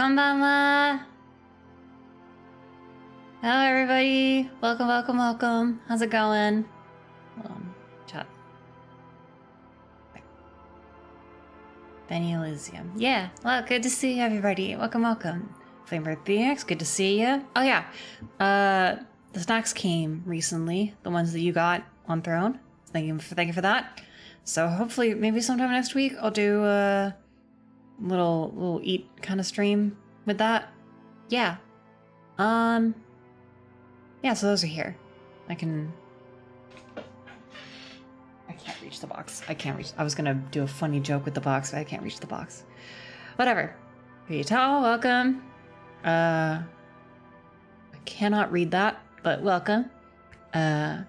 Konbanwa! Hello everybody! Welcome, welcome, welcome. How's it going? Chat. Benny ELYSIUM. Yeah, well, good to see everybody. Welcome, welcome. Flavor Phoenix, good to see you. Oh yeah, the snacks came recently. The ones that you got on Throne. Thank you for that. So hopefully, maybe sometime next week, I'll do a little eat kind of stream with that. Yeah. Yeah, so those are here. I can't reach the box. I was gonna do a funny joke with the box, but I can't reach the box. Whatever. Rita, welcome. I cannot read that, but welcome. Oh,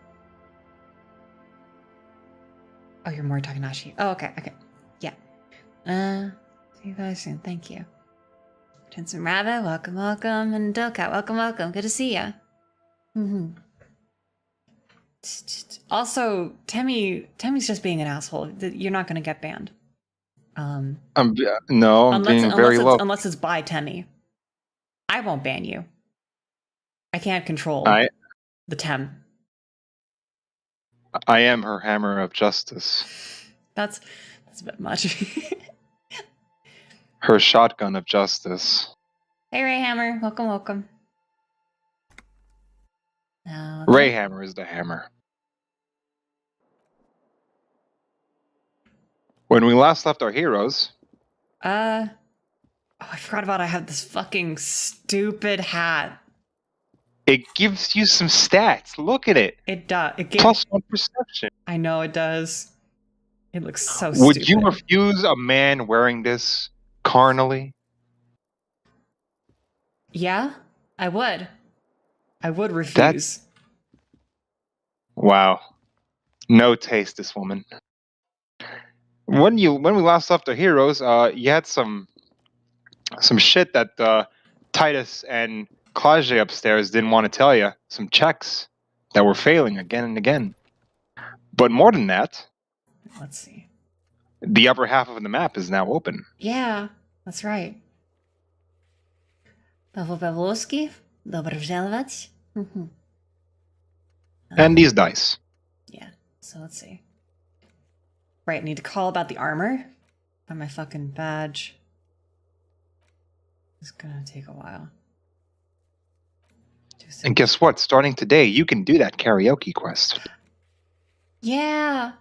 you're more Takanashi. Oh, okay. Yeah. See you guys soon. Thank you. Tensum Rabbit, welcome. And Doka, welcome. Good to see ya. Also, Temmy's just being an asshole. You're not gonna get banned. No, I'm being very low. Unless it's by Temmy. I won't ban you. I can't control the Tem. I am her hammer of justice. That's a bit much. Her shotgun of justice. Hey, Ray Hammer. Welcome. Ray Hammer is the hammer. When we last left our heroes... Oh, I forgot about I have this fucking stupid hat. It gives you some stats. Look at it. It does. +1 perception. I know it does. It looks so stupid. Would you refuse a man wearing this carnally? Yeah, I would. I would refuse. Wow. No taste, this woman. When we last left our heroes, you had some shit that Titus and Claude upstairs didn't want to tell you. Some checks that were failing again and again. But more than that, let's see. The upper half of the map is now open. Yeah, that's right. Pavel Pavlovsky, добро пожаловать. And these dice. Yeah, so let's see. Right, I need to call about the armor. Find my fucking badge. It's gonna take a while. And guess what? Starting today, you can do that karaoke quest. Yeah.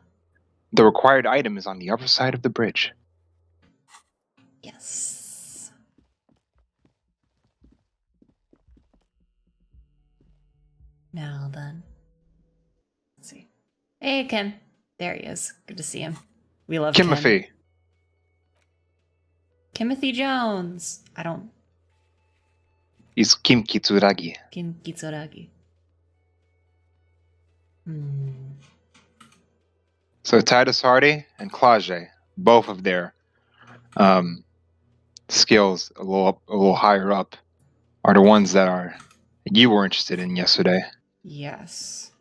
The required item is on the other side of the bridge. Yes. Now then. Let's see. Hey, Kim. There he is. Good to see him. We love Timothy. Timothy Jones. I don't... He's Kim Kitsuragi. Kim Kitsuragi. So Titus Hardy and Claude, both of their skills a little higher up, are the ones that you were interested in yesterday. Yes.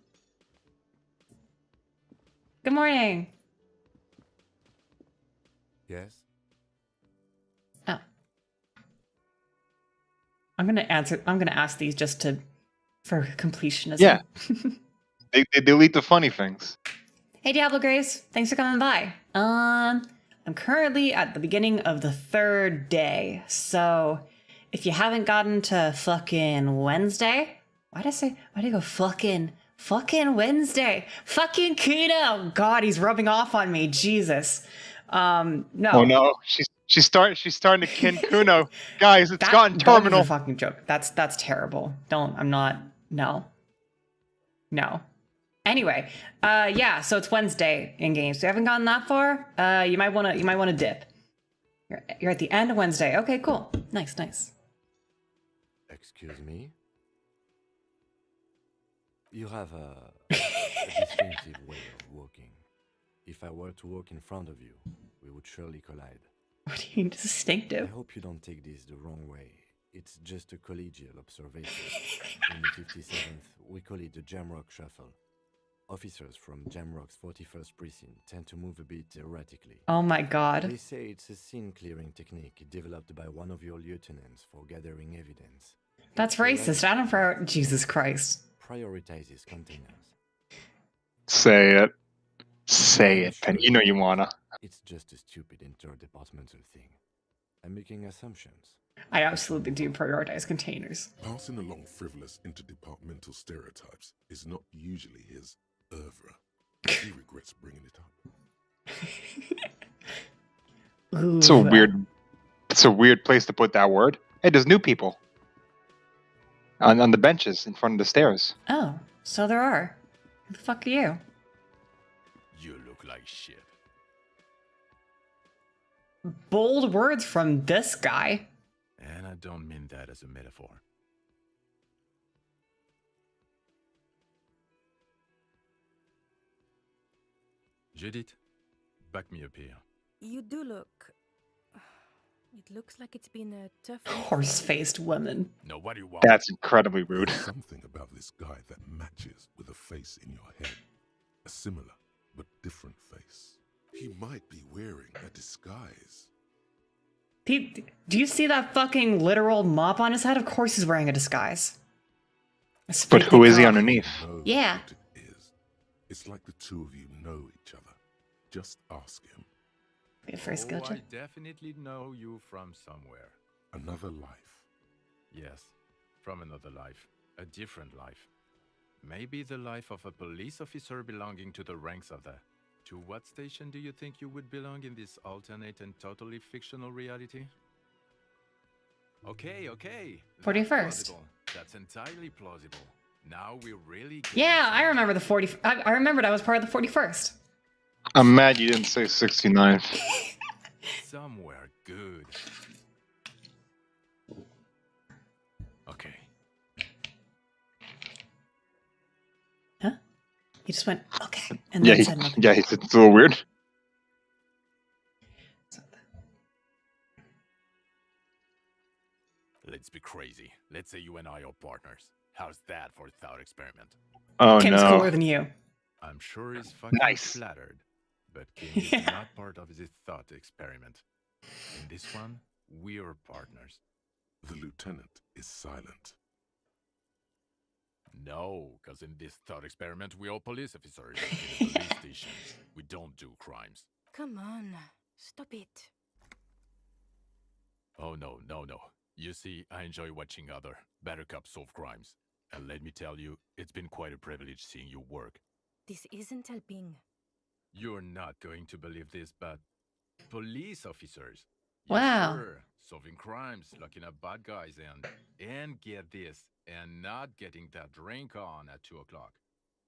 Good morning. Yes. Oh. I'm gonna ask these just for completionism. Yeah. they delete the funny things. Hey Diablo Grace, thanks for coming by. I'm currently at the beginning of the 3rd day, so if you haven't gotten to fucking Wednesday, why'd I go fucking Wednesday? Fucking Kuno! God, he's rubbing off on me, Jesus. No. Oh no, she's starting to kin Kuno. Guys, it's gotten terminal. That was a fucking joke. That's terrible. No. Anyway, yeah, so it's Wednesday in game. So you haven't gotten that far? You might wanna dip. You're at the end of Wednesday. Okay, cool. Nice. Excuse me? You have a distinctive way of walking. If I were to walk in front of you, we would surely collide. What do you mean distinctive? I hope you don't take this the wrong way. It's just a collegial observation. In the 57th, we call it the Jamrock Shuffle. Officers from Jamrock's 41st Precinct tend to move a bit erratically. Oh my god. They say it's a scene-clearing technique developed by one of your lieutenants for gathering evidence. That's racist. I don't Jesus Christ. Prioritizes containers. Say it. Say I'm it, Penny. sure You know you wanna. It's just a stupid interdepartmental thing. I'm making assumptions. I absolutely do prioritize containers. Passing along frivolous interdepartmental stereotypes is not usually his oeuvre. He regrets bringing it up. Ooh. It's a weird place to put that word. Hey, there's new people. On the benches in front of the stairs. Oh, so there are. Who the fuck are you? You look like shit. Bold words from this guy. And I don't mean that as a metaphor. Judith, back me up here. You do look. It looks like it's been a tough. Horse-faced woman. No, what do you want? That's incredibly rude. There's something about this guy that matches with a face in your head. A similar but different face. He might be wearing a disguise. Do you see that fucking literal mop on his head? Of course he's wearing a disguise. But who is he Speak- underneath? Know Yeah. what it is. It's like the two of you know each other. Just ask him. Be a first skill I check. definitely know you from somewhere. Another life. Yes, from another life. A different life. Maybe the life of a police officer belonging to the ranks of the... To what station do you think you would belong in this alternate and totally fictional reality? Okay. That's 41st. plausible. That's entirely plausible. Now we really get Yeah, I into- remember the 40. I remembered I was part of the 41st. I'm mad you didn't say 69. Somewhere good. Okay. Huh? He just went, okay. And Yeah, then said nothing. it's a little weird. Let's be crazy. Let's say you and I are partners. How's that for a thought experiment? Oh Kim's no. cooler than you. I'm sure he's fucking Nice. flattered, but Kim is Yeah. not part of this thought experiment. In this one, we're partners. The lieutenant is silent. No, because in this thought experiment, we are police officers in a police station. We don't do crimes. Come on, stop it. Oh, no. You see, I enjoy watching other better cops solve crimes. And let me tell you, it's been quite a privilege seeing you work. This isn't helping. You're not going to believe this, but police officers. Yes, Wow. sir, solving crimes, locking up bad guys, and get this, and not getting that drink on at 2 o'clock.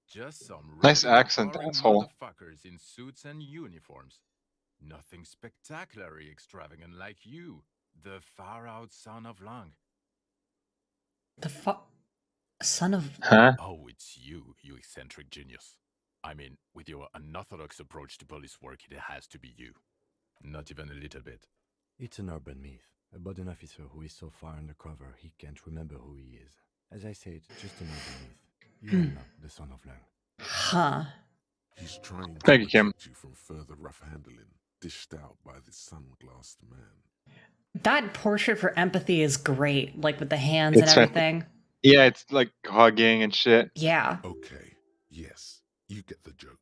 Just some Nice regular accent, boring asshole. motherfuckers in suits and uniforms. Nothing spectacularly extravagant like you, the far-out son of Lang. The fuck? Son of. Huh? Oh, it's you, you eccentric genius. I mean, with your unorthodox approach to police work, it has to be you. Not even a little bit. It's an urban myth about an officer who is so far undercover he can't remember who he is. As I said, just an urban myth. You are not the son of Lang. Huh. He's trying to Thank you, Kim. protect you from further rough handling, dished out by the sunglassed man. That portrait for empathy is great, like with the hands It's and everything. Yeah, it's like hugging and shit. Yeah. Okay, yes, you get the joke.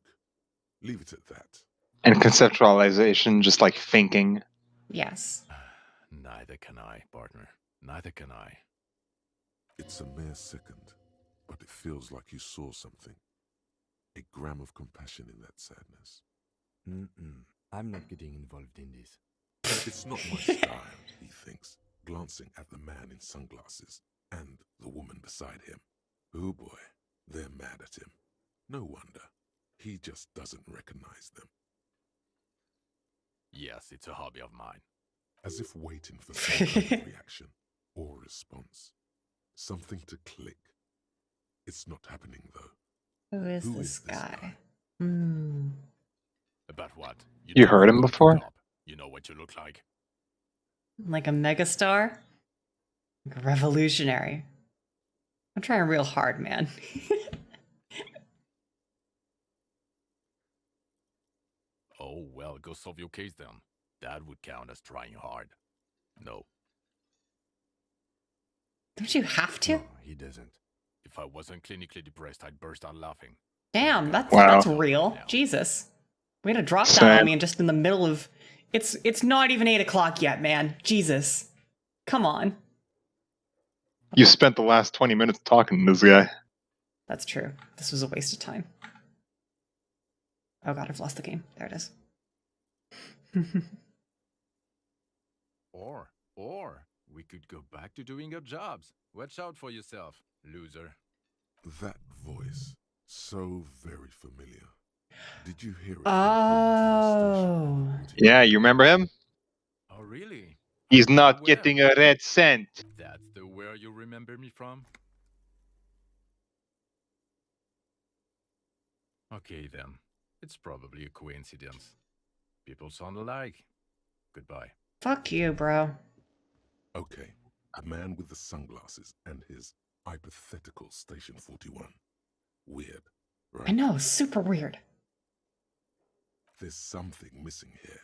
Leave it at that. And conceptualization, just like thinking. Yes. Neither can I, partner. Neither can I. It's a mere second, but it feels like you saw something. A gram of compassion in that sadness. I'm not getting involved in this. It's not my style, he thinks, glancing at the man in sunglasses and the woman beside him. Oh boy, they're mad at him. No wonder. He just doesn't recognize them. Yes, it's a hobby of mine. As if waiting for some kind of reaction or response. Something to click. It's not happening though. Who is Who this is this guy? guy? Hmm. About what? You don't heard him look before? top. You know what you look like? Like a megastar? Like a revolutionary. I'm trying real hard, man. Oh, well, go solve your case then. That would count as trying hard. No. Don't you have to? No, he doesn't. If I wasn't clinically depressed, I'd burst out laughing. Damn, that's Wow. real. Jesus. Way to drop that Sad. on me and just in the middle of it's not even 8 o'clock yet, man. Jesus. Come on. You spent the last 20 minutes talking to this guy. That's true. This was a waste of time. Oh god, I've lost the game. There it is. Or we could go back to doing our jobs. Watch out for yourself, loser. That voice, so very familiar. Did you hear it? Oh. Yeah, you remember him? Oh, really? He's not Where? getting a red cent. That's the where you remember me from? Okay, then. It's probably a coincidence. People sound alike. Goodbye. Fuck you, bro. Okay, a man with the sunglasses and his hypothetical Station 41. Weird, right? I know, super weird. There's something missing here.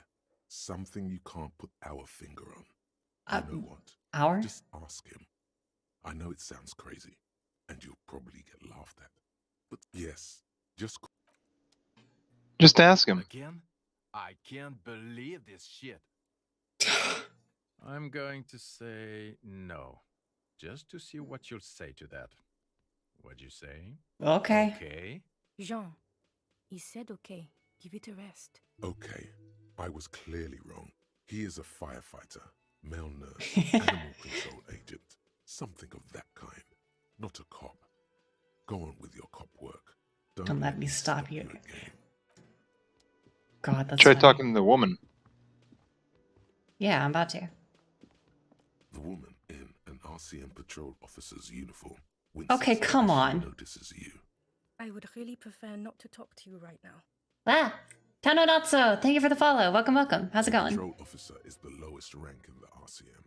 Something you can't put our finger on. You know what? Our? Just ask him. I know it sounds crazy, and you'll probably get laughed at. But yes, just Just ask him. Again? I can't believe this shit. I'm going to say no. Just to see what you'll say to that. What'd you say? Okay. Okay. Jean, he said okay. Give it a rest. okay. I was clearly wrong. He is a firefighter, male nurse, animal control agent, something of that kind. Not a cop. Go on with your cop work. Don't let me stop you. again. God, that's Try funny. talking to the woman. Yeah, I'm about to. The woman in an RCM patrol officer's uniform. winces Okay, as come she on. Notices you. I would really prefer not to talk to you right now. Ah, Tano Natso, thank you for the follow. Welcome, welcome. How's it The going? patrol officer is the lowest rank in the RCM,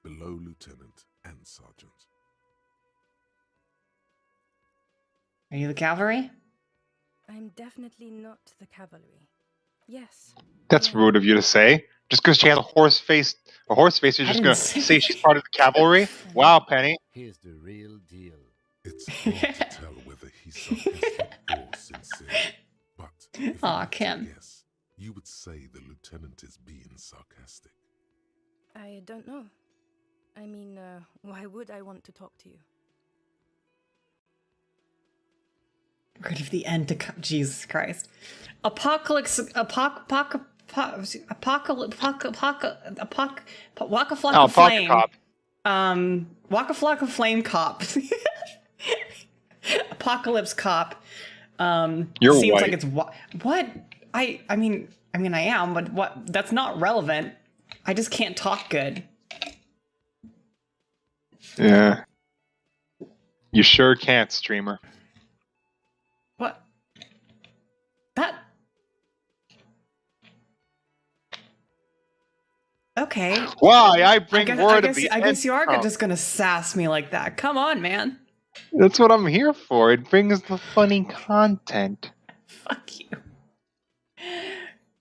below lieutenant and sergeant. Are you the cavalry? I'm definitely not the cavalry. Yes. That's I am. rude of you to say. Just because she has a horse face, you're I just didn't gonna say- say she's part of the cavalry? Wow, Penny. Here's the real deal. It's hard to tell whether he's sarcastic or sincere. But if Aw, I had to Kim. guess, you would say the lieutenant is being sarcastic. I don't know. I mean, why would I want to talk to you? Ready for the end to come. Jesus Christ. Apocalypse. Waka Flocka Flame. Cop. Waka Flocka Flame Cop. Apocalypse Cop. You're seems white. like it's what? I mean I am, but what? That's not relevant. I just can't talk good. Yeah. You sure can't, streamer. What? That. Okay. Why? I bring I word guess, of the I guess you are end. just gonna sass me like that. Come on, man. That's what I'm here for. It brings the funny content. Fuck you.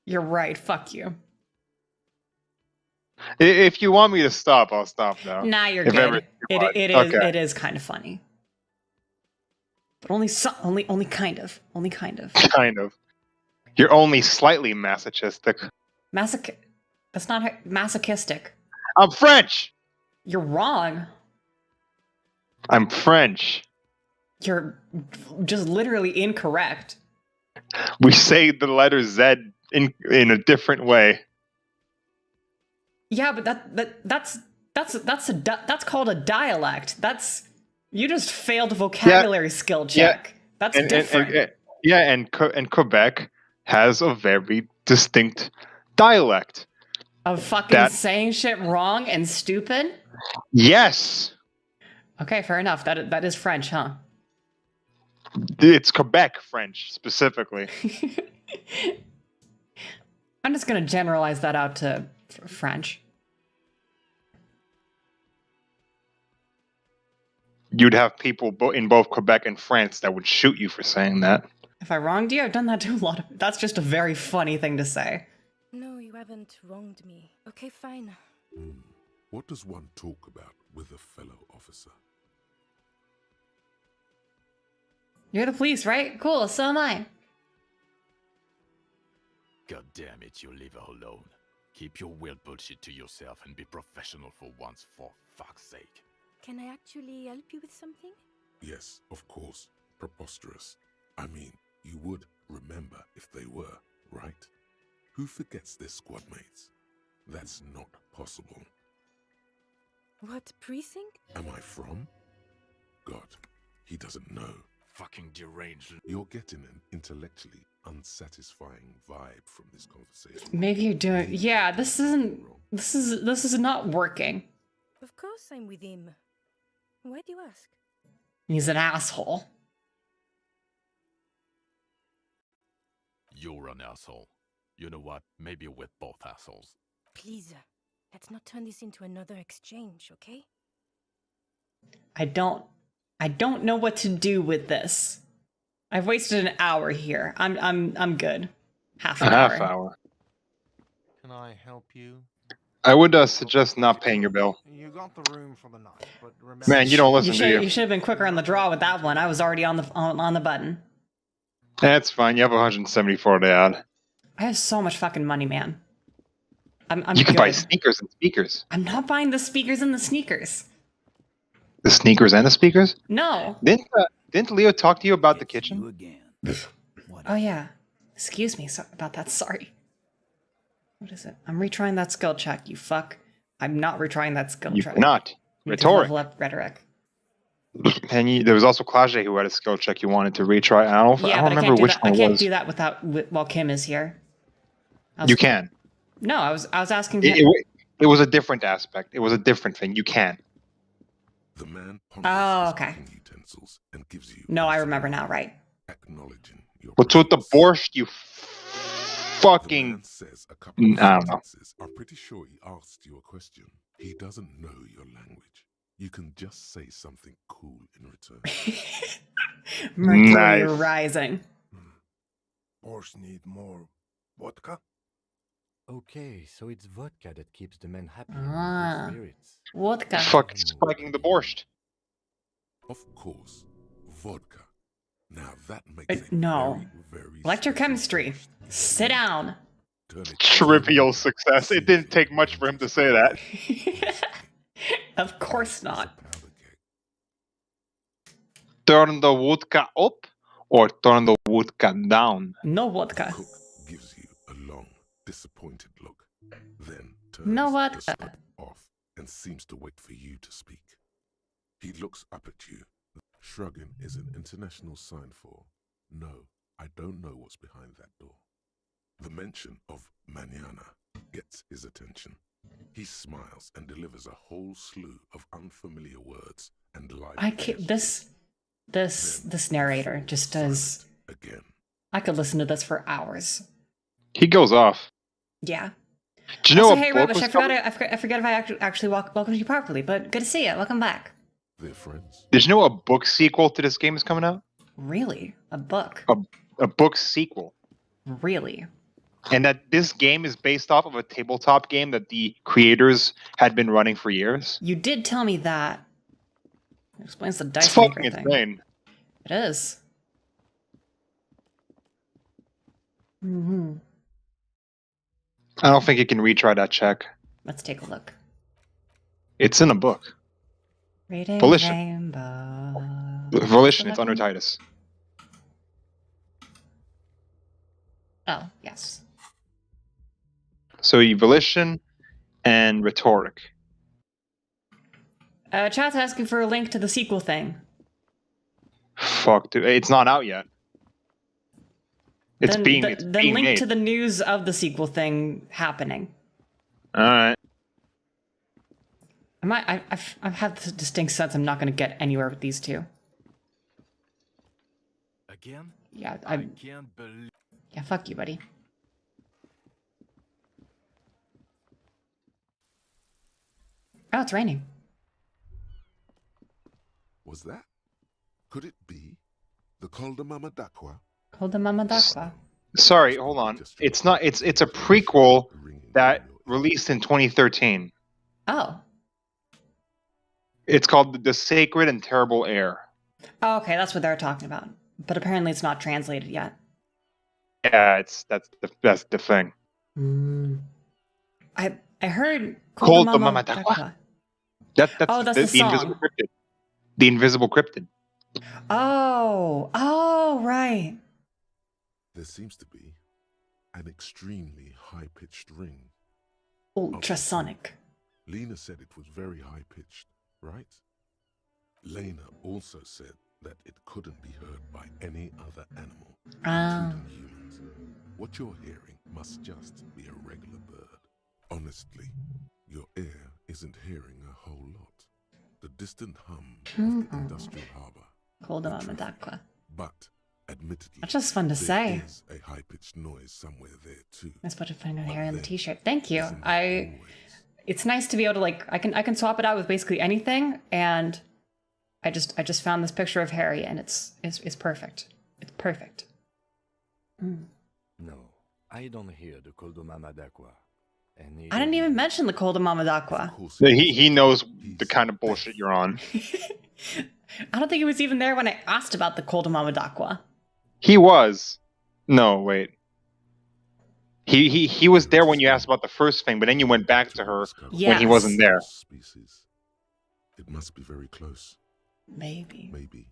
You're right. Fuck you. If you want me to stop, I'll stop now. Nah, you're If good. ever you want. Okay. It is kind of funny, but only kind of. Kind of. You're only slightly masochistic. That's not masochistic. I'm French. You're wrong. I'm French. You're just literally incorrect. We say the letter Z in a different way. Yeah, but that's called a dialect. You just failed a vocabulary skill check. That's different. And Quebec has a very distinct dialect. Of fucking saying shit wrong and stupid. Yes, Okay, fair enough. That is French, huh? it's Quebec French specifically. I'm just gonna generalize that out to French. You'd have people in both Quebec and France that would shoot you for saying that. If I wronged you, I've done that to a lot of... That's just a very funny thing to say. No, you haven't wronged me. Okay, fine. What does one talk about with a fellow officer? You're the police, right? Cool, so am I. God damn it, you leave her alone. Keep your weird bullshit to yourself and be professional for once, for fuck's sake. Can I actually help you with something? Yes, of course. Preposterous. I mean, you would remember if they were, right? Who forgets their squad mates? That's not possible. What precinct? Am I from? God, he doesn't know. Fucking deranged. You're getting an intellectually unsatisfying vibe from this conversation. Maybe you're doing... Yeah, this isn't... This is not working. Of course I'm with him. Why do you ask? He's an asshole. You're an asshole. You know what? Maybe we're both assholes. Please, let's not turn this into another exchange, okay? I don't know what to do with this. I've wasted an hour here. I'm good. Half A an half hour. hour. Can I help you? I would suggest not paying your bill. You got the room for the night, but remember... Man, you don't listen, do you? You should have been quicker on the draw with that one. I was already on the button. That's fine. You have 174 to add. I have so much fucking money, man. I'm You can good. buy sneakers and speakers. I'm not buying the speakers and the sneakers. The sneakers and the speakers? No. Didn't Leo talk to you about the kitchen? You again. Oh yeah. Excuse me about that. Sorry. What is it? I'm retrying that skill check, you fuck. I'm not retrying that skill You check. cannot. Need to Rhetoric. level up rhetoric. And there was also Klaje who had a skill check you wanted to retry. I don't Yeah, but I remember can't do which that. one I it can't was. do that while Kim is here. You can. No, I was asking him. It was a different aspect. It was a different thing. You can. The man Oh, ponders okay. his cooking utensils and gives you No, I a remember now, right? acknowledging your What's with the presence. borscht, you The fucking... man says a couple of I don't know. sentences. I'm pretty sure he asked you a question. He doesn't know your language. You can just say something cool in return. Mercury Nice. rising. Borscht need more vodka? Okay, so it's vodka that keeps the men happy Ah. and good spirits. Vodka. Fucking spiking the borscht. Of course, vodka. Now that makes it no. very, very Electrochemistry. special. Sit down. Turn it Trivial into success. It didn't take much for him to say that. Of course not. powder keg. Turn the vodka up or turn the vodka down. No The vodka. cook gives you a long, disappointed look, then turns No the vodka. stove off and seems to wait for you to speak. He looks up at you. Shrugging is an international sign for, no, I don't know what's behind that door. The mention of mañana gets his attention. He smiles and delivers a whole slew of unfamiliar words and live I can't. This narrator just does. again. I could listen to this for hours. He goes off. Yeah. Do you know Also, what hey, book Rubbish, was I forgot coming? if I actually welcomed you properly, but good to see you. Welcome back. They're friends. Did you know a book sequel to this game is coming out? Really? A book? A book sequel. Really? And that this game is based off of a tabletop game that the creators had been running for years. You did tell me that. It explains the It's dice fucking maker thing. insane. It is. Mm-hmm. I don't think you can retry that check. Let's take a look. It's in a book. Reading Volition. Rainbow. Volition, it's under Titus. Oh, yes. So you volition and rhetoric. Chat's asking for a link to the sequel thing. Fuck, dude. It's not out yet. It's being then made. link to the news of the sequel thing happening. Alright. I've had this distinct sense I'm not going to get anywhere with these two. Again? Yeah, I can't believe... yeah, fuck you, buddy. Oh, it's raining. Was that? Could it be the Caldamama Dakwa? Called the Mamadakwa. Sorry, hold on. It's not. It's a prequel that released in 2013. Oh. It's called The Sacred and Terrible Air. Oh, okay, that's what they're talking about. But apparently it's not translated yet. Yeah, that's the thing. I heard Called the the Mamadakwa. Mamadakwa? That's the the Invisible song. Cryptid. The Invisible Cryptid. Oh, right. There seems to be an extremely high-pitched ring. Ultrasonic. Lena said it was very high-pitched, right? Lena also said that it couldn't be heard by any other animal, including humans. What you're hearing must just be a regular bird. Honestly, your ear isn't hearing a whole lot. The distant hum of the industrial harbor. Called the Mamadakwa. But, admittedly, That's just fun to say. there is a high-pitched noise somewhere there too. That's what I'm putting on But here on the then, t-shirt. Thank you. isn't that always? It's nice to be able to like I can swap it out with basically anything, and I just found this picture of Harry and it's perfect. It's perfect. No, I don't hear the call the Mamadakwa. I didn't even mention the Called the Of Mamadakwa. course He knows He's- the kind of bullshit you're on. I don't think he was even there when I asked about the Called the Mamadakwa. He was. No, wait. He was there when you asked about the first thing, but then you went back to her when he wasn't there. Species. It must be very close. Maybe. Maybe,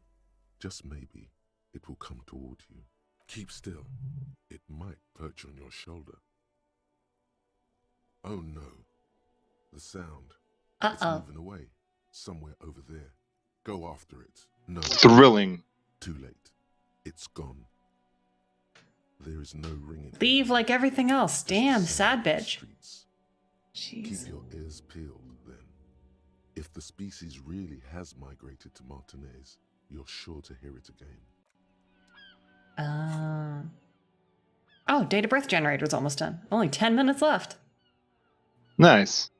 just maybe, it will come toward you. Keep still. It might perch on your shoulder. Oh no. The sound. It's Uh-oh. moving away. Somewhere over there. Go after it. No. Thrilling. Too late. It's gone. There is no ringing. Leave like everything else. Damn, sad bitch. Keep Jeez. your ears peeled, then. If the species really has migrated to Martinez, you're sure to hear it again. Oh, date of birth generator's almost done. Only 10 minutes left. Nice.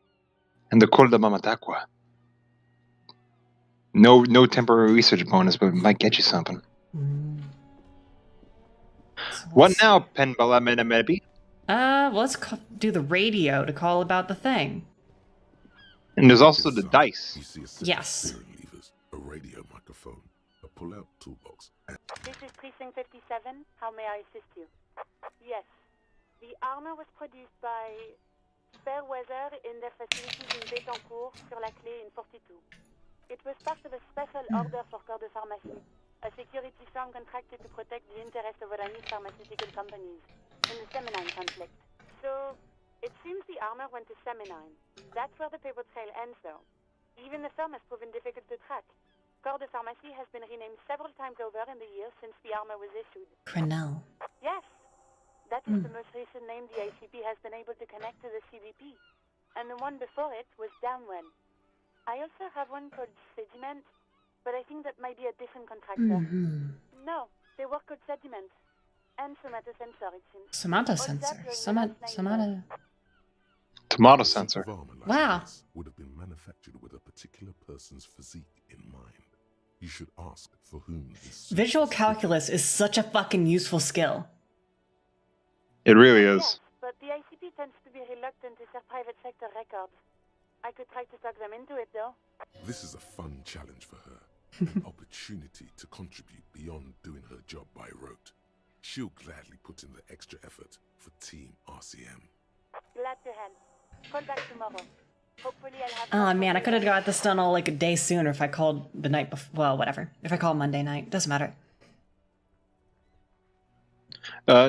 And the Call de Mamadakwa. No temporary research bonus, but it might get you something. So What let's now, see. Penbala Menemebi? Let's do the radio to call about the thing. And there's also the Inside, dice. You see a set Yes. of steering levers, a radio microphone, a pull-out toolbox, and This is Precinct 57. How may I assist you? Yes. The armor was produced by Fairweather in their facilities in Bétancourt sur la Clé in 42. It was part of a special order for Corps de Pharmacie, a security firm contracted to protect the interests of Oranese pharmaceutical companies in the Seminine conflict. So, it seems the armor went to Seminine. That's where the paper trail ends, though. Even the firm has proven difficult to track. Corps de Pharmacie has been renamed several times over in the years since the armor was issued. Crenell. Yes, that is the most recent name the ICP has been able to connect to the CDP. And the one before it was Downwell. I also have one called Sediment, but I think that might be a different contractor. No, they work with Sediment. And Somatosensor, it seems. Somatosensor. Somata. Tomato a suit sensor. of armor like Wow. this would have been manufactured with a particular person's physique in mind. You should ask for whom this suit Visual is fitted. calculus is such a fucking useful skill. It really Yes, is. but the ICP tends to be reluctant to share private sector records. I could try to talk them into it, though. This is a fun challenge for her. An opportunity to contribute beyond doing her job by rote. She'll gladly put in the extra effort for Team RCM. Glad to help. Call back tomorrow. Hopefully I'll have... Oh man, I could have got this done all like a day sooner if I called the night before. Well, whatever. If I called Monday night, doesn't matter.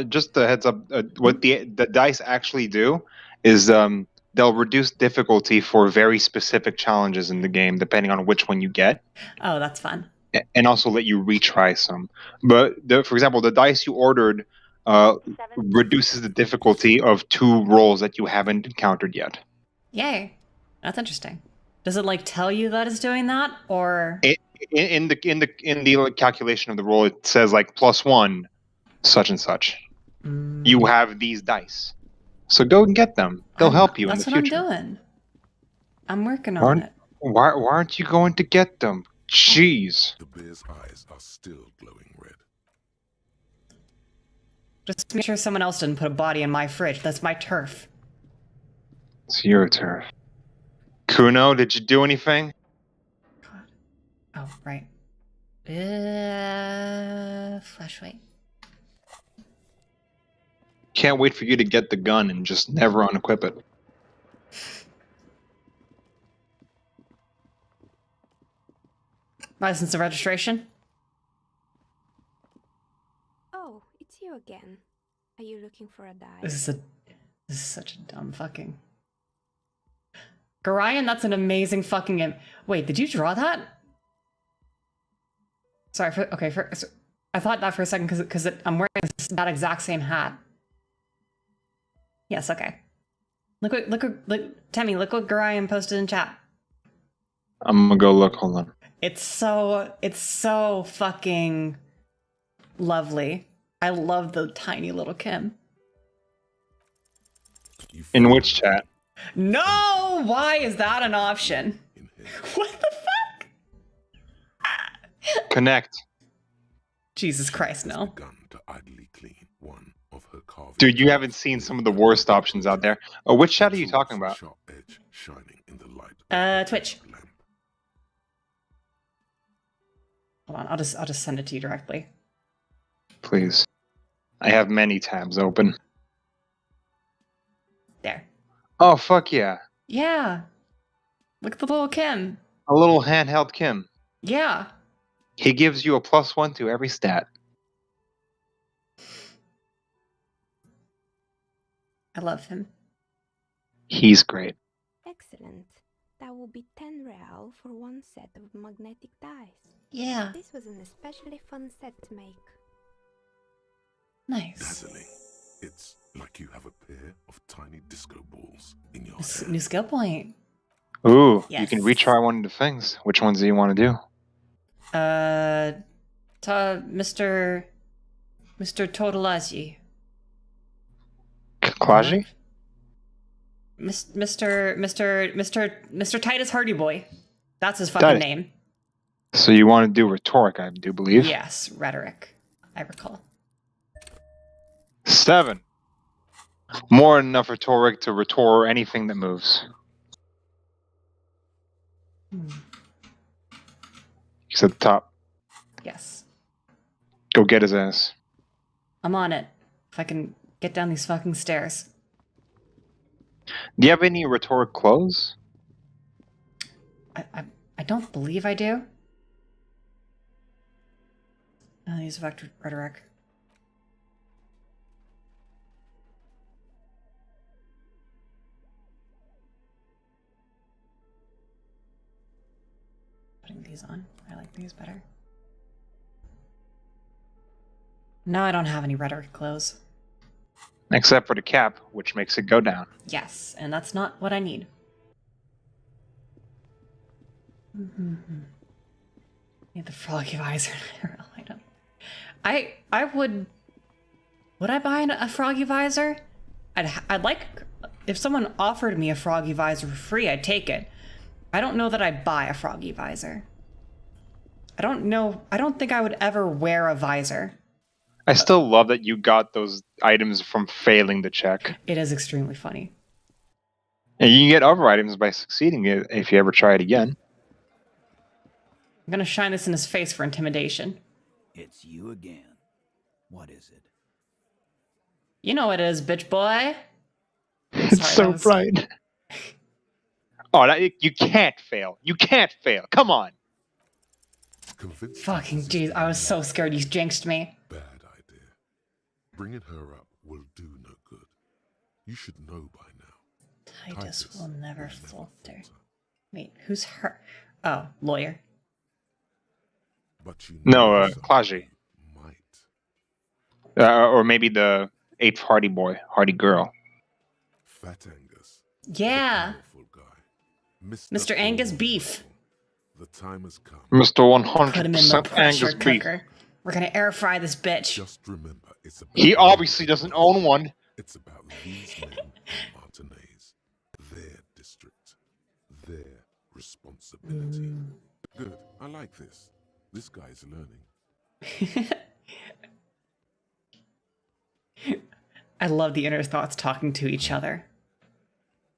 Just a heads up. What the dice actually do is they'll reduce difficulty for very specific challenges in the game, depending on which one you get, Oh, that's fun. and also let you retry some. But for example, the dice you ordered reduces the difficulty of 2 rolls that you haven't encountered yet. Yay. That's interesting. Does it like tell you that it's doing that, or In the calculation of the roll, it says like +1, such and such. You have these dice, so go and get them. They'll help you in the That's what future. I'm doing. I'm working on it. Why aren't you going to get them? Jeez. The bear's eyes are still glowing red. Just make sure someone else didn't put a body in my fridge. That's my turf. It's your turf. Kuno, did you do anything? God. Oh, right. Flashlight. Can't wait for you to get the gun and just never unequip it. License and registration? Oh, it's you again. Are you looking for a die? This is such a dumb fucking... Gorion, that's an amazing fucking... Wait, did you draw that? Sorry, I thought that for a second because I'm wearing that exact same hat. Yes, okay. Look, Temmie, look what Gorion posted in chat. I'm gonna go look, hold on. It's so fucking lovely. I love the tiny little Kim. In which chat? No! Why is that an option? What the fuck? Connect. Jesus Christ, no. Begun to idly clean one of her carving. Dude, you haven't seen some of the worst options out there. Oh, which chat are you talking about? Sharp edge shining in the light. Twitch. Lamp. Hold on, I'll just send it to you directly. Please. I have many tabs open. There. Oh, fuck yeah. Yeah. Look at the little Kim. A little handheld Kim. Yeah. He gives you a +1 to every stat. I love him. He's great. Excellent. That will be 10 real for one set of magnetic dice. Yeah. This was an especially fun set to make. Nice. Dazzling. It's like you have a pair of tiny disco balls in your New hand. skill point. Ooh, Yes. you can retry one of the things. Which ones do you want to do? Mr. Totalazi. Klaji? Mr. Titus Hardy Boy. That's his fucking Titus. name. So you want to do rhetoric, I do believe. Yes, rhetoric. I recall. 7. More than enough rhetoric to rhetor anything that moves. He's at the top. Yes. Go get his ass. I'm on it. If I can get down these fucking stairs. Do you have any rhetoric clothes? I don't believe I do. I'll use vector rhetoric. Putting these on. I like these better. No, I don't have any rhetoric clothes. Except for the cap, which makes it go down. Yes, and that's not what I need. Need the froggy visor. I don't. I would. Would I buy a froggy visor? I'd like if someone offered me a froggy visor for free, I'd take it. I don't know that I'd buy a froggy visor. I don't know. I don't think I would ever wear a visor. I still love that you got those items from failing the check. It is extremely funny. And you can get other items by succeeding it if you ever try it again. I'm gonna shine this in his face for intimidation. It's you again. What is it? You know what it is, bitch boy. It's Sorry, so bright. Oh, you can't fail. You can't fail. Come on. Fucking jeez, I was so scared you jinxed me. Bad idea. Bringing her up will do no good. You should know by now. Titus will never falter. Wait, who's her? Oh, lawyer. But you No, Klaji. Might. Or maybe the 8th Hardy boy, Hardy girl. Fat Angus. Yeah. Guy. Mr. Angus Beef. The time has come. Mr. Put him in the 100% pressure Angus Beef. cooker. We're gonna air fry this bitch. Just remember, it's about He obviously doesn't own one. It's about these men in Martinez, their district, their responsibility. Good. I like this. This guy's learning. I love the inner thoughts talking to each other.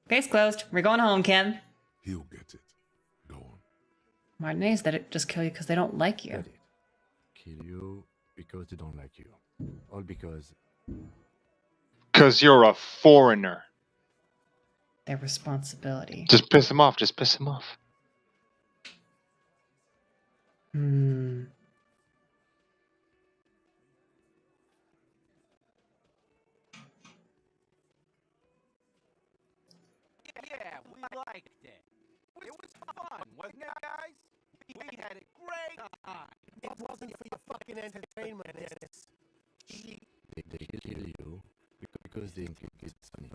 Case closed. We're going home, Kim. He'll get it. Go on. Martinez, that it just kill you because they don't like you. Get it. Kill you because they don't like you. All because Because you're a foreigner. Their responsibility. Just piss him off. Just piss him off. Hmm. Yeah, we liked it. It was fun, wasn't it, guys? We had a great time. It wasn't for your fucking entertainment, Dennis. they kill you because they think it's funny.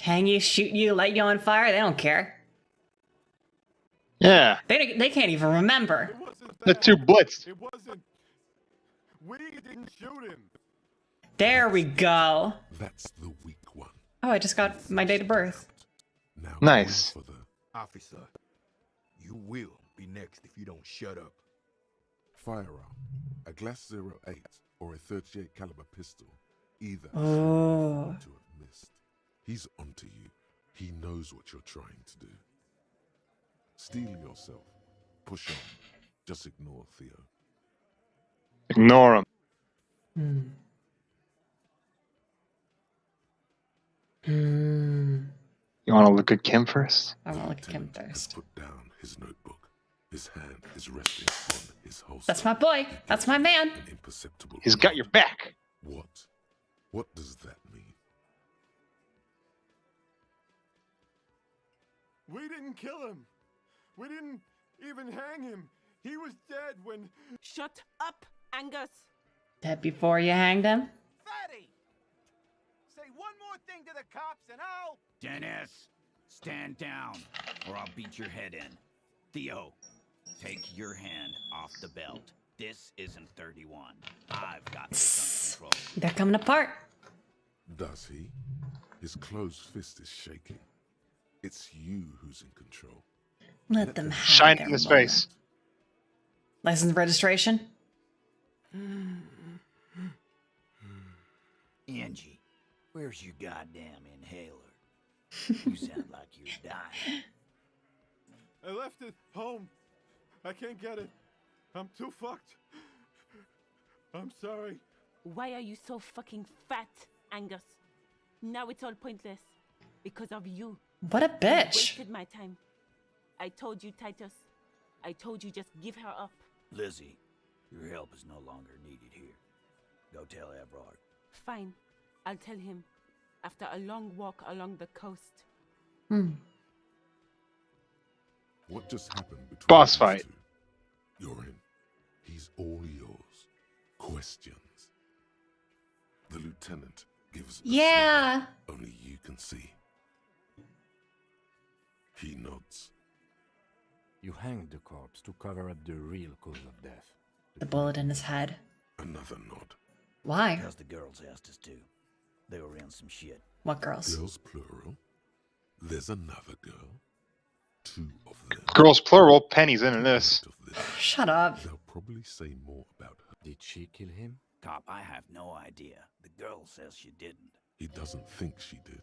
Hang you, shoot you, light you on fire. They don't care. Yeah. They can't even remember. It wasn't The that. two blitzed. It wasn't. We didn't shoot him. There we go. That's the weak one. Oh, I just got my date of birth. Now Nice. for the Officer, you will be next if you don't shut up. firearm, a Glass 08 or a 38 caliber pistol. Either Oh. to have missed. He's onto you. He knows what you're trying to do. Steel yourself. Push on. Just ignore Theo. Ignore him. Hmm. Hmm. You want to look at Kim first? I want to look at Kim Lieutenant has first. put down his notebook. His hand is resting on his holster. That's my boy. That's my man. An imperceptible He's got your back. What? What does that mean? We didn't kill him. We didn't even hang him. He was dead when. Shut up, Angus. Dead before you hanged him. Fatty! Say one more thing to the cops and I'll... Dennis, stand down, or I'll beat your head in. Theo, take your hand off the belt. This isn't 31. I've got this under control. They're coming apart. Does he? His closed fist is shaking. It's you who's in control. Let them have Shine their in his moment. face. License registration. Angie, where's your goddamn inhaler? You sound like you're dying. I left it home. I can't get it. I'm too fucked. I'm sorry. Why are you so fucking fat, Angus? Now it's all pointless. Because of you. What a You bitch. wasted my time. I told you, Titus. I told you just give her up. Lizzie, your help is no longer needed here. Go tell Everard. Fine. I'll tell him. After a long walk along the coast. Hmm. What just happened between Boss these fight. two? You're in. He's all yours. Questions. The lieutenant gives a Yeah. smile only you can see. He nods. You hanged the corpse to cover up the real cause of death. The bullet in his head. Another nod. Why? Because the girls asked us to. They were in some shit. What girls? Girls plural. There's another girl. Two of them. Girls plural. Penny's into this. Of this. Shut up. They'll probably say more about her. Did she kill him? Cop, I have no idea. The girl says she didn't. He doesn't think she did.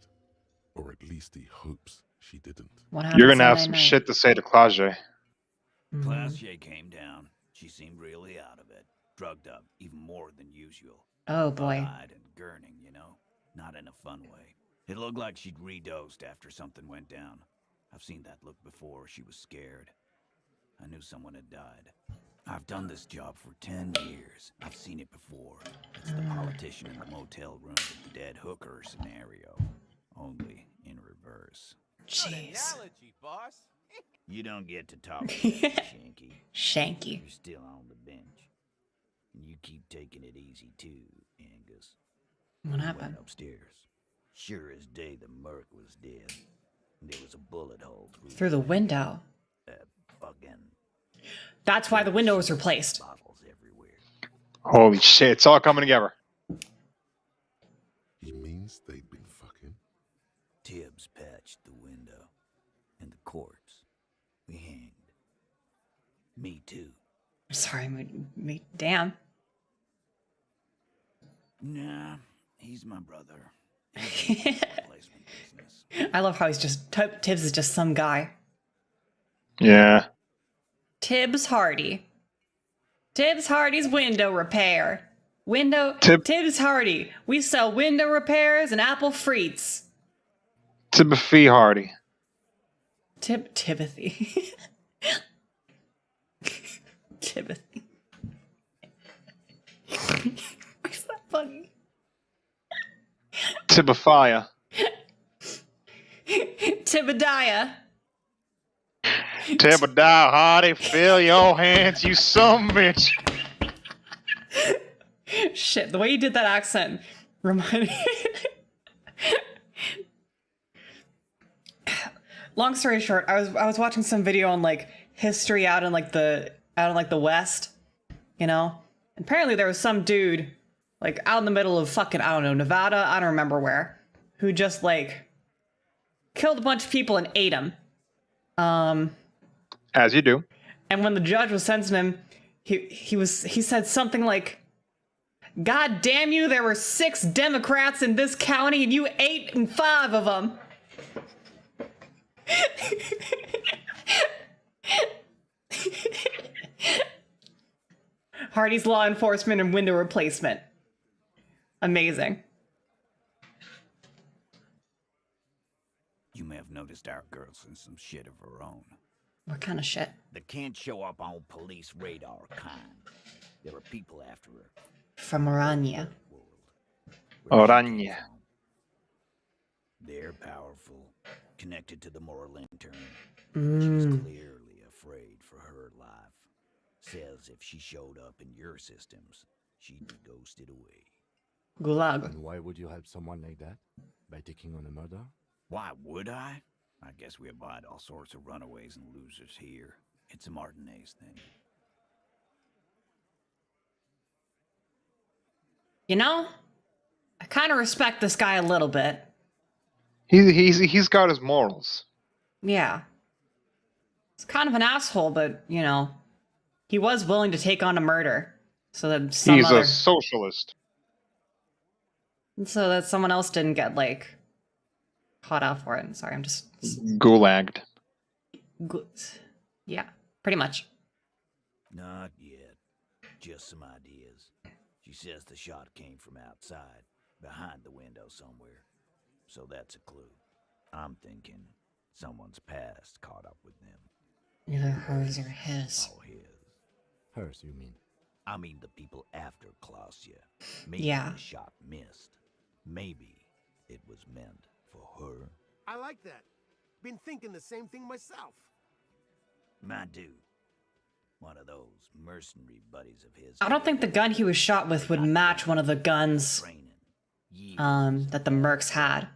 Or at least he hopes she didn't. What happened You're gonna have Sunday some night? shit to say to Claude. Mhm. Classier came down. She seemed really out of it. Drugged up, even more than usual. Oh boy. Eyed and gurning, you know? Not in a fun way. It looked like she'd redosed after something went down. I've seen that look before. She was scared. I knew someone had died. I've done this job for 10 years. I've seen it before. It's the politician in the motel room with the dead hooker scenario. Only in reverse. Jeez. analogy, boss. You don't get to talk to me, Shanky. Shanky. You're still on the bench. And you keep taking it easy too, Angus. What We happened? went upstairs. Sure as day the merc was dead. And there was a bullet hole Through the window. fucking That's why the window was replaced. bottles everywhere. Holy shit! It's all coming together. He means they'd been fucking. Tibbs patched the window. And the corpse. We hanged. Me too. There's sorry, damn. Nah, he's my brother. He's in the replacement business. I love how he's just Tibbs is just some guy. Yeah. Tibbs Hardy. Tibbs Hardy's window repair. Tibbs Hardy. We sell window repairs and apple frites. Timothy Hardy. Timothy. Timothy. Why's that funny? Tibafia. Tibadiah. Tibadiah Hardy, fill your hands, you some bitch. Shit, the way you did that accent reminded me. Long story short, I was watching some video on like history out in the West, you know? And apparently there was some dude like out in the middle of fucking, I don't know, Nevada, I don't remember where, who just like killed a bunch of people and ate them. As you do. And when the judge was sentencing him, he said something like, "God damn you, there were 6 Democrats in this county and you ate 5 of them." Hardy's law enforcement and window replacement. Amazing. You may have noticed our girl's in some shit of her own. What kind of shit? That can't show up on police radar kind. There are people after her. From Orania. Orania. They're powerful, connected to the moral intern. Mm. She's clearly afraid for her life. Says if she showed up in your systems, she'd be ghosted away. Gulag. And why would you help someone like that? By taking on a murder? Why would I? I guess we abide all sorts of runaways and losers here. It's a Martinez thing. You know, I kind of respect this guy a little bit. He's got his morals. Yeah. He's kind of an asshole, but, you know, he was willing to take on a murder. So that He's a socialist. So that someone else didn't get, like, caught out for it. Sorry, I'm just... Gulagged. Yeah, pretty much. Not yet. Just some ideas. She says the shot came from outside, behind the window somewhere. So that's a clue. I'm thinking someone's past caught up with them. Either hers or his. Oh, his. Hers, you mean? I mean the people after Klausya. Maybe Yeah. the shot missed. Maybe it was meant for her. I like that. Been thinking the same thing myself. My dude. One of those mercenary buddies of his. I don't think the gun he was shot with would match one of the guns that the mercs had.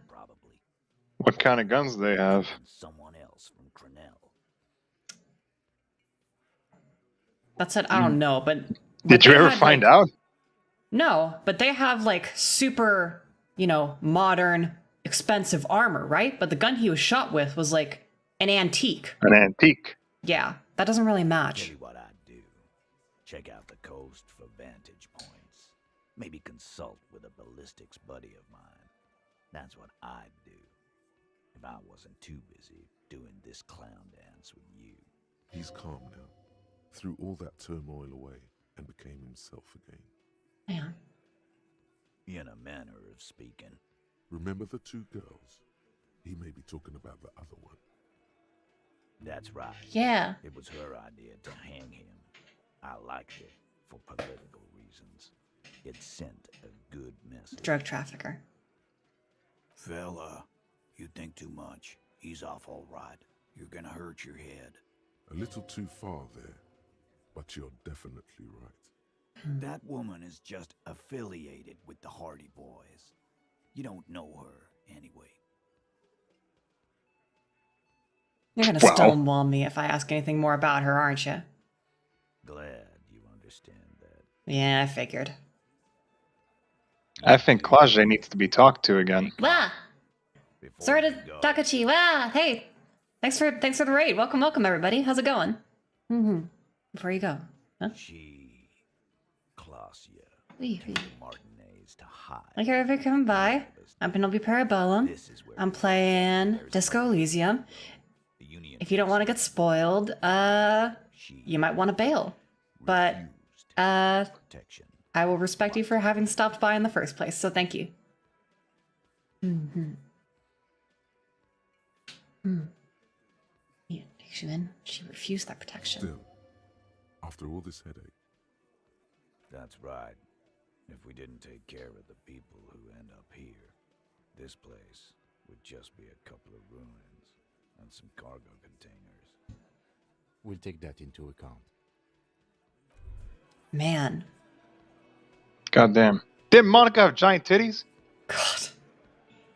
What kind of guns do they have? Someone else from Crenell. That said, I don't know, but... Did you ever find out? No, but they have, like, super, you know, modern, expensive armor, right? But the gun he was shot with was, like, an antique. An antique. Yeah, that doesn't really match. Tell you what I'd do. Check out the coast for vantage points. Maybe consult with a ballistics buddy of mine. That's what I'd do. If I wasn't too busy doing this clown dance with you. He's calm now. Threw all that turmoil away and became himself again. Yeah. In a manner of speaking. Remember the 2 girls? He may be talking about the other one. That's right. Yeah. It was her idea to hang him. I liked it for political reasons. It sent a good message. Drug trafficker. Fella, you think too much. He's off all right. You're gonna hurt your head. A little too far there, but you're definitely right. That woman is just affiliated with the Hardy Boys. You don't know her anyway. You're gonna stonewall me if I ask anything more about her, aren't you? Glad you understand that. Yeah, I figured. I think Klaje needs to be talked to again. Wah! Sorry to Takachi. Wah! Hey! Thanks for the raid. Welcome, everybody. How's it going? Before you go. Huh? She, Clausia, Wee, took wee. the Martinez to hide. Thank you for coming by. I'm Penelope Parabellum. This is where I'm playing Disco Elysium. the Union If you don't want to get spoiled, you might want to bail. But, protection. I will respect you for having stopped by in the first place, so thank you. Yeah, takes you in. She refused that protection. Still, after all this headache, That's right. If we didn't take care of the people who end up here, this place would just be a couple of ruins and some cargo containers. We'll take that into account. Man. Goddamn. Didn't Monica have giant titties? God.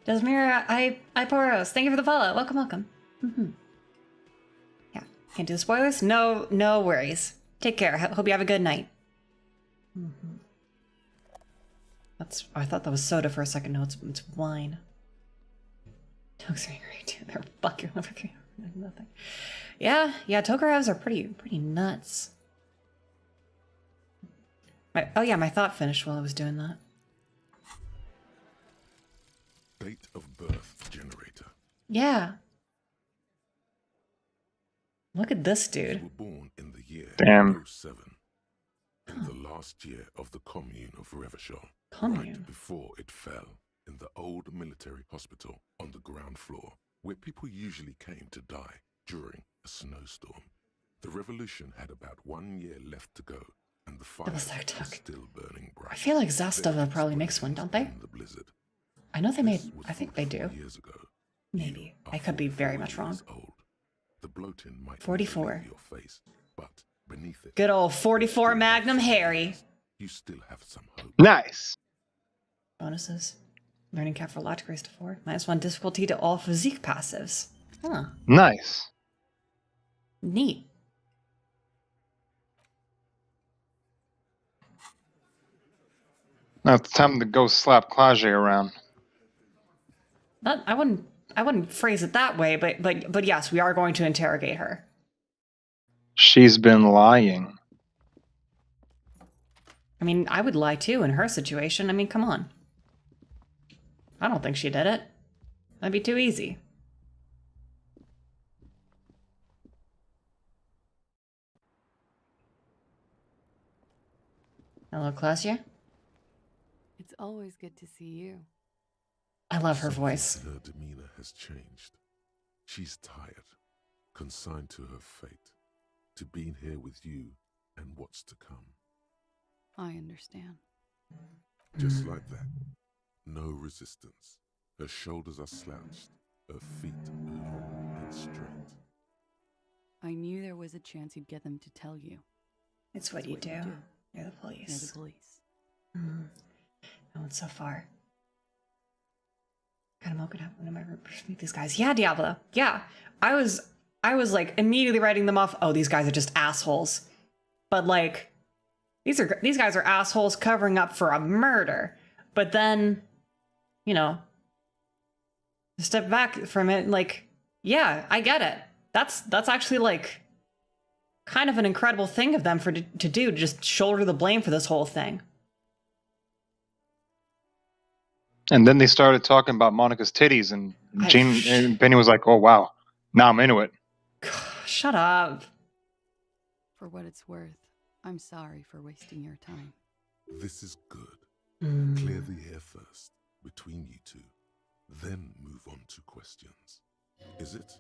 Desmira, I Poros, thank you for the follow. Welcome, welcome. Yeah, can't do the spoilers? No worries. Take care. Hope you have a good night. I thought that was soda for a second. No, it's wine. Togs are angry too. They're fucking over nothing. Yeah, Tokarovs are pretty nuts. My thought finished while I was doing that. date of birth generator. Yeah. Look at this You dude. were born in the year Damn. 07, in the last year of the commune of Revachol, Commune? right before it fell, in the old military hospital on the ground floor, where people usually came to die during a snowstorm. The revolution had about 1 year left to go, and the fire was still burning bright. I feel like Zastava probably makes one, don't they? In the blizzard. I know they made. This was I think they do. 44 years ago. Maybe. You I are could be very 44 much wrong. years old. The bloating might 44. leave your face, but beneath it, Good old 44 Magnum Harry. you still have some hope. Nice. Bonuses. Learning cap for logic raised to 4. -1 difficulty to all physique passives. Huh. Nice. Neat. Now it's time to go slap Klage around. I wouldn't phrase it that way, but yes, we are going to interrogate her. She's been lying. I mean, I would lie too in her situation. I mean, come on. I don't think she did it. That'd be too easy. Hello, Clausia. It's always good to see you. I love her Something voice. in her demeanor has changed. She's tired, consigned to her fate, to being here with you and what's to come. I understand. Just like that. No resistance. Her shoulders are slouched, her feet long and straight. I knew there was a chance you'd get them to tell you. It's what you do. You're the police. You're the police. No one's so far. God, I'm open up one of my meet these guys. Yeah, Diablo. Yeah. I was like immediately writing them off. Oh, these guys are just assholes. But like, these guys are assholes covering up for a murder. But then, you know, step back from it, like, yeah, I get it. That's actually like kind of an incredible thing of them to do, just shoulder the blame for this whole thing. And then they started talking about Monica's titties, and and Benny was like, "Oh wow, now I'm into it." Shut up. For what it's worth, I'm sorry for wasting your time. This is good. Clear the air first, between you two. Then move on to questions. Is it?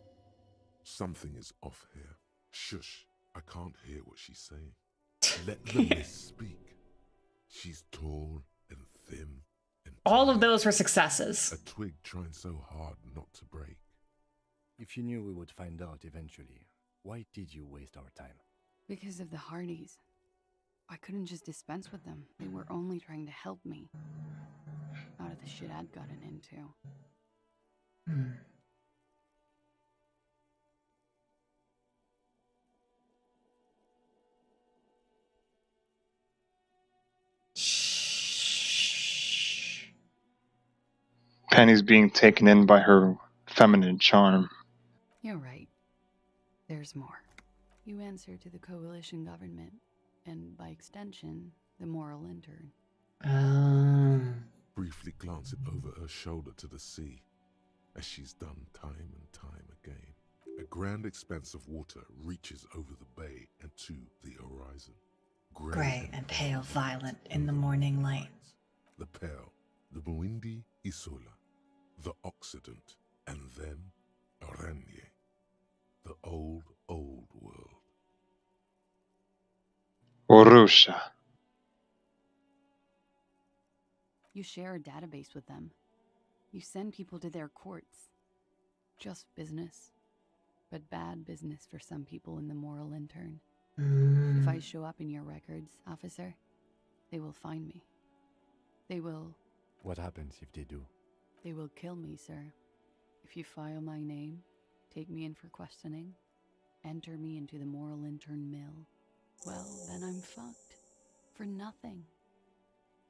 Something is off here. Shush, I can't hear what she's saying. Let the miss speak. She's tall and thin. All of those were successes. A twig trying so hard not to break. If you knew we would find out eventually, why did you waste our time? Because of the Hardys. I couldn't just dispense with them. They were only trying to help me. Out of the shit I'd gotten into. Penny's being taken in by her feminine charm. You're right. There's more. You answer to the coalition government. And by extension, the moral intern. Briefly glancing over her shoulder to the sea, as she's done time and time again. A grand expanse of water reaches over the bay and to the horizon. Gray and pale violet in the morning light. The pale, the Muindi Isola, the Occident, and then Aranye, the old world. Orusha. You share a database with them. You send people to their courts. Just business. But bad business for some people in the moral intern. If I show up in your records, officer, they will find me. They will... What happens if they do? They will kill me, sir. If you file my name, take me in for questioning, enter me into the moral intern mill, well, then I'm fucked. For nothing.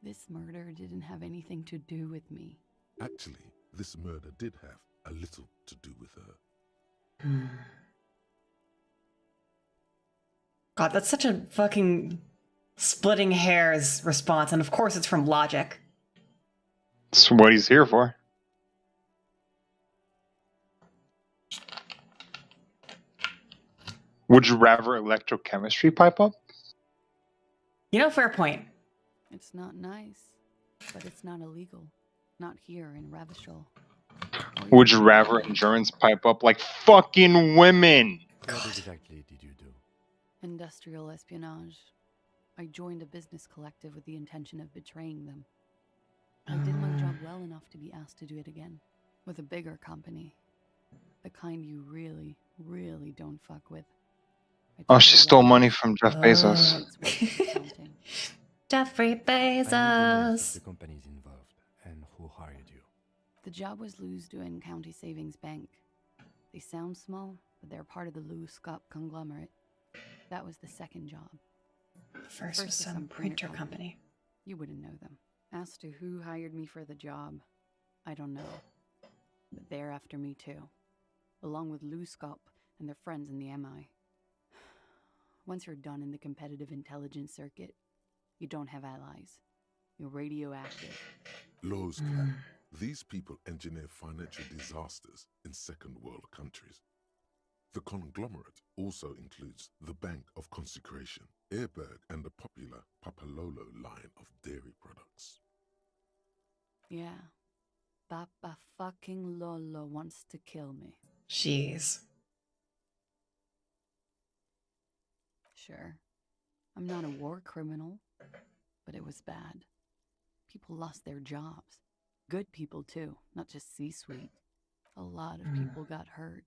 This murder didn't have anything to do with me. Actually, this murder did have a little to do with her. God, that's such a fucking splitting hairs response, and of course it's from logic. That's what he's here for. Would you rather electrochemistry pipe up? You know, fair point. It's not nice, but it's not illegal. Not here in Ravishal. Would you rather endurance pipe up like fucking women? What exactly did you do? Industrial espionage. I joined a business collective with the intention of betraying them. I did my job well enough to be asked to do it again. With a bigger company. The kind you really, really don't fuck with. Oh, she stole money from Jeff Bezos. Jeffrey Bezos. The companies involved and who hired you. The job was Lou's doing County Savings Bank. They sound small, but they're part of the Lou Scott conglomerate. That was the second job. First was some printer company. You wouldn't know them. As to who hired me for the job, I don't know. But they're after me too. Along with Lou Scott and their friends in the MI. Once you're done in the competitive intelligence circuit, you don't have allies. You're radioactive. Laws. These people engineer financial disasters in second world countries. The conglomerate also includes the Bank of Consecration, Airberg, and the popular Papalolo line of dairy products. Yeah. Papa fucking Lolo wants to kill me. Jeez. Sure. I'm not a war criminal, but it was bad. People lost their jobs. Good people, too, not just C-suite. A lot of people got hurt.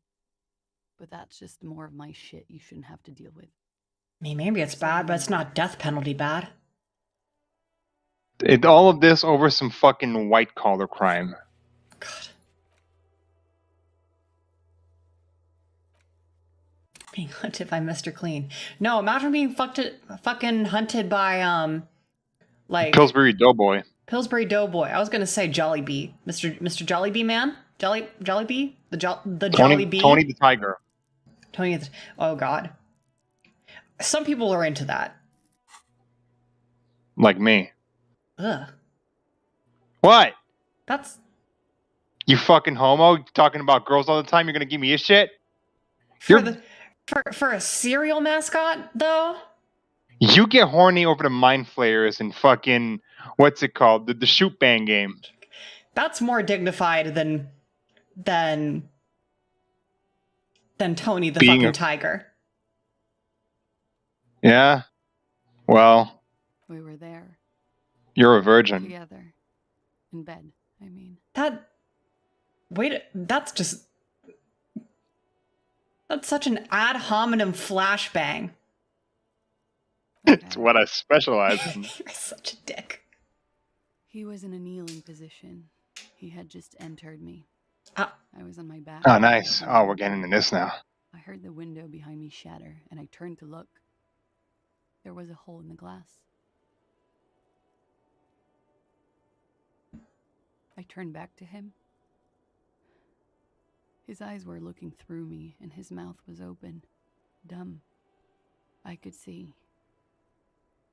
But that's just more of my shit you shouldn't have to deal with. I mean, maybe it's bad, but it's not death penalty bad. All of this over some fucking white-collar crime. God. Being hunted by Mr. Clean. No, imagine being fucking hunted by, like... Pillsbury Doughboy. Pillsbury Doughboy. I was gonna say Jollibee. Mr. Jollibee man? Jollibee? The Jollibee? Tony the Tiger. Oh, God. Some people are into that. Like me. Ugh. What? That's... You fucking homo? Talking about girls all the time? You're gonna give me a shit? For a cereal mascot, though? You get horny over the mind flayers and fucking... What's it called? The shoot bang game. That's more dignified than Tony the fucking tiger. Yeah? Well... We were there. You're a virgin. Together. In bed, I mean. That's such an ad hominem flashbang. It's what I specialize in. You're such a dick. He was in a kneeling position. He had just entered me. I was on my back. Oh, nice. Oh, we're getting into this now. I heard the window behind me shatter, and I turned to look. There was a hole in the glass. I turned back to him. His eyes were looking through me, and his mouth was open. Dumb. I could see.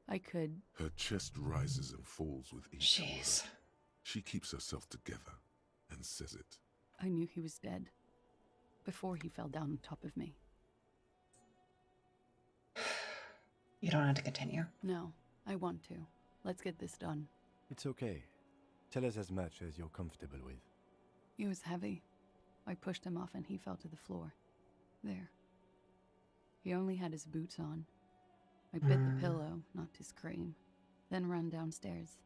I could. Her chest rises and falls with each Jeez. word. She keeps herself together and says it. I knew he was dead before he fell down on top of me. You don't have to continue. No, I want to. Let's get this done. It's okay. Tell us as much as you're comfortable with. He was heavy. I pushed him off and he fell to the floor. There. He only had his boots on. I bit the pillow, not to scream, then ran downstairs.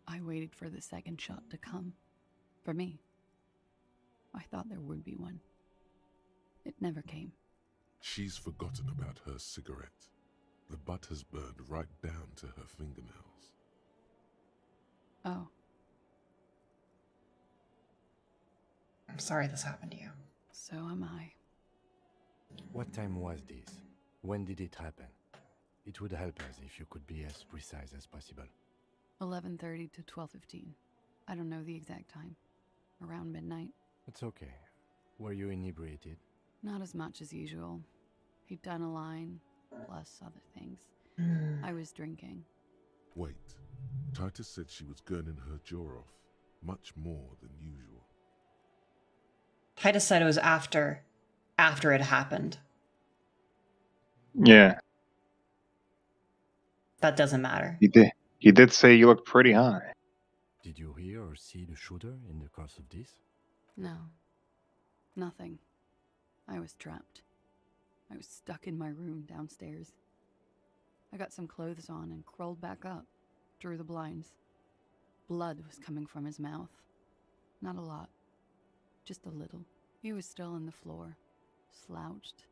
I waited for the second shot to come. For me. I thought there would be one. It never came. She's forgotten about her cigarette. The butt has burned right down to her fingernails. Oh. I'm sorry this happened to you. So am I. What time was this? When did it happen? It would help us if you could be as precise as possible. 11:30 to 12:15. I don't know the exact time. Around midnight. It's okay. Were you inebriated? Not as much as usual. He'd done a line, plus other things. I was drinking. Wait. Titus said she was gurning her jaw off, much more than usual. Titus said it was after it happened. Yeah, That doesn't matter. he did say you look pretty high. Did you hear or see the shooter in the course of this? No. Nothing. I was trapped. I was stuck in my room downstairs. I got some clothes on and crawled back up, drew the blinds. Blood was coming from his mouth. Not a lot. Just a little. He was still on the floor, slouched.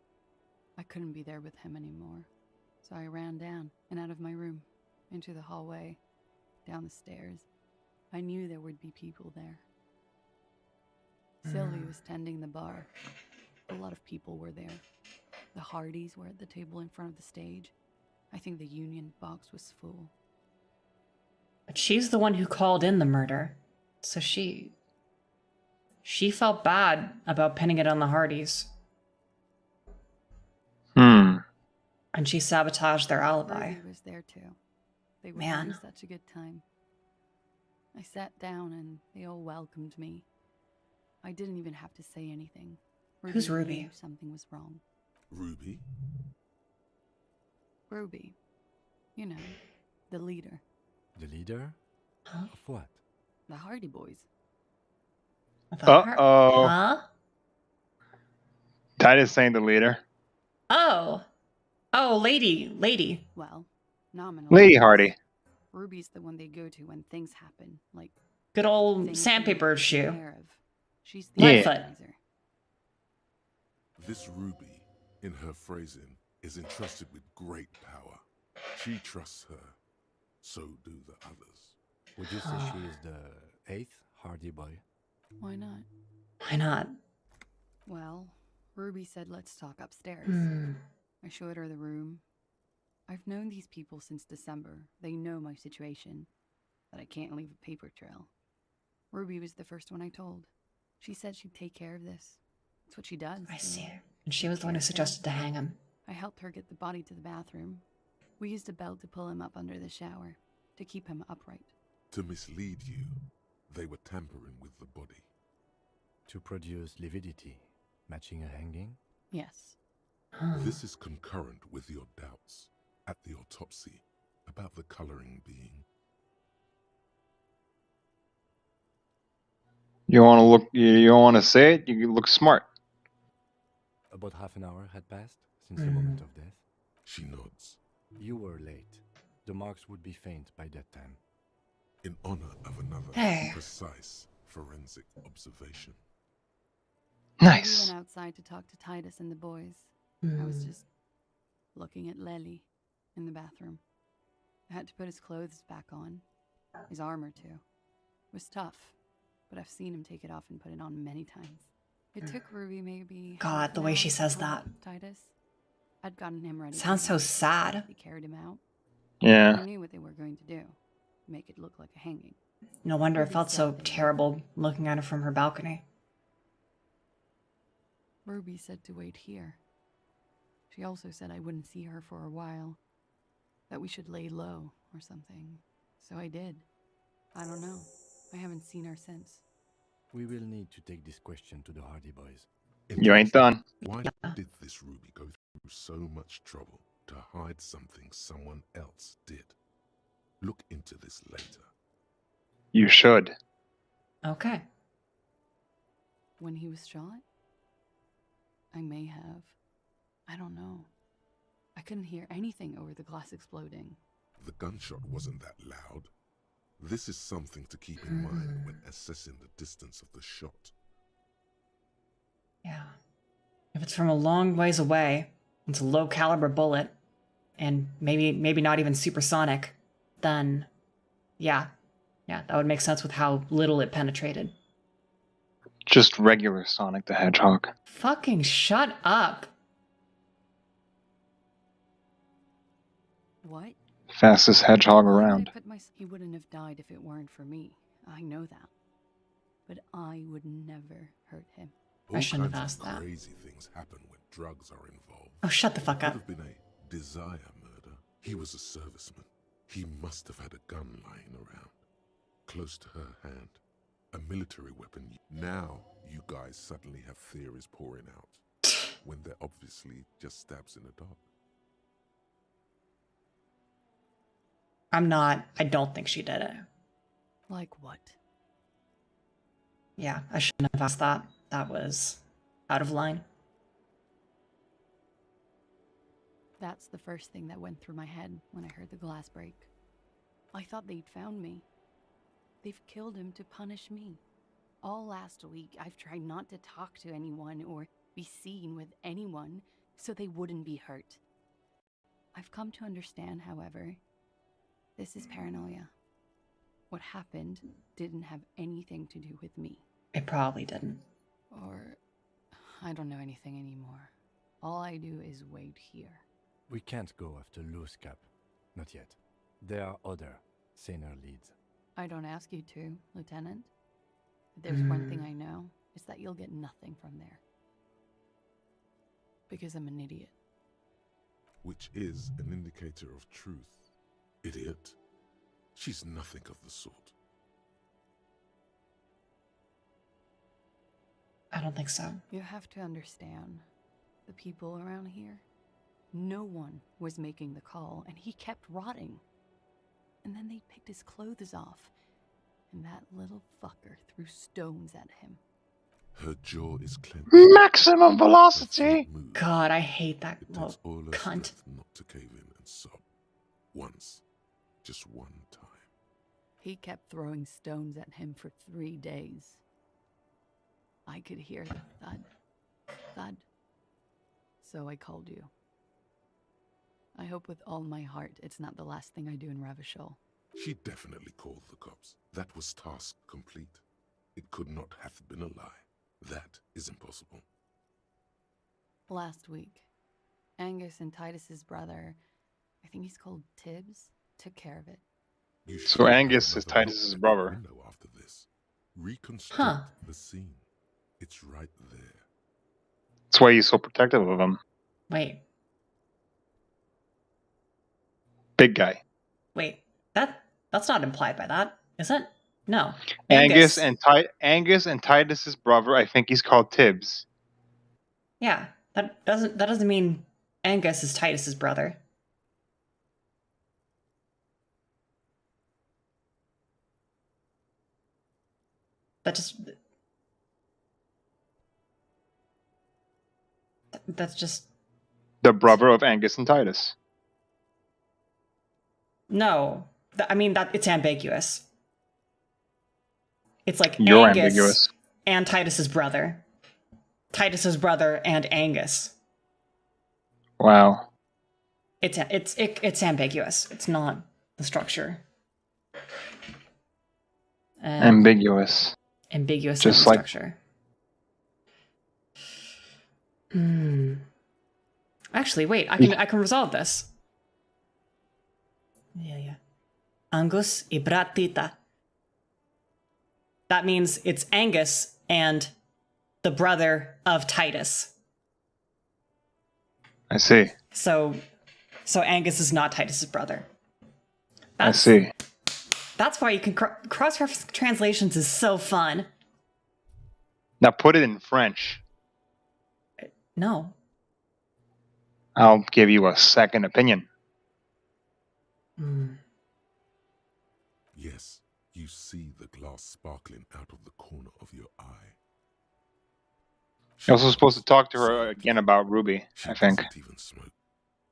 I couldn't be there with him anymore. So I ran down and out of my room, into the hallway, down the stairs. I knew there would be people there. Sylvie was tending the bar. A lot of people were there. The Hardys were at the table in front of the stage. I think the Union box was full. But she's the one who called in the murder. So she felt bad about pinning it on the Hardys. And she sabotaged their alibi. Ruby was there too. They were Man. having such a good time. I sat down and they all welcomed me. I didn't even have to say anything. Who's Ruby? knew something was wrong. Ruby? Ruby. You know, the leader. The leader? Huh? Of what? The Hardy Boys. Uh-oh. Huh? Titus saying the leader. Oh. Oh, lady. Well, nominally. Lady Hardy. Ruby's the one they go to when things happen, like Good old things sandpaper they shoe. take care of. She's the Yeah. organizer. This Ruby, in her phrasing, is entrusted with great power. She trusts her. So do the others. Would you say she is the 8th Hardy Boy? Why not? Why not? Well, Ruby said let's talk upstairs. I showed her the room. I've known these people since December. They know my situation, that I can't leave a paper trail. Ruby was the first one I told. She said she'd take care of this. That's what she does. I see. And she was the one who suggested to hang him. I helped her get the body to the bathroom. We used a belt to pull him up under the shower, to keep him upright. To mislead you, they were tampering with the body. To produce lividity, matching a hanging? Yes. This is concurrent with your doubts at the autopsy about the coloring being. You don't want to say it? You look smart. About half an hour had passed since the moment of death. She nods. You were late. The marks would be faint by that time. In honor of another Hey. precise forensic observation. Nice. We went outside to talk to Titus and the boys. I was just looking at Lely in the bathroom. I had to put his clothes back on. His armor, too. It was tough, but I've seen him take it off and put it on many times. It took Ruby maybe... God, half the an way hour she to says pull that. up Titus. I'd gotten him ready. Sounds so sad. They carried him out. Yeah. I knew what they were going to do. Make it look like a hanging. No wonder it Ruby felt said so they- terrible looking at her from her balcony. Ruby said to wait here. She also said I wouldn't see her for a while. that we should lay low or something. So I did. I don't know. I haven't seen her since. We will need to take this question to the Hardy Boys. You ain't done. Why did this Ruby go through so much trouble to hide something someone else did? Look into this later. You should. Okay. When he was shot? I may have. I don't know. I couldn't hear anything over the glass exploding. The gunshot wasn't that loud. This is something to keep in mind when assessing the distance of the shot. Yeah. If it's from a long ways away, it's a low caliber bullet, and maybe not even supersonic, then yeah, that would make sense with how little it penetrated. Just regular Sonic the Hedgehog. Fucking shut up. What? Fastest hedgehog Why did I around. He wouldn't have died if it weren't for me. I know that. But I would never hurt him. I shouldn't have All asked kinds of that. crazy things happen when drugs are involved. Oh, shut the fuck up. Could have been a desire murder. He was a serviceman. He must have had a gun lying around, close to her hand. A military weapon. Now you guys suddenly have theories pouring out, when they're obviously just stabs in the dark. I don't think she did it. Like what? Yeah, I shouldn't have asked that. That was out of line. That's the first thing that went through my head when I heard the glass break. I thought they'd found me. They've killed him to punish me. All last week, I've tried not to talk to anyone or be seen with anyone so they wouldn't be hurt. I've come to understand, however, this is paranoia. What happened didn't have anything to do with me. It probably didn't. Or I don't know anything anymore. All I do is wait here. We can't go after Loose Cap. Not yet. There are other, saner leads. I don't ask you to, Lieutenant. If there's one thing I know, it's that you'll get nothing from there. Because I'm an idiot. Which is an indicator of truth. Idiot. She's nothing of the sort. I don't think so. You have to understand, the people around here, no one was making the call, and he kept rotting. And then they picked his clothes off, and that little fucker threw stones at him. Her jaw is clenched. Maximum velocity! God, I hate that It little takes all her cunt. strength not to cave in and sob. Once. Just one time. He kept throwing stones at him for 3 days. I could hear the thud, thud. So I called you. I hope with all my heart it's not the last thing I do in Ravishol. She definitely called the cops. That was task complete. It could not have been a lie. That is impossible. Last week, Angus and Titus's brother, I think he's called Tibbs, took care of it. You So should have Angus is another look Titus's at the brother. window after this. Reconstruct the scene. It's right there. That's why he's so protective of him. Wait. Big guy. Wait. That's not implied by that, is it? No. Angus and Titus's brother, I think he's called Tibbs. Yeah. That doesn't mean Angus is Titus's brother. That's just The brother of Angus and Titus. no. I mean that it's ambiguous. It's like You're Angus ambiguous. and Titus's brother. Titus's brother and Angus. Wow. It's ambiguous. It's not the structure. Ambiguous. Ambiguous Just sentence like- structure. Actually, wait. I can resolve this. Yeah. Angus y brat Tita. That means it's Angus and the brother of Titus. I see. So So Angus is not Titus's brother. I see. That's why you can cross-reference translations is so fun. Now put it in French. No. I'll give you a second opinion. Yes, you see the glass sparkling out of the corner of your eye. You're also supposed to talk to her again about Ruby, I think. Doesn't even smoke.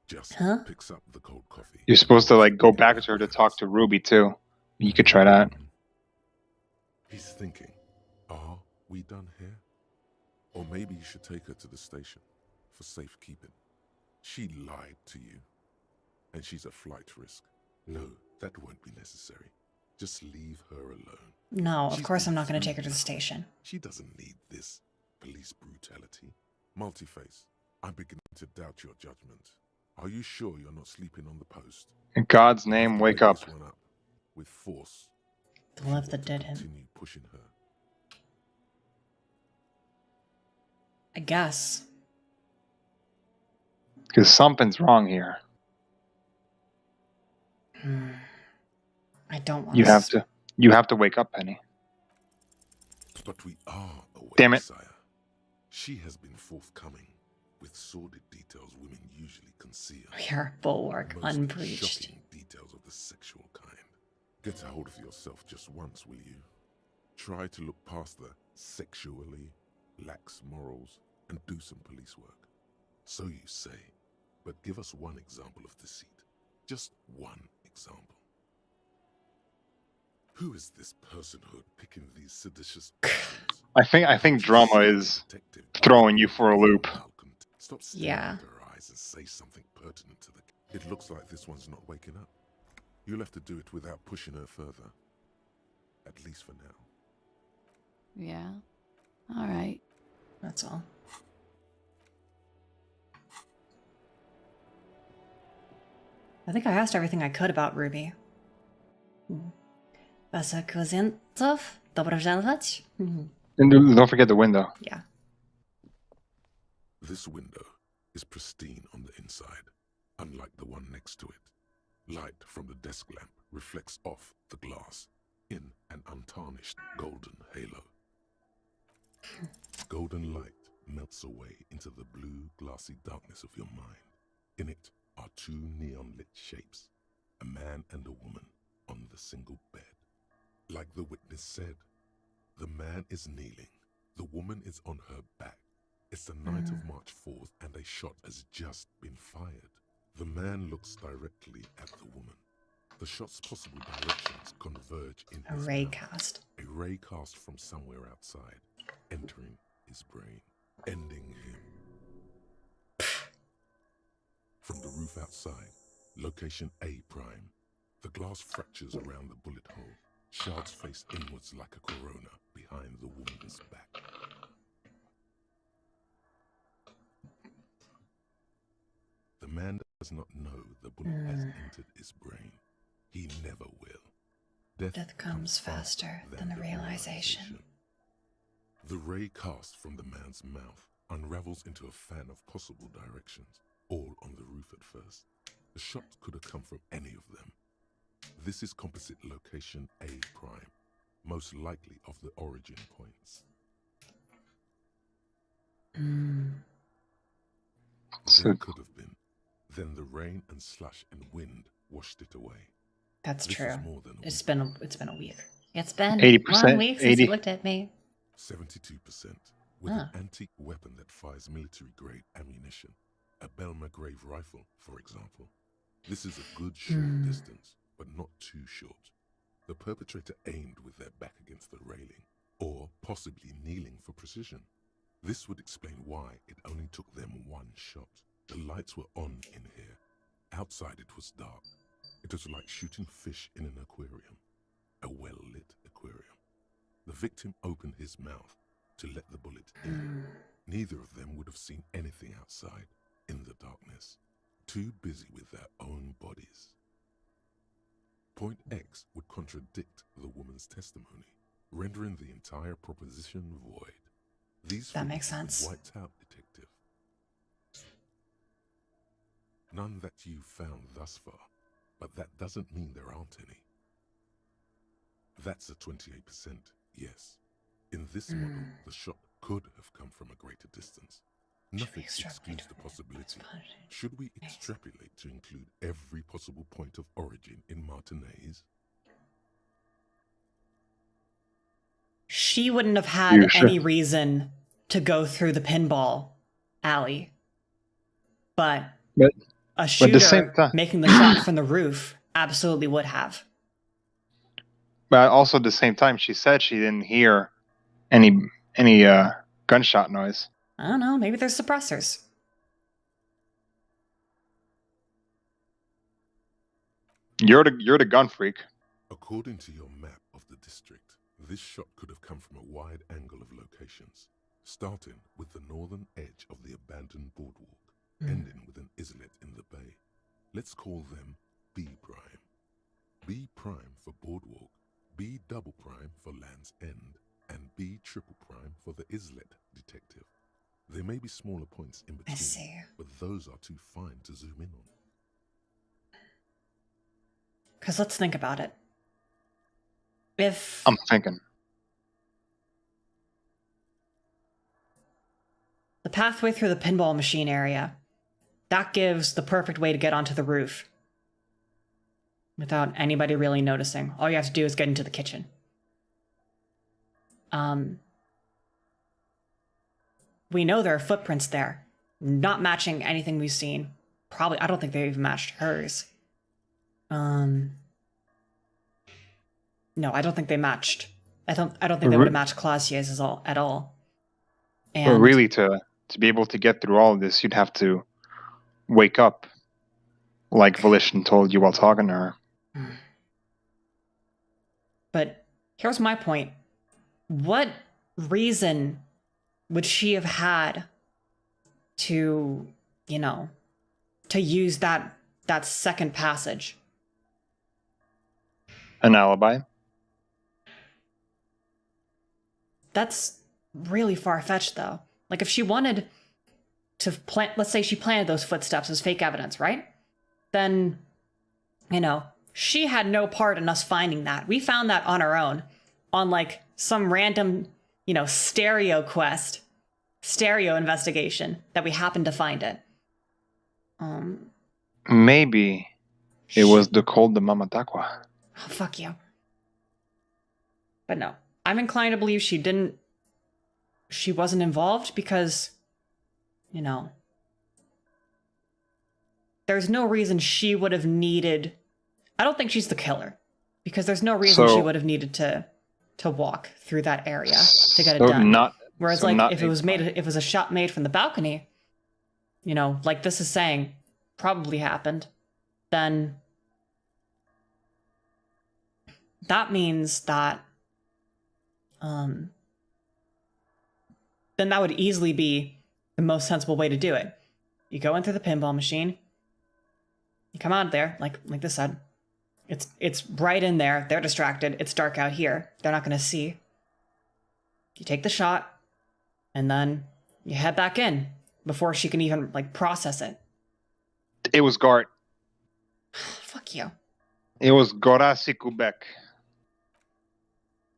Just picks up the cold coffee. You're supposed to like go back to her to talk to Ruby too. You could try that. He's thinking, are we done here? Or maybe you should take her to the station for safekeeping. She lied to you, and she's a flight risk. No, that won't be necessary. Just leave her alone. No, of course I'm not going to take her to the station. She doesn't need this police brutality. Multi-face, I'm beginning to doubt your judgment. Are you sure you're not sleeping on the post? In God's name, wake up. This one up with force. The love that did him. Continue pushing her. I guess. Because something's wrong here. I don't want You have to wake up, Penny. But we are aware, Damn it. Sire. She has been forthcoming with sordid details women usually conceal. We are bulwark, Most unbreached. Shocking details of the sexual kind. Get a hold of yourself just once, will you? Try to look past the sexually lax morals and do some police work. So you say, but give us one example of deceit. Just one example. Who is this personhood picking these seditious actions? I think drama is throwing you for a loop. Stop staring at her eyes and say something pertinent to the... It looks like this one's not waking up. You'll have to do it without pushing her further. At least for now. Yeah. All right. That's all. I think I asked everything I could about Ruby. Wasza klientów? Dobrze żelować? And don't forget the window. Yeah. This window is pristine on the inside, unlike the one next to it. Light from the desk lamp reflects off the glass in an untarnished golden halo. Golden light melts away into the blue, glassy darkness of your mind. In it are two neon-lit shapes, a man and a woman on the single bed. Like the witness said, the man is kneeling, the woman is on her back. It's the night of March 4th and a shot has just been fired. The man looks directly at the woman. The shot's possible directions converge in his ray mouth. cast. A ray cast from somewhere outside, entering his brain, ending him. From the roof outside, location A prime. The glass fractures around the bullet hole. Shards face inwards like a corona behind the woman's back. The man does not know the bullet has entered his brain. He never will. Death comes faster than the realization. The ray cast from the man's mouth unravels into a fan of possible directions, all on the roof at first. The shot could have come from any of them. This is composite location A prime, most likely of the origin points. So, It could have been. Then the rain and slush and wind washed it away. That's This true. was more than a It's week. been a week. It's been 80%, 1 week since you 80. looked at me. 72%, with an antique weapon that fires military-grade ammunition. A Belma-grave rifle, for example. This is a good short distance, but not too short. The perpetrator aimed with their back against the railing, or possibly kneeling for precision. This would explain why it only took them one shot. The lights were on in here. Outside it was dark. It was like shooting fish in an aquarium. A well-lit aquarium. The victim opened his mouth to let the bullet in. Neither of them would have seen anything outside, in the darkness. Too busy with their own bodies. Point X would contradict the woman's testimony, rendering the entire proposition void. These That makes figures sense. Wiped out, detective. None that you've found thus far, but that doesn't mean there aren't any. That's a 28%, yes. In this model, the shot could have come from a greater distance. Nothing excludes the possibility. Should we extrapolate to include every possible point of origin in Martinez? She wouldn't have had any reason to go through the pinball alley. But a shooter making the shot from the roof absolutely would have. But also at the same time, she said she didn't hear any gunshot noise. I don't know. Maybe there's suppressors. You're the gun freak. According to your map of the district, this shot could have come from a wide angle of locations, starting with the northern edge of the abandoned boardwalk, ending with an islet in the bay. Let's call them B prime. B prime for boardwalk, B double prime for Land's End, and B triple prime for the islet detective. There may be smaller points in between, but those are too fine to zoom in on. Because let's think about it. If I'm thinking the pathway through the pinball machine area, that gives the perfect way to get onto the roof without anybody really noticing. All you have to do is get into the kitchen. We know there are footprints there, not matching anything we've seen. Probably, I don't think they even matched hers. No, I don't think they matched. I don't think they would have matched Clausier's at all. And but really, to be able to get through all of this, you'd have to wake up, like Volition told you while talking to her. But here's my point. What reason would she have had to, to use that second passage? An alibi? That's really far-fetched, though. Like, if she wanted to plant, let's say she planted those footsteps as fake evidence, right? Then, she had no part in us finding that. We found that on our own, on like some random, stereo investigation that we happened to find it. Maybe it was the cold de Mama Takwa. Oh, fuck you. But no, I'm inclined to believe she wasn't involved because, there's no reason she would have needed. I don't think she's the killer because there's no reason she would have needed to walk through that area to get it done. Whereas if it was a shot made from the balcony, like this is saying probably happened, then that means that then that would easily be the most sensible way to do it. You go in through the pinball machine, you come out there, like this said, it's right in there, they're distracted, it's dark out here, they're not going to see. You take the shot, and then you head back in before she can even process it. It was Gart. Fuck you. It was Gorasi Kubek.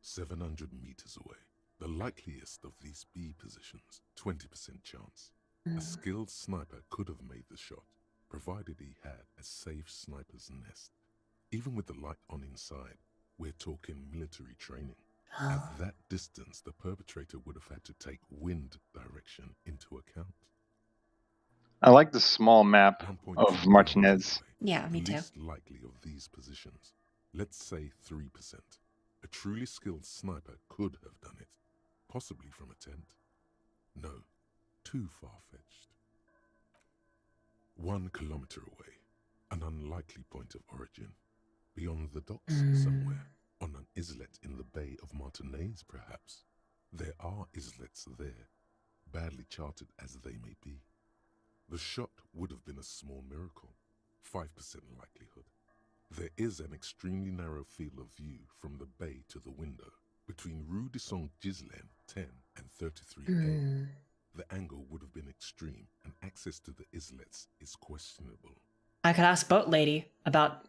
700 meters away. The likeliest of these B positions, 20% chance. A skilled sniper could have made the shot, provided he had a safe sniper's nest. Even with the light on inside, we're talking military training. At that distance, the perpetrator would have had to take wind direction into account. I like the small map of Martinez. Yeah, me too. Least likely of these positions. Let's say 3%. A truly skilled sniper could have done it, possibly from a tent. No, too far-fetched. 1 kilometer away, an unlikely point of origin. Beyond the docks somewhere, on an islet in the Bay of Martinez, perhaps. There are islets there, badly charted as they may be. The shot would have been a small miracle, 5% likelihood. There is an extremely narrow field of view from the bay to the window, between Rue de Saint-Ghislain 10 and 33A. The angle would have been extreme, and access to the islets is questionable. I could ask Boat Lady about,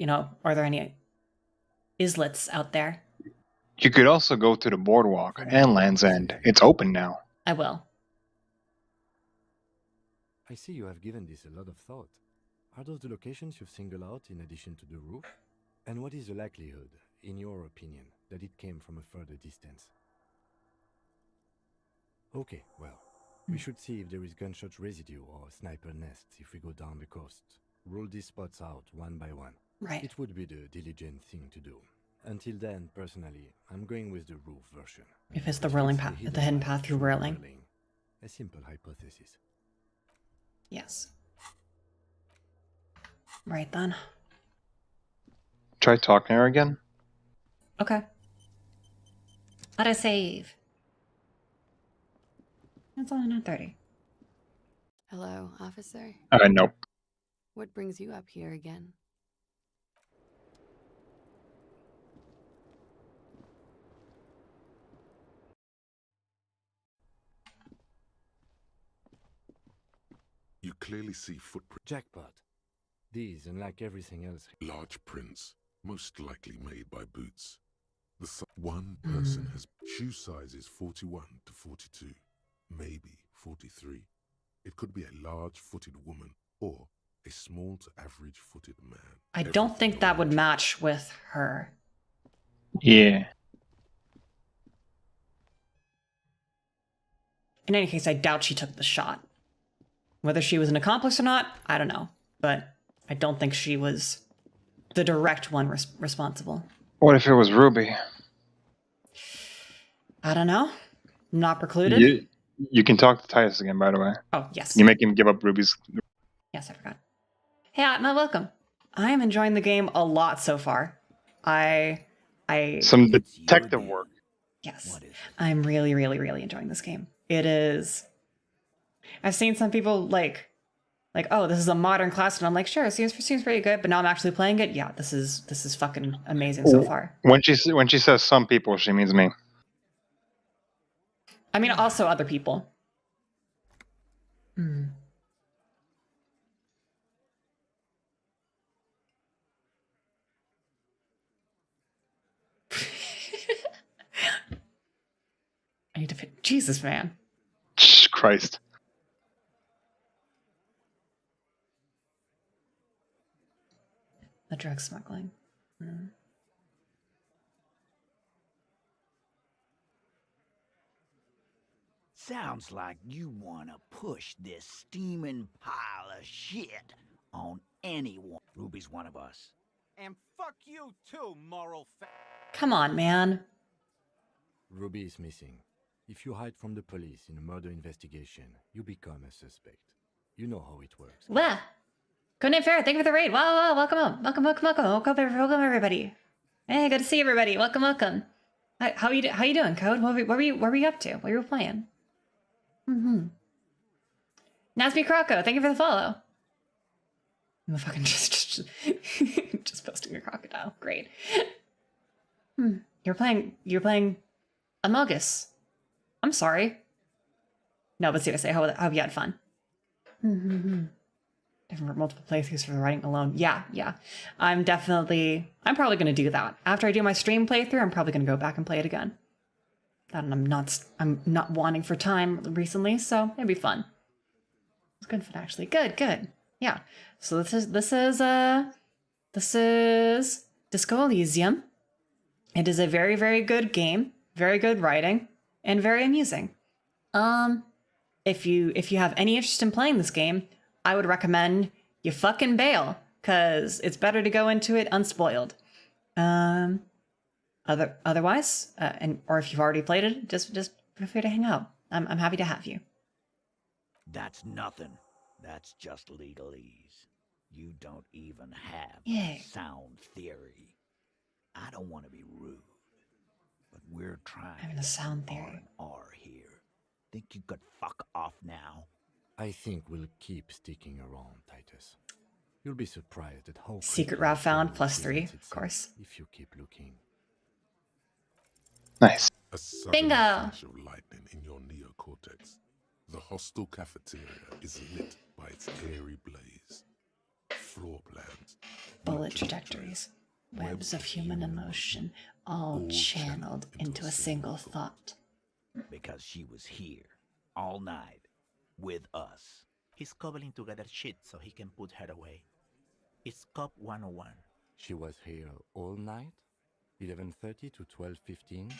are there any islets out there? You could also go to the boardwalk and Land's End. It's open now. I will. I see you have given this a lot of thought. Are those the locations you've singled out in addition to the roof? And what is the likelihood, in your opinion, that it came from a further distance? Okay, well, we should see if there is gunshot residue or sniper nests if we go down the coast. Rule these spots out one by one. Right. It would be the diligent thing to do. Until then, personally, I'm going with the roof version. If it's the rolling path, the hidden path through whirling. A simple hypothesis. Yes. Right then. Try talking to her again. Okay. Let us save. It's only 9:30. Hello, officer. Nope. What brings you up here again? You clearly see footprints. Jackpot. These, unlike everything else, Large prints, most likely made by boots. One person has shoe sizes 41 to 42, maybe 43. It could be a large-footed woman or a small to average-footed man. I don't think that would match with her. Yeah. In any case, I doubt she took the shot. Whether she was an accomplice or not, I don't know. But I don't think she was the direct one responsible. What if it was Ruby? I don't know. Not precluded. You can talk to Titus again, by the way. Oh, yes. You make him give up Ruby's. Yes, I forgot. Hey, Atma, welcome. I am enjoying the game a lot so far. Some detective work. Yes. I'm really, really, really enjoying this game. It is... I've seen some people like, oh, this is a modern classic, and I'm like, sure, it seems pretty good, but now I'm actually playing it. Yeah, this is fucking amazing so far. When she says some people, she means me. I mean, also other people. I need to fit. Jesus, man. Christ. The drug smuggling. Sounds like you want to push this steaming pile of shit on anyone. Ruby's one of us. And fuck you too, moral Come on, man. Ruby is missing. If you hide from the police in a murder investigation, you become a suspect. You know how it works. Well, Codename Fair, thank you for the raid. Wow, welcome up. Welcome, everybody. Hey, good to see everybody. Welcome. Hi, how you doing, Code? What were you up to? What were you playing? Nasby Croco, thank you for the follow. I'm fucking just posting your crocodile. Great. You're playing Among Us. I'm sorry. No, but seriously, I hope you had fun. Different multiple playthroughs for the writing alone. Yeah. I'm probably going to do that. After I do my stream playthrough, I'm probably going to go back and play it again. And I'm not wanting for time recently, so it'd be fun. It's good fun, actually. Good. Yeah. So this is Disco Elysium. It is a very, very good game, very good writing, and very amusing. If you have any interest in playing this game, I would recommend you fucking bail, because it's better to go into it unspoiled. Otherwise, or if you've already played it, just feel free to hang out. I'm happy to have you. That's nothing. That's just legalese. You don't even have sound theory. I don't want to be rude, but we're trying having a sound theory. R here. Think you could fuck off now? I think we'll keep sticking around, Titus. You'll be surprised at how Secret route found +3, of course. If you keep looking. Nice. A sudden Bingo. flash of lightning in your neocortex. The hostel cafeteria is lit by its airy blaze. Floor plans, Bullet trajectories, webs of human emotion, all channeled into a single thought. Because she was here all night with us. He's cobbling together shit so he can put her away. It's Cop 101. She was here all night? 11:30 to 12:15?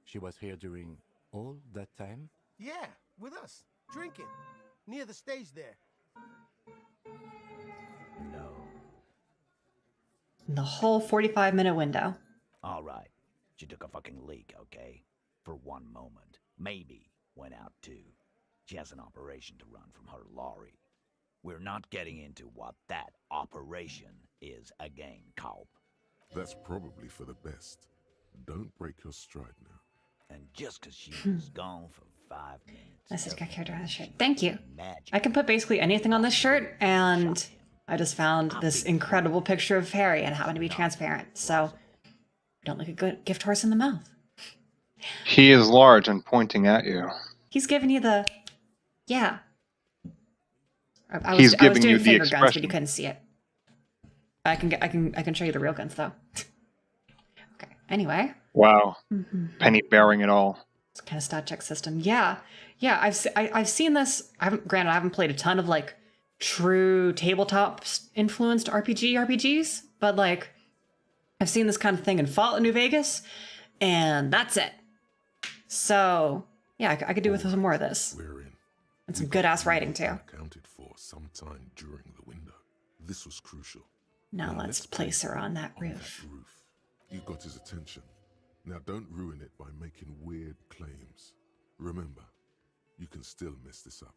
She was here during all that time? Yeah, with us, drinking, near the stage there. No. In the whole 45-minute window. All right. She took a fucking leak, okay? For one moment. Maybe went out too. She has an operation to run from her lorry. We're not getting into what that operation is again, Culp. That's probably for the best. Don't break your stride now. And just because she was gone for 5 minutes. This has got character on the shirt. Thank you. I can put basically anything on this shirt, and I just found this incredible picture of Harry and happened to be transparent. So don't look a good gift horse in the mouth. He is large and pointing at you. He's giving you the, yeah. I He's was giving doing you the finger guns, but expression. you couldn't see it. I can show you the real guns though. Okay. Anyway. Wow. Penny bearing it all. It's kind of stat check system. Yeah. I've seen this. I haven't played a ton of like true tabletop influenced RPGs, but like I've seen this kind of thing in Fallout New Vegas, and that's it. So yeah, I could do with some more of this. We're in. And some good ass writing too. Accounted for sometime during the window. This was crucial. Now let's place her on that roof. You got his attention. Now don't ruin it by making weird claims. Remember, you can still mess this up.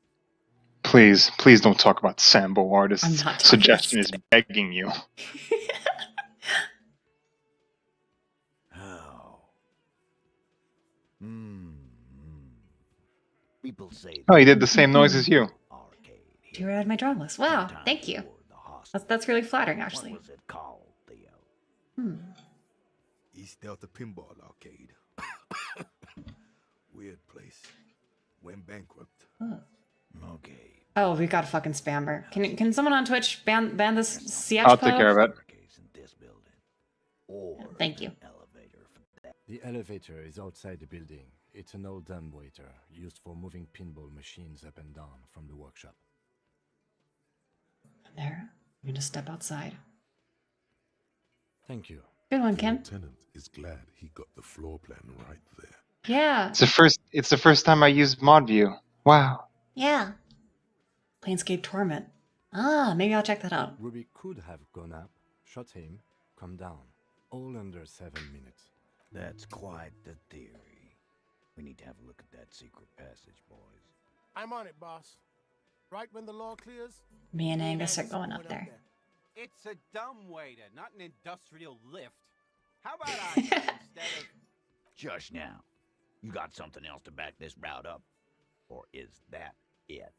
Please don't talk about Sambo artists. I'm not talking Suggestion is begging you. Oh. People say. Oh, he did the same noise as you. You read my drawing list. Wow, thank you. That's really flattering, actually. What was it called, Theo? East Delta Pinball Arcade. Weird place. Went bankrupt. Okay. Oh, we got a fucking spammer. Can someone on Twitch ban this CH I'll take care of it. Thank you. The elevator is outside the building. It's an old dumbwaiter used for moving pinball machines up and down from the workshop. There. I'm gonna step outside. Thank you. Good one, Kim. Lieutenant is glad he got the floor plan right there. Yeah. It's the first time I used mod view. Wow. Yeah. Planescape Torment. Ah, maybe I'll check that out. Ruby could have gone up, shot him, come down. All under 7 minutes. That's quite the theory. We need to have a look at that secret passage, boys. I'm on it, boss. Right when the law clears. Me and Angus are going up there. It's a dumbwaiter, not an industrial lift. How about I instead of... Just now. You got something else to back this route up? Or is that it?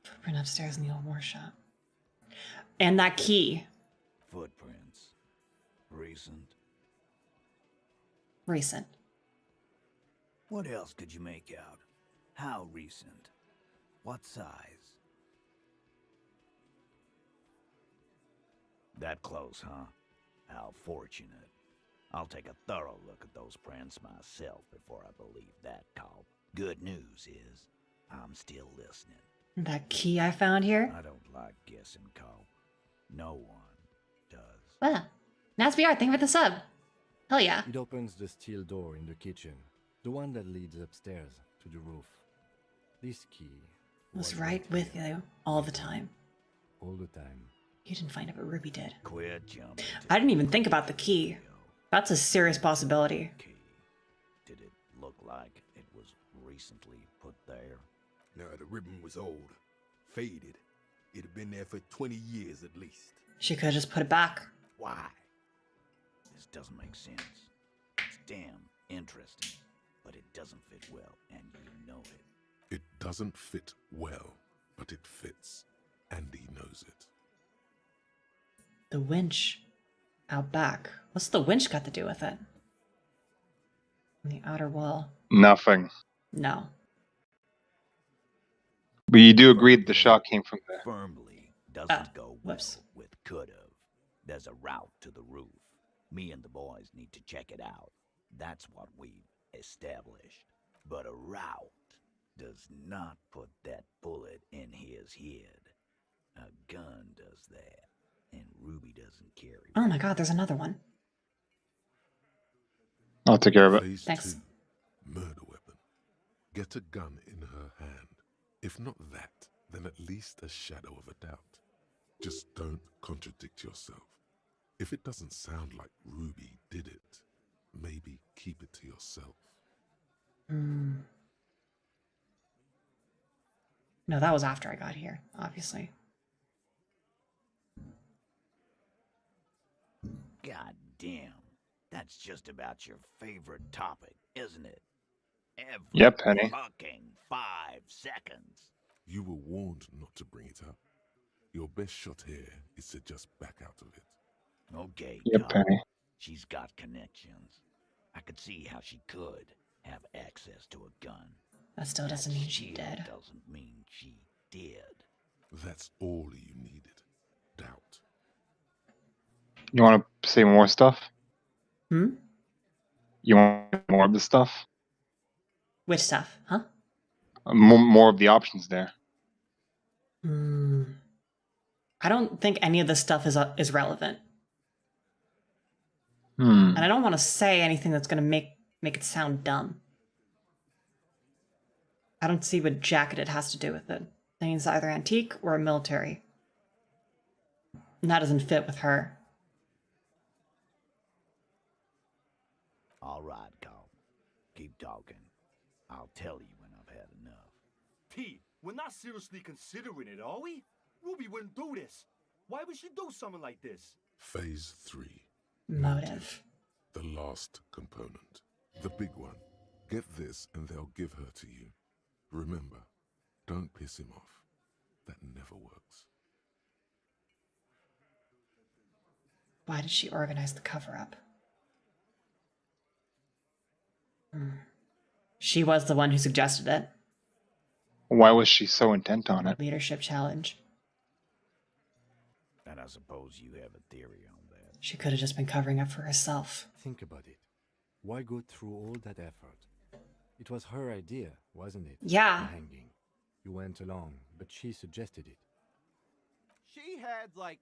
Footprint upstairs in the old workshop. And that key. Footprints. Recent. Recent. What else could you make out? How recent? What size? That close, huh? How fortunate. I'll take a thorough look at those prints myself before I believe that, Culp. Good news is, I'm still listening. That key I found here. I don't like guessing, Culp. No one does. Well, NASBR, thank you for the sub. Hell yeah. It opens the steel door in the kitchen, the one that leads upstairs to the roof. This key Was right with you all the time. all the time. You didn't find it, but Ruby did. Quit jumping. I didn't even think about the key. That's a serious possibility. Did it look like it was recently put there? No, the ribbon was old, faded. It had been there for 20 years at least. She could have just put it back. Why? This doesn't make sense. It's damn interesting, but it doesn't fit well, and you know it. It doesn't fit well, but it fits, and he knows it. The winch out back What's the winch got to do with it? On the outer wall. Nothing. No. But you do agree that the shot came from there. Firmly doesn't go well whoops. with could've. There's a route to the roof. Me and the boys need to check it out. That's what we've established. But a route does not put that bullet in his head. A gun does that, and Ruby doesn't carry. Oh my god, there's another one. I'll take care of it. Phase Thanks. 2. Murder weapon. Get a gun in her hand. If not that, then at least a shadow of a doubt. Just don't contradict yourself. If it doesn't sound like Ruby did it, maybe keep it to yourself. No, that was after I got here, obviously. God damn. That's just about your favorite topic, isn't it? Every Yep, Penny. fucking 5 seconds. You were warned not to bring it up. Your best shot here is to just back out of it. Okay, Yep, Doc. Penny. She's got connections. I could see how she could have access to a gun. That still doesn't mean she Still did. doesn't mean she did. That's all you needed. Doubt. You want to say more stuff? Hmm? You want more of the stuff? Which stuff, huh? More of the options there. I don't think any of this stuff is relevant. Hmm. And I don't want to say anything that's going to make it sound dumb. I don't see what jacket it has to do with it. I think it's either antique or military. And that doesn't fit with her. All right, Carl. Keep talking. I'll tell you when I've had enough. T, we're not seriously considering it, are we? Ruby wouldn't do this. Why would she do something like this? Phase 3. Motive. The last component. The big one. Get this and they'll give her to you. Remember, don't piss him off. That never works. Why did she organize the cover-up? She was the one who suggested it. Why was she so intent on it? Leadership challenge. And I suppose you have a theory on that. She could have just been covering up for herself. Think about it. Why go through all that effort? It was her idea, wasn't it? Yeah. The hanging. You went along, but she suggested it. She had, like,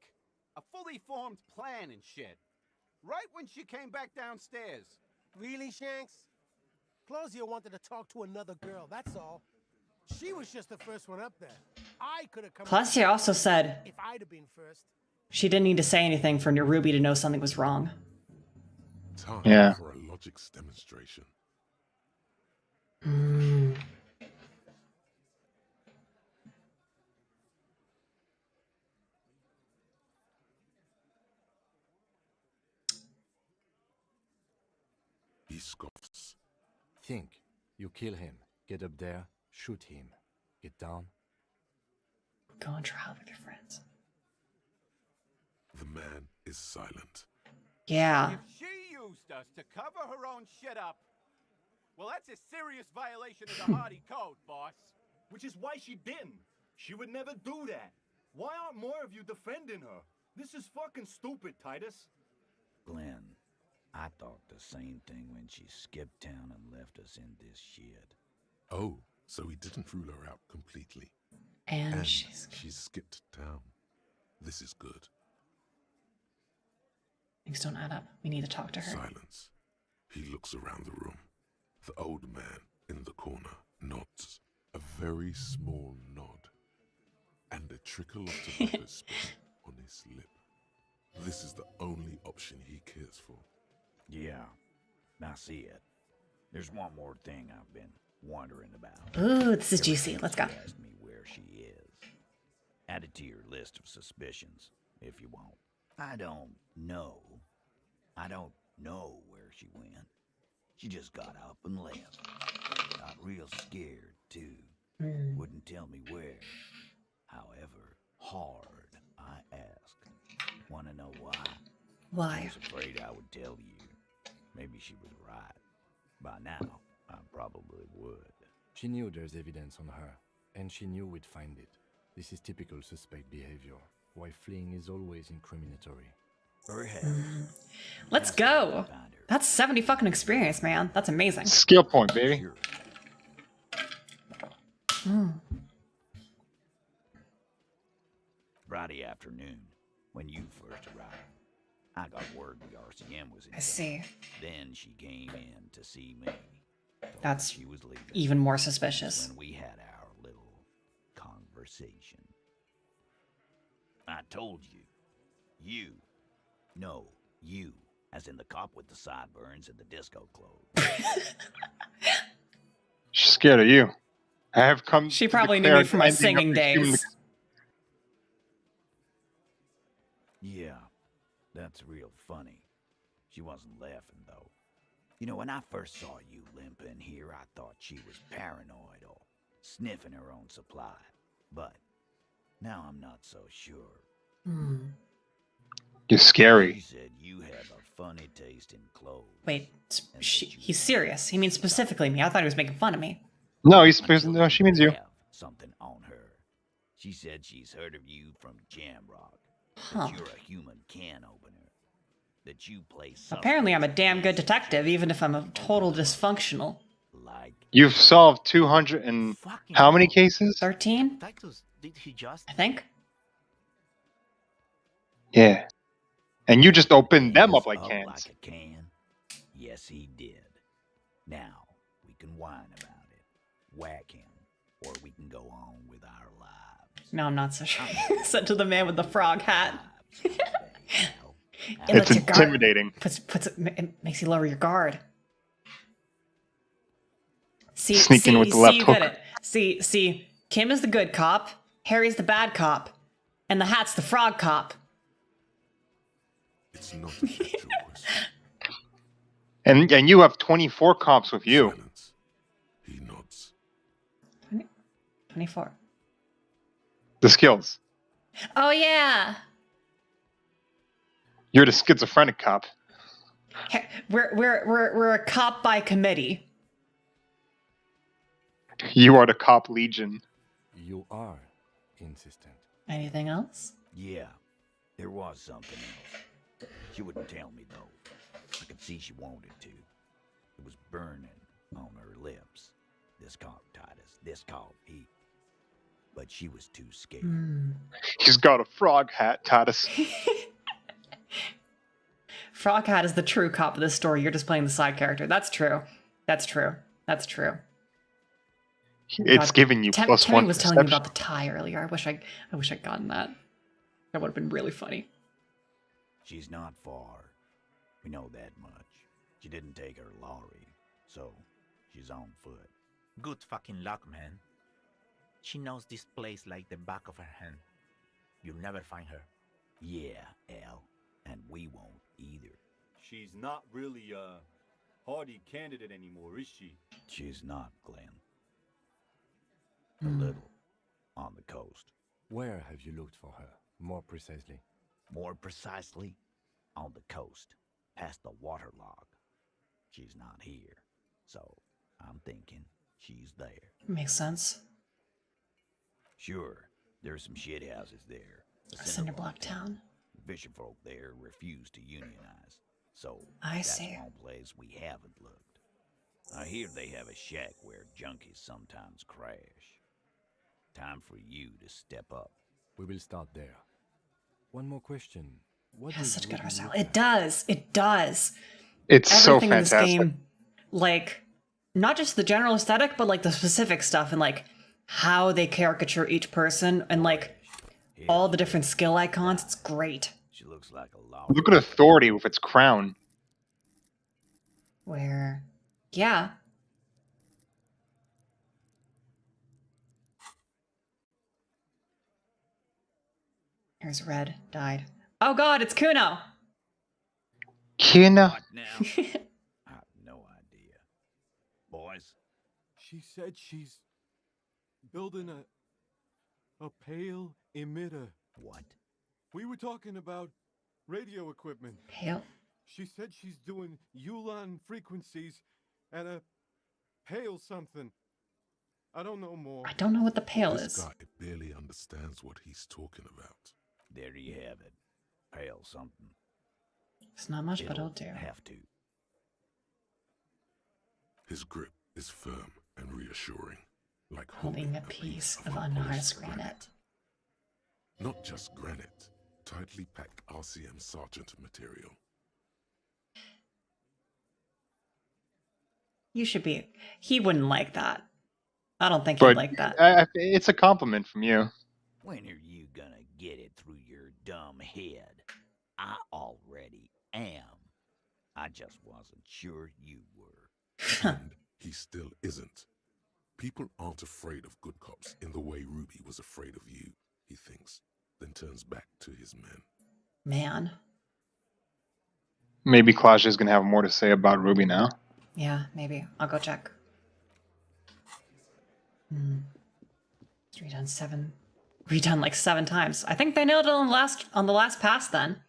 a fully formed plan and shit. Right when she came back downstairs. Really, Shanks? Claudia wanted to talk to another girl, that's all. She was just the first one up there. I could have come. Plus, she also said if I'd have been first. she didn't need to say anything for Ruby to know something was wrong. Time Yeah. for a logics demonstration. He scoffs. Think. You kill him. Get up there. Shoot him. Get down. Go on trial with your friends. The man is silent. Yeah. If she used us to cover her own shit up, well, that's a serious violation of the Hardy Code, boss. Which is why she didn't. She would never do that. Why aren't more of you defending her? This is fucking stupid, Titus. Glenn, I thought the same thing when she skipped town and left us in this shit. Oh, so he didn't rule her out completely. And she she's skipped town. This is good. things don't add up. We need to talk to her. Silence. He looks around the room. The old man in the corner nods. A very small nod. And a trickle of tobacco spit on his lip. This is the only option he cares for. Yeah, I see it. There's one more thing I've been wondering about. Ooh, this is juicy. Let's go. She asked me where she is. Add it to your list of suspicions, if you want. I don't know. I don't know where she went. She just got up and left. Got real scared, too. Wouldn't tell me where. However hard I asked. Wanna know why? Why? She was afraid I would tell you. Maybe she was right. By now, I probably would. She knew there's evidence on her, and she knew we'd find it. This is typical suspect behavior. Why fleeing is always incriminatory. Let's go. That's 70 fucking experience, man. That's amazing. Skill point, baby. Friday afternoon, when you first arrived, I got word the RCM was in town. see. Then she came in to see me. Told me That's she was leaving. even more suspicious. When we had our little conversation. I told you. You, as in the cop with the sideburns and the disco clothes. She's scared of you. I have come. She to probably knew declare me from my an ending of singing the human- days. Yeah, that's real funny. She wasn't laughing, though. You know, when I first saw you limping here, I thought she was paranoid or sniffing her own supply. But now I'm not so sure. You're scary. She said you have a funny taste in clothes. Wait, he's serious. He means specifically me. I thought he was making fun of me. No, no. She means you. Have something on her. She said she's heard of you from Jamrock. Huh. That you're a human can opener. That you play. Apparently, I'm a damn good detective, even if I'm a total dysfunctional. You've solved 200 and how many cases? 13? Titus, did he just? I think. Yeah. And you just opened them up like cans. Like a can? Yes, he did. Now, we can whine about it, whack him, or we can go on with our lives. No, I'm not so sure. Said to the man with the frog hat. It's intimidating. It makes you lower your guard. Sneak in with the left you hook. get it. See, Kim is the good cop, Harry's the bad cop, and the hat's the frog cop. It's not a ventriloquist. And you have 24 cops with you. Silence. He nods. 24. The skills. Oh yeah. You're the schizophrenic cop. We're a cop by committee. You are the cop legion. You are insistent. Anything else? Yeah, there was something else. She wouldn't tell me, though. I could see she wanted to. It was burning on her lips. This called Titus, this called Pete. But she was too scared. He's got a frog hat, Titus. Frog Hat is the true cop of this story. You're just playing the side character. That's true. That's true. It's God, giving you plus Tammy one was telling me perception. about the tie earlier. I wish I'd gotten that. That would have been really funny. She's not far. We know that much. She didn't take her lorry, so she's on foot. Good fucking luck, man. She knows this place like the back of her hand. You'll never find her. Yeah, Al. And we won't either. She's not really a hardy candidate anymore, is she? She's not, Glenn. A little. On the coast. Where have you looked for her, more precisely? More precisely, on the coast, past the waterlock. She's not here, so I'm thinking she's there. Makes sense. Sure, there's some shit houses there. A Cinderblock town. Fisherfolk there refuse to unionize, so I that's see. one place we haven't looked. I hear they have a shack where junkies sometimes crash. Time for you to step up. We will start there. One more question. What It has does such good Ruby art style. look It like? does. It does. It's so Everything in this fantastic. game, like, not just the general aesthetic, but like the specific stuff and like how they caricature each person and like all the different skill icons. It's great. She looks like a law. Look at authority with its crown. Where, yeah. Here's Red, died. Oh god, it's Kuno! Kina. What now? I have no idea. Boys, She said she's building a pale emitter. what? We were talking about radio equipment. Pale? She said she's doing Ulan frequencies at a pale something. I don't know more. I don't know what the pale This is. guy barely understands what he's talking about. There you have it. Pale something. It's not much, but it'll do. Have to. His grip is firm and reassuring, like Holding a piece of unharnessed granite. Not just granite, tightly packed RCM Sergeant material. You should be. He wouldn't like that. I don't think he'd like that. It's a compliment from you. When are you gonna get it through your dumb head? I already am. I just wasn't sure you were. And he still isn't. People aren't afraid of good cops in the way Ruby was afraid of you, he thinks, then turns back to his men. Man. Maybe Claudia's gonna have more to say about Ruby now. Yeah, maybe. I'll go check. It's redone like 7 times. I think they nailed it on the last pass then.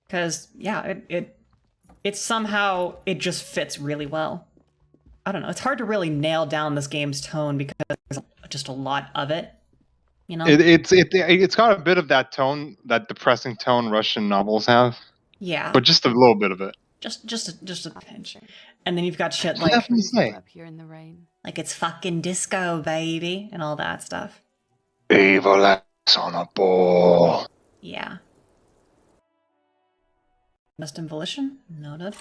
Because yeah, it somehow it just fits really well. I don't know. It's hard to really nail down this game's tone because there's just a lot of it. You know, it's got a bit of that tone, that depressing tone Russian novels have. Yeah, but just a little bit of it. Just a pinch. And then you've got shit What like did you say? Up here in the rain. like it's fucking disco, baby, and all that stuff. Evil ass on a ball. Yeah. Must in Volition? Noted.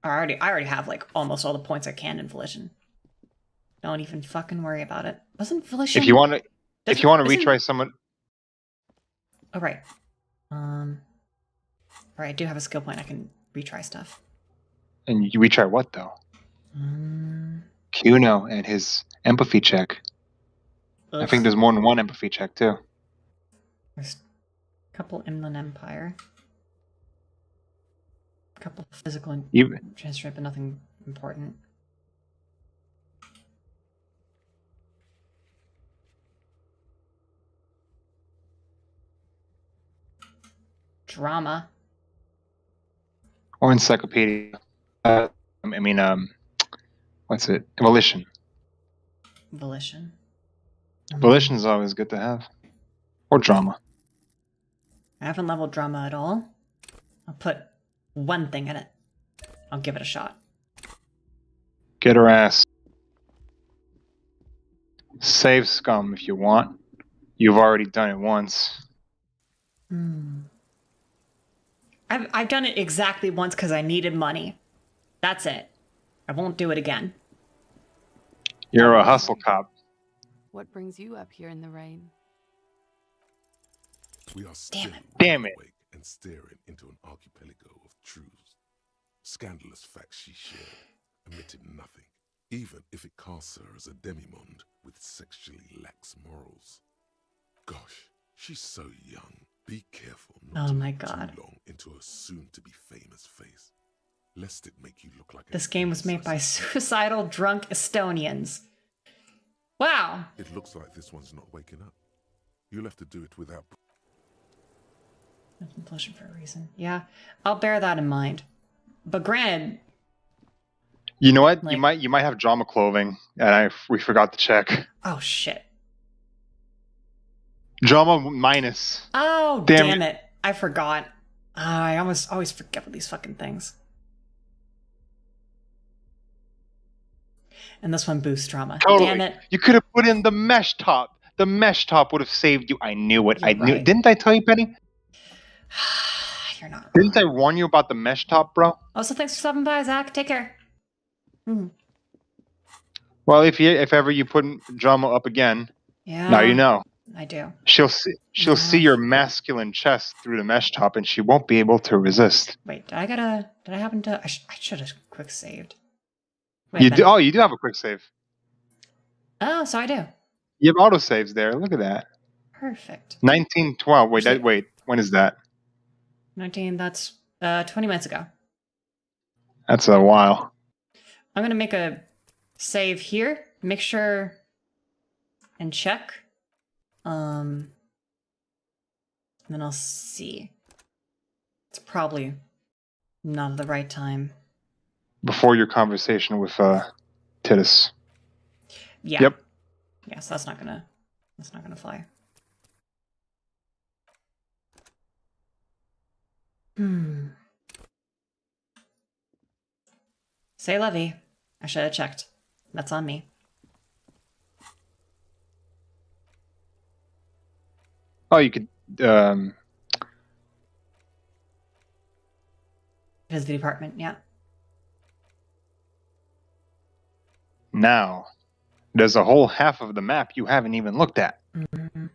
I already have like almost all the points I can in Volition. Don't even fucking worry about it. Wasn't Volition? If you want to retry someone. Oh right. Right, I do have a skill point. I can retry stuff. And you retry what though? Kuno and his empathy check. Ugh. I think there's more than one empathy check too. There's a couple Inland Empire. A couple physical and transfer, but nothing important. Drama. Or encyclopedia. What's it? Volition. Volition. Volition is always good to have. Or drama. I haven't leveled drama at all. I'll put one thing in it. I'll give it a shot. Get her ass. Save scum if you want. You've already done it once. I've done it exactly once because I needed money. That's it. I won't do it again. You're a hustle cop. What brings you up here in the rain? We are still Damn it. awake and staring into an archipelago of truths. Scandalous facts she shared, omitted nothing, even if it casts her as a demimonde with sexually lax morals. Gosh, she's so young. Be careful not to look too long into her soon-to-be famous face, lest it make you look like This game was made by suicidal drunk Estonians. Wow. It looks like this one's not waking up. You'll have to do it without. Implosion for a reason. Yeah, I'll bear that in mind. But granted, You know what? You might have drama clothing, and we forgot to check. oh shit. Drama minus. Oh damn it! I forgot. I always forget with these fucking things. And this one boosts drama. Totally. Damn it! You could have put in the mesh top. The mesh top would have saved you. I knew it. You're I knew. right. Didn't I tell you, Penny? You're not wrong. Didn't I warn you about the mesh top, bro? Also, thanks for stopping by, Zach. Take care. Well, if ever you put drama up again, Yeah. now you know. I do. She'll see your masculine chest through the mesh top, and she won't be able to resist. Wait, did I happen to? I should have quick saved. You do. Oh, you do have a quick save. Oh, so I do. You have auto saves there. Look at that. Perfect. 1912. Wait. When is that? 19. That's 20 minutes ago. That's a while. I'm gonna make a save here. Make sure and check. And then I'll see. probably not the right time. Before your conversation with Titus. Yeah. Yep. Yes, that's not gonna fly. Say Levy. I should have checked. That's on me. Oh, you could. Visit the apartment, yeah. Now, there's a whole half of the map you haven't even looked at. Mm-hmm.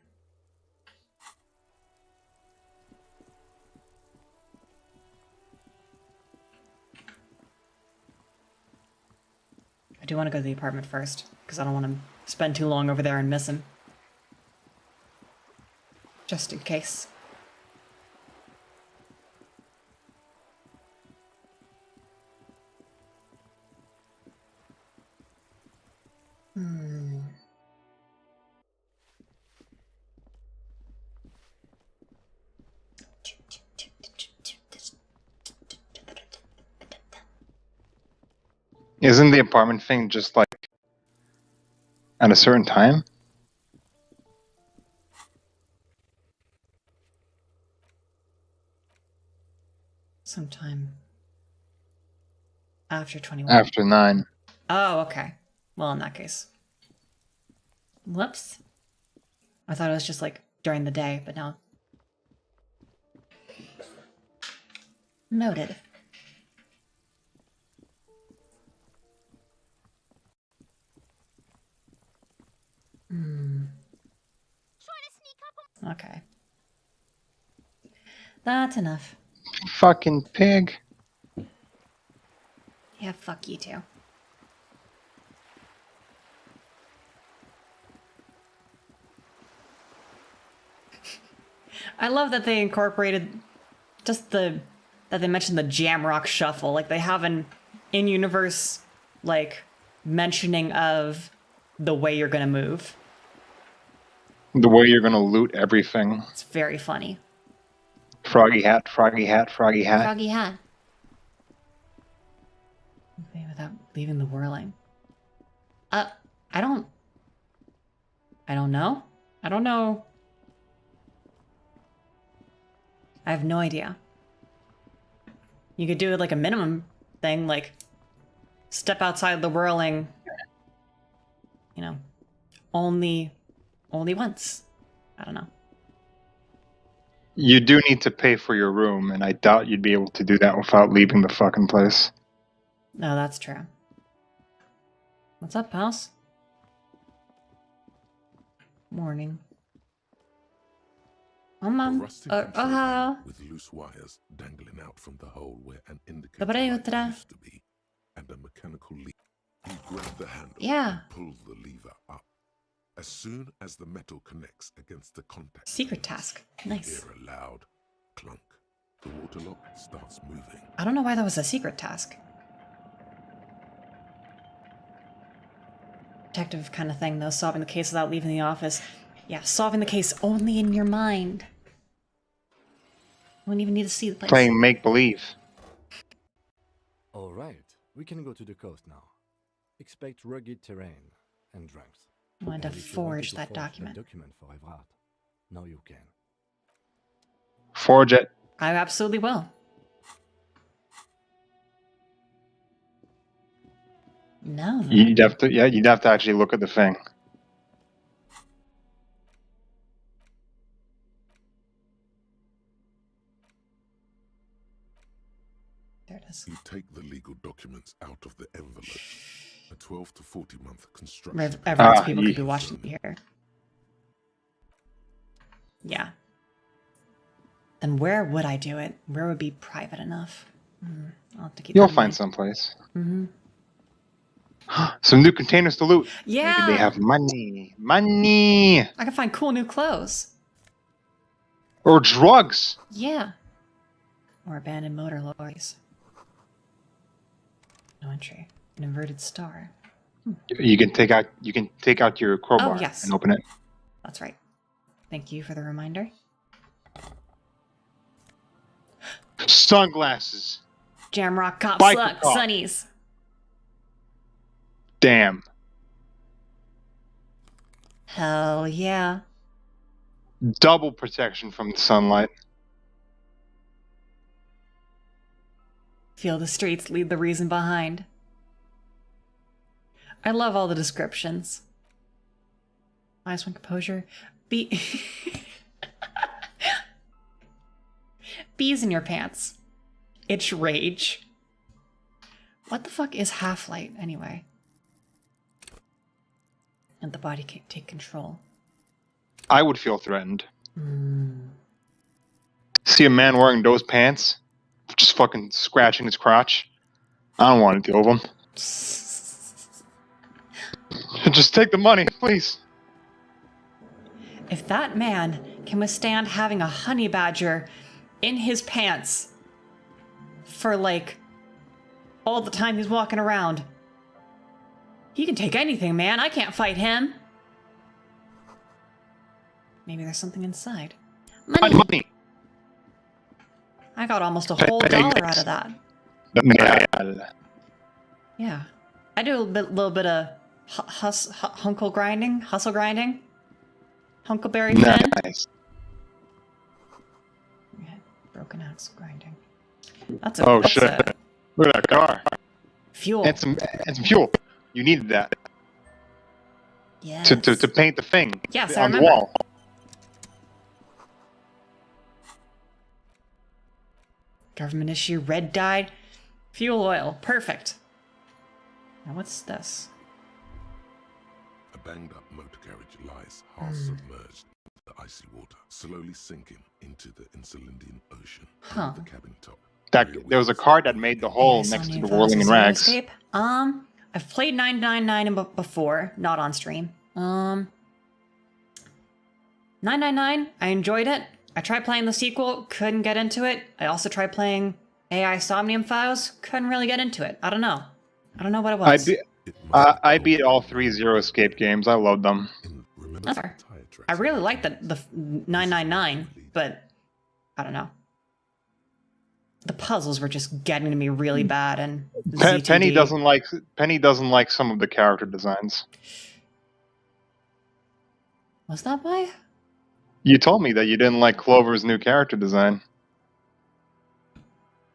I do want to go to the apartment first, because I don't want to spend too long over there and miss him. Just in case. Isn't the apartment thing just like at a certain time? Sometime after 21. After 9. Oh, okay. Well, in that case. Whoops. I thought it was just like during the day, but no. Noted. Okay. That's enough. Fucking pig. Yeah, fuck you too. I love that they incorporated just that they mentioned the Jamrock Shuffle. Like, they have an in-universe, like, mentioning of the way you're gonna move. The way you're gonna loot everything. It's very funny. Froggy hat, froggy hat, froggy hat. Froggy hat. Okay, without leaving the whirling. I don't know. I don't know. I have no idea. You could do it like a minimum thing, like step outside the whirling, you know, only once. I don't know. You do need to pay for your room, and I doubt you'd be able to do that without leaving the fucking place. No, that's true. What's up, pals? Morning. Oh, Mom. Oh, with loose wires dangling out from the hole where an indicator Доброе light утро. used to be, and a mechanical lever. You grab the handle Yeah. and pull the lever up. As soon as the metal connects against the contact, Secret task. Nice. hear a loud clunk. The water lock starts moving. I don't know why that was a secret task. Detective kind of thing, though, solving the case without leaving the office. Yeah, solving the case only in your mind. You wouldn't even need to see the place. Playing make-believe. All right, we can go to the coast now. Expect rugged terrain and drunks. I wanted to And if you forge wanted to that forge document. document for Evrat, now you can. Forge it. I absolutely will. No. You'd have to, yeah, you'd have to actually look at the thing. There it is. You take the legal documents out of the envelope. A 12 to 40 month construction. Everyone's people could be watching here. Yeah. Then where would I do it? Where would be private enough? I'll have to keep. You'll that in find mind. someplace. Mm-hmm. Some new containers to loot. Yeah. Maybe they have money. Money. I can find cool new clothes. Or drugs. Yeah. Or abandoned motor lorries. No entry. An inverted star. You can take out your crowbar yes. and open it. That's right. Thank you for the reminder. Sunglasses. Jamrock cop Biker suck, cop. sunnies. Damn. Hell yeah. Double protection from the sunlight. Feel the streets leave the reason behind. I love all the descriptions. Eyes one composure. Bees in your pants. Itch rage. What the fuck is half-light anyway? And the body can't take control. I would feel threatened. See a man wearing those pants, just fucking scratching his crotch. I don't want to deal with him. Just take the money, please. If that man can withstand having a honey badger in his pants for like all the time he's walking around, he can take anything, man. I can't fight him. Maybe there's something inside. Money. I got almost a whole dollar out of that. Yeah. I do a little bit of hustle grinding. Huckleberry Finn. Nice. Yeah, broken axe grinding. That's Shit. Look at that car. Fuel. And some fuel. You needed that. Yes. To paint the thing. Yes, I on the remember. wall. Government issue, red dye, fuel oil. Perfect. Now what's this? A banged up motor carriage lies half submerged in the icy water, slowly sinking into the Insulindian Ocean. Huh. The cabin top. There was a car that made the hole next to the Whirling in Rags. Escape. I've played 999 before, not on stream. 999, I enjoyed it. I tried playing the sequel, couldn't get into it. I also tried playing AI Somnium Files, couldn't really get into it. I don't know. I don't know what it was. I beat all 3 Zero Escape games. I loved them. That's fair. I really liked the 999, but I don't know. The puzzles were just getting to me really bad, and Penny doesn't like some of the character designs. Was that why? You told me that you didn't like Clover's new character design.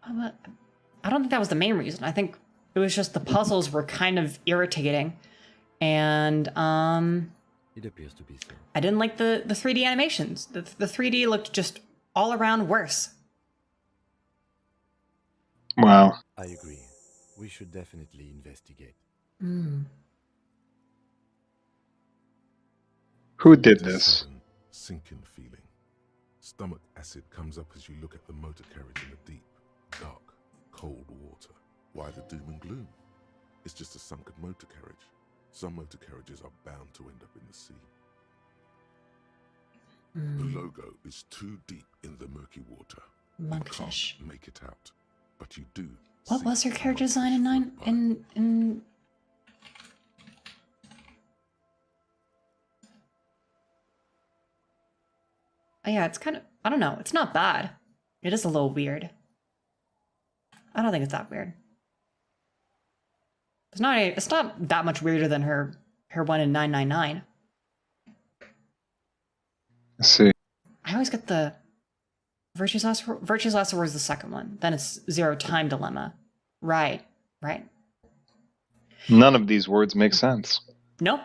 I don't think that was the main reason. I think it was just the puzzles were kind of irritating, and it appears to be so. I didn't like the 3D animations. The 3D looked just all around worse. Wow. I agree. We should definitely investigate. Who did this? Sinking feeling. Stomach acid comes up as you look at the motor carriage in the deep, dark, cold water. Why the doom and gloom? It's just a sunken motor carriage. Some motor carriages are bound to end up in the sea. The logo is too deep in the murky water. Monkfish. You can't make it out, but you do. What was her character design in Oh yeah, it's kind of, I don't know, it's not bad. It is a little weird. I don't think it's that weird. It's not that much weirder than her one in 999. Let's see. I always get the Virtue's Last Word is the second one. Then it's Zero Time Dilemma. Right. None of these words make sense. Nope.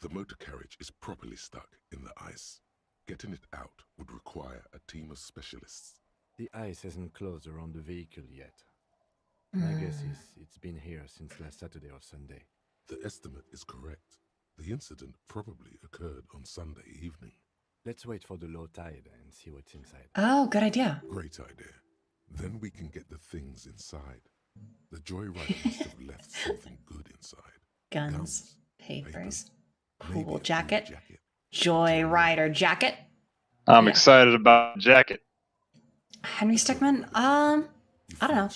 The motor carriage is properly stuck in the ice. Getting it out would require a team of specialists. The ice hasn't closed around the vehicle yet. My guess is it's been here since last Saturday or Sunday. The estimate is correct. The incident probably occurred on Sunday evening. Let's wait for the low tide and see what's inside. Oh, good idea. Great idea. Then we can get the things inside. The joyrider must have left something good inside. Guns, papers, cool maybe a jacket, Joyrider jacket. I'm excited about the jacket. Henry Stickmin. I don't know.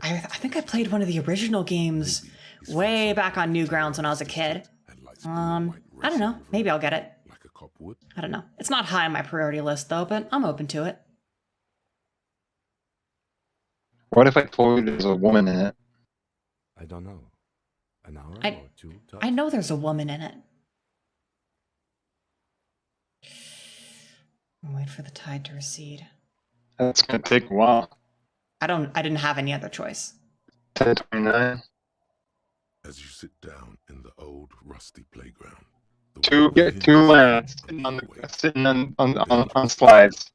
I think I played one of the original games way back on Newgrounds when I was a kid. I don't know. Maybe I'll get it. I don't know. It's not high on my priority list though, but I'm open to it. What if I told you there's a woman in it? I don't know. An hour I- or two? Tops? I know there's a woman in it. Wait for the tide to recede. That's gonna take a while. I didn't have any other choice. 10:29. As you sit down in the old rusty playground, the Two wind get hinges two on lads the sitting on hallway. the sitting on slides.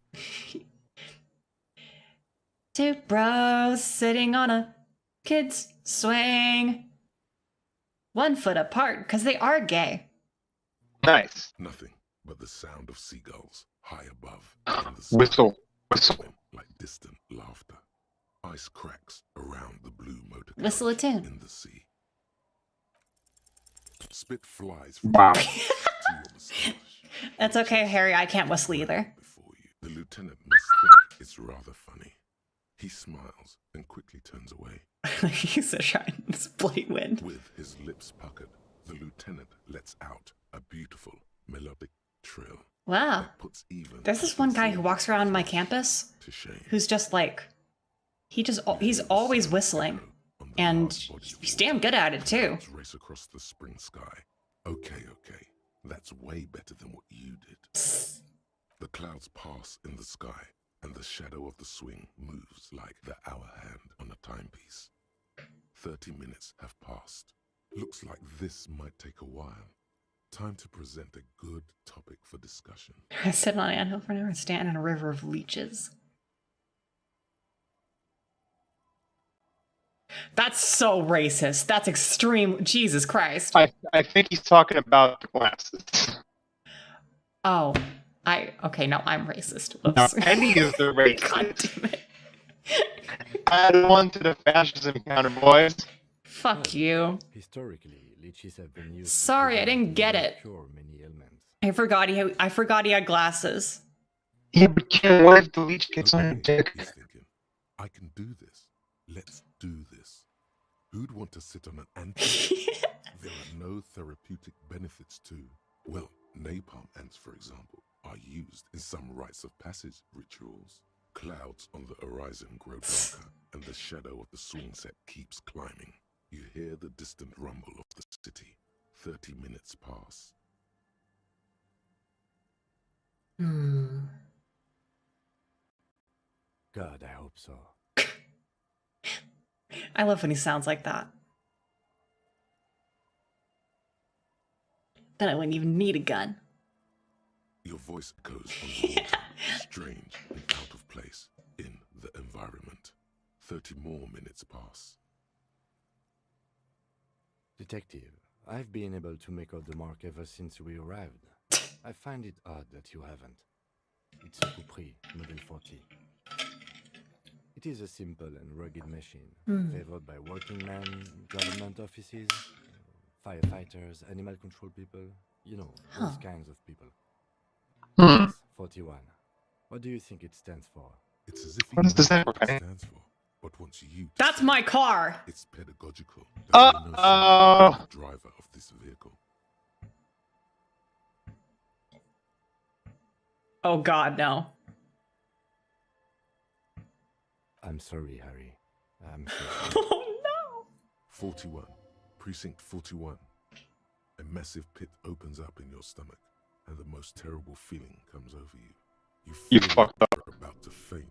Two bros sitting on a kid's swing. 1 foot apart, because they are gay. Nice. Nothing but the sound of seagulls high above in the sky, Whistle. like distant laughter. Ice cracks around the blue motor Whistle a tune. in the sea. Spit flies from Wow. your mouth to your moustache. That's okay, Harry. I can't whistle either. Before you. The lieutenant must think it's rather funny. He smiles and quickly turns away. He's so trying to split wind. With his lips puckered, the lieutenant lets out a beautiful melodic trill. Wow. that puts even There's this one guy who walks around my campus to shame. who's just like, he's always whistling. And he's damn good at it too. Race across the spring sky. Okay. That's way better than what you did. The clouds pass in the sky, and the shadow of the swing moves like the hour hand on a timepiece. 30 minutes have passed. Looks like this might take a while. Time to present a good topic for discussion. I sit on an anthill for an hour and stand in a river of leeches. That's so racist. That's extreme. Jesus Christ. I think he's talking about the glasses. Oh, okay, no, I'm racist. Now, Whoops. Penny is the racist. God damn it. Add one to the fascism counter, boys. Fuck you. Historically, leeches have been used. Sorry, I didn't get it. Cure many ailments. I forgot he had glasses. Yeah, but Ken, what if the leech gets on your dick? He's thinking, I can do this. Let's do this. Who'd want to sit on an ant? There are no therapeutic benefits to, well, napalm ants, for example, are used in some rites of passage rituals. Clouds on the horizon grow darker, and the shadow of the swing set keeps climbing. You hear the distant rumble of the city. 30 minutes pass. God, I hope so. I love when he sounds like that. Then I wouldn't even need a gun. Your voice echoes on the water, strange and out of place in the environment. 30 more minutes pass. Detective, I've been able to make out the mark ever since we arrived. I find it odd that you haven't. It's a Coupris, Model 40. It is a simple and rugged machine, favored by working men, government offices, firefighters, animal control people, you know, those kinds of people. Yes, 41. What do you think it stands for? It's as if What does know that what it mean? stands for, but wants you to That's my car. It's pedagogical. Uh-oh. The driver of this vehicle. Oh God, no. I'm sorry, Harry. I'm so Oh no. 41. Precinct 41. A massive pit opens up in your stomach, and the most terrible feeling comes over you. You feel fucked like up. you're about to faint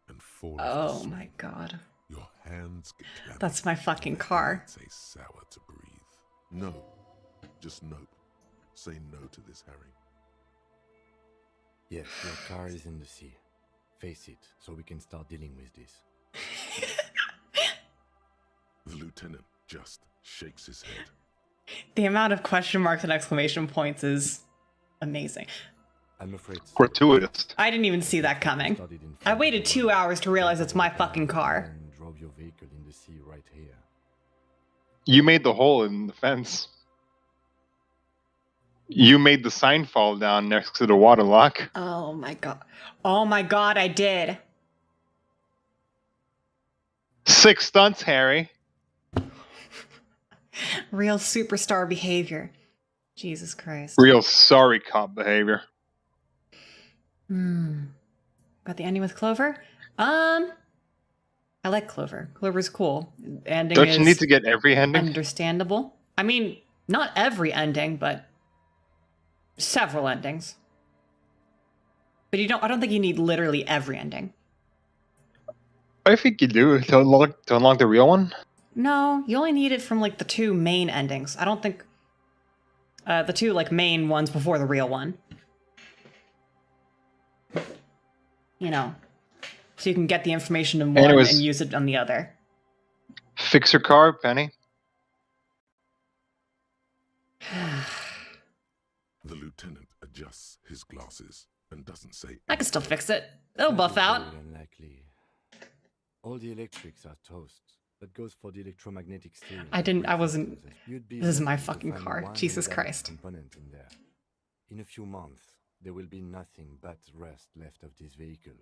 and fall off the Oh swing. my God. Your hands get clammy. That's my fucking car. It tastes sour to breathe. No. Just nope. Say no to this, Harry. Yes, your car is in the sea. Face it, so we can start dealing with this. The lieutenant just shakes his head. The amount of question marks and exclamation points is amazing. I'm afraid so. Gratuitous. I didn't even see that coming. I waited 2 hours to realize it's my fucking car. And drove your vehicle in the sea right here. You made the hole in the fence. You made the sign fall down next to the water lock. Oh my God. Oh my God, I did. 6 stunts, Harry. Real superstar behavior. Jesus Christ. Real sorry cop behavior. Got the ending with Clover? I like Clover. Clover's cool. Ending Don't is you need to get every ending? understandable. I mean, not every ending, but several endings. But I don't think you need literally every ending. I think you do to unlock the real one. No, you only need it from like the two main endings. I don't think the two like main ones before the real one. You know, so you can get the information in one and use it on the other. Fix your car, Penny. The lieutenant adjusts his glasses and doesn't say. I can still fix it. It'll buff out. Unlikely. All the electrics are toast. That goes for the electromagnetic steering. I wasn't. This is my fucking car. Jesus Christ. Component in there. In a few months, there will be nothing but rust left of this vehicle.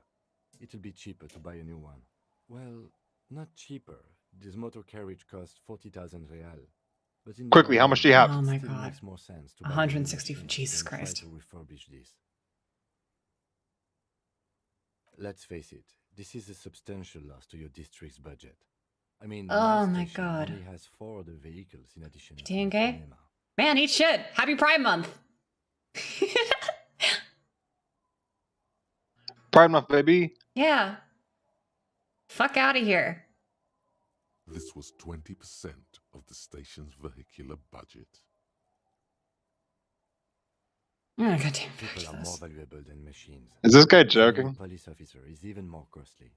It'll be cheaper to buy a new one. Well, not cheaper. This motor carriage costs 40,000 real. But in Quickly, how much do you have? Oh my still god. makes more sense to buy 160. a new machine Jesus than try Christ. to refurbish this. Let's face it, this is a substantial loss to your district's budget. I mean, Oh my my station god. only has 4 other vehicles in addition to TNK? cinema. Man, eat shit. Happy Pride Month. Pride Month, baby. Yeah. Fuck out of here. This was 20% of the station's vehicular budget. Oh, goddamn. People are more valuable than machines. Is this guy Being a joking? police officer is even more costly.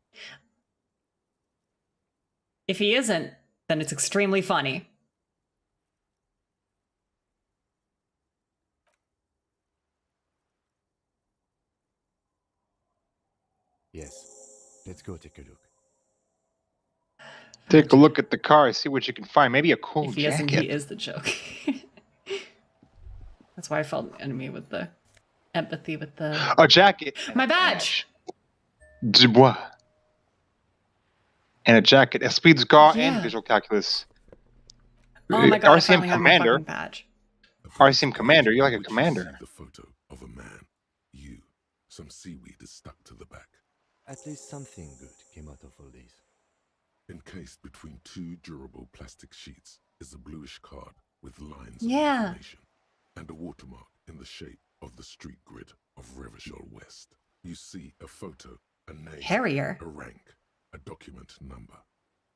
If he isn't, then it's extremely funny. Yes. Let's go take a look. Take a look at the car, see what you can find. Maybe a cool If he isn't, jacket. he is the joke. That's why I felt enemy with the empathy with the A jacket. my badge. Dubois. And a jacket. Esprit du corps Yeah. and visual calculus. Oh my god! I RCM finally have my commander. fucking badge. RCM commander. You're like a commander. The photo of a man. You. Some seaweed is stuck to the back. At least something good came out of all this. Encased between 2 durable plastic sheets is a bluish card with lines Yeah. of information and a watermark in the shape of the street grid of Revachol West. You see a photo, a name, Harrier. a rank, a document number,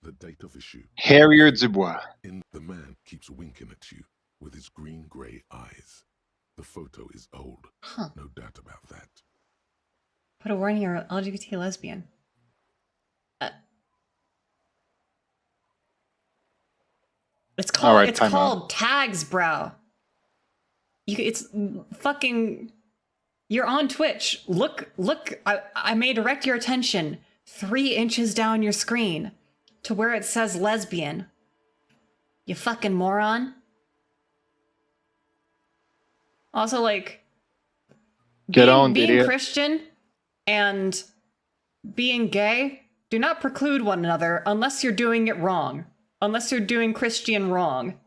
the date of issue. Harrier Dubois. The man keeps winking at you with his green-gray eyes. The photo is old, Huh. no doubt about that. Put a warning you're LGBT lesbian. It's called All right, it's time called out. tags, bro. It's fucking. You're on Twitch. Look! I may direct your attention 3 inches down your screen to where it says lesbian. You fucking moron. Also, like, Get on, being idiot. Christian and being gay do not preclude one another unless you're doing it wrong. Unless you're doing Christian wrong.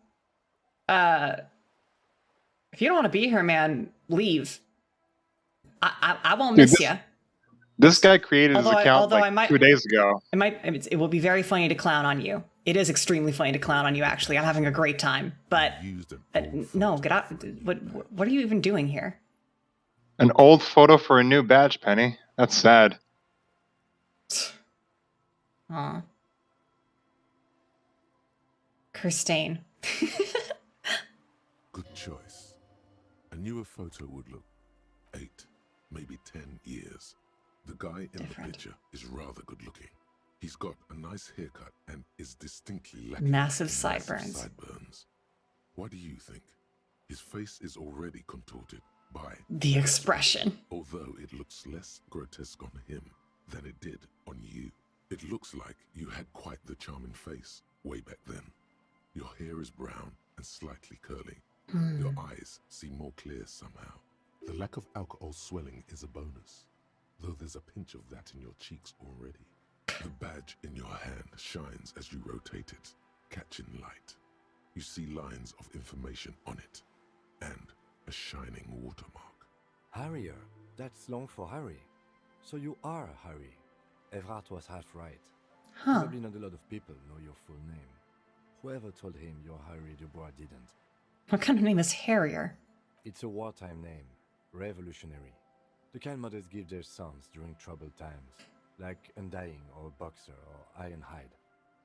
If you don't want to be here, man, leave. I won't Dude, miss you. This guy created his account although like I might- 2 days ago. It will be very funny to clown on you. It is extremely funny to clown on you, actually. I'm having a great time. But no, get out. What are you even doing here? An old photo for a new badge, Penny. That's sad. Aw. Christine. Good choice. A newer photo would look 8, maybe 10 years. The guy in the picture is rather good looking. He's got a nice haircut and is distinctly lacking Massive in sideburns. sideburns. What do you think? His face is already contorted by The expression. although it looks less grotesque on him than it did on you. It looks like you had quite the charming face way back then. Your hair is brown and slightly curly. Your eyes seem more clear somehow. The lack of alcohol swelling is a bonus, though there's a pinch of that in your cheeks already. The badge in your hand shines as you rotate it, catching light. You see lines of information on it, and a shining watermark. Harrier. That's long for Harry. So you are Harry. Everard was half right. Huh. Probably not a lot of people know your full name. Whoever told him you're Harry Dubois didn't. What kind of name is Harrier? It's a wartime name. Revolutionary. The kind mothers give their sons during troubled times. Like Undying or Boxer or Ironhide.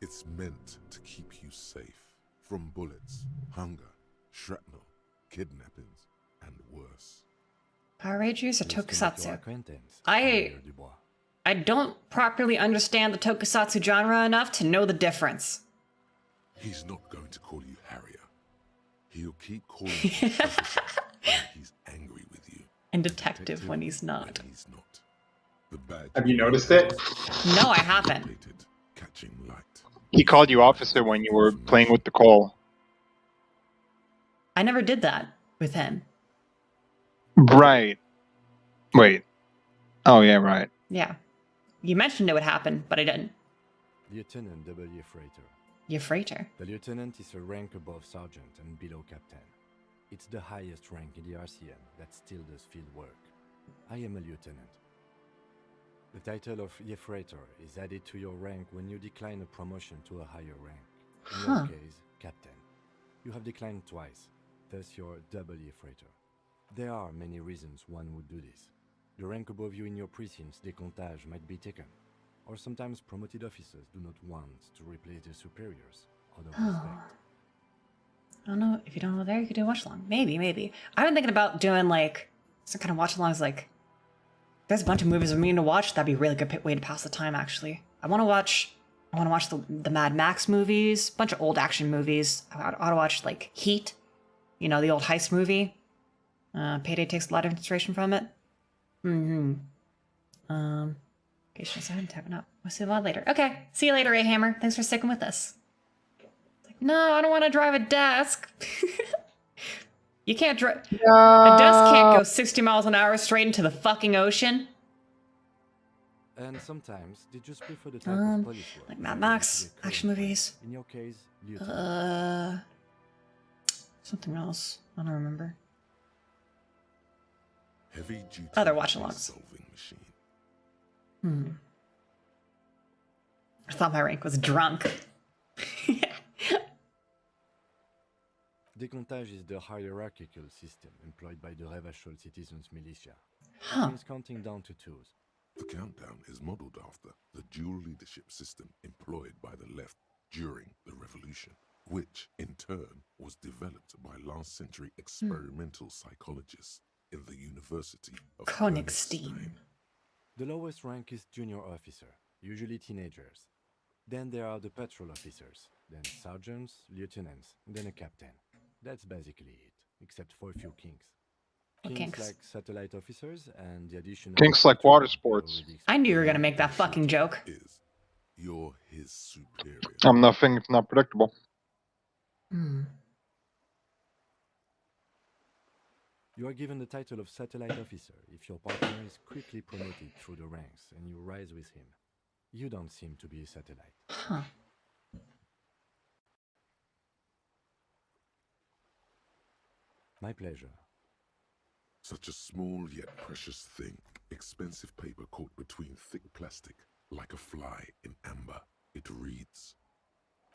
It's meant to keep you safe. From bullets, hunger, shrapnel, kidnappings, and worse. Power Rangers or Just to make your Tokusatsu? acquaintance, I Harry Dubois. don't properly understand the Tokusatsu genre enough to know the difference. He's not going to call you Harrier. He'll keep calling you officer when he's angry with you. And detective when he's not. When he's not. The badge Have you noticed it? No, I haven't. Catching light. He called you officer when you were playing with Nicole. I never did that with him. Right. Wait. Oh, yeah, right. Yeah. You mentioned it would happen, but I didn't. Lieutenant W. Freighter. You're freighter. The lieutenant is a rank above sergeant and below captain. It's the highest rank in the RCM that still does field work. I am a lieutenant. The title of Freighter is added to your rank when you decline a promotion to a higher rank. In your case, captain. You have declined twice, thus you're W. Freighter. There are many reasons one would do this. The rank above you in your precinct's décomptage might be taken, or sometimes promoted officers do not want to replace their superiors out of respect. I don't know. If you don't know there, you could do a watch along. Maybe. I've been thinking about doing like some kind of watch alongs. Like, there's a bunch of movies I'm meaning to watch. That'd be a really good way to pass the time. Actually, I want to watch the Mad Max movies, a bunch of old action movies. I ought to watch like Heat, you know, the old heist movie. Payday takes a lot of inspiration from it. Okay, she's tapping up. We'll see you later. Okay, see you later, A-Hammer. Thanks for sticking with us. Like, no, I don't want to drive a desk. You can't drive. A desk can't go 60 miles an hour straight into the fucking ocean. And sometimes they just prefer the type of police work. Like Mad Max, action movies. In your case, lieutenant. Something else. I don't remember. Heavy duty Other watch-alongs. solving machine. I thought my rank was drunk. Décomptage is the hierarchical system employed by the Revachol Citizens Militia. Huh. It means counting down to twos. The countdown is modeled after the dual leadership system employed by the left during the revolution, which in turn was developed by last century experimental psychologists in the University of Königstein. The lowest rank is junior officer, usually teenagers. Then there are the patrol officers, then sergeants, lieutenants, then a captain. That's basically it, except for a few kinks. Kinks like satellite officers and the additional... Kinks like water sports. I knew you were gonna make that fucking joke. You're his superior. I'm nothing if not predictable. You are given the title of satellite officer if your partner is quickly promoted through the ranks and you rise with him. You don't seem to be a satellite. Huh. My pleasure. Such a small yet precious thing. Expensive paper caught between thick plastic, like a fly in amber. It reads.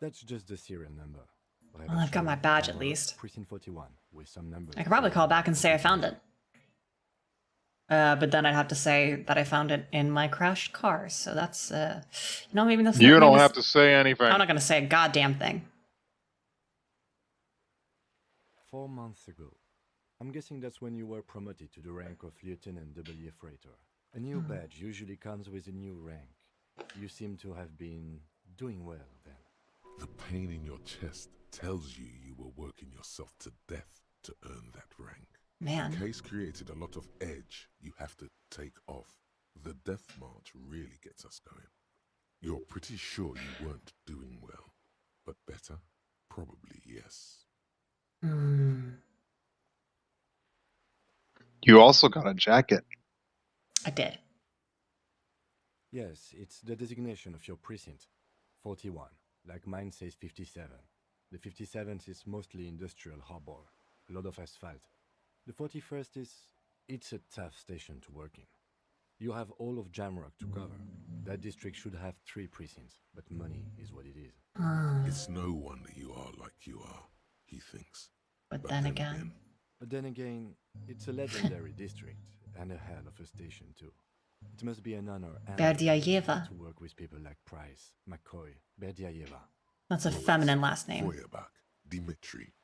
That's just the serial number. Well, I've got my badge at least. Precinct 41 with some numbers. I could probably call back and say I found it. But then I'd have to say that I found it in my crashed car. So that's, maybe that's... You don't have to say anything. I'm not going to say a goddamn thing. 4 months ago. I'm guessing that's when you were promoted to the rank of Lieutenant W. Freighter. A new badge usually comes with a new rank. You seem to have been doing well then. The pain in your chest tells you you were working yourself to death to earn that rank. Man. The case created a lot of edge you have to take off. The death march really gets us going. You're pretty sure you weren't doing well, but better? Probably yes. You also got a jacket. I did. Yes, it's the designation of your precinct. 41. Like mine says 57. The 57th is mostly industrial harbor. A lot of asphalt. The 41st is... it's a tough station to work in. You have all of Jamrock to cover. That district should have 3 precincts, but money is what it is. It's no wonder you are like you are, he thinks. But then again... But then again, it's a legendary district, and a hell of a station too. It must be an honor and Berdiayeva. to work with people like Price, McCoy, Berdiayeva. That's a feminine last name. Feuerbach, Dimitri.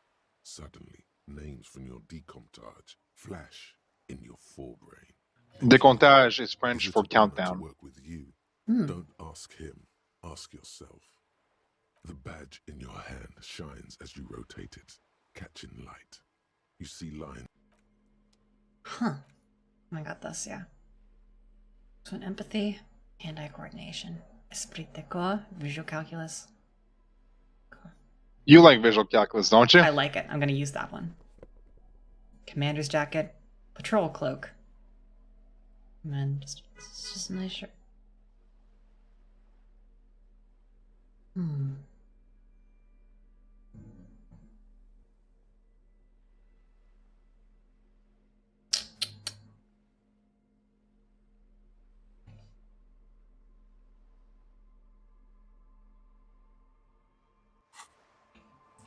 Suddenly, names from your decomptage flash in your forebrain. Décomptage is French for countdown. Work with you. Don't ask him. Ask yourself. The badge in your hand shines as you rotate it, catching light. You see lines. Huh. I got this, yeah. So an empathy, hand-eye coordination, esprit de corps, visual calculus. You like visual calculus, don't you? I like it. I'm gonna use that one. Commander's jacket, patrol cloak. And then it's just a nice shirt.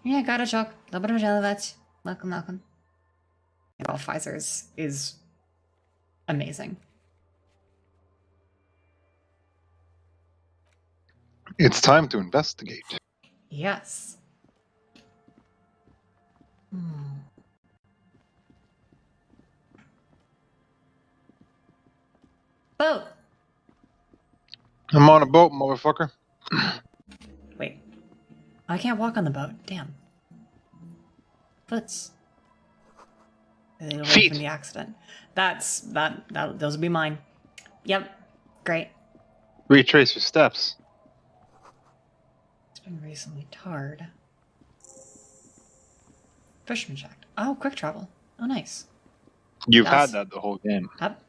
Yeah, Garachok. Dobro želovat. Welcome, welcome. All Pfizer's is amazing. It's time to investigate. Yes. Boat! I'm on a boat, motherfucker. Wait. I can't walk on the boat. Damn. Foots. Away Feet. from the accident. Those will be mine. Yep. Great. Retrace your steps. It's been recently tarred. Fisherman shack. Oh, quick travel. Oh, nice. You've had that the whole game. Yep.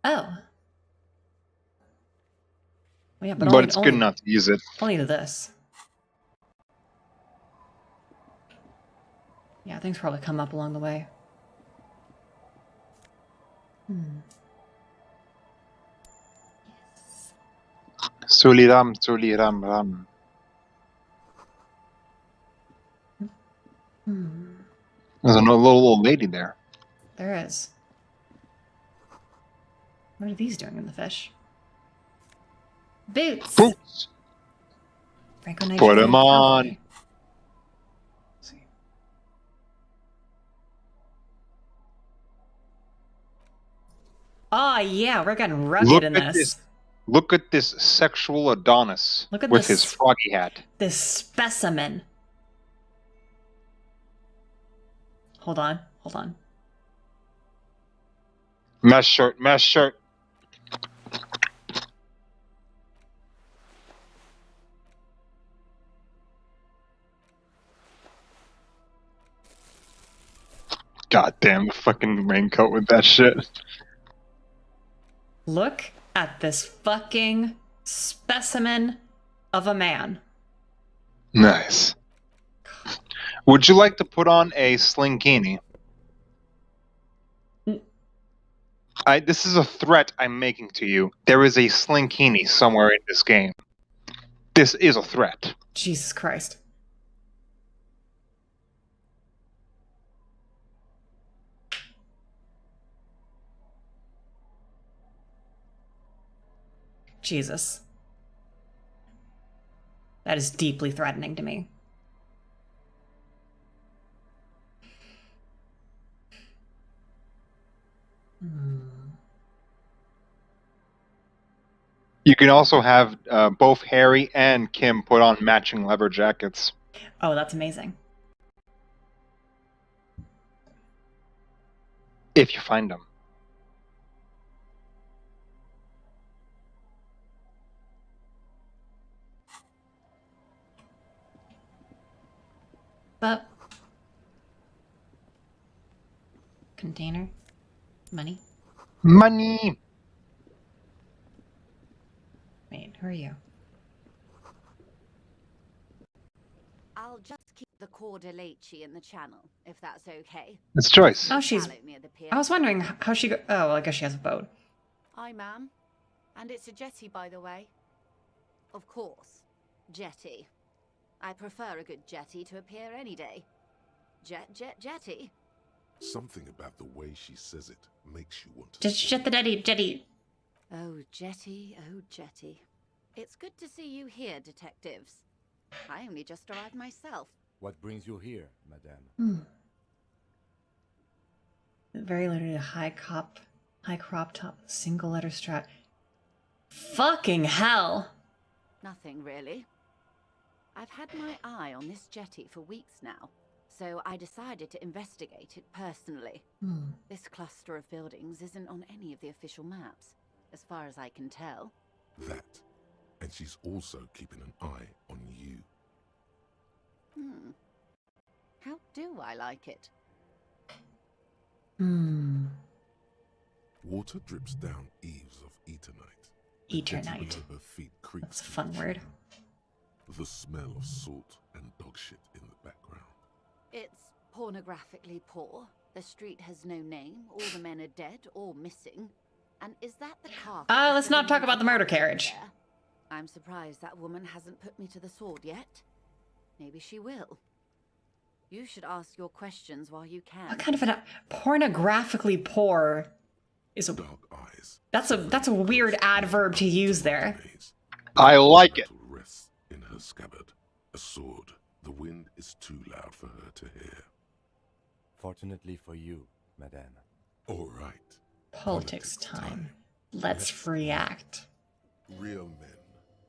Oh. Well, yeah, but it's good enough to use it. Only to this. Yeah, things probably come up along the way. Suliram, suliram, ram. There's a little old lady there. There is. What are these doing in the fish? Boots! Boots! Put them on! Oh yeah, we're getting rugged in this. Look at this sexual Adonis Look at with this, his froggy hat. This specimen. Hold on, hold on. Mesh shirt, mesh shirt. God damn, the fucking raincoat with that shit. Look at this fucking specimen of a man. Nice. Would you like to put on a slinkini? This is a threat I'm making to you. There is a slinkini somewhere in this game. This is a threat. Jesus Christ. Jesus. That is deeply threatening to me. You can also have both Harry and Kim put on matching leather jackets. Oh, that's amazing. If you find them. But container, money. Money. Wait, who are you? I'll just keep the Corps de Leche in the channel, if that's okay. It's Joyce. Oh, she's. Follow me at the pier. I was wondering how she. Oh, well, I guess she has a boat. Hi, ma'am. And it's a jetty, by the way. Of course. Jetty. I prefer a good jetty to a pier any day. Jetty. Something about the way she says it makes you want to. Just jet the jetty. Oh, jetty, oh, jetty. It's good to see you here, detectives. I only just arrived myself. What brings you here, madame? Very limited high crop top, single letter strap. Fucking hell! Nothing, really. I've had my eye on this jetty for weeks now, so I decided to investigate it personally. This cluster of buildings isn't on any of the official maps, as far as I can tell. That. And she's also keeping an eye on you. How do I like it? Water drips down eaves of eternite. Eternite. Her feet creak. That's a fun word. The smell of salt and dog shit in the background. It's pornographically poor. The street has no name. All the men are dead or missing. And is that the car? Let's not talk about the murder carriage. I'm surprised that woman hasn't put me to the sword yet. Maybe she will. You should ask your questions while you can. What kind of an pornographically poor is a dark eyes? That's a weird adverb to use there. I like it. Rests in her scabbard, a sword. The wind is too loud for her to hear. Fortunately for you, madame. All right. Politics time. Let's react. Real men,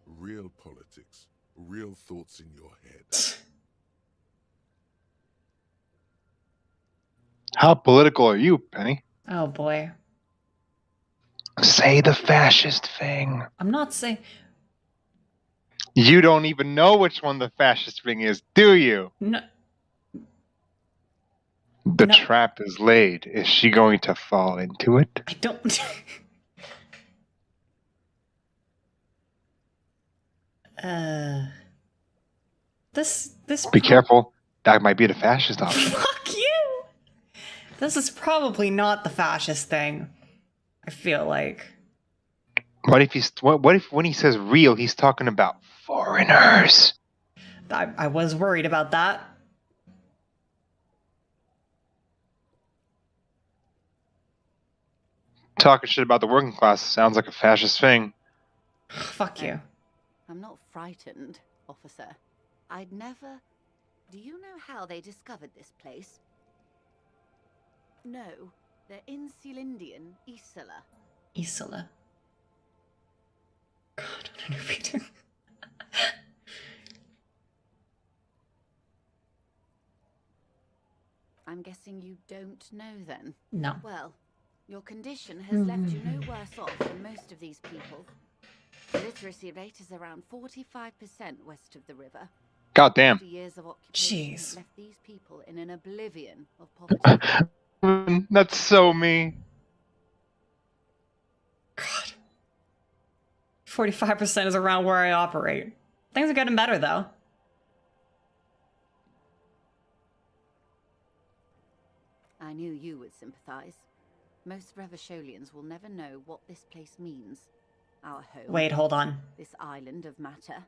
real politics, real thoughts in your head. How political are you, Penny? Oh boy. Say the fascist thing. I'm not saying. You don't even know which one the fascist thing is, do you? No. The trap is laid. Is she going to fall into it? I don't. This. Be careful. That might be the fascist option. Fuck you. This is probably not the fascist thing. I feel like. What if when he says real, he's talking about foreigners? I was worried about that. Talking shit about the working class sounds like a fascist thing. Fuck you. I'm not frightened, officer. I'd never... Do you know how they discovered this place? No, they're in Celindian, Isola. Isola. God, what an repeater. I'm guessing you don't know then? No. Well, your condition has left you no worse off than most of these people. The literacy rate is around 45% west of the river. God damn. 50 years of occupation Jeez. left these people in an oblivion of poverty. That's so me. God. 45% is around where I operate. Things are getting better, though. I knew you would sympathize. Most Revacholians will never know what this place means. Our home. Wait, hold on. This island of matter.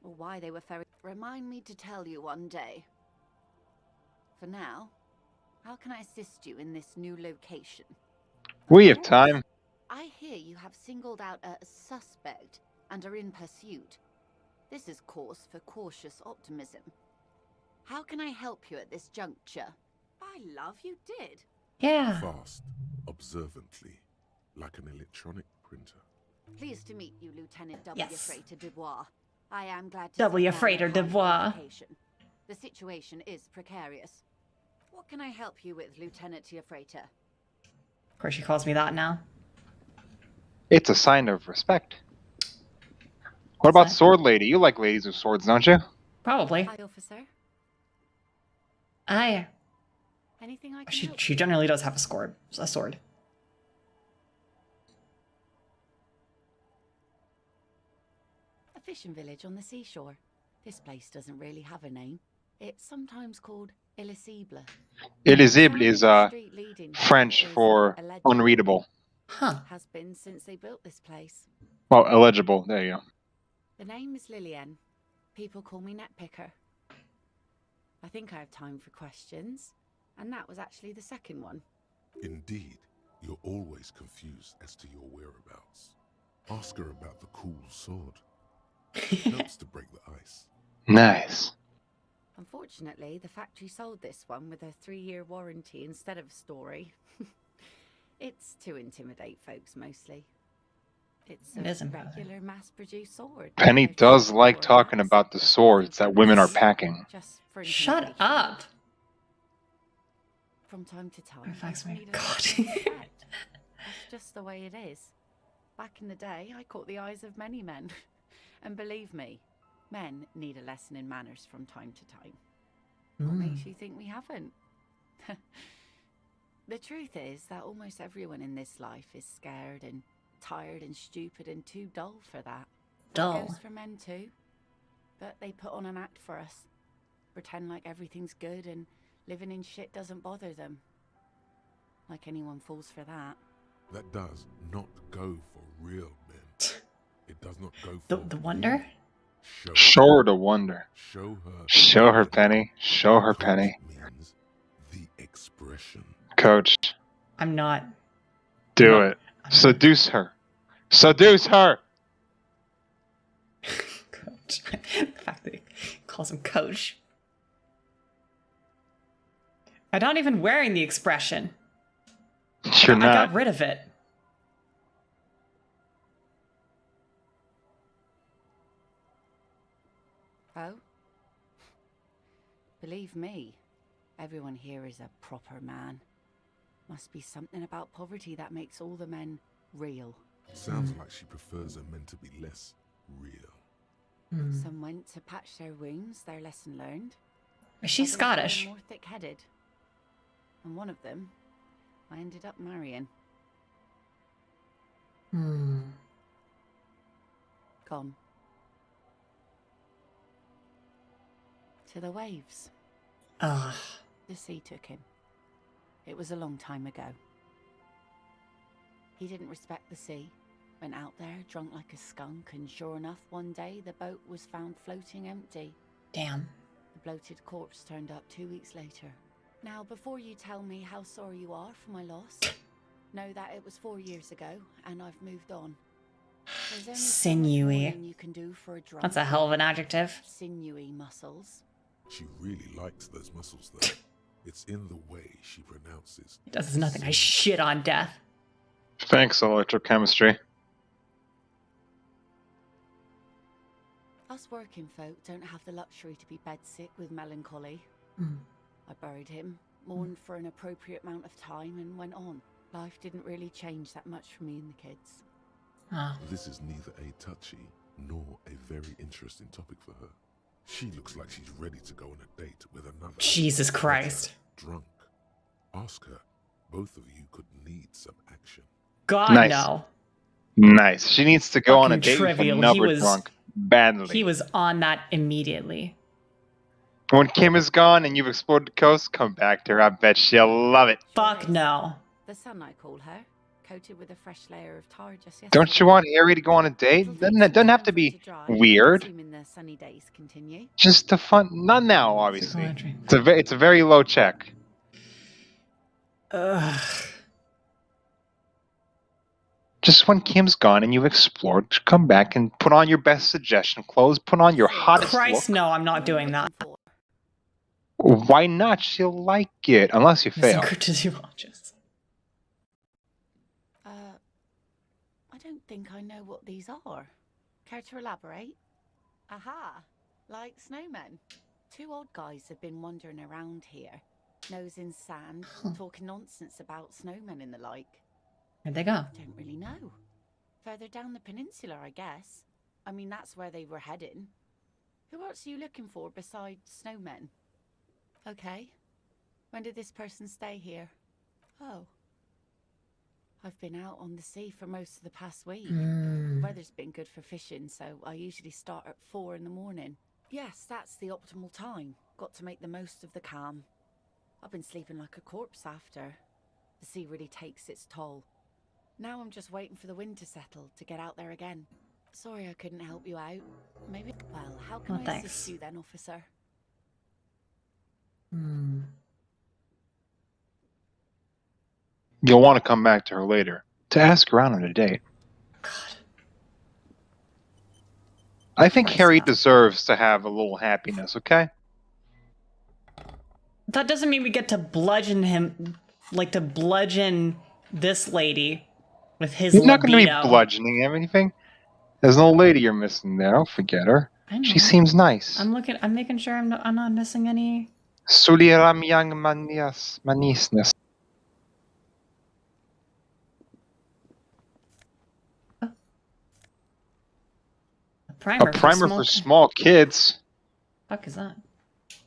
Or why they were ferried. Remind me to tell you one day. For now, how can I assist you in this new location? We have time. I hear you have singled out a suspect and are in pursuit. This is cause for cautious optimism. How can I help you at this juncture? By love, you did. Yeah. Fast, observantly, like an electronic printer. Pleased to meet you, Lieutenant W. Yes. Freighter Dubois. I am glad to W. see you Freighter have a Dubois. qualification. The situation is precarious. What can I help you with, Lieutenant Freighter? Of course, she calls me that now. It's a sign of respect. What about Sword Lady? You like ladies with swords, don't you? Probably. Hi, officer. Anything I can help She generally does have a sword. A fishing village on the seashore. This place doesn't really have a name. It's sometimes called ELYSIUM. Illisible is Street leading French is for illegible. unreadable. Huh. Has been since they built this place. Well, illegible. There you go. The name is Lillian. People call me Netpicker. I think I have time for questions, and that was actually the second one. Indeed, you're always confused as to your whereabouts. Ask her about the cool sword. It helps to break the ice. Nice. Unfortunately, the factory sold this one with a 3-year warranty instead of a story. It's to intimidate folks mostly. It's It is a impressive. regular mass-produced sword. Penny There's does no like war talking max, about the swords that women are packing. just for Shut intimidation. up. From time to time, Artifacts I made- need a God. little respect. That's just the way it is. Back in the day, I caught the eyes of many men. And believe me, men need a lesson in manners from time to time. What makes you think we haven't? The truth is that almost everyone in this life is scared and tired and stupid and too dull for that. Dull. It goes for men too. But they put on an act for us. Pretend like everything's good and living in shit doesn't bother them. Like anyone falls for that. That does not go for real men. It does not go for The wonder? Show her the wonder. Show her. Show her, Penny. Show her, Penny. Means the expression. Coach, I'm not. do it. Seduce her. Seduce her. Coach. The fact that he calls him coach. I'm not even wearing the expression. You're I not. got rid of it. Oh? Believe me, everyone here is a proper man. Must be something about poverty that makes all the men real. Sounds like she prefers her men to be less real. Some went to patch their wounds, their lesson learned. Is she Others were Scottish? more thick-headed. And one of them, I ended up marrying. Gone. To the waves. Ugh. The sea took him. It was a long time ago. He didn't respect the sea. Went out there, drunk like a skunk, and sure enough, one day the boat was found floating empty. Damn. The bloated corpse turned up 2 weeks later. Now, before you tell me how sorry you are for my loss, know that it was 4 years ago, and I've moved on. There's only so much Sinewy. mourning you can do for a drunk. That's a hell of an adjective. Sinewy muscles. She really likes those muscles, though. It's in the way she pronounces. There's nothing I shit on death. Thanks, electrochemistry. Us working folk don't have the luxury to be bedsick with melancholy. I buried him, mourned for an appropriate amount of time, and went on. Life didn't really change that much for me and the kids. This is neither a touchy nor a very interesting topic for her. She looks like she's ready to go on a date with another. Jesus Christ. Drunk. Ask her. Both of you could need some action. God, Nice. no. Nice. She needs to go on a Fucking date trivial. with He another was- drunk. Badly. He was on that immediately. When Kim is gone and you've explored the coast, come back to her. I bet she'll love it. Fuck no. The sun, I call her, coated with a fresh layer of tar just yesterday. Don't you want Harry to go on a date? It doesn't have to be weird. Assuming the sunny days continue. Just the fun. Not now, obviously. It's a very low check. Ugh. Just when Kim's gone and you've explored, come back and put on your best suggestion clothes. Put on your hottest Christ, look. no, I'm not doing that. Why not? She'll like it, unless you fail. Cryptozoologists. I don't think I know what these are. Care to elaborate? Aha! Like snowmen. 2 old guys have been wandering around here, nose in sand, talking nonsense about snowmen and the like. Where'd they go? Don't really know. Further down the peninsula, I guess. I mean, that's where they were heading. Who else are you looking for besides snowmen? Okay. When did this person stay here? Oh. I've been out on the sea for most of the past week. Weather's been good for fishing, so I usually start at 4 in the morning. Yes, that's the optimal time. Got to make the most of the calm. I've been sleeping like a corpse after. The sea really takes its toll. Now I'm just waiting for the wind to settle to get out there again. Sorry I couldn't help you out. Maybe... Well, how can I assist you then, officer? You'll want to come back to her later to ask her out on a date. God. I think Harry deserves to have a little happiness, okay? That doesn't mean we get to bludgeon him, like to bludgeon this lady with his You're not going to be libido. bludgeoning anything. There's an old lady you're missing there. Don't forget her. I know. She seems nice. I'm making sure I'm not missing any. Suliram yang manisness. Primer, a primer for small kids. Fuck is that?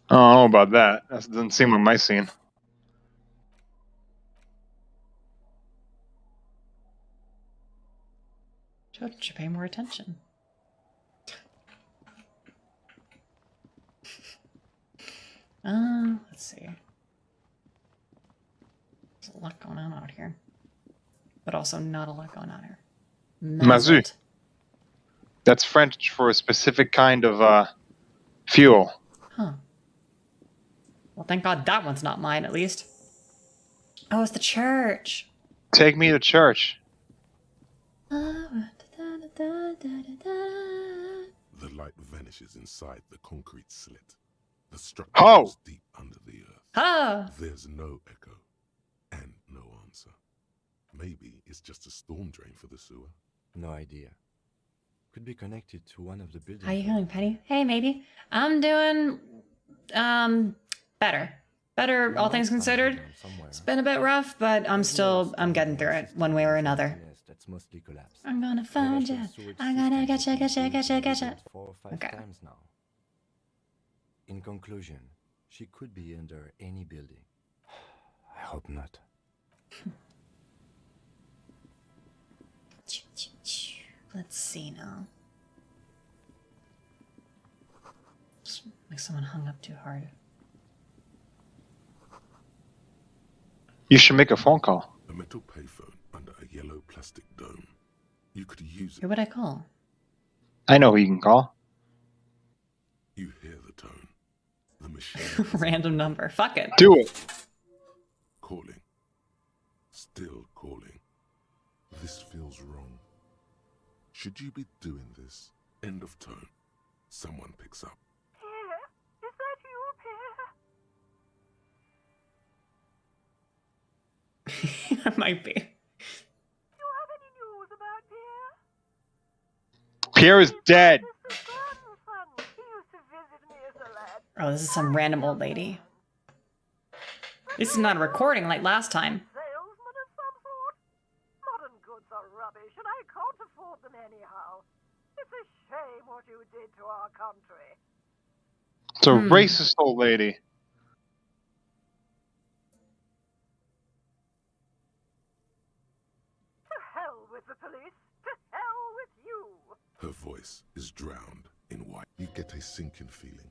I don't know about that. That doesn't seem like my scene. Should pay more attention. Let's see. There's a lot going on out here, but also not a lot going on here. Mazu. That's French for a specific kind of fuel. Huh. Well, thank God that one's not mine, at least. Oh, it's the church. Take me to church. The light vanishes inside the concrete slit. The structure goes deep under the earth. Oh. There's no echo and no answer. Maybe it's just a storm drain for the sewer. No idea. Could be connected to one of the buildings. How you feeling, Penny? Hey, maybe. I'm doing better. Better, all things considered. It's been a bit rough, but I'm getting through it one way or another. That's mostly collapsed. I'm gonna find you. I'm gonna getcha. 4 or 5 times now. In conclusion, she could be under any building. I hope not. Let's see now. Just like someone hung up too hard. You should make a phone call. A metal payphone under a yellow plastic dome. You could use it. Who would I call? I know who you can call. You hear the tone. The machine. Random number. Fuck it. Do it. Calling. Still calling. This feels wrong. Should you be doing this? End of tone. Someone picks up. Pierre, is that you, Pierre? It might be. Do you have any news about Pierre? Pierre is dead. He used to visit me as a lad. Oh, this is some random old lady. This is not a recording like last time. Salesman of some sort? Modern goods are rubbish, and I can't afford them anyhow. It's a shame what you did to our country. It's a racist old lady. To hell with the police. To hell with you. Her voice is drowned in white. You get a sinking feeling.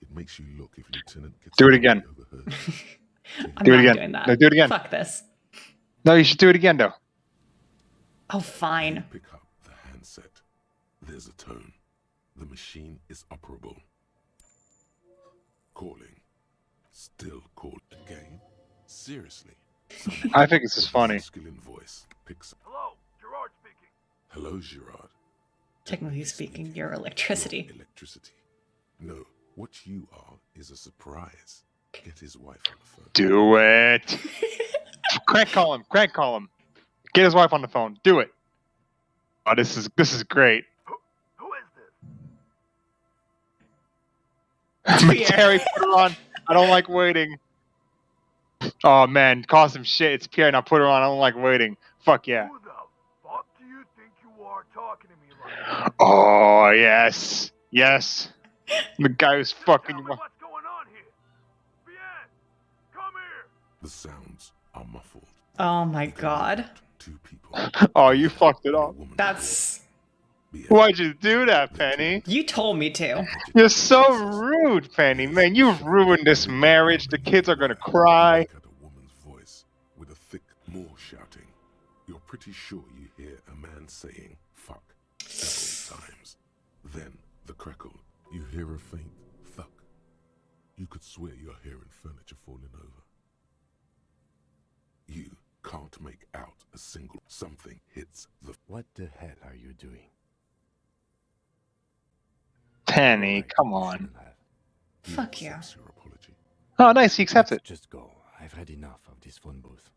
It makes you look if Lieutenant gets Do it again. overheard. I'm Do it not again. doing that. No, do it again. Fuck this. No, you should do it again, though. Oh, fine. Pick up the handset. There's a tone. The machine is operable. Calling. Still called again. Seriously. I think this is funny. Masculine voice picks up. Hello, Gerard speaking. Hello, Gerard. Technically speaking, you're electricity. Electricity. No, what you are is a surprise. Get his wife on the phone. Do it. Crank call him. Crank call him. Get his wife on the phone. Do it. Oh, this is great. Who is this? Terry, put her on. I don't like waiting. Oh man, cause some shit. It's Pierre. Now put her on. I don't like waiting. Fuck yeah. Who the fuck do you think you are talking to me like? Oh yes, yes. The guy who's fucking you. What's going on here? Bien, come here. The sounds are muffled. Oh my god. Two people. Oh, you fucked it up. That's Why'd you do that, Penny? You told me to. You're so rude, Penny. Man, you've ruined this marriage. The kids are gonna cry. At a woman's voice with a thick more shouting. You're pretty sure you hear a man saying fuck several times. Then the crackle. You hear a faint thunk. You could swear you're hearing furniture falling over. You can't make out a single something hits the. What the hell are you doing? Penny, come on. Fuck you. Oh, nice. He accepted. Just go. I've had enough of this phone booth.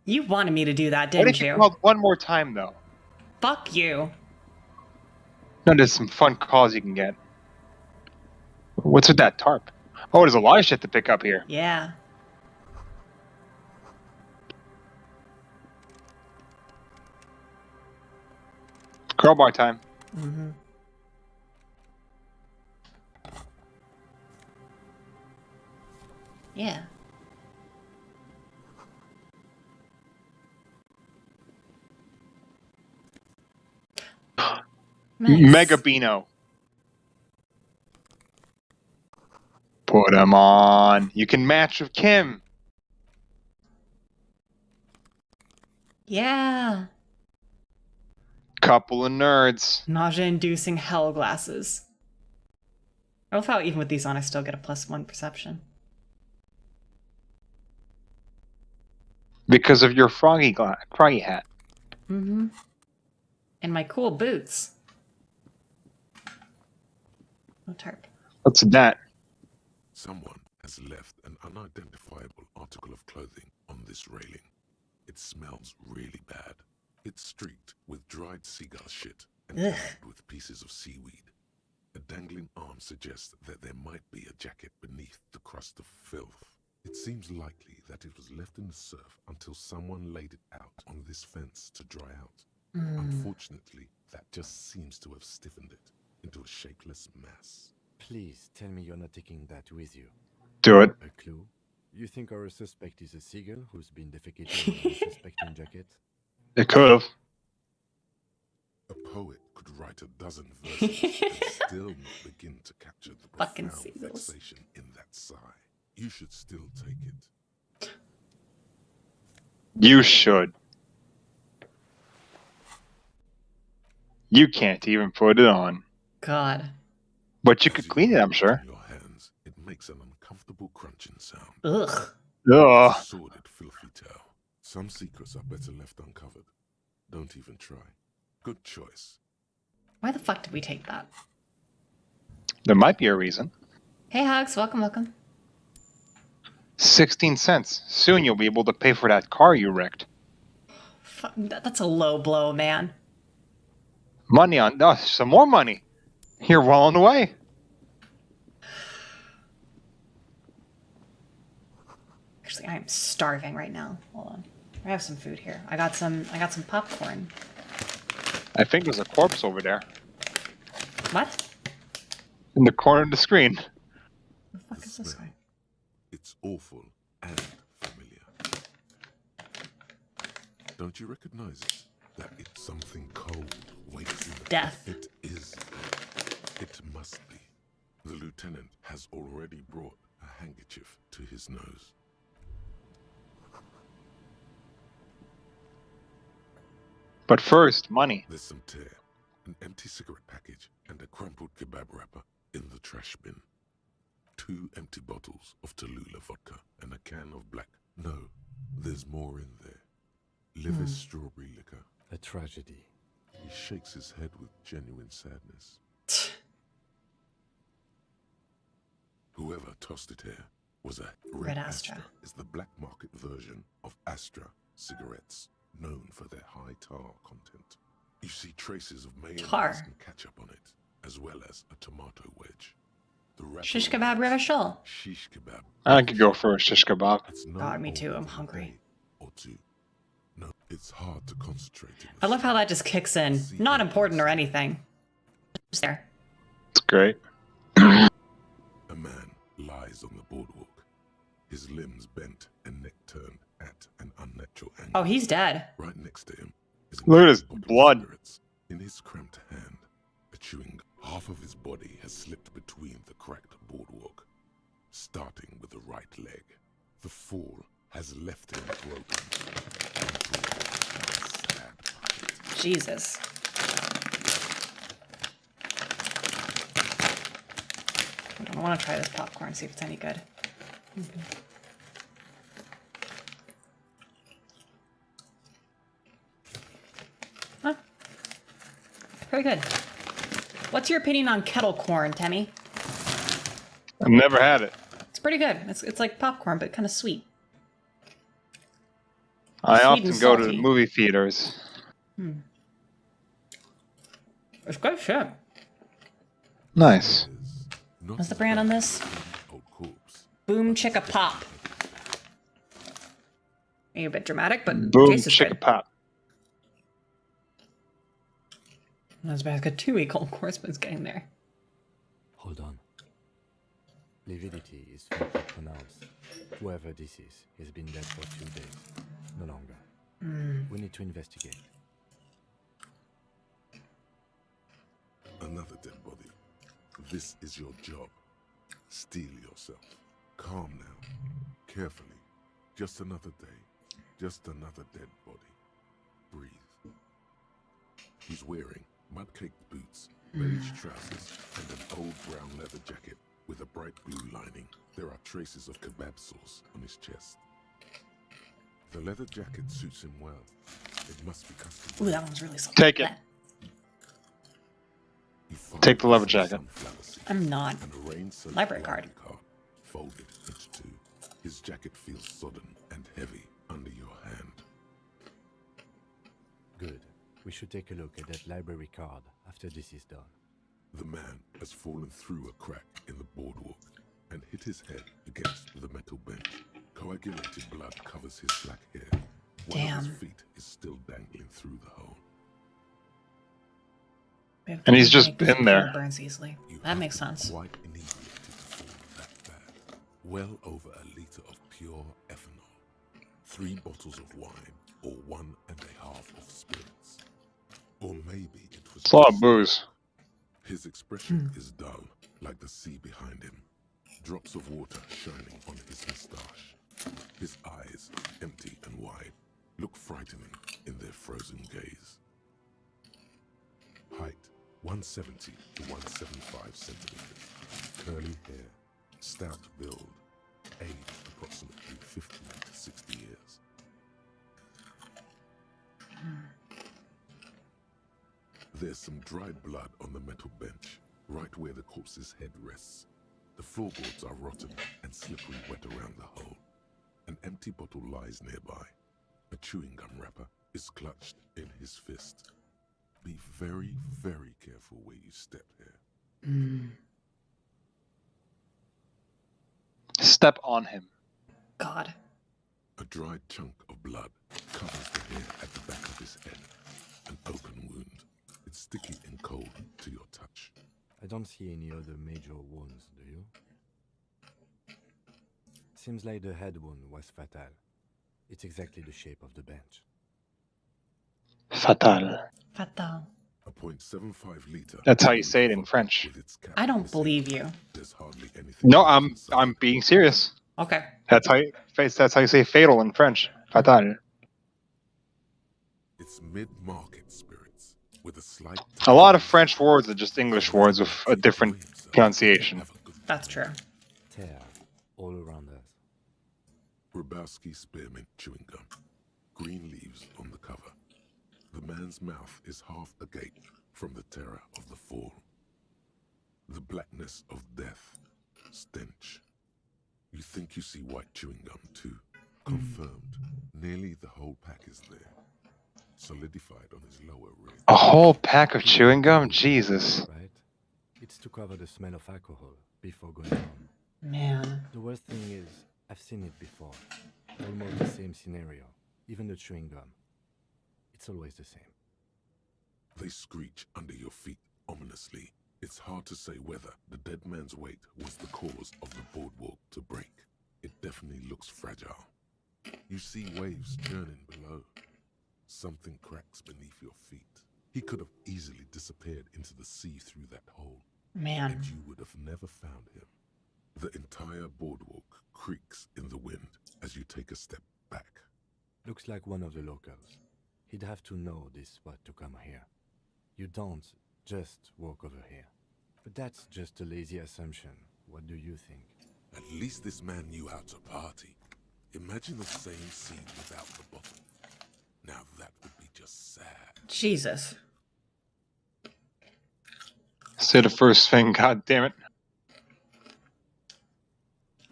You wanted me to do that, What didn't if you you? called one more time, though? Fuck you. No, there's some fun calls you can get. What's with that tarp? Oh, there's a lot of shit to pick up here. Yeah. Crowbar time. Mm-hmm. Yeah. Nice. Mega Beano. Put him on. You can match with Kim. Yeah. Couple of nerds. Nausea-inducing hell glasses. I love how even with these on, I still get a +1 perception. Because of your froggy hat. Mm-hmm. And my cool boots. No tarp. What's that? Someone has left an unidentifiable article of clothing on this railing. It smells really bad. It's streaked with dried seagull shit and covered with pieces of seaweed. A dangling arm suggests that there might be a jacket beneath the crust of filth. It seems likely that it was left in the surf until someone laid it out on this fence to dry out. Unfortunately, that just seems to have stiffened it into a shapeless mass. Please tell me you're not taking that with you. Do it. A clue? You think our suspect is a seagull who's been defecating on a suspecting jacket? It could have. A poet could write a dozen verses and still not begin to capture the Fucking profound seagulls. vexation in that sigh. You should still take it. You should. You can't even put it on. God. But you could clean it, I'm sure. In your hands, it makes an uncomfortable crunching sound. Ugh. Ugh. Sordid, filthy tale. Some secrets are better left uncovered. Don't even try. Good choice. Why the fuck did we take that? There might be a reason. Hey, Hugs. Welcome, welcome. 16 cents. Soon you'll be able to pay for that car you wrecked. That's a low blow, man. Money on... Oh, some more money. You're well on the way. Actually, I am starving right now. Hold on. I have some food here. I got some popcorn. I think there's a corpse over there. What? In the corner of the screen. The fuck is this guy? It's awful and familiar. Don't you recognize it? That it's something cold waits in the Death. It is. It must be. The lieutenant has already brought a handkerchief to his nose. But first, money. There's some tear, an empty cigarette package, and a crumpled kebab wrapper in the trash bin. 2 empty bottles of Tallulah vodka and a can of black. No, there's more in there. Liver strawberry liquor. A tragedy. He shakes his head with genuine sadness. Whoever tossed it here was a Red Astra. Is the black market version of Astra cigarettes, known for their high tar content. You see traces of mayonnaise and ketchup on it, as well as a tomato wedge. Shish kebab revachol. Shish kebab. I could go for a shish kebab. God, me too. I'm hungry. Or 2. No, it's hard to concentrate. I love how that just kicks in. Not important or anything. Just there. It's great. A man lies on the boardwalk, his limbs bent and neck turned at an unnatural angle. Oh, he's dead. Right next to him is Look at his blood. In his cramped fall has left him broken. Jesus. I want to try this popcorn, see if it's any good. Huh. Pretty good. What's your opinion on kettle corn, Temmie? I've never had it. It's pretty good. It's like popcorn, but kind of sweet. I Sweet often and go to salty. movie theaters. It's good shit. Nice. What's the brand on this? Boom Chicka Pop. Maybe a bit dramatic, but Boom taste is Chicka good. Pop. Not as bad as good 2-week old course, but it's getting there. Hold on. Lividity is faintly pronounced. Whoever this is has been dead for 2 days. No longer. We need to investigate. Another dead body. This is your job. Steel yourself. Calm now. Carefully. Just another day. Just another dead body. Breathe. He's wearing mud-caked boots, beige trousers, and an old brown leather jacket with a bright blue lining. There are traces of kebab sauce on his chest. The leather jacket suits him well. It must be custom. Ooh, that one's really soft. Take it. Take the leather jacket. I'm not. Library card. Folded into two. His jacket feels sodden and heavy under your hand. Good. We should take a look at that library card after this is done. The man has fallen through a crack in the boardwalk and hit his head against the metal bench. Coagulated blood covers his black hair. One of his feet is still dangling through the hole. And he's just been there. Burns easily. That makes sense. Quite inebriated to fall that bad. Well over a liter of pure ethanol. 3 bottles of wine or 1.5 of spirits. Or maybe it was... It's a lot of booze. His expression is dull, like the sea behind him. Drops of water shining on his moustache. His eyes, empty and wide, look frightening in their frozen gaze. Height, 170 to 175 centimeters. Curly hair, stout build. Age, approximately 50 to 60 years. There's some dried blood on the metal bench, right where the corpse's head rests. The floorboards are rotten and slippery wet around the hole. An empty bottle lies nearby. A chewing gum wrapper is clutched in his fist. Be very, very careful where you step here. Step on him. God. A dried chunk of blood covers the hair at the back of his head. An open wound. It's sticky and cold to your touch. I don't see any other major wounds, do you? Seems like the head wound was fatal. It's exactly the shape of the bench. Fatal. Fatal. A 0.75 liter. That's how you say it in French. I don't believe you. There's hardly anything. No, I'm being serious. Okay. That's how you say fatal in French. Fatal. It's mid-market spirits with a slight. A lot of French words are just English words with a different pronunciation. That's true. Tear all around us. Rubowski spearmint chewing gum. Green leaves on the cover. The man's mouth is half agape from the terror of the fall. The blackness of death. Stench. You think you see white chewing gum too. Confirmed. Nearly the whole pack is there. Solidified on his lower rib. A whole pack of chewing gum? Jesus. Right? It's to cover the smell of alcohol before going home. Man. The worst thing is, I've seen it before. Almost the same scenario. Even the chewing gum. It's always the same. They screech under your feet ominously. It's hard to say whether the dead man's weight was the cause of the boardwalk to break. It definitely looks fragile. You see waves churning below. Something cracks beneath your feet. He could have easily disappeared into the sea through that hole. Man. And you would have never found him. The entire boardwalk creaks in the wind as you take a step back. Looks like one of the locals. He'd have to know this spot to come here. You don't just walk over here. But that's just a lazy assumption. What do you think? At least this man knew how to party. Imagine the same scene without the bottle. Now that would be just sad. Jesus. Say the first thing, god damn it.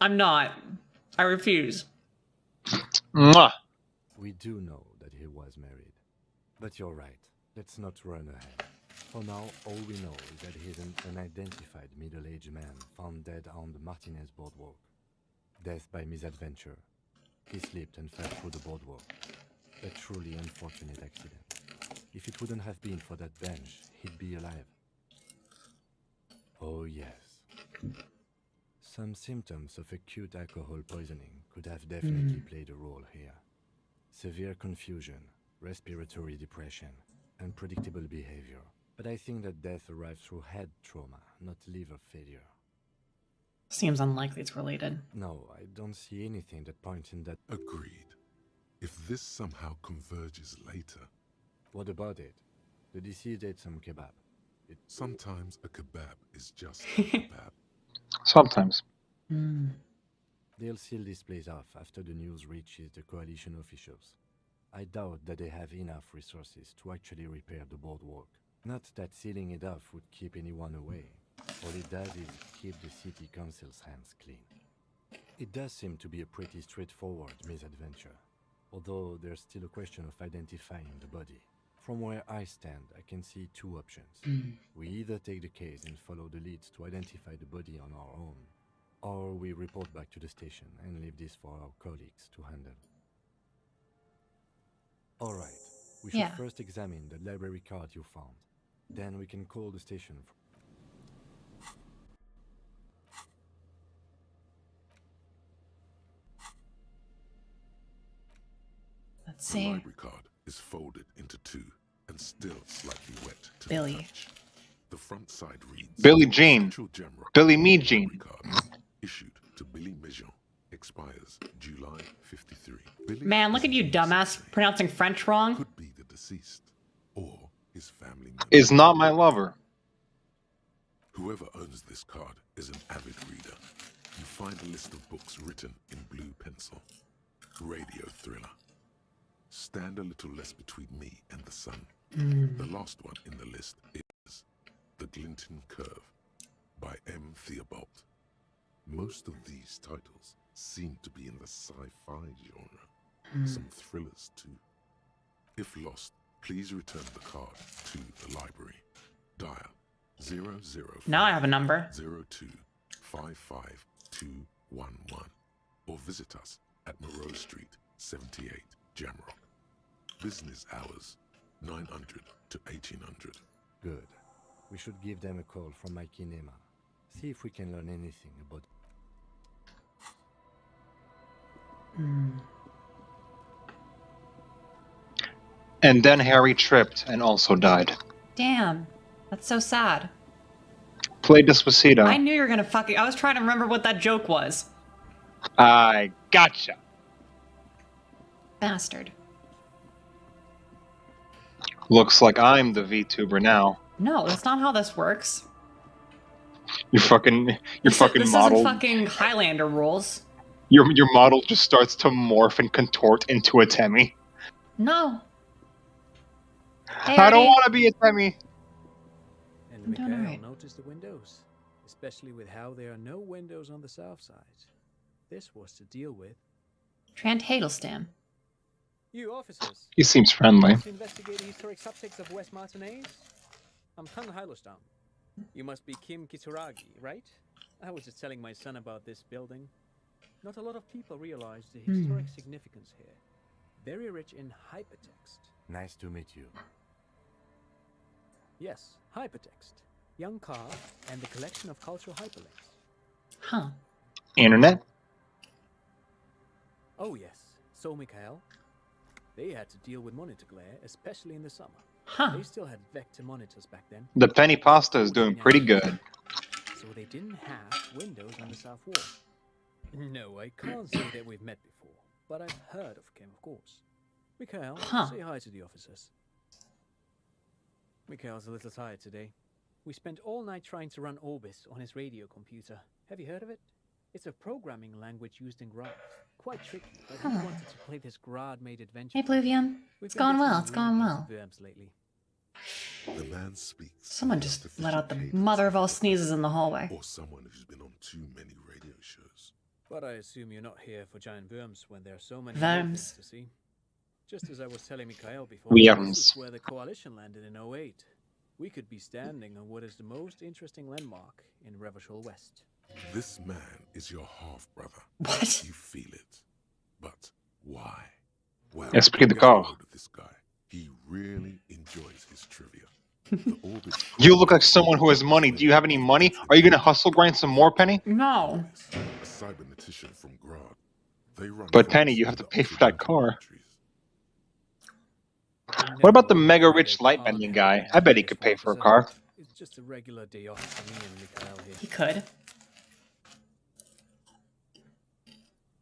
I'm not. I refuse. Mwah. We do know that he was married. But you're right. Let's not run ahead. For now, all we know is that he's an unidentified middle-aged man found dead on the Martinez boardwalk. Death by misadventure. He slipped and fell through the boardwalk. A truly unfortunate accident. If it wouldn't have been for that bench, he'd be alive. Oh yes. Some symptoms of acute alcohol poisoning could have definitely played a role here. Severe confusion, respiratory depression, unpredictable behavior. But I think that death arrived through head trauma, not liver failure. Seems unlikely it's related. No, I don't see anything that points in that. Agreed. If this somehow converges later. What about it? The deceased ate some kebab. Sometimes a kebab is just a kebab. Sometimes. They'll seal this place off after the news reaches the coalition officials. I doubt that they have enough resources to actually repair the boardwalk. Not that sealing it off would keep anyone away. All it does is keep the city council's hands clean. It does seem to be a pretty straightforward misadventure, although there's still a question of identifying the body. From where I stand, I can see two options. We either take the case and follow the leads to identify the body on our own, or we report back to the station and leave this for our colleagues to handle. Alright, we should first examine the library card you found. Then we can call the station. Let's The see. library card is folded into two and still slightly wet to Billy. the touch. The front side reads Billy Jean. Central Jamrock Billy Me Jean. card issued to Billy Mejean expires July 53. Billy Man, look at you, dumbass, pronouncing French wrong. could be the deceased or his family member. Is not my lover. Whoever owns this card is an avid reader. You find a list of books written in blue pencil. Radio thriller. Stand a little less between me and the sun. The last one in the list is The Glinton Curve by M. Theobald. Most of these titles seem to be in the sci-fi genre. Some thrillers too. If lost, please return the card to the library. Dial 004 Now I have a number. 02 55211 or visit us at Moreau Street, 78, Jamrock. Business hours 900 to 1800. Good. We should give them a call from my kinema. See if we can learn anything about. And then Harry tripped and also died. Damn. That's so sad. Play Despacito. I knew you were gonna fucking. I was trying to remember what that joke was. I gotcha. Bastard. Looks like I'm the VTuber now. No, that's not how this works. Your fucking This model. isn't fucking Highlander rules. Your model just starts to morph and contort into a Temmie. No. Hey, I don't Artie. want to be a Temmie. And I'm doing Mikhail alright. noticed the windows, especially with how there are no windows on the south side. This was to deal with. Trant Hadelstam. You officers. He seems friendly. To investigate the historic subjects of West Martinez? I'm Tang Hailostam. You must be Kim Kitsuragi, right? I was just telling my son about this building. Not a lot of people realize the historic significance here. Very rich in hypertext. Nice to meet you. Yes, hypertext. Young car and the collection of cultural hyperlinks. Huh. Internet? Oh yes, so Mikhail. They had to deal with monitor glare, especially in the summer. Huh. They still had vector monitors back then. The penny pasta is doing pretty good. So they didn't have windows on the south wall. No, I can't say that we've met before. but I've heard of Kim, of course. Mikhail, Huh. say hi to the officers. Mikhail's a little tired today. We spent all night trying to run Orbis on his radio computer. Have you heard of it? It's a programming language used in Grad. Quite tricky, but he wanted to play this Grad-made adventure. Hey, Pluvian. It's going well. It's going well. Lately. The man speaks. Someone just let out the mother of all sneezes in the hallway. Or someone who's been on too many radio shows. But I assume you're not here for giant worms when there are so many Worms. things to see. Just as I was telling Mikhail before, Worms. this is where the coalition landed in 08. We could be standing on what is the most interesting landmark in Revachol West. This man is your half-brother. What? You feel it. But why? Well, Esprit de get corps. hold of this guy. He really enjoys his trivia. The orbit You look like someone who has money. Do you have any money? Are you gonna hustle grind some more, Penny? No. a cybernetician from Grad. They run But Penny, you have to pay for that car. What about the mega rich light bending guy? I bet he could pay for a car. It's just a regular day off for me and Mikhail here. He could.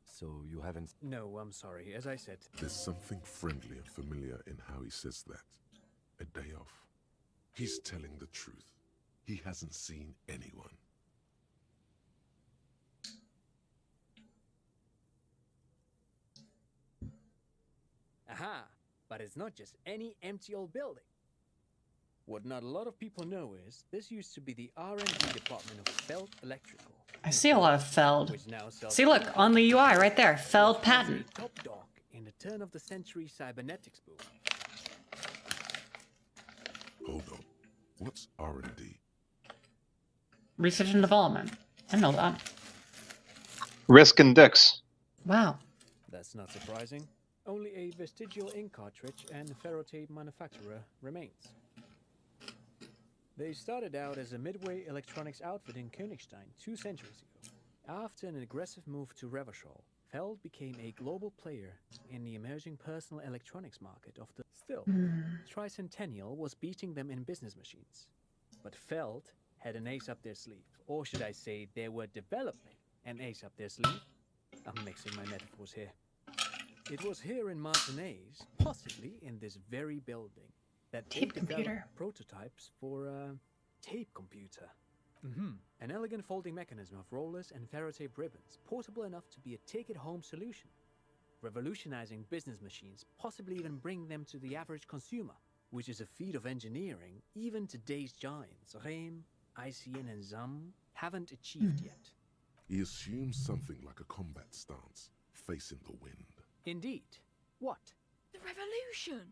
So you haven't... No, I'm sorry. As I said, There's something friendly and familiar in how he says that. A day off. He's telling the truth. He hasn't seen anyone. aha, but it's not just any empty old building. What not a lot of people know is this used to be the R&D department of Feld Electrical. I see a lot of Feld. Which now sells See, look, on the UI right there. Feld patent. top dog in the turn-of-the-century cybernetics boom. Hold on. What's R&D? Research and development. I know that. Risk and Dix. Wow. That's not surprising. Only a vestigial ink cartridge and ferrotape manufacturer remains. They started out as a midway electronics outfit in Königstein 2 centuries ago. After an aggressive move to Revachol, Feld became a global player in the emerging personal electronics market of the... Still, Tricentennial was beating them in business machines. But Feld had an ace up their sleeve. Or should I say, they were developing an ace up their sleeve? I'm mixing my metaphors here. It was here in Martinez, possibly in this very building, that they Tape developed computer. prototypes for a tape computer. An elegant folding mechanism of rollers and ferrotape ribbons, portable enough to be a take-it-home solution, revolutionizing business machines, possibly even bring them to the average consumer, which is a feat of engineering even today's giants, Rehm, ICN and ZAM, haven't achieved yet. He assumes something like a combat stance, facing the wind. Indeed. What? The revolution!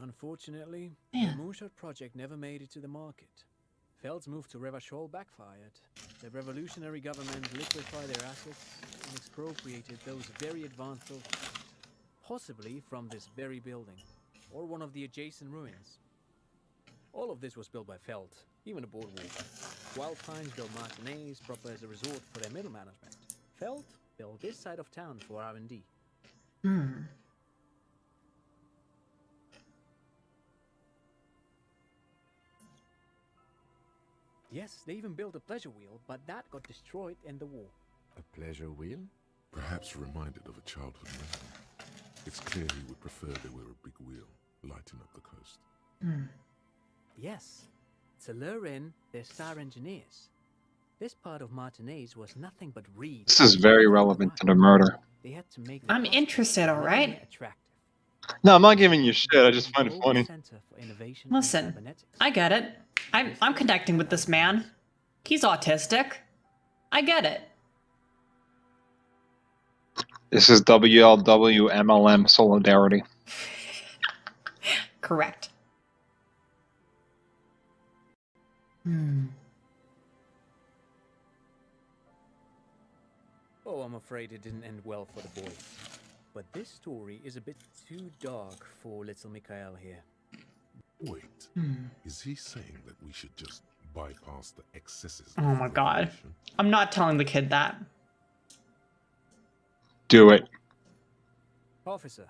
Unfortunately, Yeah. the Moonshot project never made it to the market. Feld's move to Revachol backfired. The revolutionary government liquefied their assets and expropriated those very advanced buildings, possibly from this very building, or one of the adjacent ruins. All of this was built by Feld, even the boardwalk. Wild Pines built Martinez proper as a resort for their middle management. Feld built this side of town for R&D. Yes, they even built a pleasure wheel, but that got destroyed in the war. A pleasure wheel? Perhaps reminded of a childhood memory. It's clear he would prefer there were a big wheel, lighting up the coast. Yes, to lure in their star engineers. This part of Martinez was nothing but reeds. This is very relevant to the murder. They had to make the I'm cost interested, of alright? running it attractive. No, I'm not giving you shit. I just find it funny. Center for innovation in Listen, cybernetics. I get it. I'm connecting with this man. He's autistic. I get it. This is WLW MLM solidarity. Correct. Oh, I'm afraid it didn't end well for the boys. But this story is a bit too dark for little Mikhail here. Wait, is he saying that we should just bypass the excesses? Oh my god. I'm not telling the kid that. Do it. Officer,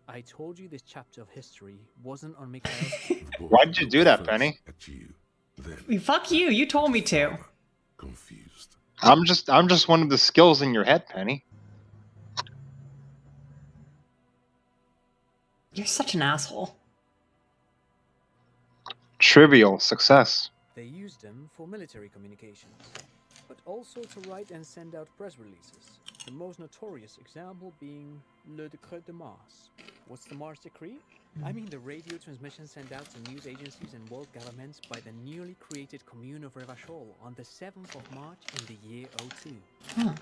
I told you this chapter of history wasn't on Mikhail's... Why did you do that, Penny? At you, then Fuck you. You told me to. confused. I'm just one of the skills in your head, Penny. You're such an asshole. Trivial success. They used them for military communications, but also to write and send out press releases. The most notorious example being Le Decret de Mars. What's the Mars Decree? I mean the radio transmission sent out to news agencies and world governments by the newly created Commune of Revachol on the 7th of March in the year 02. Huh.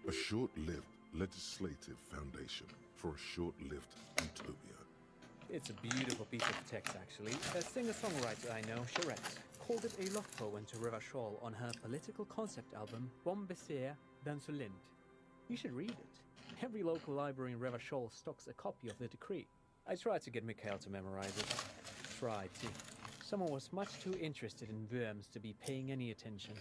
A short-lived legislative foundation for a short-lived utopia. It's a beautiful piece of text, actually. A singer-songwriter I know, Charette, called it a love poem to Revachol on her political concept album, Bon Baiser dans ce Lind. You should read it. Every local library in Revachol stocks a copy of the decree. I tried to get Mikhail to memorize it. Tried to. Someone was much too interested in worms to be paying any attention.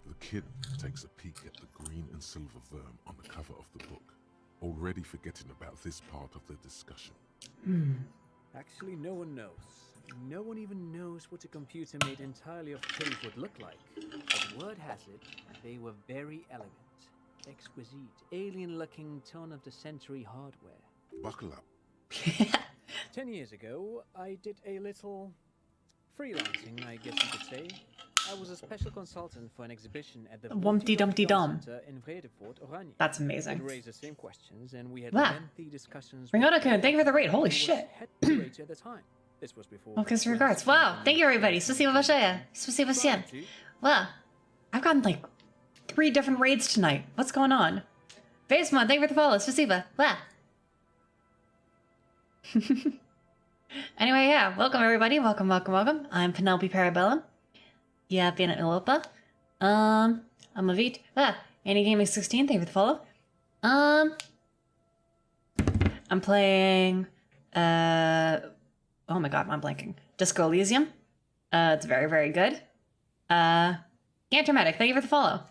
The kid takes a peek at the green and silver worm on the cover of the book, already forgetting about this part of the discussion. Actually, no one knows. No one even knows what a computer made entirely of tape would look like. But word has it, they were very elegant. Exquisite, alien-looking turn-of-the-century hardware. Buckle up. 10 years ago, I did a little freelancing, I guess you could say. I was a special consultant for an exhibition at the Wumpty Dumpty Dum. Center in Vredefort, Oranje. That's amazing. It raised the same questions, and we had Wow. lengthy discussions. Ringoda-kun, thank you for the raid. Holy who was shit. head curator at the time. This was before. Well, kiss regards. Wow. Thank you, everybody. Спасибо большое. Спасибо всем. Wow. I've gotten like 3 different raids tonight. What's going on? Basemon, thank you for the follow. Спасибо. Wow. Anyway, yeah. Welcome, everybody. Welcome, welcome, welcome. I'm Penelope Parabellum. Yeah, been at Europa. I'm Avit. Annie Gaming 16, thank you for the follow. I'm playing oh my god, I'm blanking. Disco Elysium. It's very, very good. Gantermatic, thank you for the follow.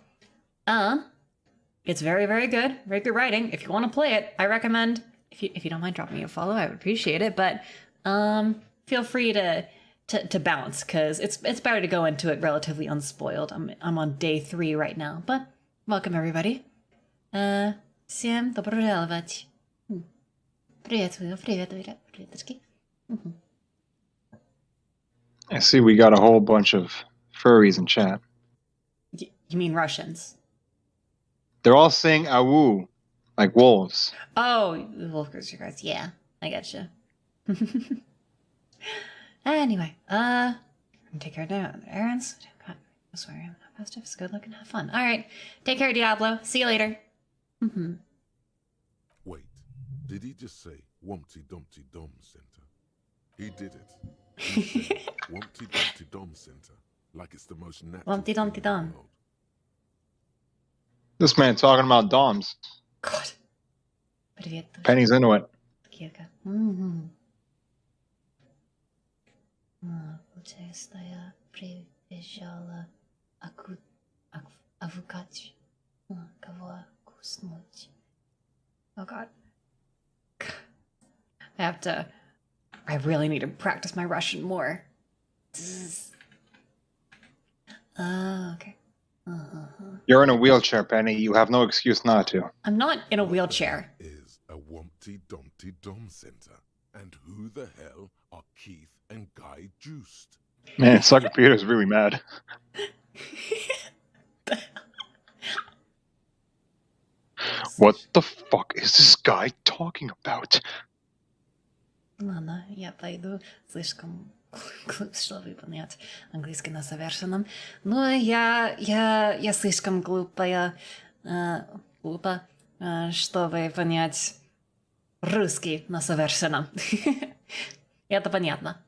It's very, very good. Very good writing. If you want to play it, I recommend, if you don't mind dropping me a follow, I would appreciate it. But feel free to bounce, because it's better to go into it relatively unspoiled. I'm on day 3 right now, but welcome everybody. Всем добро пожаловать. Приветствую, приветочки. I see we got a whole bunch of furries in chat. You mean Russians? They're all saying awoo, like wolves. Oh, wolf you guys. Yeah, I gotcha. Anyway, take care of the errands. God, I swear, I'm positive. It's good looking. Have fun. All right, take care, Diablo. See you later. Wait, did he just say Wumpty Dumpty Dom Center? He did it. He said Wumpty Dumpty Dom Center, like it's the most natural. Wumpty Dumpty Dom. This man talking about doms. God. Привет. Penny's into it. Кирка. Получается, я приезжала авукать. Кого куснуть. Oh god. I really need to practice my Russian more. Okay. You're in a wheelchair, Penny. You have no excuse not to. I'm not in a wheelchair. Is a Wumpty Dumpty Dom Center, and who the hell are Keith and Guy Juiced? Man, Sucker Peter's really mad. What the fuck is this guy talking about? Ладно, я пойду. Слишком глуп, что выполнять английский на совершенном. Ну, я слишком глупа, чтобы понять русский на совершенном. Это понятно.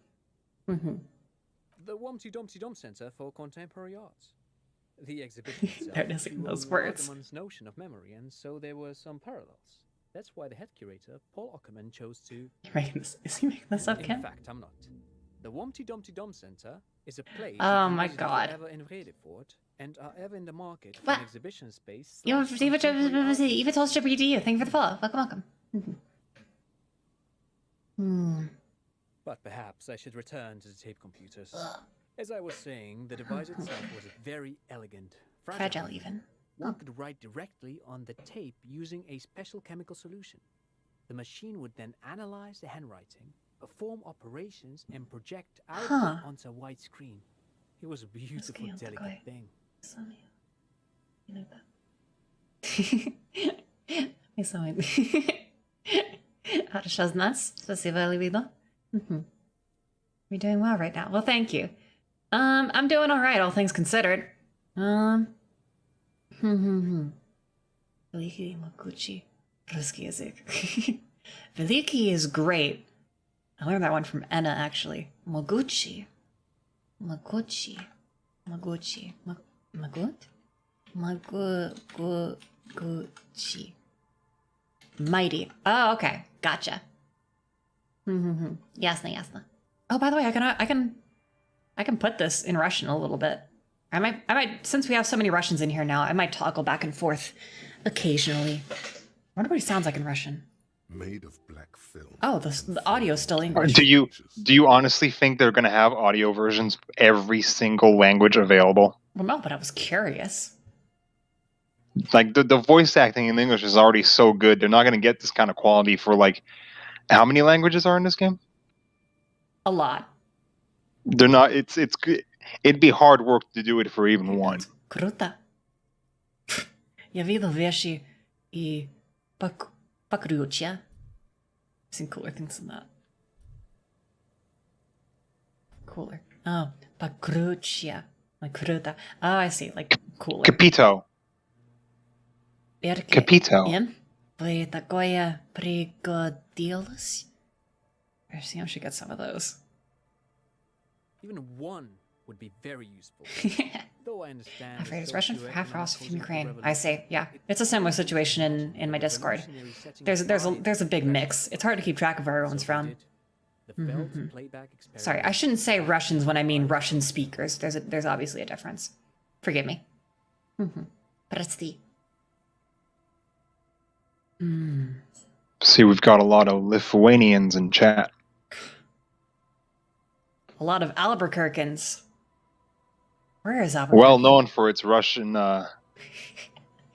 The Wumpty Dumpty Dom Center for Contemporary Arts. The exhibition itself They're missing those drew words. Ackerman's notion of memory, and so there were some parallels. That's why the head curator, Paul Ackerman, chose to... Is he making this up, Ken? In fact, I'm not. The Wumpty Dumpty Dom Center is a place Oh you can my visit god. wherever in Vredefort and are ever in the market for an exhibition space. Even to you. Thank you for the follow. Welcome. But perhaps I should return to the tape computers. As I was saying, the device itself was very elegant. Fragile even. One could write directly on the tape using a special chemical solution. The machine would then analyze the handwriting, perform operations, and project output Huh. onto a white screen. It was a beautiful, delicate thing. Хорошо знать. Спасибо, Либидо. You're doing well right now. Well, thank you. I'm doing all right, all things considered. Veliki Moguchi. Ruski язык. Veliki is great. I learned that one from Enna, actually. Moguchi. Maguchi. Maguchi. Magut? Maguchi. Mighty. Oh, okay. Gotcha. Ясно, ясно. Oh, by the way, I can put this in Russian a little bit. I might, since we have so many Russians in here now, I might toggle back and forth occasionally. I wonder what he sounds like in Russian. Made of black film. Oh, the audio's still English. Do you honestly think they're going to have audio versions of every single language available? Well, no, but I was curious. Like the voice acting in English is already so good. They're not going to get this kind of quality for like how many languages are in this game? A lot. They're not. It's good. It'd be hard work to do it for even one. Круто. Я видел вещи и покруче. I've seen cooler things than that. Cooler. Oh, покруче. Like круто. Oh, I see. Like cooler. Capito. Capito. Им бы такое пригодилось. I see, I should get some of those. Even one would be very useful. Though I understand. I'm afraid it's Russian for half Ross from Ukraine. I see. Yeah, it's a similar situation in my Discord. There's a big mix. It's hard to keep track of where everyone's from. Sorry, I shouldn't say Russians when I mean Russian speakers. There's obviously a difference. Forgive me. Прости. See, we've got a lot of Lithuanians in chat. A lot of Albuquerqueans. Where is Albuquerque? Well known for its Russian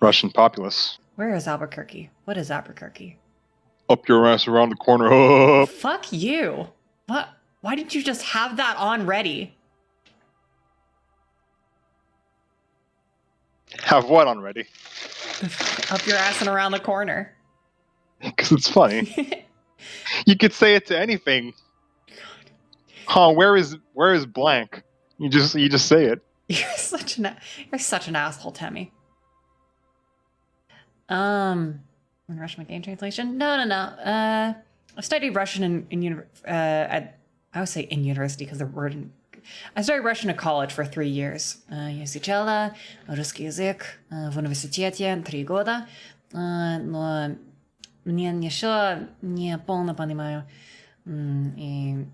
populace. Where is Albuquerque? What is Albuquerque? Up your ass around the corner. Fuck you. What? Why didn't you just have that on ready? Have what on ready? Up your ass and around the corner. Because it's funny. You could say it to anything. Huh? Where is blank? You just say it. You're such an asshole, Tammy. Russian game translation? No. I studied Russian I would say in university because the word. I studied Russian at college for 3 years. Я изучала русский язык в университете 3 года, но мне еще не полно понимаю. And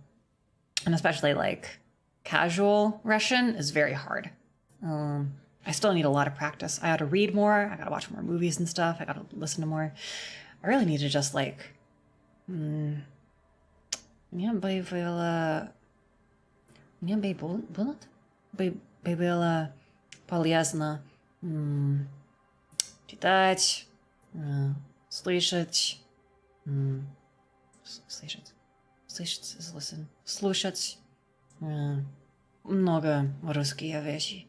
especially like casual Russian is very hard. I still need a lot of practice. I gotta read more. I gotta watch more movies and stuff. I gotta listen to more. I really need to just like. Мне было полезно читать, слышать is listen, слушать много русские вещи.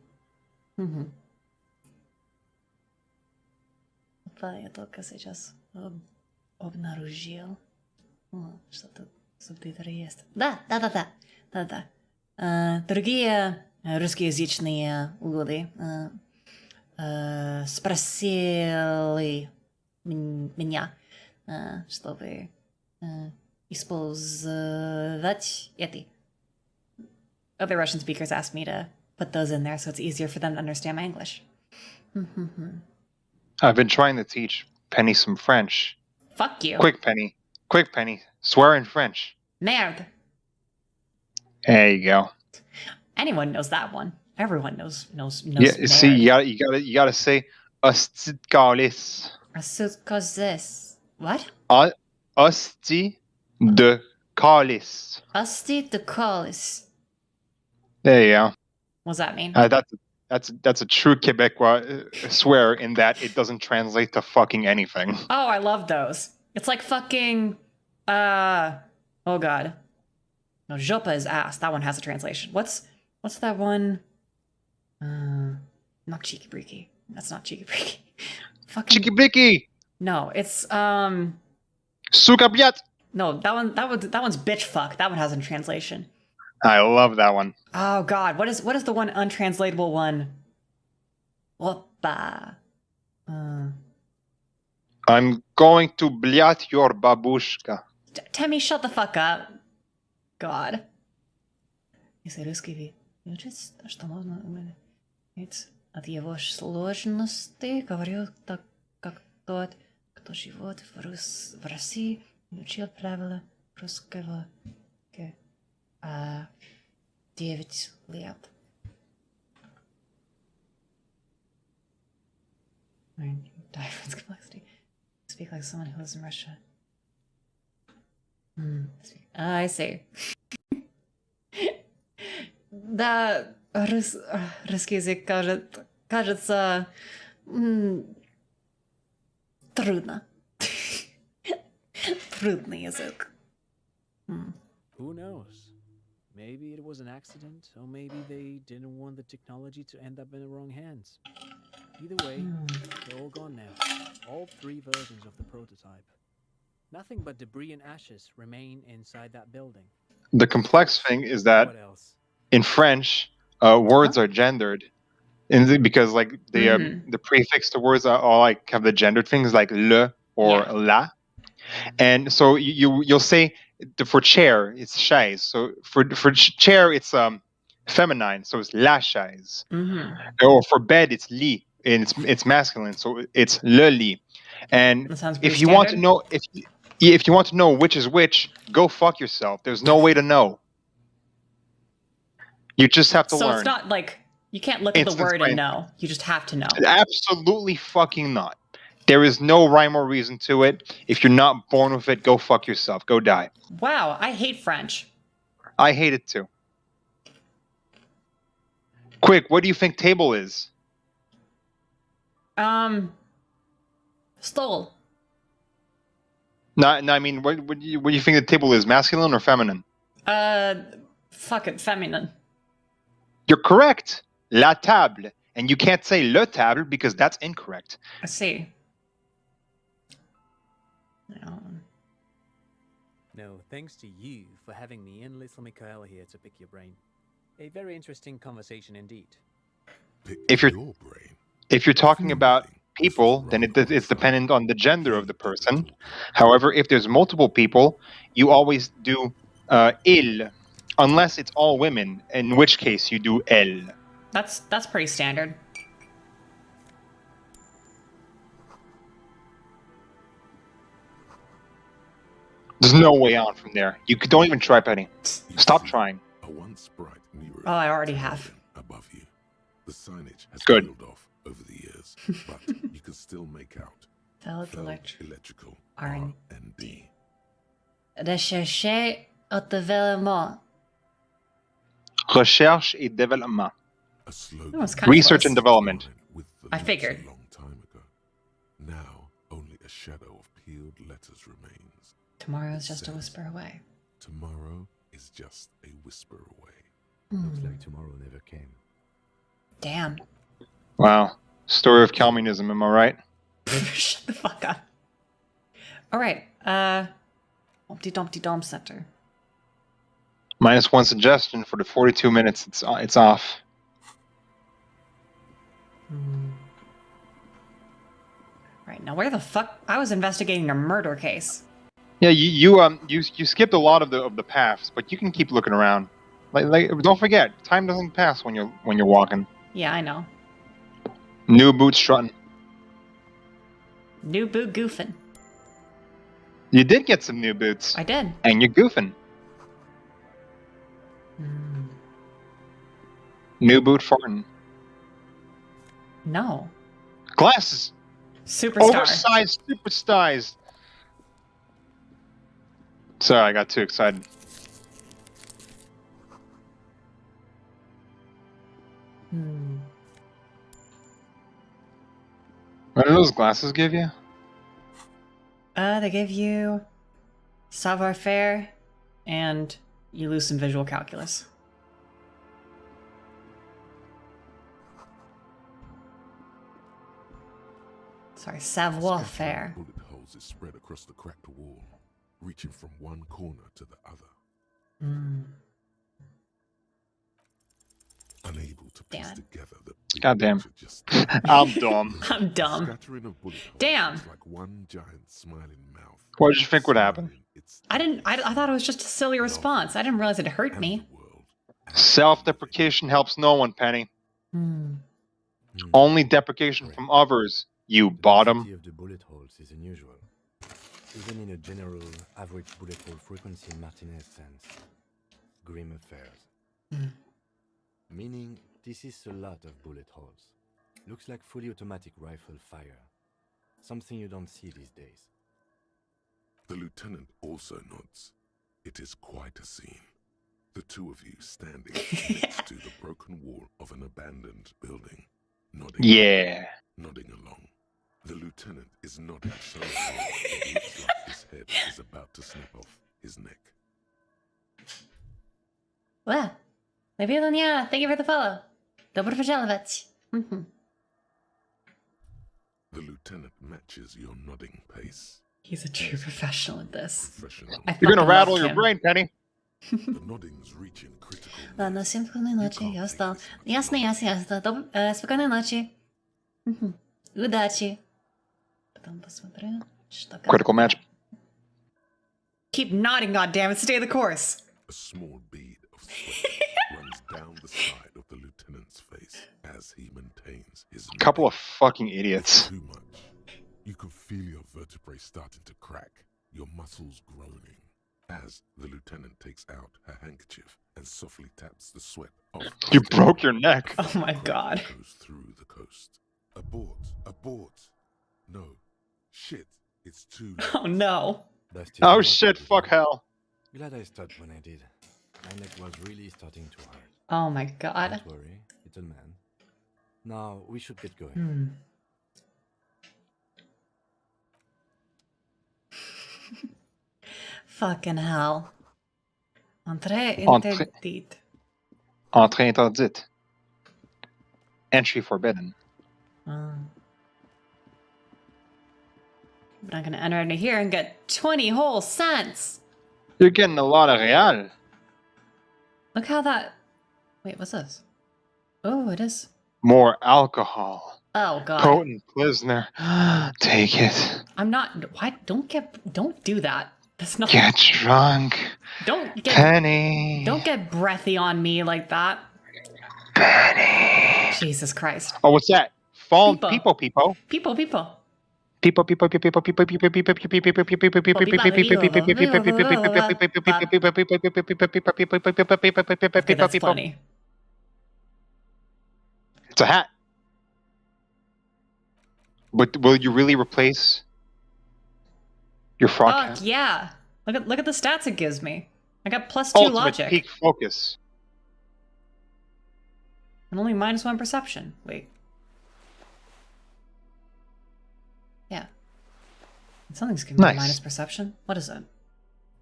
Я только сейчас обнаружил, что тут субтитры есть. Да. Другие русскоязычные люди спросили меня, чтобы использовать эти. Other Russian speakers asked me to put those in there so it's easier for them to understand my English. I've been trying to teach Penny some French. Fuck you. Quick, Penny. Swear in French. Merde. There you go. Anyone knows that one. Everyone knows. Yeah, merde. see, you gotta say Astikalis. Astikalis. What? Asti de Kalis. Asti de Kalis. There you go. What does that mean? That's a true Quebecois swear in that it doesn't translate to fucking anything. Oh, I love those. It's like fucking, oh god. No, Jopa is ass. That one has a translation. What's that one? Not Cheeky Breeky. That's not Cheeky Breeky. Fucking Cheeky Breeky! No, it's Suka Biat! no, that one's bitch fuck. That one has a translation. I love that one. Oh god, what is the one untranslatable one? Oppa. I'm going to bliat your babushka. Temmie, shut the fuck up. God. Если русский учить, что можно уметь от его сложности, говорю так, как тот, кто живет в России, учил правила русского 9 лет. Diverse complexity. Speak like someone who lives in Russia. I see. Да, русский язык кажется трудно. Трудный язык. Who knows? Maybe it was an accident, or maybe they didn't want the technology to end up in the wrong hands. Either way, they're all gone now. All 3 versions of the prototype. Nothing but debris and ashes remain inside that building. The complex thing is that in French, words are gendered, because like the prefix to words are all like have the gendered things like le or la, and so you'll say for chair it's chaise. So for chair it's feminine, so it's la chaise. Or for bed it's lit, and it's masculine, so it's le lit. And if you want to know if you want to know which is which, go fuck yourself. There's no way to know. You just have to learn. So it's not like you can't look at the word and know. You just have to know. Absolutely fucking not. There is no rhyme or reason to it. If you're not born with it, go fuck yourself. Go die. Wow, I hate French. I hate it too. Quick, what do you think table is? Stole. No, I mean, what do you think the table is? Masculine or feminine? Fuck it, feminine. You're correct. La table. And you can't say le table because that's incorrect. I see. No, thanks to you for having me and little Mikhail here to pick your brain. A very interesting conversation indeed. If you're talking about people, then it's dependent on the gender of the person. However, if there's multiple people, you always do il, unless it's all women, in which case you do elle. That's pretty standard. There's no way on from there. You don't even try, Penny. Stop trying. Oh, I already have. Above you. The signage has Good. peeled off over the years, but you can still make out Feld electrical R&D. Recherche et développement. Recherche et développement. Research Research and development. I figured. Now only a shadow of peeled letters remains. Tomorrow is just a whisper away. Tomorrow is just a whisper away. Looks like tomorrow never came. Damn. Wow. Story of Calvinism, am I right? Shut the fuck up. Alright, Humpty Dumpty Dom Center. -1 suggestion for the 42 minutes it's off. Right, now where the fuck? I was investigating a murder case. Yeah, you skipped a lot of the paths, but you can keep looking around. Like don't forget, time doesn't pass when you're walking. Yeah, I know. New boot strutting. New boot goofing. You did get some new boots. I did. And you're goofing. New boot farting. No. Glasses. Superstar. Oversized superstars. Sorry, I got too excited. What do those glasses give you? They give you savoir-faire, and you lose some visual calculus. Sorry, savoir-faire. Bullet holes is spread across the cracked wall, reaching from one corner to the other. Unable to piece together the big Goddamn. picture just I'm dumb. I'm dumb. scattering of bullet holes Damn. is like one giant smiling mouth. What did you think would happen? I thought it was just a silly response. I didn't realize it hurt me. Self-deprecation helps no one, Penny. Only deprecation from others, you bottom. The of the bullet holes is unusual, even in a general average bullet hole frequency Martinez sense. Grim affairs. Meaning, this is a lot of bullet holes. Looks like fully automatic rifle fire. Something you don't see these days. The lieutenant also nods. It is quite a scene. The two of you standing next to the broken wall of an abandoned building, nodding. Yeah. Nodding along. The lieutenant is nodding so hard it looks like his head is about to snap off his neck. Well, Navilonia, thank you for the follow. Добро пожаловать. The lieutenant matches your nodding pace. He's a true professional at this. You're gonna rattle your brain, Penny. The nodding's reaching critical. Ладно, всем спокойной ночи, я устал. Ясно. Спокойной ночи. Удачи. Потом посмотрю, что как. Critical match. Keep nodding, goddammit, stay the course. A small bead of sweat runs down the side of the lieutenant's face as he maintains his Couple of fucking idiots. too much. You can feel your vertebrae starting to crack, your muscles groaning, as the lieutenant takes out her handkerchief and softly taps the sweat off. You broke your neck. Oh my god. Goes through the coast. Abort. No. Shit. It's too late. Oh no. Oh shit, fuck hell. Glad I stopped when I did. My neck was really starting to hurt. Oh my god. Don't worry, little man. Now we should get going. Fucking hell. Entrée interdite. Entrée interdite. Entry forbidden. But I'm gonna enter into here and get 20 whole cents. You're getting a lot of real. Look how that... Wait, what's this? Oh, it is. More alcohol. Oh god. Potent prisoner. Take it. I'm not... Why? Don't do that. That's not... Get drunk. Don't get... Penny. Don't get breathy on me like that. Penny. Jesus Christ. Oh, what's that? Phone. People. People. Okay, that's funny. It's a hat. But will you really replace your frog hat? Fuck yeah. Look at the stats it gives me. I got +2 Ultimate logic. peak focus. And only -1 perception. Wait. Yeah. Something's giving me Nice. -perception. What is it?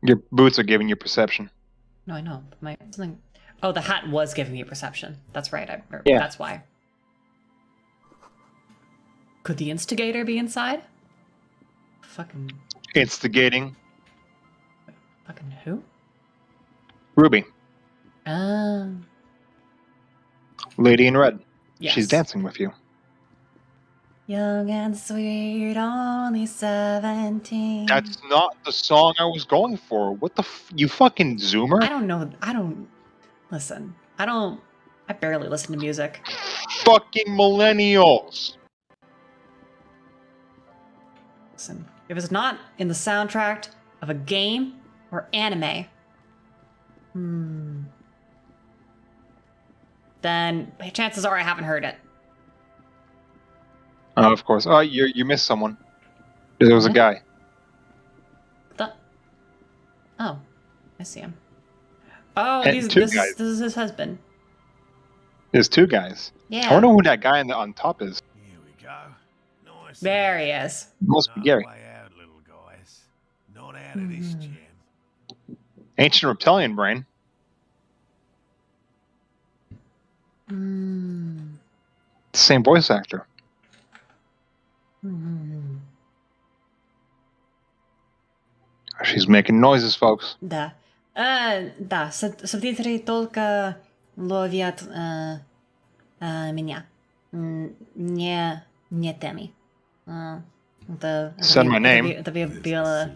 Your boots are giving you perception. No, I know. Something. Oh, the hat was giving me perception. That's right. Yeah. That's why. Could the instigator be inside? Fucking. Instigating. Fucking who? Ruby. Lady in red. Yes. She's dancing with you. Young and sweet, only 17. That's not the song I was going for. What the you fucking zoomer? I don't know. Listen. I barely listen to music. Fucking millennials. Listen. If it's not in the soundtrack of a game or anime, then chances are I haven't heard it. Oh, of course. Oh, you missed someone. There was a guy. Oh, I see him. Oh, And two this guys. is his husband. There's two guys. Yeah. I wonder who that guy on top is. There he is. Must be Gary. Way out, little guys. Not out of this jam. Ancient reptilian brain. Same voice actor. She's making noises, folks. Да. Да, субтитры только ловят меня. Не теми. Said my name. Это было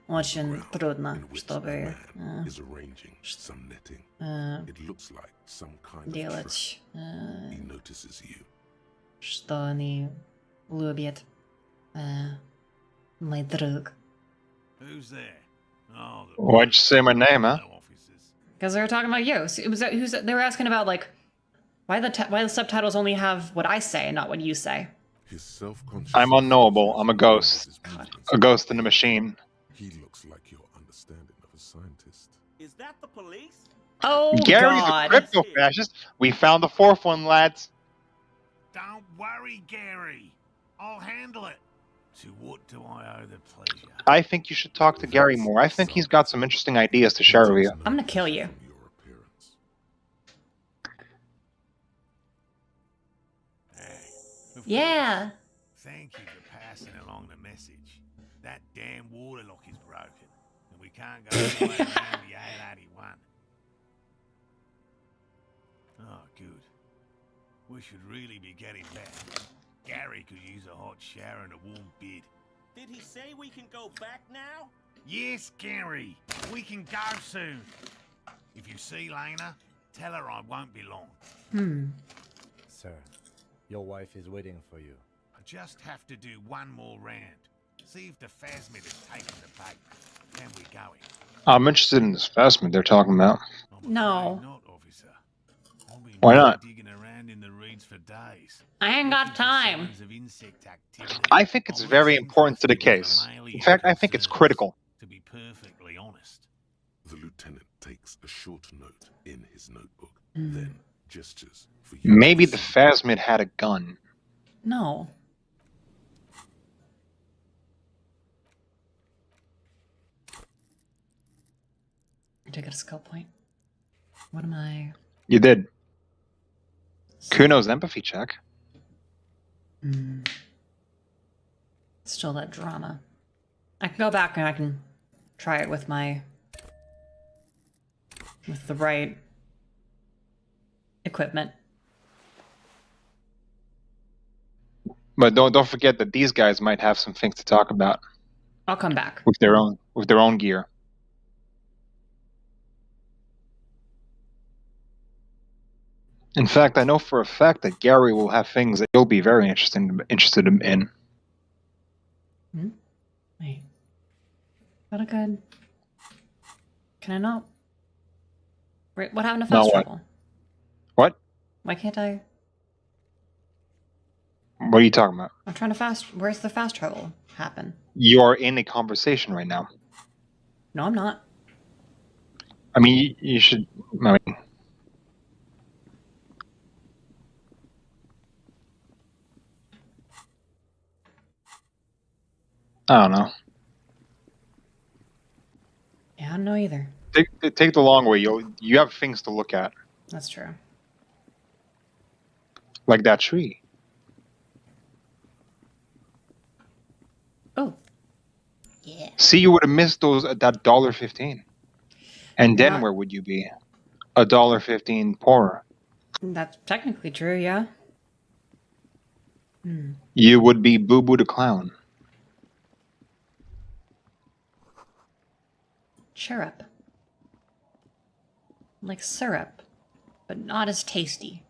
очень трудно, чтобы Is arranging some netting. It looks like some kind of делать, trap. He notices you. что они любят мой друг. Who's there? Oh, Why'd you say my name, huh? Because they were talking about you. So it was they were asking about like why the subtitles only have what I say and not what you say. His self-conscious. I'm unknowable. I'm a ghost. A ghost in a machine. He looks like your understanding of a scientist. Is that the police? Oh, Gary's God. a crypto fascist. We found the fourth one, lads. Don't worry, Gary. I'll handle it. To what do I owe the pleasure? I think you should talk to Gary more. I think he's got some interesting ideas to share with you. I'm gonna kill you. Yeah. Thank you for passing along the message. That damn water lock is broken, and we can't go all the way around the 881. Oh, good. We should really be getting back. Gary could use a hot shower and a warm bed. Did he say we can go back now? Yes, Gary. We can go soon. If you see Lena, tell her I won't be long. Sir, your wife is waiting for you. I just have to do one more round. See if the phasmid has taken the bait. Then we're going. I'm interested in this phasmid they're talking about. No. Not, officer. I've been Why not? digging around in the reeds for days. I ain't got time. Signs of insect activity. I think it's very important to the case. In fact, I think it's critical. To be perfectly honest. The lieutenant takes a short note in his notebook, then gestures for you. Maybe the phasmid had a gun. No. Did I get a skill point? What am I? You did. Kuno's empathy check. Still that drama. I can go back and I can try it with the right equipment. But don't forget that these guys might have some things to talk about I'll come back. with their own gear. In fact, I know for a fact that Gary will have things that you'll be very interested in. Wait. Not a good. Can I not? Wait, what happened to No, fast what? travel? What? Why can't I? What are you talking about? I'm trying to fast. Where's the fast travel happen? You are in a conversation right now. No, I'm not. I mean, you should. I mean, I don't know. Yeah, I don't know either. Take the long way. You have things to look at, That's true. like that tree. Oh. Yeah. See, you would have missed those at that $1.15, and then Yeah. where would you be? $1.15 poorer. That's technically true, yeah. You would be Boo Boo the Clown. Chirrup. Like syrup, but not as tasty.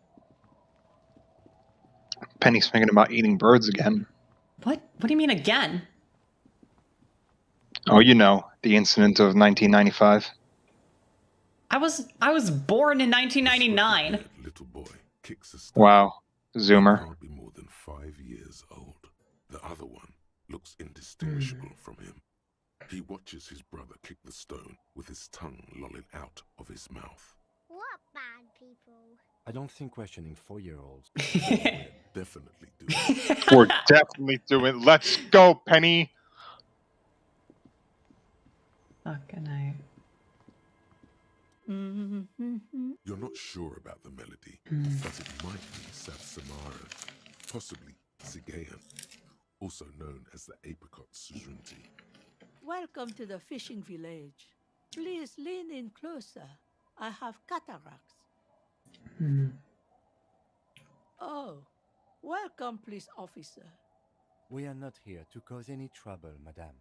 Penny's thinking about eating birds again. What? What do you mean again? Oh, you know, the incident of 1995. I was born in 1999. Little boy kicks a stone. Wow, Zoomer. Can't be more than 5 years old. The other one looks indistinguishable from him. He watches his brother kick the stone with his tongue lolling out of his mouth. What bad people? I don't think questioning 4-year-olds. Definitely do it. We're definitely doing. Let's go, Penny. Fucking night. You're not sure about the melody, but it might be South Samara, possibly Zigayan, also known as the apricot suzerainty. Welcome to the fishing village. Please lean in closer. I have cataracts. Oh, welcome, police officer. We are not here to cause any trouble, madame.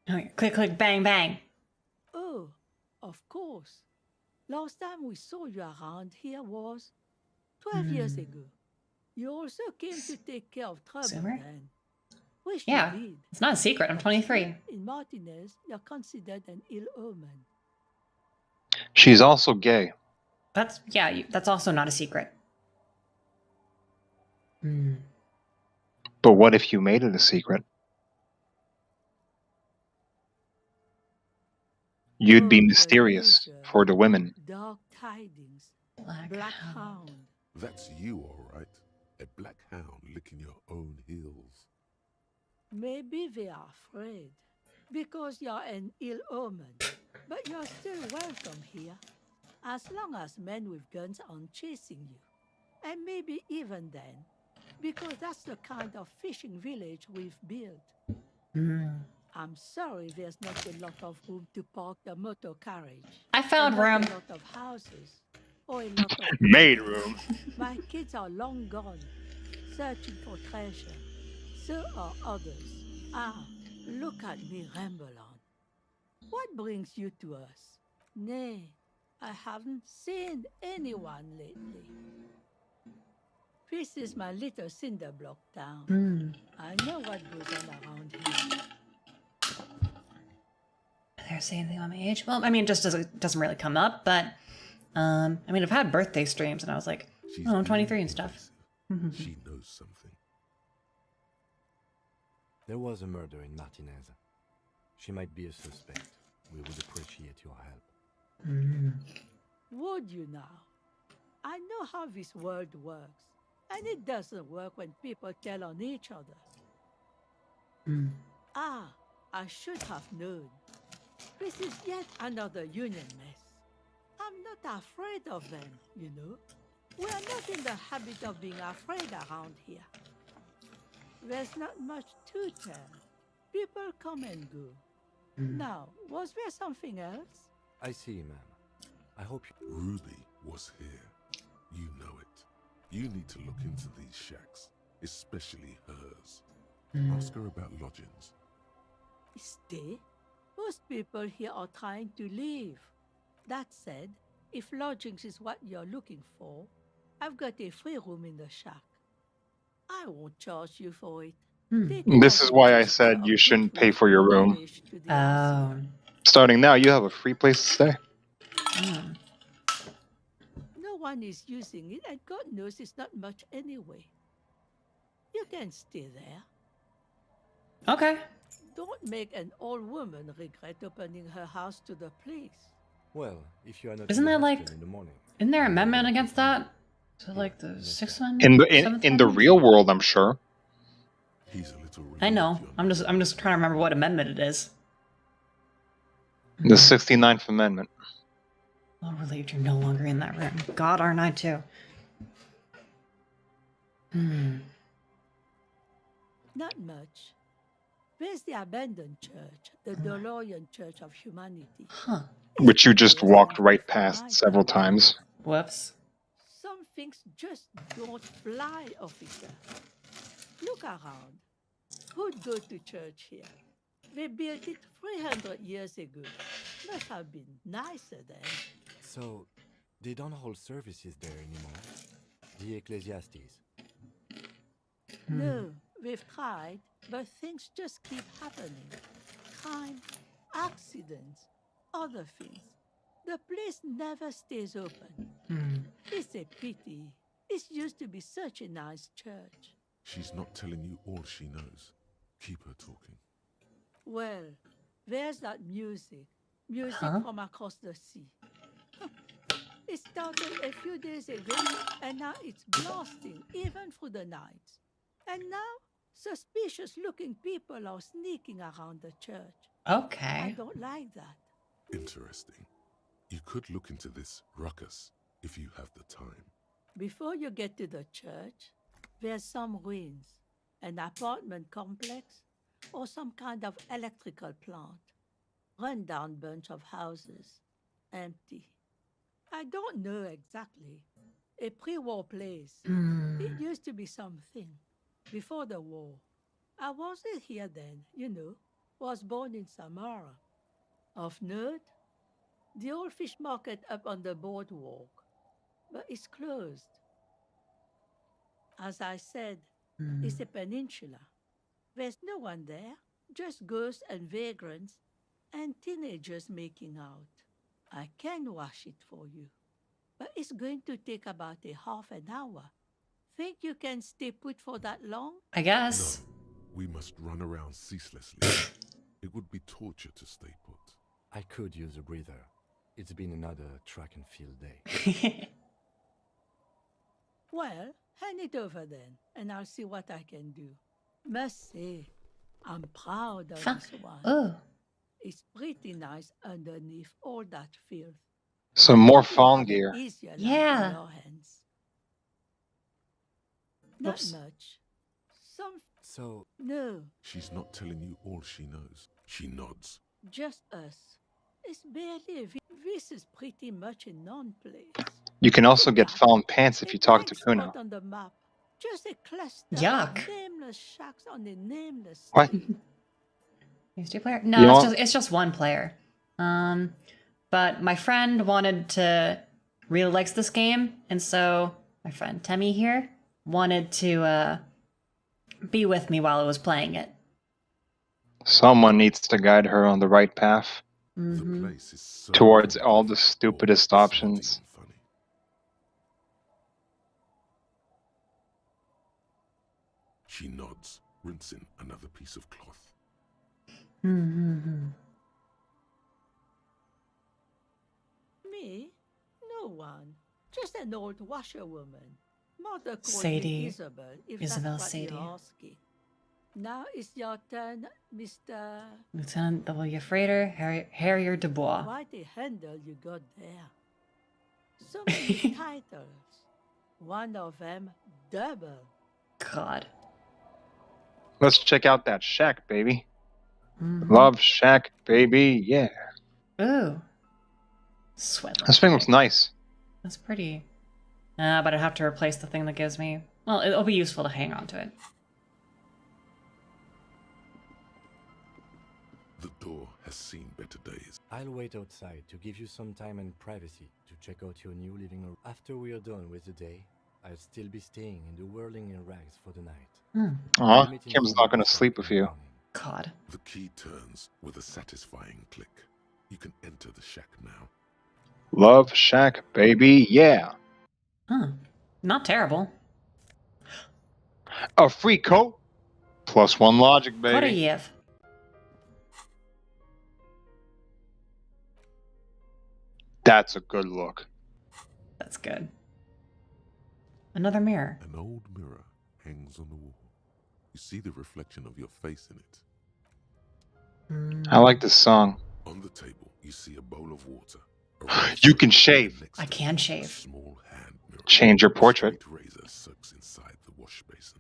Okay, click, click, bang, bang. Oh, of course. Last time we saw you around here was 12 years ago. You also came to take care of trouble Sooner? then. Wish Yeah, you did. it's not a secret. I'm 23. In Martinez, you're considered an ill omen. She's also gay. That's, yeah, that's also not a secret. But what if you made it a secret? You'd be mysterious for the women. Dark tidings. Black hound. That's you, all right. A black hound licking your own heels. Maybe they are afraid because you're an ill omen, but you're still welcome here, as long as men with guns aren't chasing you. And maybe even then, because that's the kind of fishing village we've built. I'm sorry there's not a lot of room to park the motor carriage. I found room. A lot of houses. Or a lot of Made room. My kids are long gone, searching for treasure. So are others. Ah, look at me ramble on. What brings you to us? Nay, I haven't seen anyone lately. This is my little cinder block town. I know what goes on around here. Did I say anything on my age? Well, I mean, it just doesn't really come up, but I mean, I've had birthday streams and I was like, oh, I'm 23 and stuff. She knows something. There was a murder in Martinez. She might be a suspect. We would appreciate your help. Would you now? I know how this world works, and it doesn't work when people tell on each other. Ah, I should have known. This is yet another union mess. I'm not afraid of them, you know. We are not in the habit of being afraid around here. There's not much to tell. People come and go. Now, was there something else? I see, ma'am. I hope you... Ruby was here. You know it. You need to look into these shacks, especially hers. Ask her about lodgings. Stay? Most people here are trying to leave. That said, if lodgings is what you're looking for, I've got a free room in the shack. I won't charge you for it. This is why I said you shouldn't pay for your room. Starting now, you have a free place to stay. No one is using it, and God knows it's not much anyway. You can stay there. Okay. Don't make an old woman regret opening her house to the police. Well, if you are not Isn't that like, in the morning. isn't there an amendment against that? So like the 6th Amendment? In the real world, I'm sure. He's a little I know. I'm just trying to remember what amendment it is. The 69th Amendment. Oh, relieved you're no longer in that room. God, aren't I too? Not much. There's the abandoned church, the DeLorean Church of Humanity. Which you just walked right past several times. Whoops. Some things just don't fly, officer. Look around. Who'd go to church here? They built it 300 years ago. Must have been nicer then. So, they don't hold services there anymore? The Ecclesiastes? No, we've tried, but things just keep happening. Crime, accidents, other things. The place never stays open. It's a pity. It used to be such a nice church. She's not telling you all she knows. Keep her talking. Well, there's that music. Music from across the sea. It started a few days ago, and now it's blasting even through the night. And now, suspicious-looking people are sneaking around the church. Okay. I don't like that. Interesting. You could look into this ruckus if you have the time. Before you get to the church, there's some ruins, an apartment complex, or some kind of electrical plant. Run-down bunch of houses, empty. I don't know exactly. A pre-war place. It used to be something. Before the war. I wasn't here then, you know. Was born in Samara. Of note, the old fish market up on the boardwalk. But it's closed. As I said, it's a peninsula. There's no one there, just ghosts and vagrants and teenagers making out. I can wash it for you, but it's going to take about a half an hour. Think you can stay put for that long? I guess. No, we must run around ceaselessly. It would be torture to stay put. I could use a breather. It's been another track and field day. Well, hand it over then, and I'll see what I can do. Must say, I'm proud of this one. Oh. It's pretty nice underneath all that filth. Some more fawn gear. Easier life Yeah. in your hands. Not Oops. much. Some. So. No, She's not telling you all she knows. She nods. just us. It's barely a this is pretty much a non-place. You can also get found pants if you talk to Blank Kuno. spot on the map. Just a cluster Yuck. of nameless shacks on a nameless What? street. There's 2 player? You No, want- it's just 1 player. But my friend really likes this game, and so my friend Temmie here wanted to be with me while I was playing it. Someone needs to guide her on the right path The place is so towards all the stupidest options. funny. She nods, rinsing another piece of cloth. Me? No one. Just an old washerwoman. Mother called Sadie. me Isabel, if Isabel that's what Sadie. you're asking. Now it's your turn, Mr. Lieutenant W. Freighter, Harrier Dubois. Quite a handle you got there. So many titles. One of them double. God. Let's check out that shack, baby. Love shack, baby. Yeah. Ooh. Sweat. This thing looks nice. That's pretty. But I'd have to replace the thing that gives me... Well, it'll be useful to hang on to it. The door has seen better days. I'll wait outside to give you some time and privacy to check out your new living room. After we are done with the day, I'll still be staying in the whirling in rags for the night. Aw, Kim's not gonna sleep with you. God. The key turns with a satisfying click. You can enter the shack now. Love shack, baby. Yeah. Not terrible. A free coat. +1 logic, baby. Kodayev. That's a good look. That's good. Another mirror. An old mirror hangs on the wall. You see the reflection of your face in it. I like this song. On the table, you see a bowl of water. You can shave. I can shave. Small hand mirror. Change your portrait. A razor soaks inside the wash basin.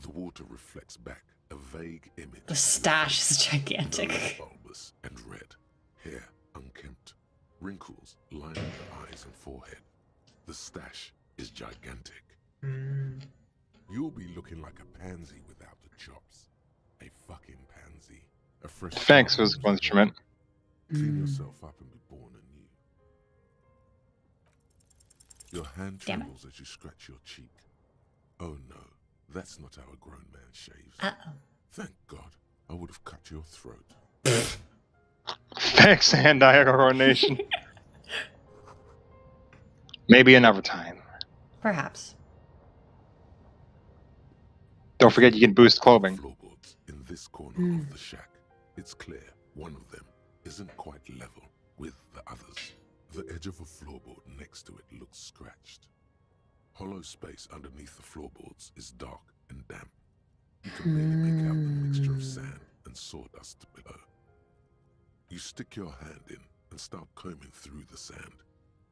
The water reflects back a vague image. The stash is gigantic. Nose bulbous and red. Hair unkempt. Wrinkles lining the eyes and forehead. The stash is gigantic. You'll be looking like a pansy without the chops. A fucking pansy. A fresh. Thanks, musical instrument. Clean yourself up and be born anew. Your hand Damn it. trembles as you scratch your cheek. Oh no, that's not how a grown man shaves. Uh-oh. Thank God, I would have cut your throat. Thanks, hand-eye coronation. Maybe another time. Perhaps. Don't forget you can boost clothing. Floorboards in this corner of the shack. It's clear one of them isn't quite level with the others. The edge of a floorboard next to it looks scratched. Hollow space underneath the floorboards is dark and damp. You can barely make out the mixture of sand and sawdust below. You stick your hand in and start combing through the sand.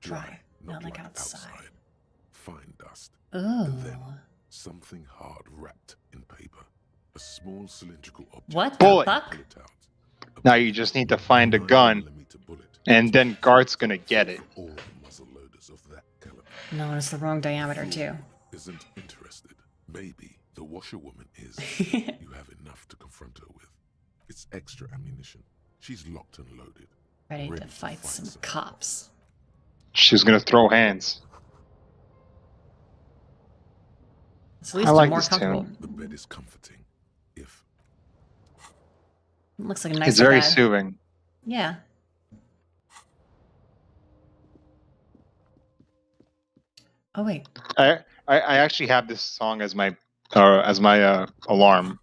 Dry, not not like outside. Fine dust. Ooh. And then something hard wrapped in paper. A small cylindrical object. What the Bullet. fuck? Now you just need to find a gun, and then Gart's gonna get it. All the muzzle loaders of that caliber. No, it's the wrong diameter too. Isn't interested. Maybe the washerwoman is. You have enough to confront her with. It's extra ammunition. She's locked and loaded. Ready to fight some cops. She's gonna throw hands. It's at least I like more this comfortable. tune. The bed is comforting. It looks like a nice It's very bed. soothing. Yeah. Oh wait. I actually have this song as my alarm.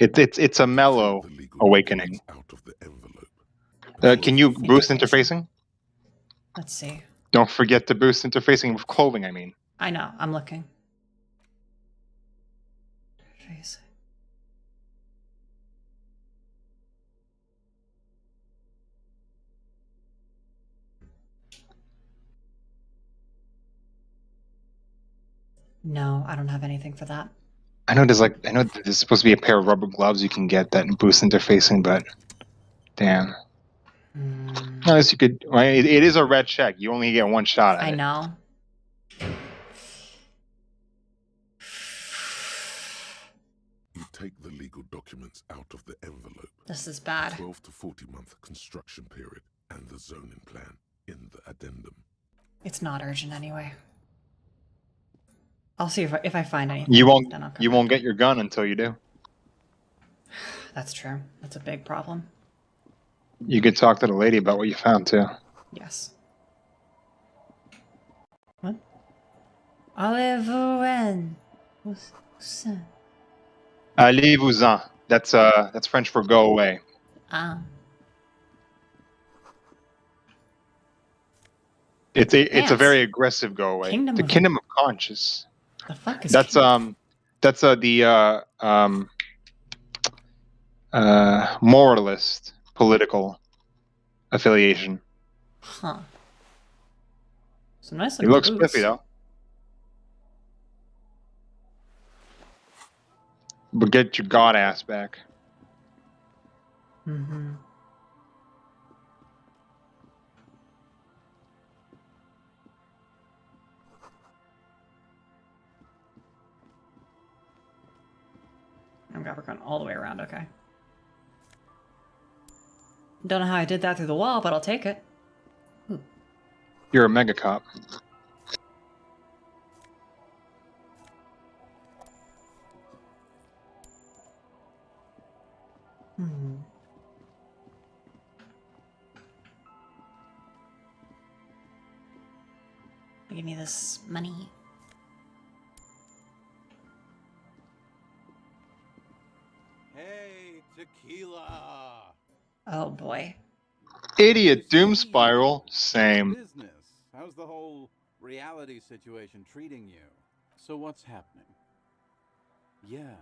It's a mellow awakening. Can you boost interfacing? Let's see. Don't forget to boost interfacing with clothing. I mean. I know. I'm looking. Face. No, I don't have anything for that. I know there's supposed to be a pair of rubber gloves you can get that boost interfacing, but damn. Unless you could, well, it is a red check. You only get one shot at it. I know. You take the legal documents out of the envelope. This is bad. 12 to 40-month construction period and the zoning plan in the addendum. It's not urgent anyway. I'll see if I find anything. You won't. Then I'll come You back. won't get your gun until you do. That's true. That's a big problem. You could talk to the lady about what you found too. Yes. What? Allez-vous-en. What's that? Allez-vous-en. That's French for go away. Ah. It's a Ants. very aggressive go away. Kingdom the of- Kingdom of Conscious. The fuck is That's the moralist political affiliation. Huh. So nice. He looks boots. spiffy though. But get your god ass back. Mm-hmm. I'm going all the way around, okay. Don't know how I did that through the wall, but I'll take it. You're a mega cop. Hmm. Give me this money. Hey, tequila. Oh boy. Idiot doom spiral. Same. Business. How's the whole reality situation treating you? So what's happening? Yeah,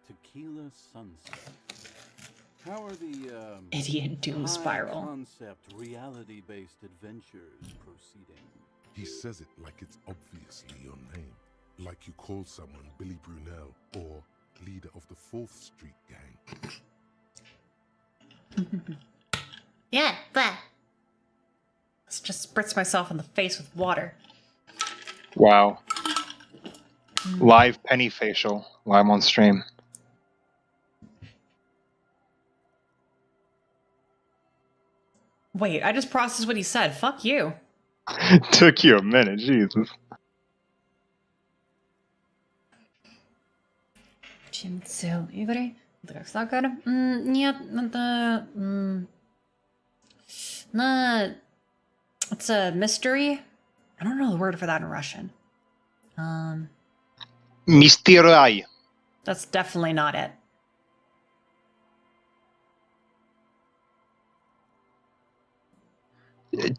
tequila sunset. How are the Idiot doom spiral. concept reality-based adventures proceeding? He says it like it's obviously your name. Like you call someone Billy Brunel or leader of the 4th Street gang. Yeah, but let's just spritz myself in the face with water. Wow. Live penny facial. Live on stream. Wait, I just processed what he said. Fuck you. Took you a minute, Jesus. Чимцел Игорь. Так, сакар. Нет, это... It's a mystery. I don't know the word for that in Russian. Mysteriai. That's definitely not it.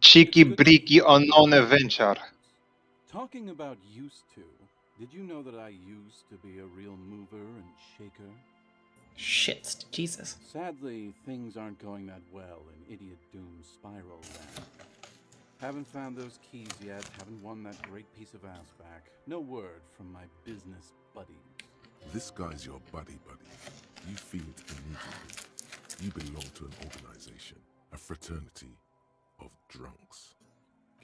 Cheeky breaky unknown adventure. Talking about used to, did you know that I used to be a real mover and shaker? Shit, Jesus. Sadly, things aren't going that well in Idiot Doom's spiral land. Haven't found those keys yet, haven't won that great piece of ass back. No word from my business buddies. This guy's your buddy. You feel it immediately. You belong to an organization, a fraternity of drunks.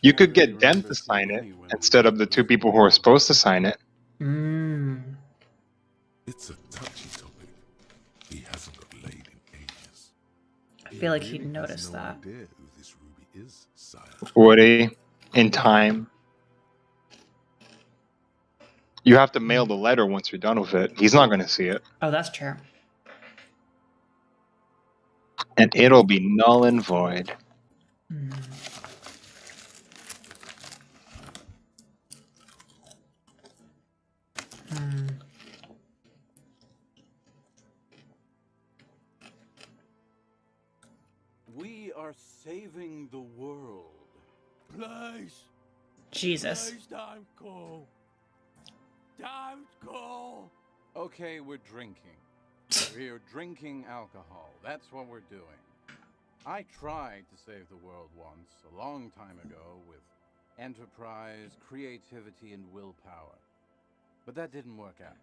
You could get them to sign it instead of the two people who are supposed to sign it. It's a touchy topic. He hasn't got laid in ages. I feel like he'd notice that. Idea who this Ruby is, sire. Would he? In time. You have to mail the letter once you're done with it. He's not going to see it. Oh, that's true. And it'll be null and void. We are saving the world. Please. Jesus. Please don't go. Don't go. Okay, we're drinking. We're drinking alcohol. That's what we're doing. I tried to save the world once, a long time ago, with enterprise, creativity, and willpower. But that didn't work out.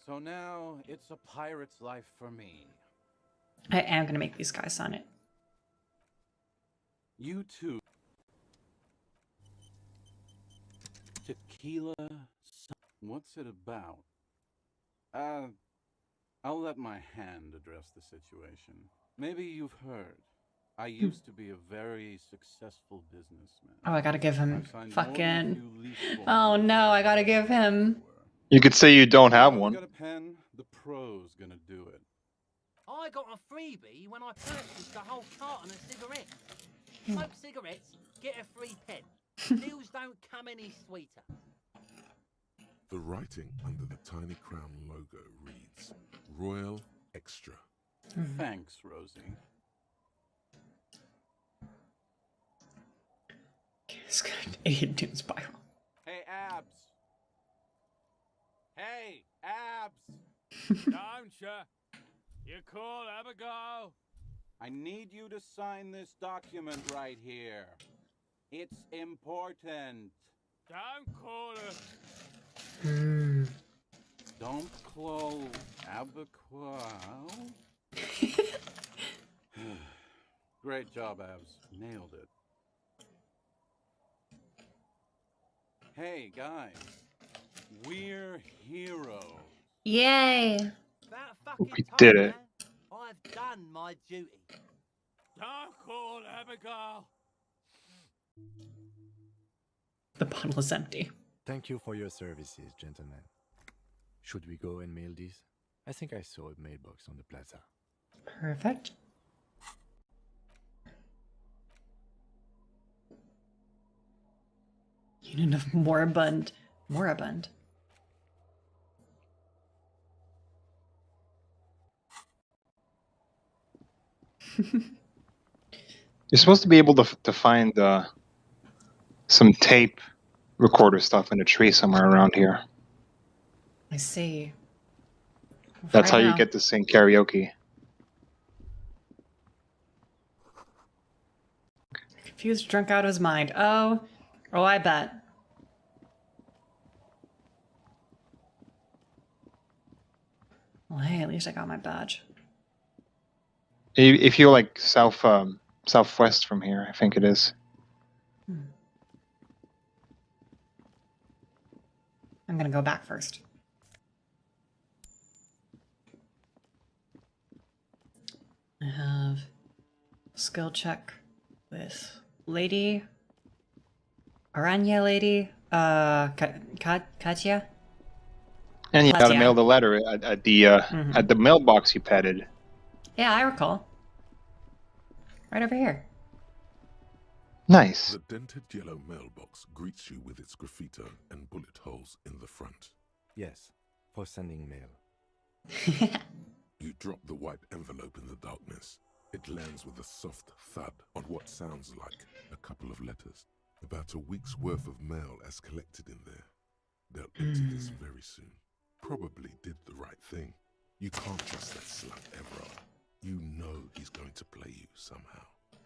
So now, it's a pirate's life for me. I am going to make these guys sign it. You too. Tequila. What's it about? I'll let my hand address the situation. Maybe you've heard. I used to be a very successful businessman. Oh, I gotta give him I've signed fucking... Oh no, I gotta give him... You could say you don't have one. Got a pen? The pro's gonna do it. I got a freebie when I purchased a whole carton of cigarettes. Smoke cigarettes, get a free pen. Deals don't come any sweeter. The writing under the Tiny Crown logo reads, Royal Extra. Thanks, Rosie. It's got an Idiot Doom spiral. Hey, Abs. Hey, Abs. Don't ya? You call Abigail? I need you to sign this document right here. It's important. Don't call her. Don't call Abigail. Great job, Abs. Nailed it. Hey, guys. We're heroes. Yay! That fucking We did it. I've done my duty. Don't call Abigail. The bottle is empty. Thank you for your services, gentlemen. Should we go and mail these? I think I saw a mailbox on the plaza. Perfect. Unit of Moribund. Moribund. You're supposed to be able to find some tape recorder stuff in a tree somewhere around here. I see. That's how Right you now. get to sing karaoke. Confused, drunk out of his mind. Oh, I bet. Well, hey, at least I got my badge. If you're like southwest from here, I think it is. I'm gonna go back first. I have skill check with Lady Aranya Lady Katya. And you gotta Katya. mail the letter at the mailbox you petted. Yeah, I recall. Right over here. Nice. The dented yellow mailbox greets you with its graffito and bullet holes in the front. Yes, for sending mail. You drop the white envelope in the darkness. It lands with a soft thud on what sounds like a couple of letters. About a week's worth of mail as collected in there. They'll empty this very soon. Probably did the right thing. You can't trust that slut, Everard. You know he's going to play you somehow.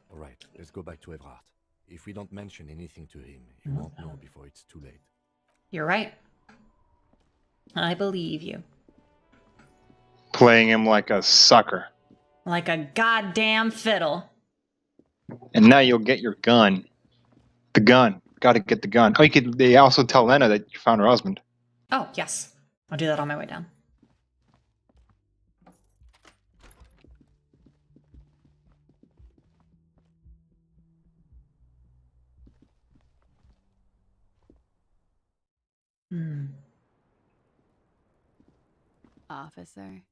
All right, let's go back to Everard. If we don't mention anything to him, he won't know before it's too late. You're right. I believe you. Playing him like a sucker. Like a goddamn fiddle. And now you'll get your gun. The gun. Gotta get the gun. Oh, they also tell Lena that you found her husband. Oh, yes. I'll do that on my way down. Officer,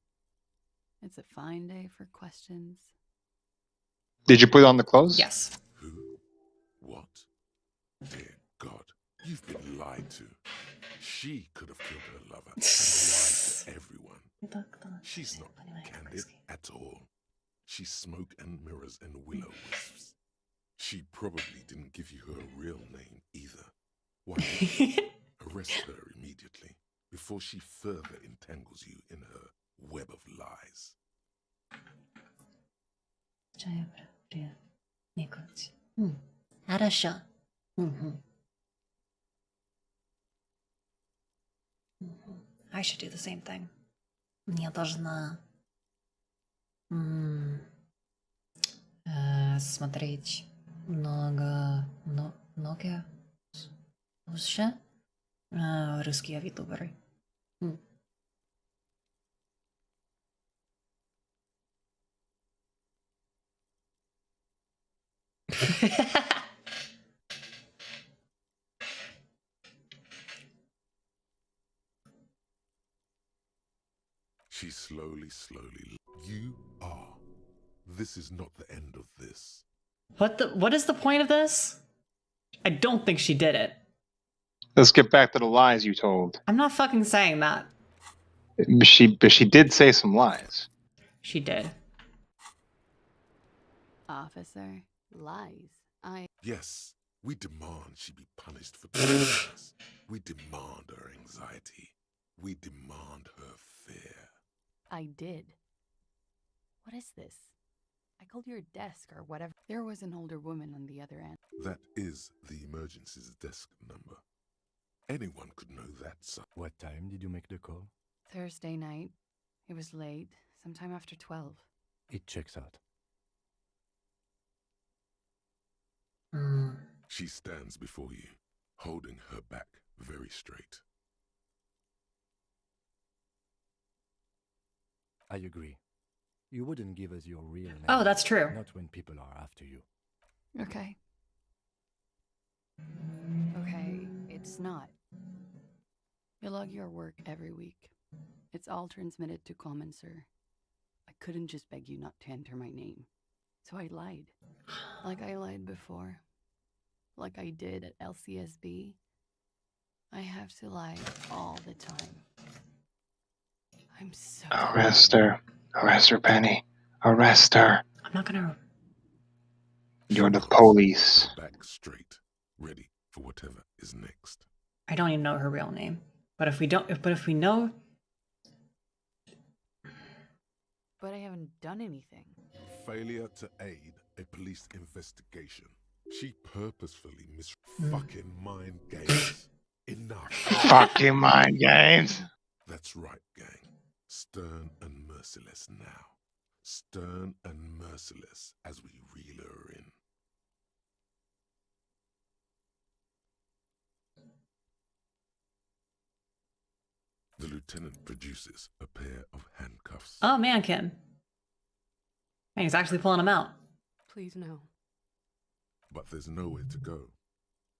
it's a fine day for questions. Did you put on the clothes? Yes. Who? What? Dear God, you've been lied to. She could have killed her lover and lied to everyone. She's not candid at all. She's smoke and mirrors and willow wisps. She probably didn't give you her real name either. Why not? Arrest her immediately before she further entangles you in her web of lies. Хорошо. I should do the same thing. Я должна смотреть много лучше русские ютуберы. She slowly. You are. This is not the end of this. What is the point of this? I don't think she did it. Let's get back to the lies you told. I'm not fucking saying that. But she did say some lies. She did. Officer, lies. Yes, we demand she be punished for things. We demand her anxiety. We demand her fear. I did. What is this? I called your desk or whatever. There was an older woman on the other end. That is the emergency's desk number. Anyone could know that. What time did you make the call? Thursday night. It was late, sometime after 12. It checks out. She stands before you, holding her back very straight. I agree. You wouldn't give us your real name. Oh, that's true. Not when people are after you. Okay. Okay, it's not. You log your work every week. It's all transmitted to Commonser. I couldn't just beg you not to enter my name. So I lied. Like I lied before. Like I did at LCSB. I have to lie all the time. I'm so... Arrest her. Arrest her, Penny. Arrest her. I'm not gonna... You're the police. Back straight, ready for whatever is next. I don't even know her real name. But if we know... But I haven't done anything. Failure to aid a police investigation. She purposefully fucking mind games. Enough. Fucking mind games. That's right, gang. Stern and merciless now. Stern and merciless as we reel her in. The lieutenant produces a pair of handcuffs. Oh, man, Kim. And he's actually pulling them out. Please, no. But there's nowhere to go.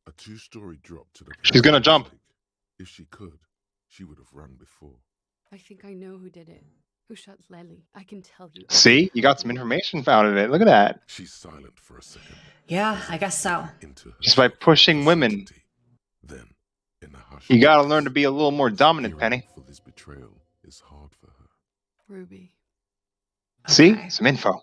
A 2-story drop to the... She's gonna jump. If she could, she would have run before. I think I know who did it. Who shot Lely. I can tell you. See? You got some information out of it. Look at that. She's silent for a second. Yeah, I guess so. Just by pushing women. Then, in a hush, you gotta learn to be a little more dominant, Penny. For this betrayal is hard for her. Ruby. See? Okay. Some info.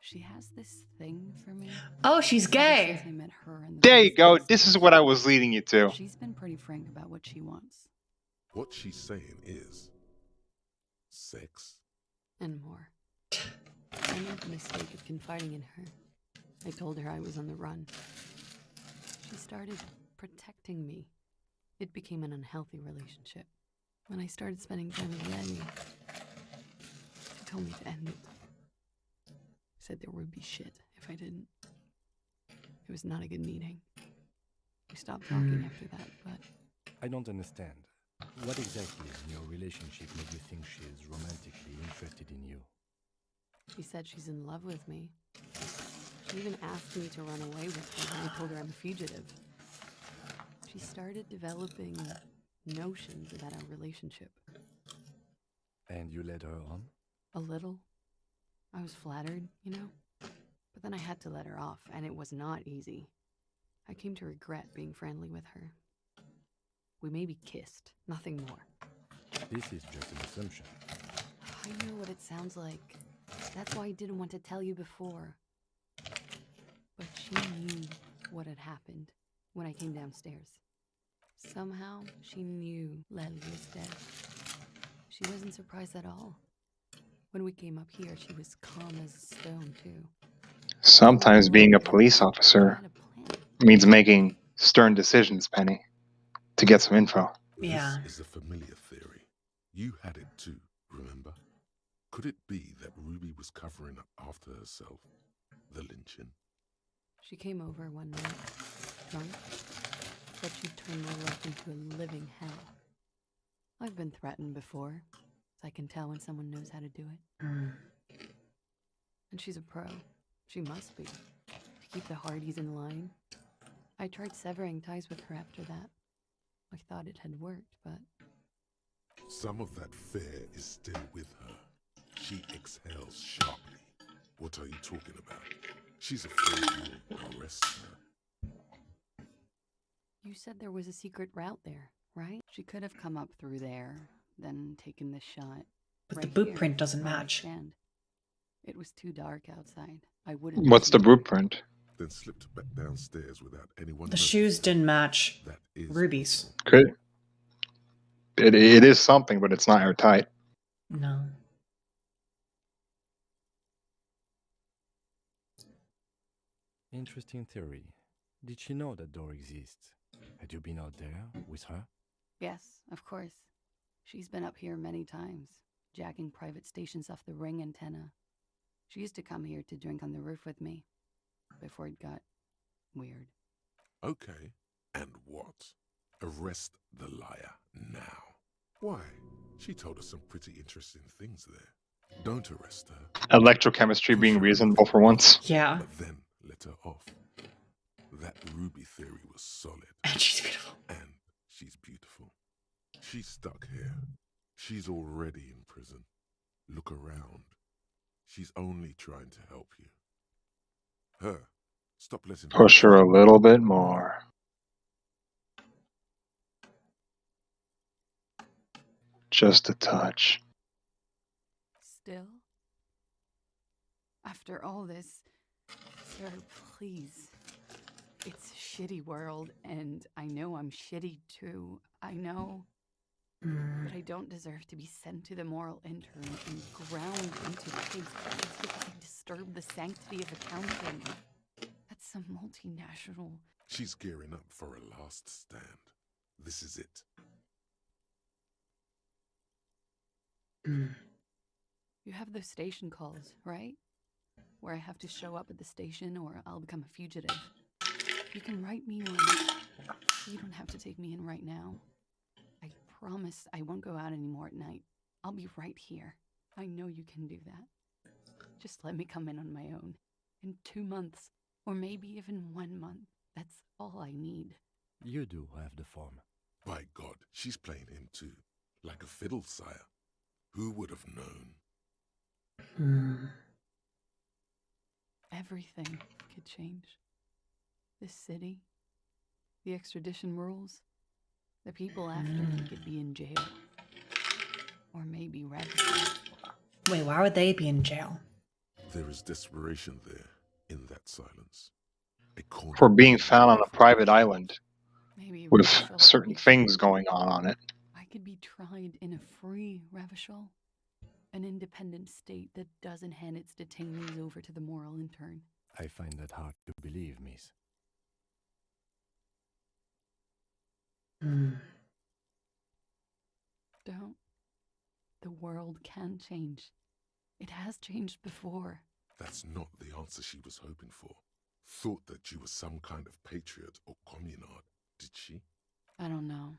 She has this thing for me. Oh, she's gay. I met her in the There you go. This is what I was leading you to. She's been pretty frank about what she wants. What she's saying is, Sex? And more. I made the mistake of confiding in her. I told her I was on the run. She started protecting me. It became an unhealthy relationship. When I started spending time with Lenny, she told me to end it. Said there would be shit if I didn't. It was not a good meeting. We stopped talking after that, but... I don't understand. What exactly in your relationship made you think she is romantically interested in you? She said she's in love with me. She even asked me to run away with her when I told her I'm a fugitive. She started developing notions about our relationship. And you led her on? A little. I was flattered, you know? But then I had to let her off, and it was not easy. I came to regret being friendly with her. We maybe kissed, nothing more. This is just an assumption. I know what it sounds like. That's why I didn't want to tell you before. But she knew what had happened when I came downstairs. Somehow, she knew Lely was dead. She wasn't surprised at all. When we came up here, she was calm as a stone, too. Sometimes being a police officer means making stern decisions, Penny, to get some info. Yeah. This is a familiar theory. You had it too, remember? Could it be that Ruby was covering up after herself? The lynching? She came over one night, drunk, said she'd turned my life into a living hell. I've been threatened before, so I can tell when someone knows how to do it. And she's a pro. She must be, to keep the Hardys in line. I tried severing ties with her after that. I thought it had worked, but... Some of that fear is still with her. She exhales sharply. What are you talking about? She's afraid you'll arrest her. You said there was a secret route there, right? She could have come up through there, then taken the shot. But right the boot here, print doesn't where I match. stand. It was too dark outside. I wouldn't. What's the blueprint? Then slipped back downstairs without anyone The shoes didn't match Ruby's. Good. It is something, but it's not airtight. No. Interesting theory. Did she know that door exists? Had you been out there with her? Yes, of course. She's been up here many times, jacking private stations off the ring antenna. She used to come here to drink on the roof with me, before it got weird. Okay, and what? Arrest the liar now. Why? She told us some pretty interesting things there. Don't arrest her. Electrochemistry being reasonable for once. Yeah. But then let her off. That Ruby theory was solid. And she's beautiful. And she's beautiful. She's stuck here. She's already in prison. Look around. She's only trying to help you. Her. Stop letting her... Push her a little bit more. Just a touch. Still? After all this, sir, please. It's a shitty world, and I know I'm shitty too. I know. But I don't deserve to be sent to the moral intern and ground into pigs because I disturb the sanctity of accounting. That's some multinational... She's gearing up for a last stand. This is it. You have those station calls, right? Where I have to show up at the station or I'll become a fugitive. You can write me one. You don't have to take me in right now. I promise I won't go out anymore at night. I'll be right here. I know you can do that. Just let me come in on my own. In 2 months, or maybe even 1 month. That's all I need. You do have the form. By God, she's playing him too. Like a fiddle, sire. Who would have known? Everything could change. This city, the extradition rules, the people after me could be in jail. Or maybe registered. Wait, why would they be in jail? There is desperation there, in that silence. For being found on a private island Maybe with Ravishol certain things going on it. I could be tried in a free Ravishol. An independent state that doesn't hand its detainees over to the moral intern. I find that hard to believe, miss. Don't. The world can change. It has changed before. That's not the answer she was hoping for. Thought that you were some kind of patriot or communard, did she? I don't know.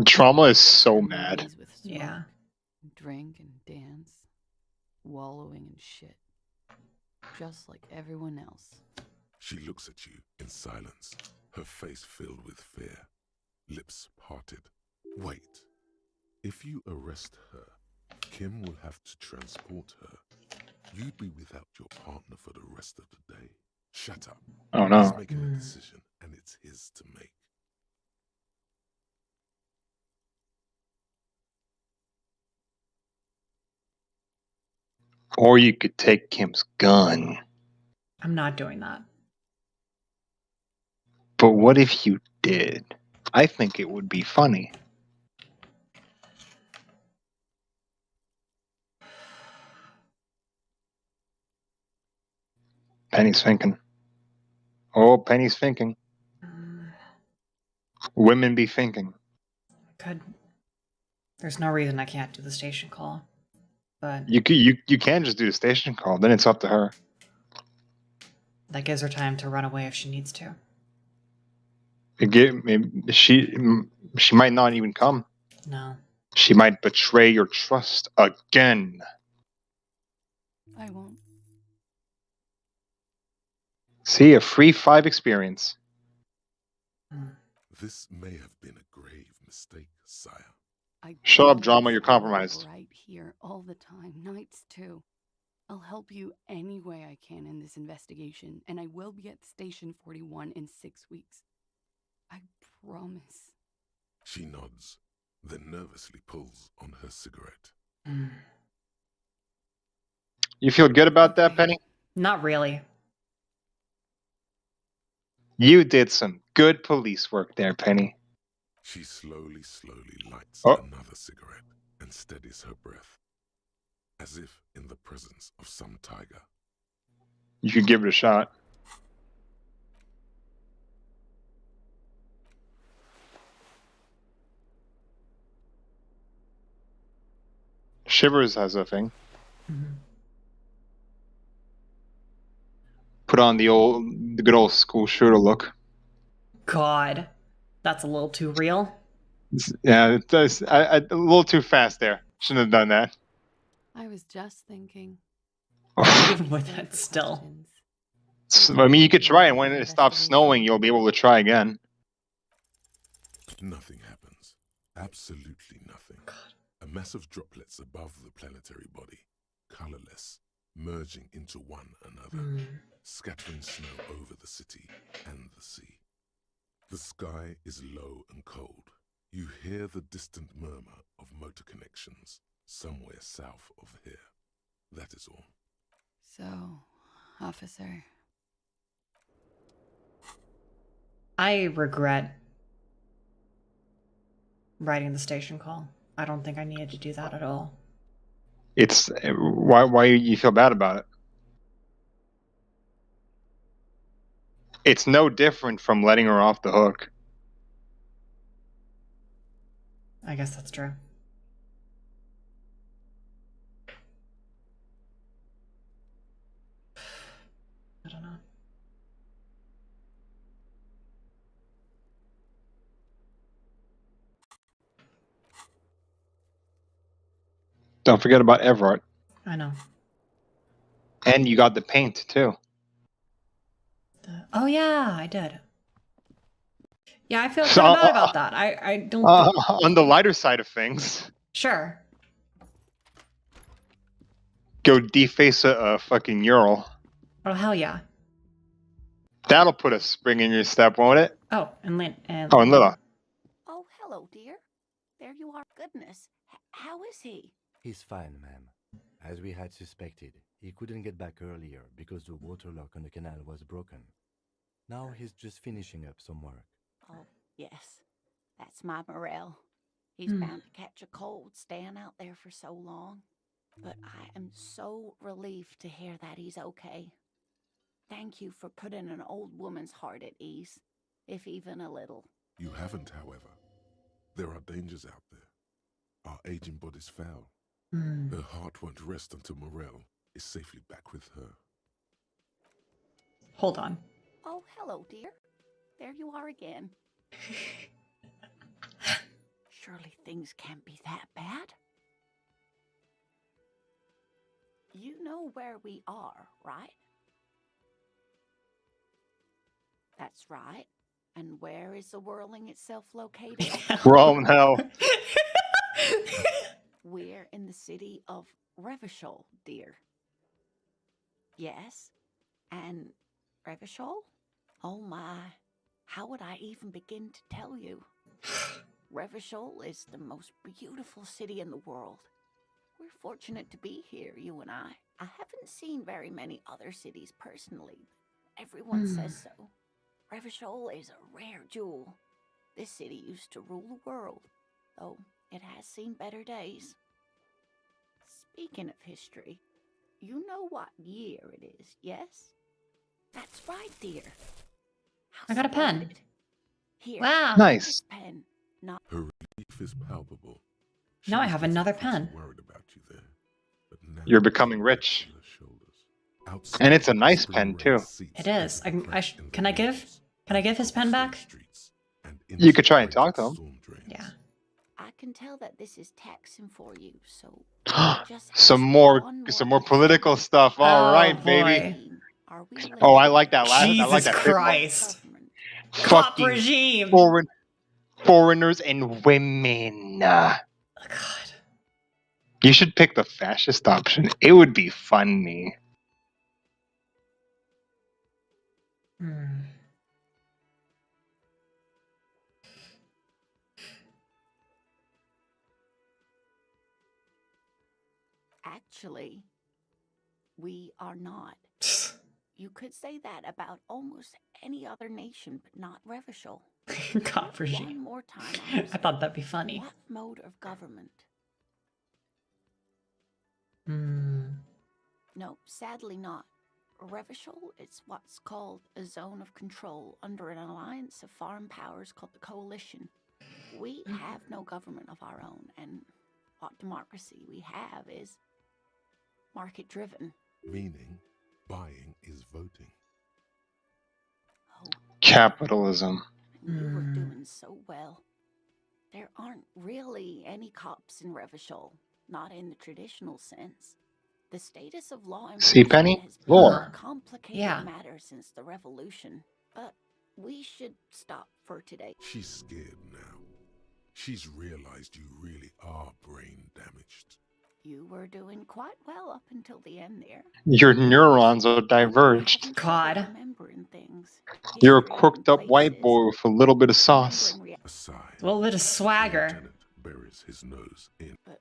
Trauma is so mad. Movies with smoke, Yeah. Drink and dance. Wallowing in shit. Just like everyone else. She looks at you in silence, her face filled with fear, lips parted. Wait. If you arrest her, Kim will have to transport her. You'd be without your partner for the rest of the day. Shut up. Oh no. He's making a decision, and it's his to make. Or you could take Kim's gun. I'm not doing that. But what if you did? I think it would be funny. Penny's thinking. Oh, Penny's thinking. Women be thinking. Could. There's no reason I can't do the station call. But You can just do the station call. Then it's up to her. that gives her time to run away if she needs to. She might not even come. No. She might betray your trust again. I won't. See, a free 5 experience. This may have been a grave mistake, sire. Shut up, promise drama. You're I'll live compromised. right here all the time, nights too. I'll help you any way I can in this investigation, and I will be at Station 41 in 6 weeks. I promise. She nods, then nervously pulls on her cigarette. You feel good about that, Penny? Not really. You did some good police work there, Penny. She slowly lights Oh. another cigarette and steadies her breath, as if in the presence of some tiger. You could give it a shot. Shivers has a thing. Put on the good old school shooter look. God. That's a little too real. Yeah, it does. A little too fast there. Shouldn't have done that. I was just thinking. Even with that still. I mean, you could try, and when it stops snowing, you'll be able to try again. Nothing happens. Absolutely nothing. A mass of droplets above the planetary body, colorless, merging into one another, scattering snow over the city and the sea. The sky is low and cold. You hear the distant murmur of motor connections somewhere south of here. That is all. So, officer. I regret writing the station call. I don't think I needed to do that at all. It's why you feel bad about it. It's no different from letting her off the hook. I guess that's true. I don't know. Don't forget about Everett. I know. And you got the paint, too. Oh yeah, I did. Yeah, I feel kind of bad about that. I don't think... On the lighter side of things, Sure. go deface a fucking Ural. Oh hell yeah. That'll put a spring in your step, won't it? Oh, and Lynn and Oh, and Lila. Oh, hello, dear. There you are. Goodness. How is he? He's fine, ma'am. As we had suspected, he couldn't get back earlier because the water lock on the canal was broken. Now he's just finishing up some work. Oh, yes. That's my Morel. He's bound to catch a cold staying out there for so long. But I am so relieved to hear that he's okay. Thank you for putting an old woman's heart at ease, if even a little. You haven't, however. There are dangers out there. Our aging body's foul. Her heart won't rest until Morel is safely back with her. Hold on. Oh, hello, dear. There you are again. Surely things can't be that bad. You know where we are, right? That's right. And where is the whirling itself located? We're all in hell. We're in the city of Revachol, dear. Yes. And Revachol? Oh my. How would I even begin to tell you? Revachol is the most beautiful city in the world. We're fortunate to be here, you and I. I haven't seen very many other cities personally. Everyone says so. Revachol is a rare jewel. This city used to rule the world, though it has seen better days. Speaking of history, you know what year it is, yes? That's right, dear. How I got a pen. splendid. Here, Wow. Nice. this pen, not Her relief is palpable. Now I have another pen. Worried about you there, but now You're becoming rich. outside, And it's a nice spring pen, rain too. seeps It is. into the cracks in the Can I give? walls, Can I give his pen back? streets, and You could try and innocent talk to him. storm drains. Yeah. I can tell that this is taxing for you, so just some ask more one political stuff. All Oh, right, boy. baby. Are we Oh, I living like that last. I like Jesus that. Christ. Cop Fucking regime. foreigners and women. Oh, God. You should pick the fascist option. It would be funny. Actually, we are not. You could say that about almost any other nation, but not Revachol. Cop regime. One more time, I'm I thought that'd be funny. What mode of government? No, sadly not. Revachol is what's called a zone of control under an alliance of foreign powers called the Coalition. We have no government of our own, and what democracy we have is market-driven. Meaning, buying is voting. Capitalism. You were doing so well. There aren't really any cops in Revachol, not in the traditional sense. The status of law See, enforcement Penny? has been Lore. a complicated Yeah. matter since the revolution, but we should stop for today. She's scared now. She's realized you really are brain damaged. You were doing quite well up until the end there. Your neurons are diverged. God. Remembering things. You're a crooked up white boy with a little bit of sauce. Aside, A little bit of swagger. Lieutenant buries his nose in. But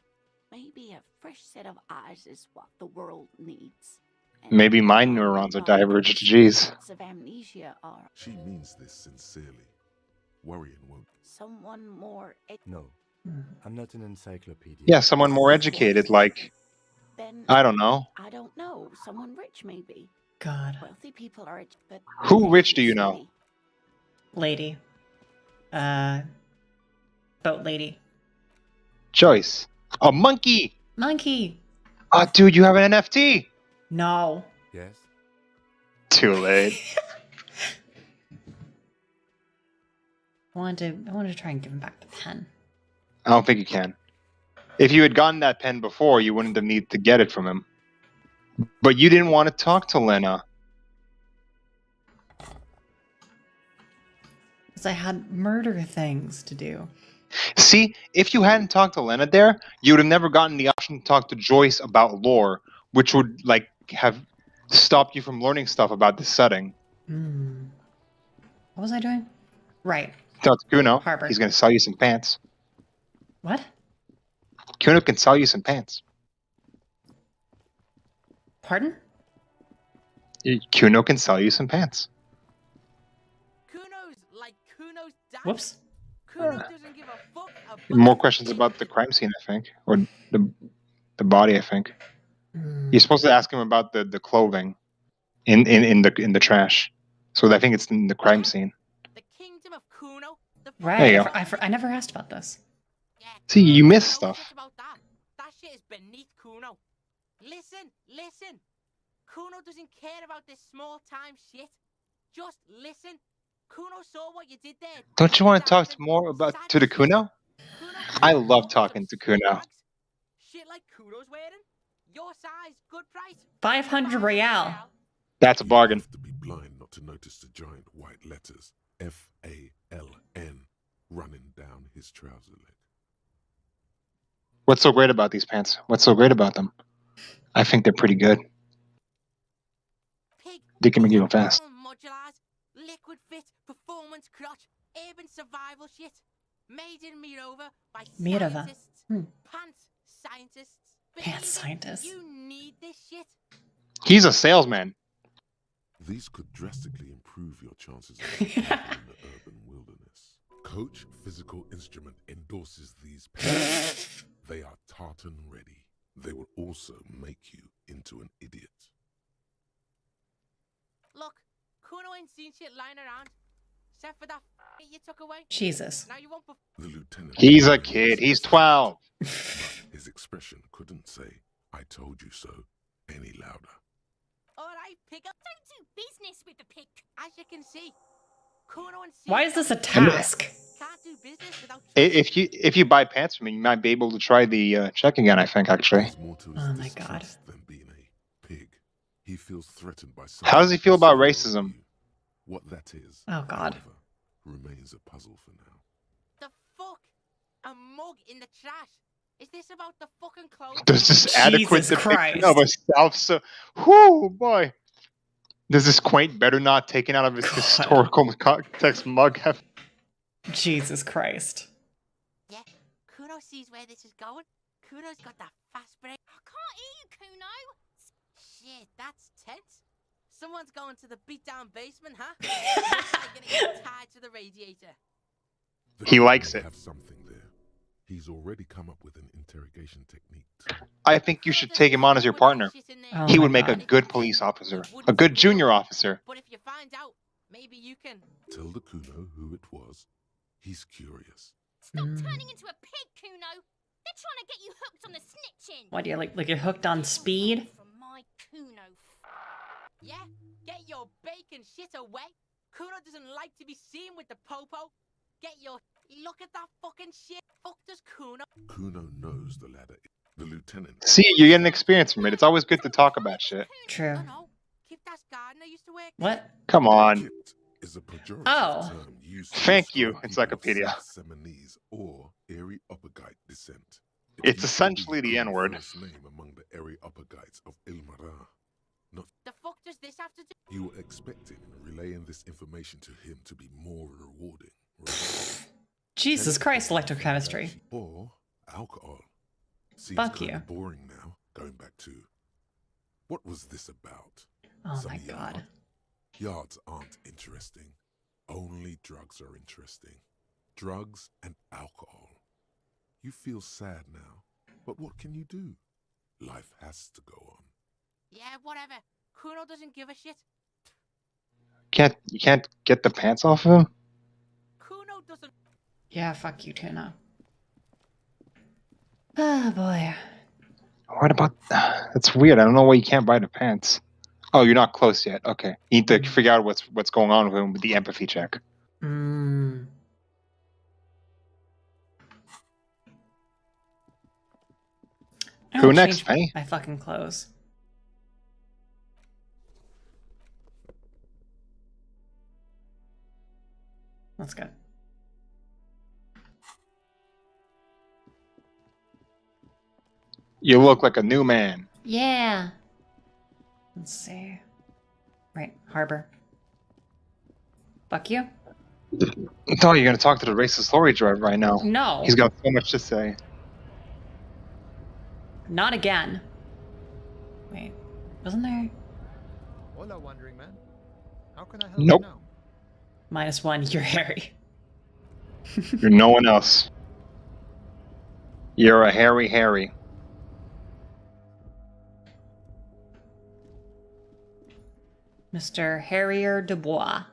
maybe a fresh set of eyes is what the world needs. And Maybe my neurons are diverged. Jeez. lots of amnesia are She means this sincerely. Worrying won't. someone more No, I'm not an encyclopedia. Yeah, someone more educated, like, then I don't know. I don't know, someone rich maybe. God. Wealthy people are rich, but Who rich do you know? Lady. Boat lady. Joyce. A monkey. Monkey. Oh, dude, you have an NFT. No. Yes? Too late. I wanted to try and give him back the pen. I don't think you can. If you had gotten that pen before, you wouldn't have needed to get it from him. But you didn't want to talk to Lena. Because I had murder things to do. See, if you hadn't talked to Lena there, you would have never gotten the option to talk to Joyce about lore, which would, like, have stopped you from learning stuff about this setting. What was I doing? Right. Talk to Kuno. Harbor. He's going to sell you some pants. What? Kuno can sell you some pants. Pardon? Kuno can sell you some pants. Kuno's dad. Whoops. Kuno doesn't give a fuck about More questions about the crime scene, I think, or the the body, I think. You're supposed to ask him about the clothing in the trash. So I think it's in the crime scene. The kingdom of Kuno. Right. There you go. I never asked about this. See, you miss stuff. Shit about that. That shit is beneath Kuno. Listen. Kuno doesn't care about this small time shit. Just listen. Kuno saw what you did there. Don't you want to talk to the Kuno? I love talking to Kuno. Shit like Kuno's wearing. Your size, good price. 500 real. That's a bargain. To be blind not to notice the giant white letters FALN running down his trouser leg. What's so great about these pants? What's so great about them? I think they're pretty good. They can make you go fast. Modulars, liquid fit, performance crotch, urban survival shit. Made in Mirova by scientists. Pants scientists. Pants scientists. You need this shit. He's a salesman. These could drastically improve your chances of surviving in the urban wilderness. Coach Physical Instrument endorses these pants. They are tartan ready. They will also make you into an idiot. Look, Kuno ain't seen shit lying around. Except for that you took away. Jesus. Now you won't The lieutenant. He's a kid. He's 12. But his expression couldn't say, "I told you so," any louder. Alright, pick up. Don't do business with the pig. As you can see, Kuno and Why is this a task? Can't do business without If you buy pants from me, you might be able to try the check again, I think, actually. Oh my god. Than being a pig. He feels threatened by How does he feel about racism? What that is, Oh god. however, remains a puzzle for now. the fuck? A mug in the trash. Is this about the fucking clothes? Does this adequate Jesus depiction Christ. of a South so whoo boy. Does this quaint better not taken out of its historical context mug have Jesus Christ. Yeah, Kuno sees where this is going. Kuno's got that fast break. I can't hear you, Kuno. Shit, that's tense. Someone's going to the beat-down basement, huh? Looks like gonna get tied to the radiator. He likes it. Have something there. He's already come up with an interrogation technique. I think you should take him on as your partner. Oh He my would make a God. good police officer. A good junior officer. But if you find out, maybe you can. Tell the Kuno who it was. He's curious. Stop turning into a pig, Kuno. They're trying to get you hooked on the snitching. What do you like you're hooked on speed? From my Kuno. Yeah, get your bacon shit away. Kuno doesn't like to be seen with the popo. Get your... Look at that fucking shit. Fuck does Kuno... Kuno knows the ladder. The lieutenant. See, you're getting experience from it. It's always good to talk about shit. True. No, keep that gardener used to work. What? Come on. Is a pejorative Oh. term used to Thank describe you, people of Encyclopedia. South Seminese or Areopagite descent. It It's used to be essentially the Kuno's N-word. first name among the Areopagites of Ilmarar. Not The fuck does this have to do... you were expecting relaying this information to him to be more rewarding, right? Jesus Christ, electrochemistry. Or alcohol. Seems Fuck kinda you. boring now. Going back to what was this about? Oh Some my yard? god. Yards aren't interesting. Only drugs are interesting. Drugs and alcohol. You feel sad now, but what can you do? Life has to go on. Yeah, whatever. Kuno doesn't give a shit. You can't get the pants off of him? Kuno doesn't... Yeah, fuck you, Tuna. Oh boy. What about... That's weird. I don't know why you can't buy the pants. Oh, you're not close yet. Okay. You need to figure out what's going on with him with the empathy check. Mm. I Who don't next, change Penny? My fucking clothes. That's good. You look like a new man. Yeah. Let's see. Right, harbor. Fuck you. I thought you were going to talk to the racist lorry driver right now. No. He's got so much to say. Not again. Wait, wasn't there? Hola, wandering man. How can I help Nope. you now? -1, you're Harry. You're no one else. You're a hairy Harry. Mr. Harrier Dubois.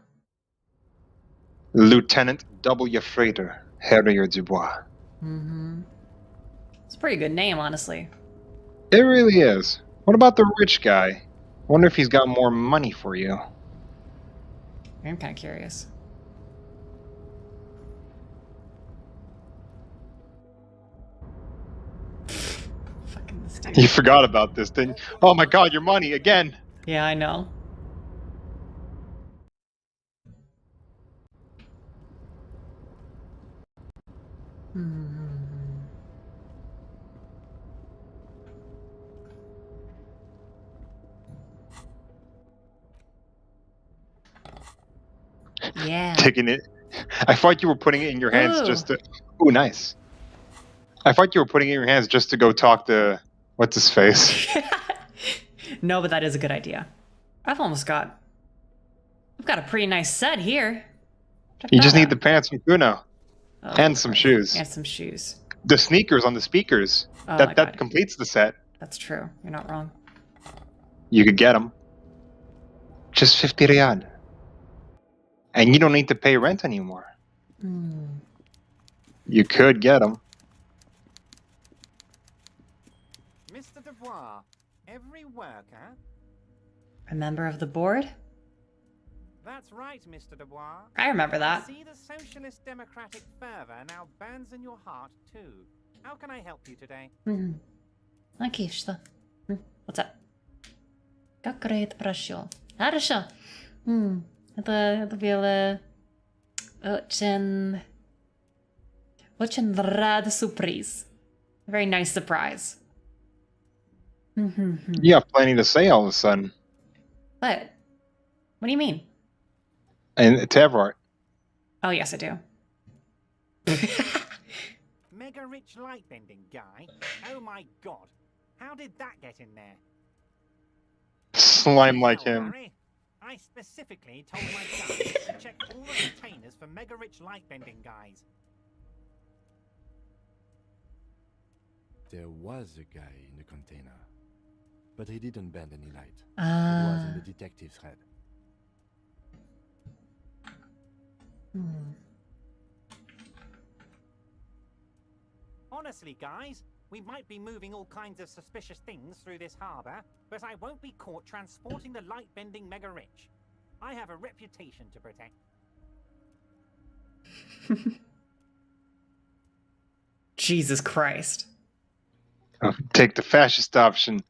Lieutenant W. Freighter, Harrier Dubois. Mm-hmm. It's a pretty good name, honestly. It really is. What about the rich guy? Wonder if he's got more money for you. I'm kind of curious. Fucking this dude. You forgot about this, didn't you? Oh my god, your money again! Yeah, I know. Yeah. Taking it. I thought you were putting it in your hands Ooh. just to. Ooh, nice. I thought you were putting it in your hands just to go talk to. What's his face? No, but that is a good idea. I've got a pretty nice set here. Check You that just need out. the pants from Kuno. Oh, And some shoes. And some shoes. The sneakers on the speakers. Oh my that completes the set. That's true. You're not wrong. You could get them. Just 50 riyal. And you don't need to pay rent anymore. You could get them. Mr. Dubois, every worker? A member of the board? That's right, Mr. Dubois. I remember that. I see the socialist democratic fervor now burns in your heart, too. How can I help you today? Окей, что? What's up? Как это прошло? Хорошо. Это было очень рад сюрприз. Very nice surprise. You have plenty to say all of a sudden. What? What do you mean? And to Everard. Oh, yes, I do. Mega rich light bending guy? Oh my god. How did that get in there? Slime like him. Harry, I specifically told my guys to check all the containers for mega rich light bending guys. There was a guy in the container, but he didn't bend any light. It was in the detective's head. Honestly, guys, we might be moving all kinds of suspicious things through this harbor, but I won't be caught transporting the light-bending mega rich. I have a reputation to protect. Jesus Christ. Oh, take the fascist option.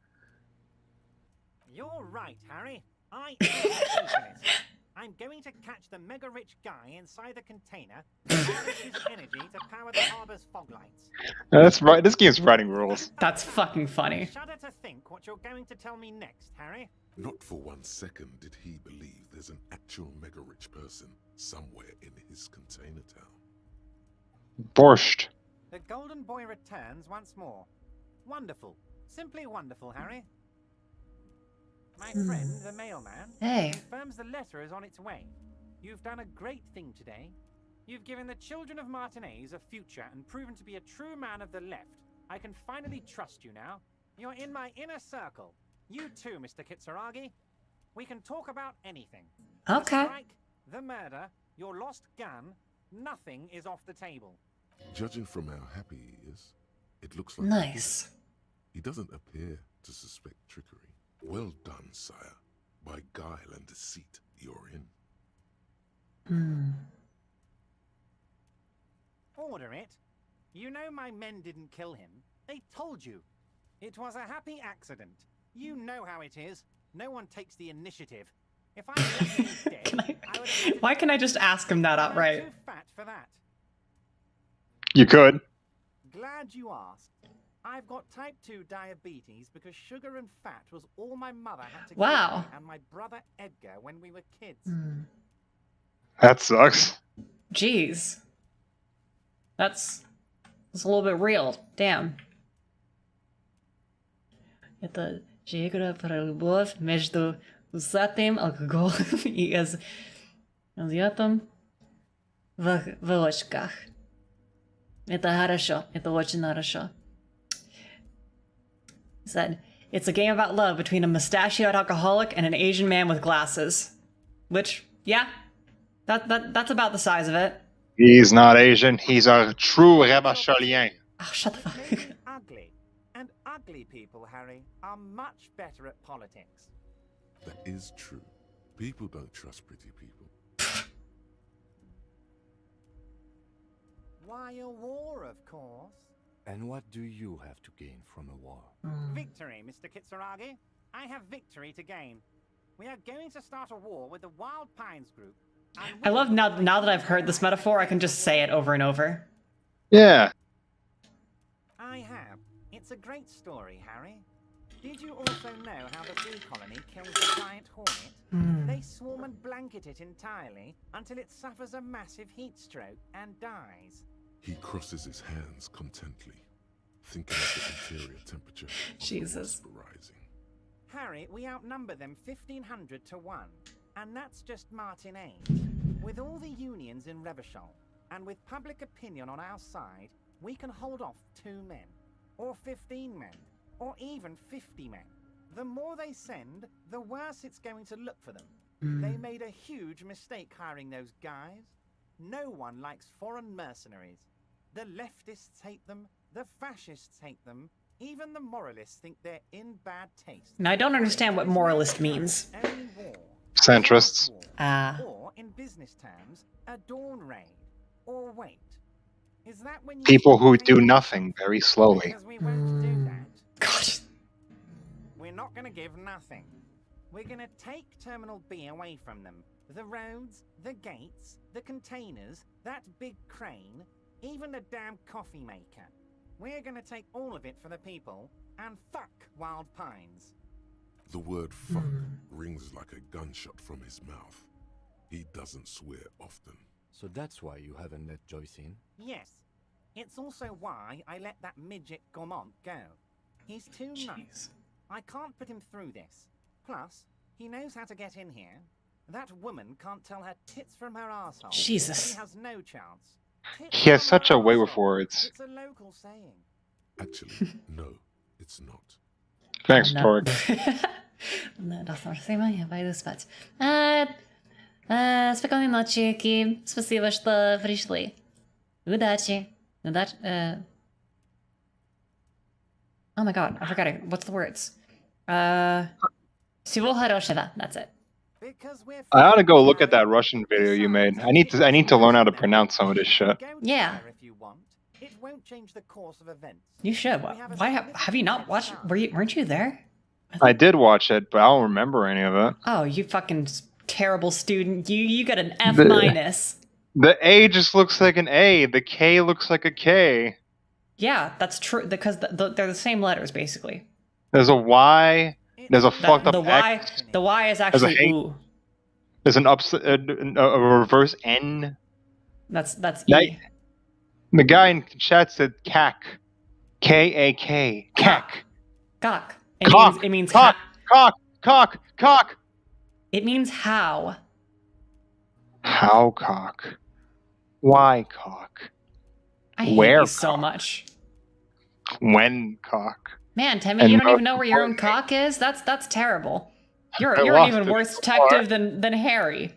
You're right, Harry. I am a socialist. I'm going to catch the mega rich guy inside the container and harness his energy to power the harbor's fog lights. That's right. This game's writing rules. That's fucking funny. Shudder to think what you're going to tell me next, Harry. Not for 1 second did he believe there's an actual mega rich person somewhere in his container town. Borscht. The golden boy returns once more. Wonderful. Simply wonderful, Harry. My friend, the mailman, confirms the letter is on its way. You've done a great thing today. You've given the children of Martinez a future and proven to be a true man of the left. I can finally trust you now. You're in my inner circle. You too, Mr. Kitsuragi. We can talk about anything. Okay. The strike, the murder, your lost gun, nothing is off the table. Judging from how happy he is, it looks like Nice. he doesn't appear to suspect trickery. Well done, sire. By guile and deceit, you're in. Order it. You know my men didn't kill him. They told you. It was a happy accident. You know how it is. No one takes the initiative. If I was dead, I would have Why can't I just ask him that I'm outright? too fat for that. You could. Glad you asked. I've got type 2 diabetes because sugar and fat was all my mother had to give Wow. me and my brother Edgar when we were kids. That sucks. Jeez. That's a little bit real. Damn. Это же игра про любовь между усатым алкоголем и азиатом в очках. Это хорошо. Это очень хорошо. Said, It's a game about love between a mustachioed alcoholic and an Asian man with glasses. Which, yeah, that's about the size of it. He's not Asian. He's a true Rebachelien. Oh, shut the fuck. Ugly. And ugly people, Harry, are much better at politics. That is true. People don't trust pretty people. Why a war, of course. And what do you have to gain from a war? Victory, Mr. Kitsuragi. I have victory to gain. We are going to start a war with the Wild Pines group. I love now that I've heard this metaphor, I can just say it over and over. Yeah. I have. It's a great story, Harry. Did you also know how the bee colony kills the giant hornet? They swarm and blanket it entirely until it suffers a massive heat stroke and dies. He crosses his hands contently, thinking of the interior temperature. Jesus. Rising. Harry, we outnumber them 1,500 to 1, and that's just Martinez. With all the unions in Revachol, and with public opinion on our side, we can hold off 2 men, or 15 men, or even 50 men. The more they send, the worse it's going to look for them. They made a huge mistake hiring those guys. No one likes foreign mercenaries. The leftists hate them, the fascists hate them, even the moralists think they're in bad taste. Now, I don't understand what moralist means. Only war. Centrists. Or, in business terms, a dawn raid. Or wait. Is that when you People who do nothing very slowly. Because we won't do that. God. We're not going to give nothing. We're going to take Terminal B away from them. The roads, the gates, the containers, that big crane, even the damn coffee maker. We're going to take all of it for the people, and fuck Wild Pines. The word fuck rings like a gunshot from his mouth. He doesn't swear often. So that's why you haven't let Joyce in? Yes. It's also why I let that midget Gaumont go. He's too nuts. I can't put him through this. Plus, he knows how to get in here. That woman can't tell her tits from her asshole. Jesus. He has no chance. He has such a way with words. It's a local saying. Actually, no, it's not. Thanks, Torg. Спокойной ночи, Ким. Спасибо, что пришли. Удачи. Oh my god, I forgot it. What's the words? Всего хорошего. That's it. I ought to go look at that Russian video you made. I need to learn how to pronounce some of this shit. Yeah. It won't change the course of events. You should. Why have you not watched? Weren't you there? I did watch it, but I don't remember any of it. Oh, you fucking terrible student. You got an F minus. The A just looks like an A. The K looks like a K. Yeah, that's true, because they're the same letters, basically. There's a Y. There's a fucked up X. The Y is actually ooh. There's a reverse N. That's E. The guy in chat said cack. K-A-K. Cack. Cock. It means cock. Cock. It means how. How cock? Why cock? I hate Where you so much. When cock? Man, Timmy, you don't even know where your own cock is? That's terrible. You're an even worse detective than Harry.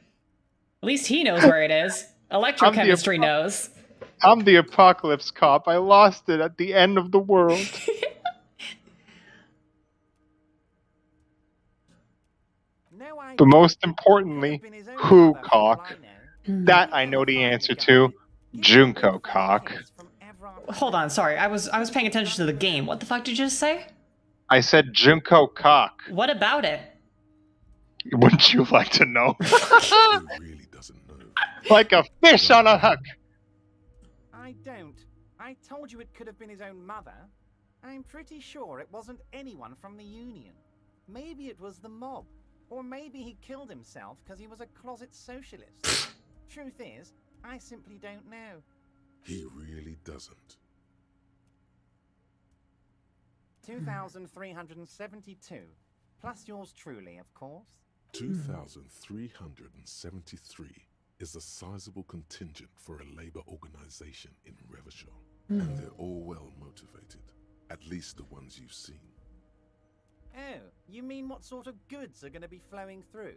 At least he knows where it is. Electrochemistry knows. I'm the apocalypse cop. I lost it at the end of the world. But most importantly, who cock? That I know the answer to. Junko cock. Hold on, sorry. I was paying attention to the game. What the fuck did you just say? I said Junko cock. What about it? Wouldn't you like to know? Really doesn't know. Like a fish on a hook. I don't. I told you it could have been his own mother. I'm pretty sure it wasn't anyone from the Union. Maybe it was the mob. Or maybe he killed himself because he was a closet socialist. Truth is, I simply don't know. He really doesn't. 2,372. Plus yours truly, of course. 2,373 is a sizable contingent for a labor organization in Revachol. And they're all well motivated. At least the ones you've seen. Oh, you mean what sort of goods are going to be flowing through?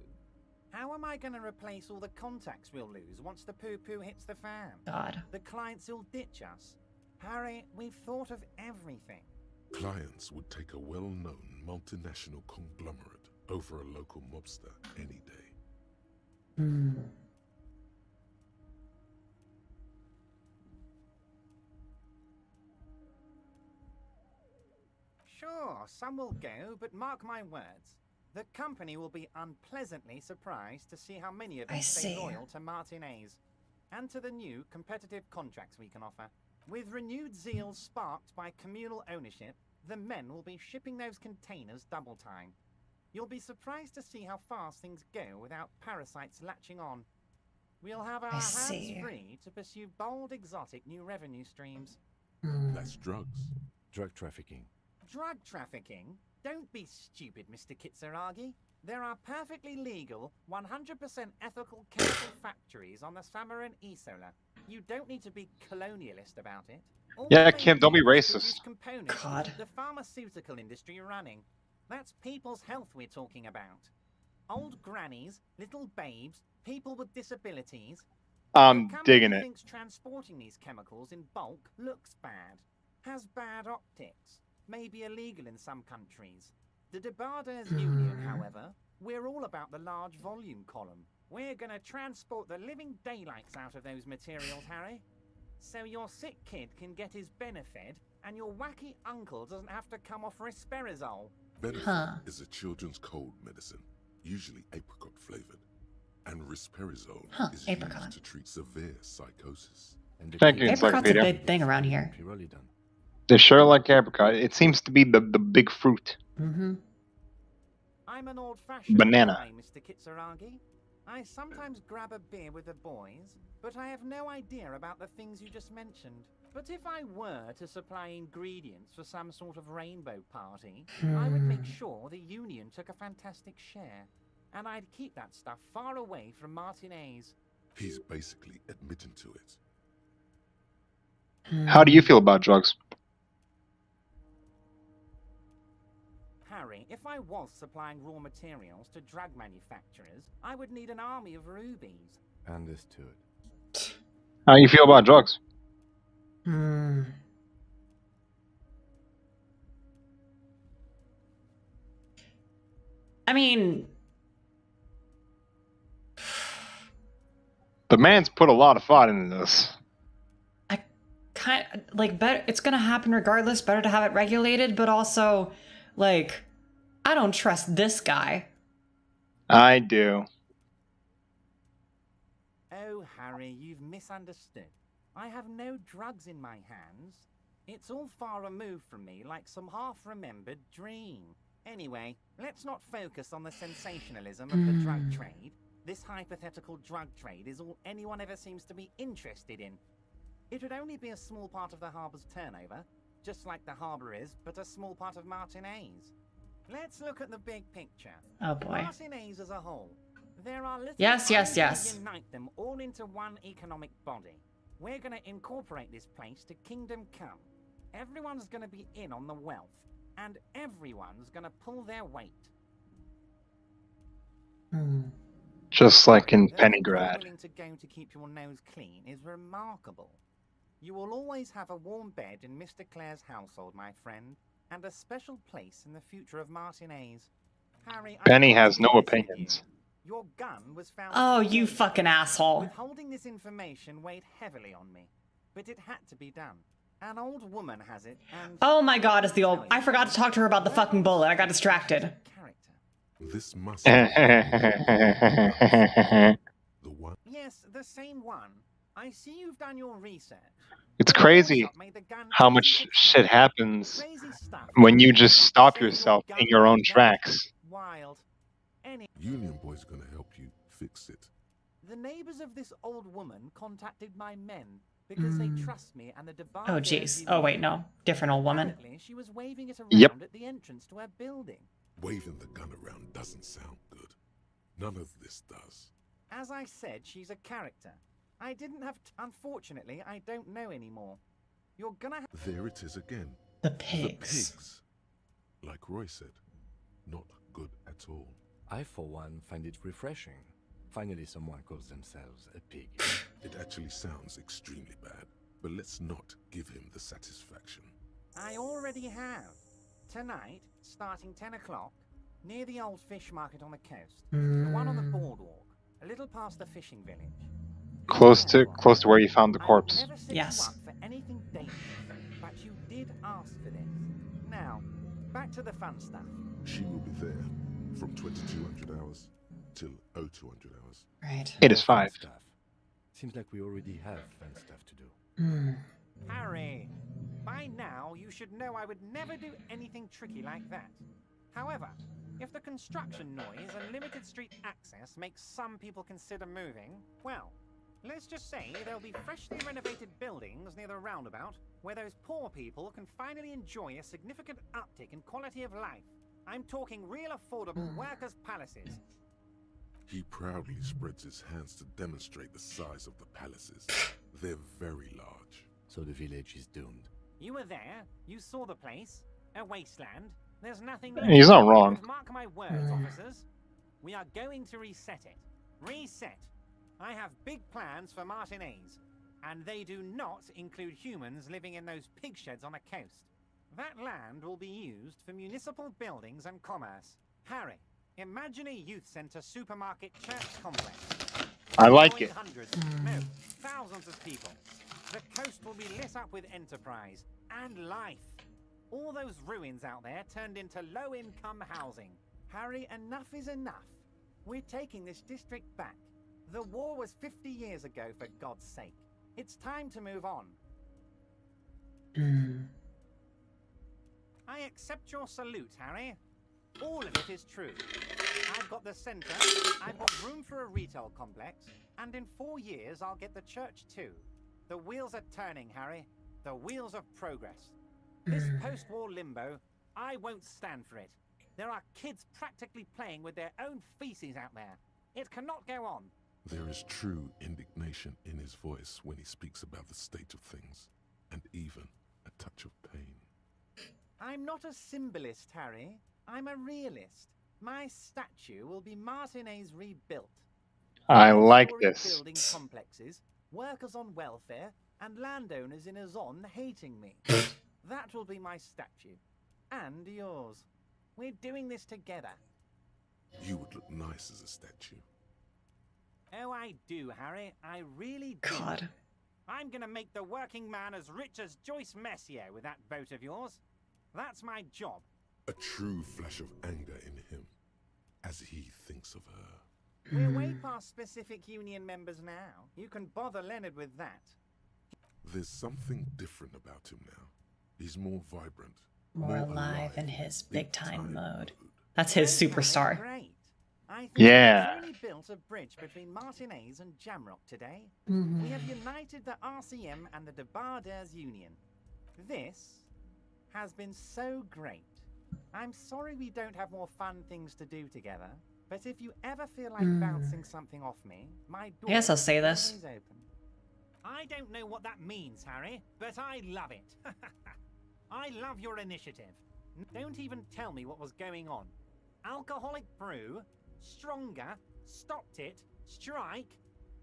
How am I going to replace all the contacts we'll lose once the poo-poo hits the fan? God. The clients will ditch us. Harry, we've thought of everything. Clients would take a well-known multinational conglomerate over a local mobster any day. Sure, some will go, but mark my words. The company will be unpleasantly surprised to see how many of us stay loyal to Martinez and to the new competitive contracts we can offer. With renewed zeal sparked by communal ownership, the men will be shipping those containers double time. You'll be surprised to see how fast things go without parasites latching on. We'll have our hands free to pursue bold, exotic new revenue streams. That's drugs. Drug trafficking. Drug trafficking? Don't be stupid, Mr. Kitsuragi. There are perfectly legal, 100% ethical chemical factories on the Samaran Isola. You don't need to be colonialist about it. All Yeah, Kim, don't be racist. God. The pharmaceutical industry running. That's people's health we're talking about. Old grannies, little babes, people with disabilities. I'm digging The company it. thinks transporting these chemicals in bulk looks bad, has bad optics, may be illegal in some countries. The Debarders Union, however, we're all about the large volume column. We're gonna transport the living daylights out of those materials, Harry. So your sick kid can get his Benefed, and your wacky uncle doesn't have to come off risperazole. Benefed is a children's cold medicine, usually apricot flavored. And risperazole is used to treat severe psychosis. Thank you, Apricot's a Encyclopedia. big thing around here. They sure like apricot. It seems to be the big fruit. I'm an old-fashioned Banana. guy, Mr. Kitsuragi. I sometimes grab a beer with the boys, but I have no idea about the things you just mentioned. But if I were to supply ingredients for some sort of rainbow party, I would make sure the Union took a fantastic share. And I'd keep that stuff far away from Martinez. He's basically admitting to it. How do you feel about drugs? Harry, if I was supplying raw materials to drug manufacturers, I would need an army of rubies. Understood. How you feel about drugs? I mean, The man's put a lot of thought into this. kind of, like, better. It's gonna happen regardless. Better to have it regulated, but also, like, I don't trust this guy. I do. Oh, Harry, you've misunderstood. I have no drugs in my hands. It's all far removed from me, like some half-remembered dream. Anyway, let's not focus on the sensationalism of the drug trade. This hypothetical drug trade is all anyone ever seems to be interested in. It would only be a small part of the harbor's turnover, just like the harbor is, but a small part of Martinez. Let's look at the big picture. Oh boy. Martinez as a whole. There are little Yes, yes, islands yes. that unite them all into one economic body. We're going to incorporate this place to Kingdom Come. Everyone's going to be in on the wealth, and everyone's going to pull their weight. Just like in The length you're Pennygrad. willing to go to keep your nose clean is remarkable. You will always have a warm bed in Mr. Clare's household, my friend, and a special place in the future of Martinez. Harry, I Penny want to has be no honest with you. opinions. Your gun was found. Oh, you stolen. fucking asshole. Withholding this information weighed heavily on me, but it had to be done. An old woman has it, and Oh my god, it's the old. I forgot to talk to her about the fucking bullet. I got distracted. This must yes, the same one. I see you've done your research. It's crazy how much shit happens when you just stop yourself in your own tracks. Wild. Union Boy's gonna help you fix it. The neighbors of this old woman contacted my men because they trust me and the Debarders. Oh jeez. Oh wait, no. Different old woman. Apparently, she was waving it around Yep. at the entrance to her building. Waving the gun around doesn't sound good. None of this does. As I said, she's a character. I didn't have unfortunately, I don't know anymore. You're gonna There it is again. The pigs. The pigs. Like Roy said, Not good at all. I, for one, find it refreshing. Finally, someone calls themselves a pig. It actually sounds extremely bad, but let's not give him the satisfaction. I already have. Tonight, starting 10 o'clock, near the old fish market on the coast. The one on the boardwalk, a little past the fishing village. Close to where you found the corpse. Never set Yes. you up for anything dangerous, but you did ask for this. Now, back to the fun stuff. She will be there from 2200 hours till 0200 hours. Right. It is 5. Stuff. Seems like we already have fun stuff to do. Harry, by now you should know I would never do anything tricky like that. However, if the construction noise and limited street access makes some people consider moving, well, let's just say there'll be freshly renovated buildings near the roundabout where those poor people can finally enjoy a significant uptick in quality of life. I'm talking real affordable workers' palaces. He proudly spreads his hands to demonstrate the size of the palaces. They're very large. So the village is doomed. You were there. You saw the place. A wasteland. There's nothing. He's not wrong. But mark my words, officers. We are going to reset it. Reset. I have big plans for Martinez, and they do not include humans living in those pig sheds on the coast. That land will be used for municipal buildings and commerce. Harry, imagine a youth center, supermarket, church complex. I like it. Hundreds, no, thousands of people. The coast will be lit up with enterprise and life. All those ruins out there turned into low-income housing. Harry, enough is enough. We're taking this district back. The war was 50 years ago, for God's sake. It's time to move on. I accept your salute, Harry. All of it is true. I've got the center, I've got room for a retail complex, and in 4 years I'll get the church too. The wheels are turning, Harry. The wheels of progress. This post-war limbo, I won't stand for it. There are kids practically playing with their own feces out there. It cannot go on. There is true indignation in his voice when he speaks about the state of things, and even a touch of pain. I'm not a symbolist, Harry. I'm a realist. My statue will be Martinez rebuilt. I like this. Building complexes, workers on welfare, and landowners in a zone hating me. That will be my statue. And yours. We're doing this together. You would look nice as a statue. Oh, I do, Harry. I really do. God. I'm gonna make the working man as rich as Joyce Messier with that vote of yours. That's my job. A true flash of anger in him, as he thinks of her. We're way past specific union members now. You can bother Leonard with that. There's something different about him now. He's more vibrant. More alive in his big time mode. That's his superstar. Great. I think Yeah. we've only built a bridge between Martinez and Jamrock today. Mhm. We have united the RCM and the Debarders Union. This has been so great. I'm sorry we don't have more fun things to do together, but if you ever feel like bouncing something off me, my door I guess I'll say is this. always open. I don't know what that means, Harry, but I love it. I love your initiative. Don't even tell me what was going on. Alcoholic brew, stronger, stopped it, strike.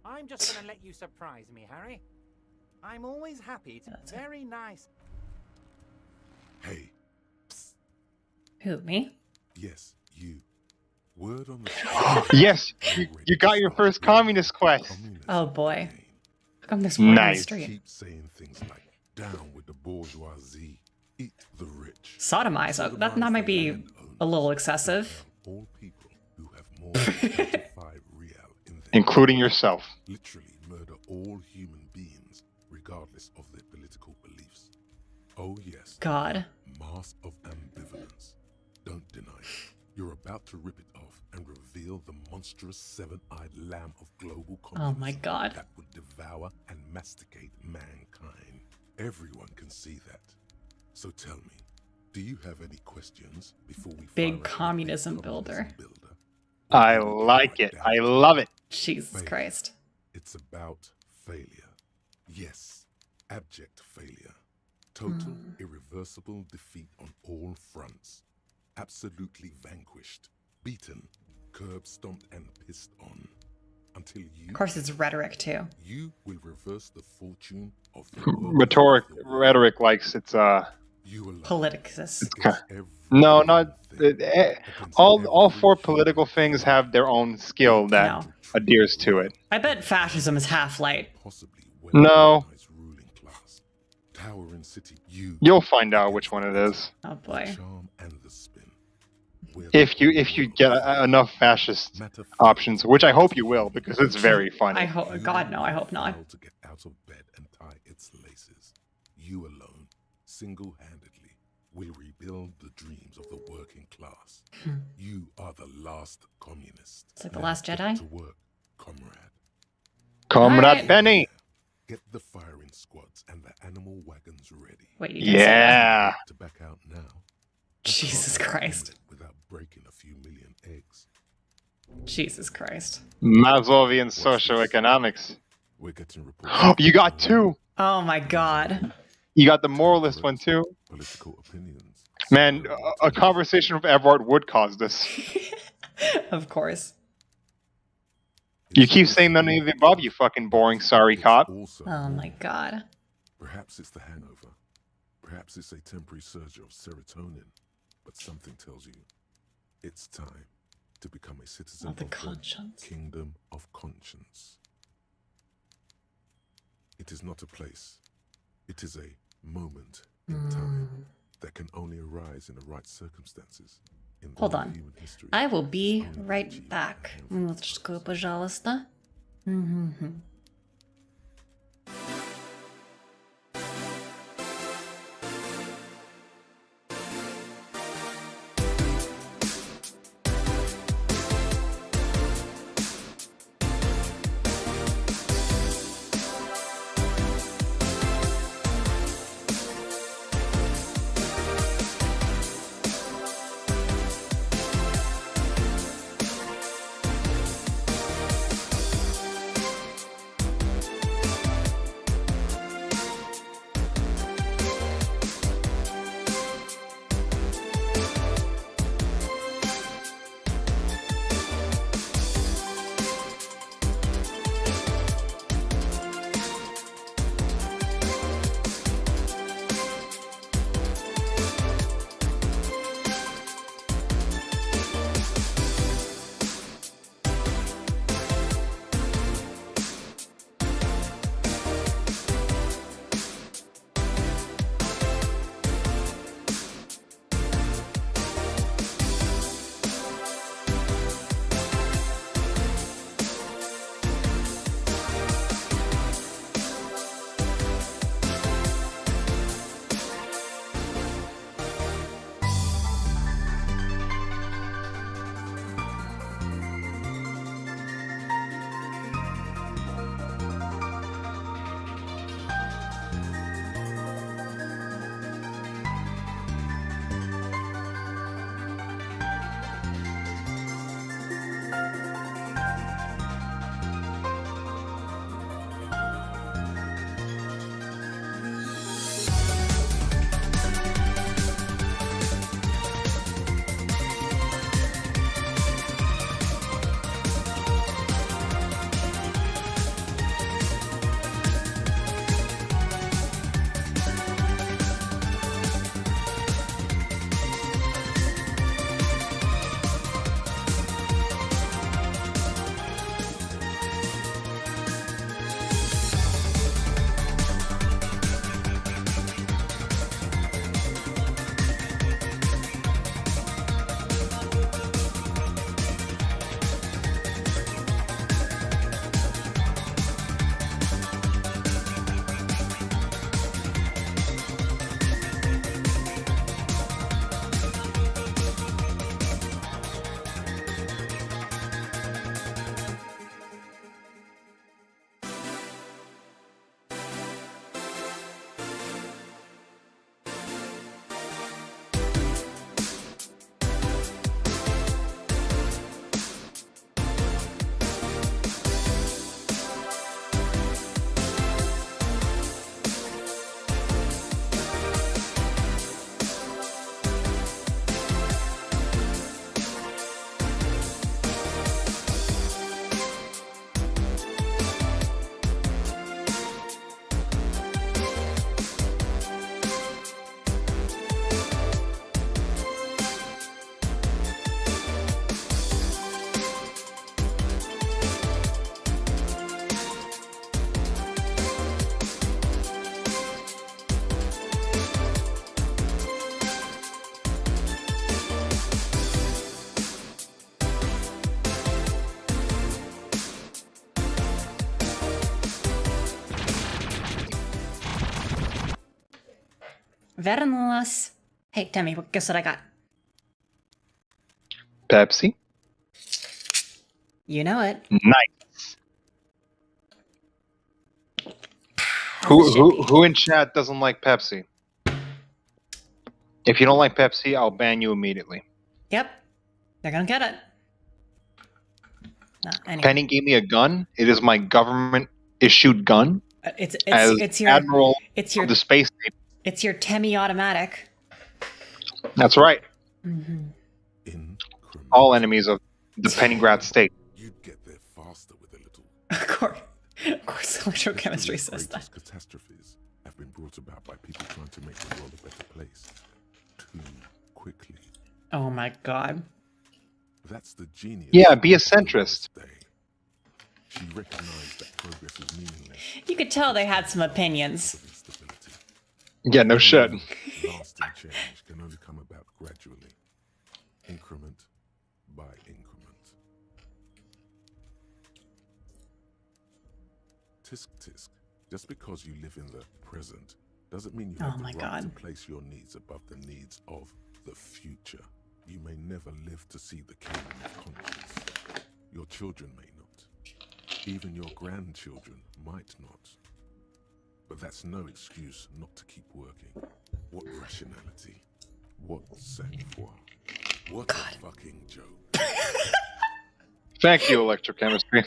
I'm just gonna let you surprise me, Harry. I'm always happy to. Very nice. Hey. Who, me? Yes, you. Word on the Yes, you got your first communist quest. Oh boy. How come this word on the Nice. street? Keep saying things like, down with the bourgeoisie, eat the rich. Sodomize. Oh, that might be a little excessive. All people who have more than 25 real in their Including yourself. literally murder all human beings, regardless of their political beliefs. Oh yes. God. Mask of ambivalence. Don't deny it. You're about to rip it off and reveal the monstrous seven-eyed lamb of global communism. Oh my God. That would devour and masticate mankind. Everyone can see that. So tell me, do you have any questions before we Big communism builder. I like it. I love it. Jesus Christ. It's about failure. Yes, abject failure. Total, irreversible defeat on all fronts. absolutely vanquished, beaten, curb stomped, and pissed on. Until you... Of course, it's rhetoric, too. You will reverse the fortune of Rhetoric likes its, politicus. No, not... all four political things have their own skill that adheres to it. I bet fascism is half light. No. Tower and city, You'll find out which one it is. Oh boy. If you get enough fascist options, which I hope you will, because it's very funny. I hope. God no, I hope not. To get out of bed and tie its laces, you alone, single-handedly, will rebuild the dreams of the working class. You are the last communist. It's like the Last Jedi. To work, comrade. Comrade Penny. Get the firing squads and the animal wagons ready. Wait, you yeah. To back out now. Jesus Christ. Without breaking a few million eggs. Jesus Christ. Maslowian socioeconomics. We're getting reports. You got two. Oh my God. You got the moralist one too. Political opinions. Man, a conversation with Everard would cause this. Of course. You keep saying none of the above, you fucking boring sorry cop. Oh my God. Perhaps it's the hangover. Perhaps it's a temporary surge of serotonin. But something tells you it's time to become a citizen of the kingdom of conscience. It is not a place. It is a moment in time that can only arise in the right circumstances. Hold on. I will be right back. Минуточку, пожалуйста. Very nice. Hey, Tammy, guess what I got? Pepsi. You know it. Nice. Who in chat doesn't like Pepsi? If you don't like Pepsi, I'll ban you immediately. Yep. They're gonna get it. No, anyway. Penny gave me a gun. It is my government-issued gun. It's your Admiral it's your of the space station. It's your Temi automatic. That's right. Mm-hmm. All enemies of the Pennygrad state. You'd get there faster with a little. Of course, electrochemistry says that. Catastrophes have been brought about by people trying to make the world a better place too quickly. Oh my god. That's the genius. Yeah, be a centrist. She recognized that progress is meaningless. You could tell they had some opinions. Yeah, no shit. Lasting change can only come about gradually, increment by increment. Tisk tisk. Just because you live in the present doesn't mean you have the right to place your needs above the needs of the future. You may never live to see the kingdom of conscience. Your children may not. Even your grandchildren might not. But that's no excuse not to keep working. What rationality? What sang-froid? What a fucking joke. Thank you, electrochemistry.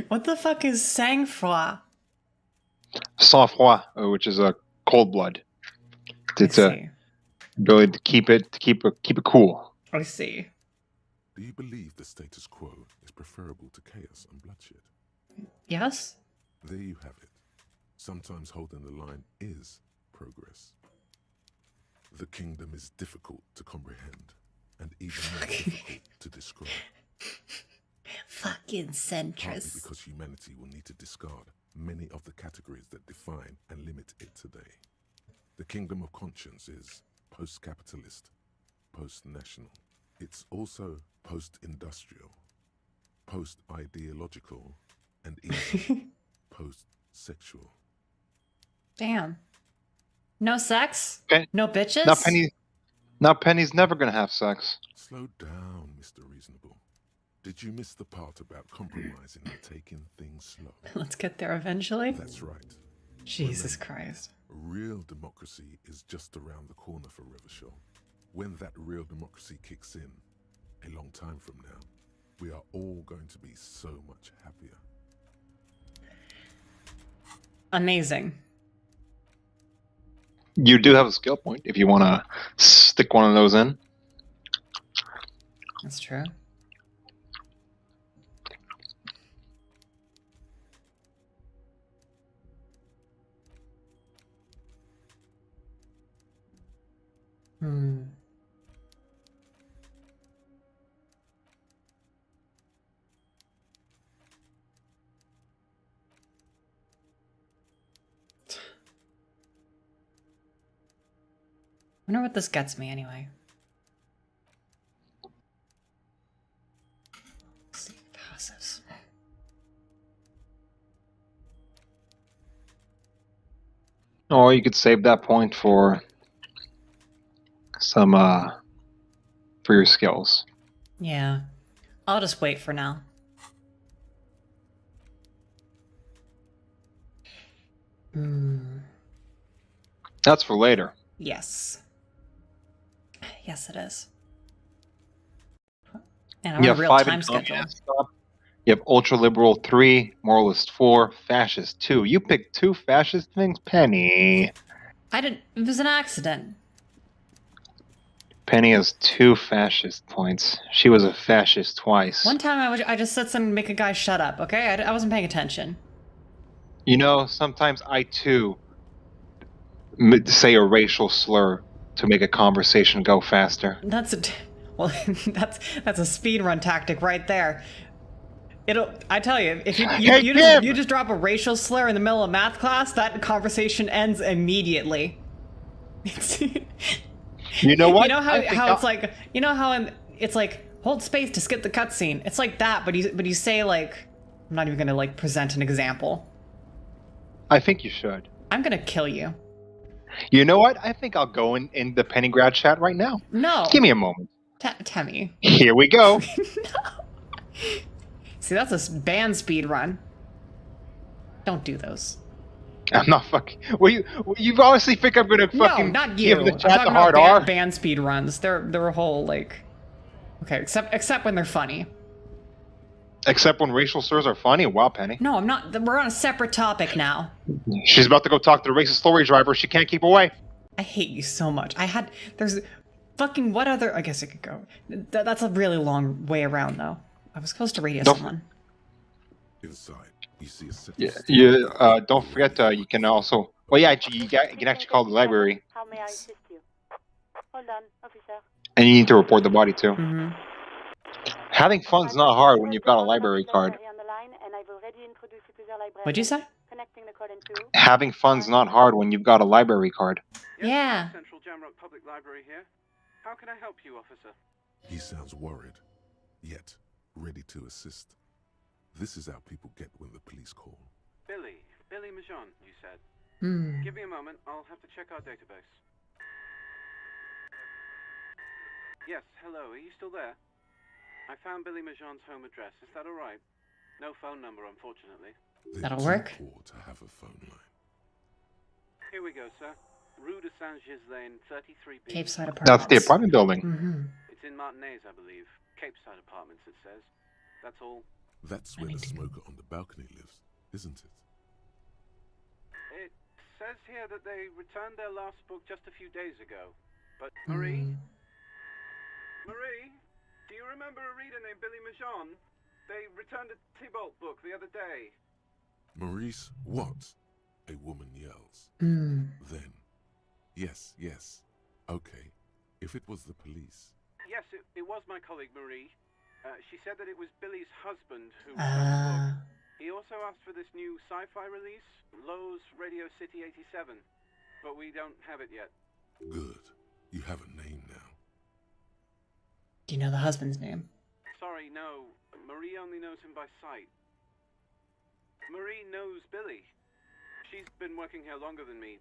What the fuck is sang-froid? Sang-froid, which is a cold blood. It's a ability to keep it cool. I see. Do you believe the status quo is preferable to chaos and bloodshed? Yes. There you have it. Sometimes holding the line is progress. The kingdom is difficult to comprehend and even more difficult to describe. Fucking centrist. Partly because humanity will need to discard many of the categories that define and limit it today. The kingdom of conscience is post-capitalist, post-national. It's also post-industrial, post-ideological, and even post-sexual. Damn. No sex? No bitches? Now Penny's never gonna have sex. Slow down, Mr. Reasonable. Did you miss the part about compromising and taking things slow? Let's get there eventually. That's right. Jesus Christ. Real democracy is just around the corner for Revachol. When that real democracy kicks in, a long time from now, we are all going to be so much happier. Amazing. You do have a skill point if you want to stick one of those in. That's true. I wonder what this gets me anyway. Let's see, passives. Or you could save that point for some for your skills. Yeah. I'll just wait for now. That's for later. Yes. Yes, it is. And I want a real time schedule. You have ultra liberal 3, moralist 4, fascist 2. You picked 2 fascist things, Penny. I didn't. It was an accident. Penny has 2 fascist points. She was a fascist twice. One time I just said something to make a guy shut up. Okay, I wasn't paying attention. You know, sometimes I too say a racial slur to make a conversation go faster. That's a speed run tactic right there. I tell you, if you just drop a racial slur in the middle of math class, that conversation ends immediately. You know what? You know how it's like, you know how it's like hold space to skip the cutscene. It's like that, but you say like, I'm not even gonna like present an example. I think you should. I'm gonna kill you. You know what? I think I'll go in the Pennygrad chat right now. No. Give me a moment. Temmie. Here we go. See, that's a band speed run. Don't do those. I'm not fucking. Well, you obviously think I'm gonna fucking no, not you. give the I'm chat talking the hard about R. band speed runs. They're a whole like. Okay, except when they're funny. Except when racial slurs are funny. Wow, Penny. No, I'm not. We're on a separate topic now. She's about to go talk to the racist lorry driver. She can't keep away. I hate you so much. There's fucking what other? I guess it could go. That's a really long way around though. I was supposed to radio someone. Inside, you see a Yeah. Don't forget. You can also. Well, yeah. You can actually call the library. How may I assist you? Hold on, officer. And you need to report the body too. Mm-hmm. Having fun's not hard when you've got a library card. What'd you say? Having fun's not hard when you've got a library card. Yeah. Central Jamrock Public Library here. How can I help you, officer? He sounds worried, yet ready to assist. This is how people get when the police call. Billy Majon, you said. Hmm. Give me a moment, I'll have to check our database. Yes, hello, are you still there? I found Billy Majon's home address, is that alright? No phone number, unfortunately. That'll work. To have a phone line. Here we go, sir. Rue de Saint-Ghislain, 33B. Cape Side Apartments. That's the apartment building. Mm-hmm. It's in Martinez, I believe. Cape Side Apartments, it says. That's all. That's where the smoker on the balcony lives, isn't it? It says here that they returned their last book just a few days ago. But Marie? Marie? Do you remember a reader named Billy Majon? They returned a Tybalt book the other day. Maurice, what? A woman yells. Then, yes. Okay, if it was the police. Yes, it was my colleague Marie. She said that it was Billy's husband who returned the book. He also asked for this new sci-fi release, Lowe's Radio City 87, but we don't have it yet. Good. You have a name now. Do you know the husband's name? Sorry, no. Marie only knows him by sight. Marie knows Billy. She's been working here longer than me.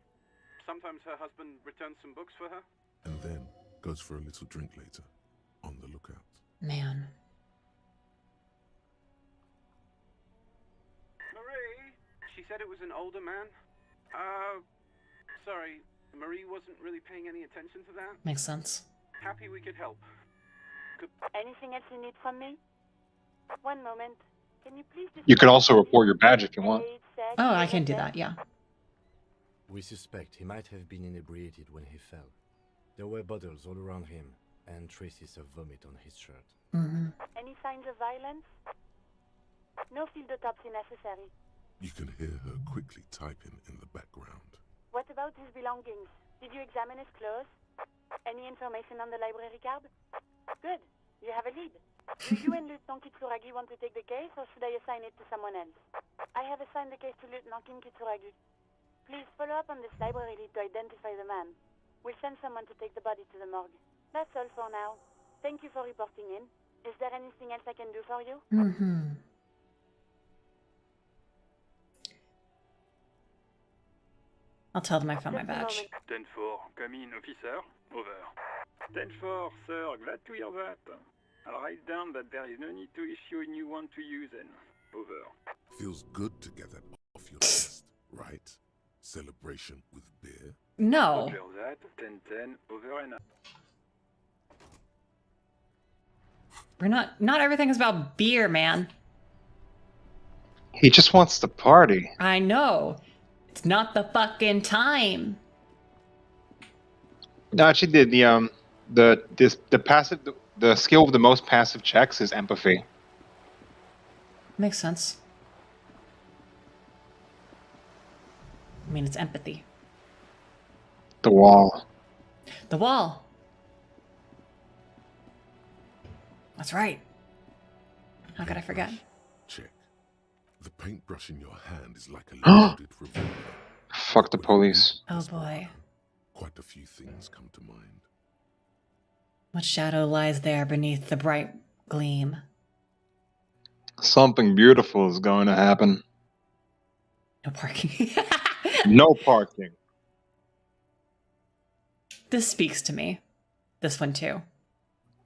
Sometimes her husband returns some books for her. And then goes for a little drink later. On the lookout. Man. Marie? She said it was an older man. Sorry. Marie wasn't really paying any attention to that. Makes sense. Happy we could help. Anything else you need from me? One moment. Can you please... You can also report your badge if you want. Oh, I can do that, yeah. We suspect he might have been inebriated when he fell. There were bottles all around him, and traces of vomit on his shirt. Mm-hmm. Any signs of violence? No field autopsy necessary. You can hear her quickly typing in the background. What about his belongings? Did you examine his clothes? Any information on the library card? Good. You have a lead. Do you and Lieutenant Kitsuragi want to take the case, or should I assign it to someone else? I have assigned the case to Lieutenant Kim Kitsuragi. Please follow up on this library lead to identify the man. We'll send someone to take the body to the morgue. That's all for now. Thank you for reporting in. Is there anything else I can do for you? Mm-hmm. I'll tell them I found my badge. 10-4, come in, officer. Over. 10-4, sir, glad to hear that. I'll write down that there is no need to issue a new one to you then. Over. Feels good to get that off your chest, right? Celebration with beer? No. Roger that, 10-10, over and out. Not everything is about beer, man. He just wants to party. I know. It's not the fucking time. No, actually, the skill of the most passive checks is empathy. Makes sense. I mean, it's empathy. The wall. The wall. That's right. How could I forget? Check. The paintbrush in your hand is like a loaded revolver. Fuck the police. Oh boy. Quite a few things come to mind. What shadow lies there beneath the bright gleam? Something beautiful is going to happen. No parking. No parking. This speaks to me. This one too.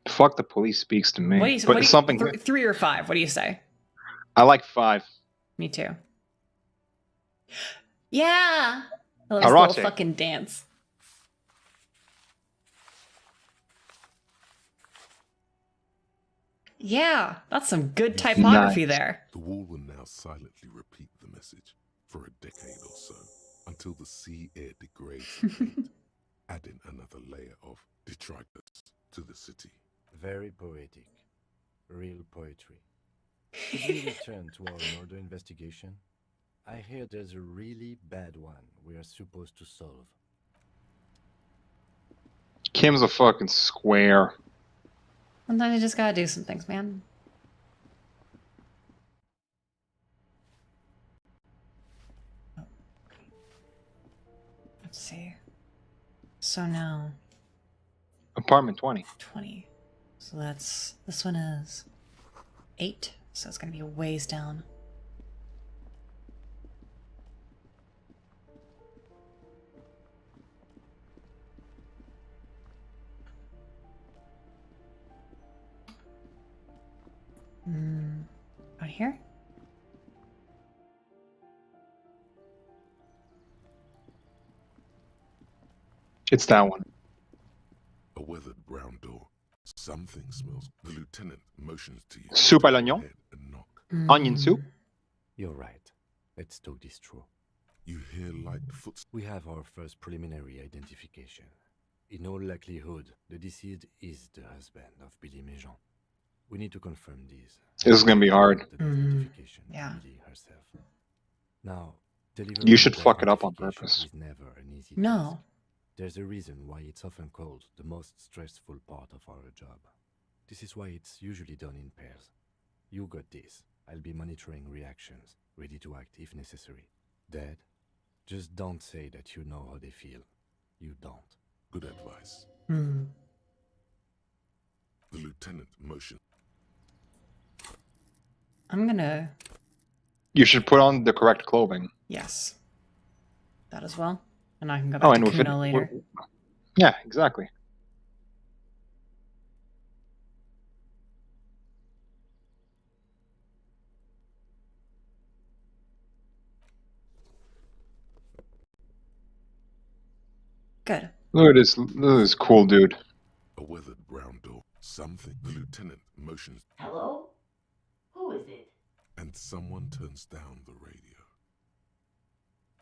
Fuck the police speaks to me. What do you, but what do you, something 3 or 5? What do you say? I like 5. Me too. Yeah. I love this little fucking dance. Yeah, that's some good typography there. The wall will now silently repeat the message for a decade or so until the sea air degrades the paint, adding another layer of detritus to the city. Very poetic. Real poetry. Should we return to our murder investigation? I hear there's a really bad one we are supposed to solve. Kim's a fucking square. Sometimes you just gotta do some things, man. Oh. Let's see. So now... Apartment 20. 20. So that's... This one is 8. So it's gonna be a ways down. Out here? It's that one. A weathered brown door. Something smells. The lieutenant motions to you. Soup à l'oignon? Onion soup? You're right. Let's talk this through. You hear light footsteps. We have our first preliminary identification. In all likelihood, the deceased is the husband of Billy Méjean. We need to confirm these. This is gonna be hard. Yeah. Herself. Now, you should fuck it up on purpose. Is never an easy no. task. There's a reason why it's often called the most stressful part of our job. This is why it's usually done in pairs. You got this. I'll be monitoring reactions, ready to act if necessary. Dad, just don't say that you know how they feel. You don't. Good advice. Hmm. The lieutenant motion. I'm gonna... You should put on the correct clothing. Yes. That as well. And I can go back to Kuno later. Yeah, exactly. Good. Look at this cool dude. A weathered brown door. Something. The lieutenant motions. Hello? Who is it? And someone turns down the radio.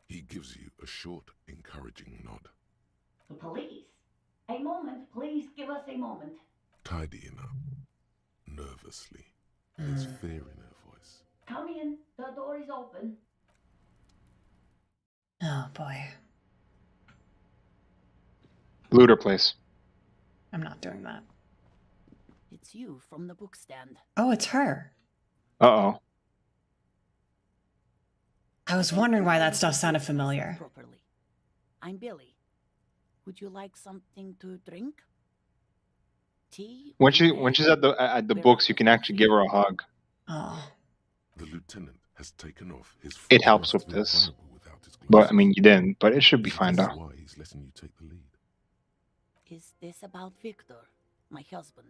He gives you a short, encouraging nod. The police? A moment, please give us a moment. Tidying up. Nervously. There's fear in her voice. Come in. The door is open. Oh boy. Looter place. I'm not doing that. It's you from the book stand. Oh, it's her. Uh-oh. I was wondering why that stuff sounded familiar. Properly. I'm Billy. Would you like something to drink? Tea? When she's at the books, you can actually give her a hug. Oh. The lieutenant has taken off his. It helps with this. But I mean, you didn't. But it should be fine though. Why he's letting you take the lead. Is this about Victor, my husband?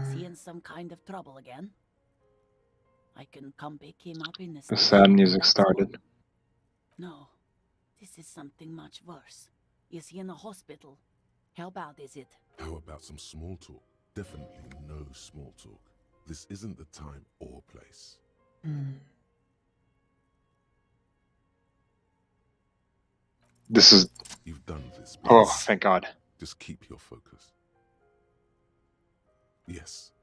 Is he in some kind of trouble again? I can come pick him up in The sad music started. No, this is something much worse. Is he in a hospital? How bad is it? How about some small talk? Definitely no small talk. This isn't the time or place. This is... You've done this. Oh, thank God. Just keep your focus. Yes,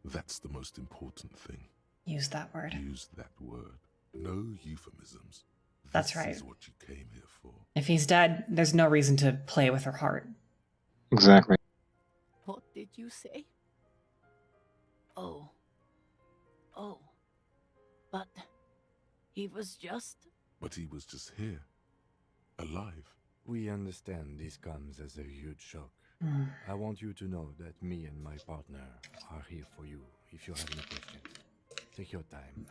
that's the most important thing. Use that word. Use that word. No euphemisms. That's right. This is what you came here for. If he's dead, there's no reason to play with her heart. Exactly. What did you say? Oh. But he was just... But he was just here. Alive. We understand this comes as a huge shock. I want you to know that me and my partner are here for you if you have any questions. Take your time.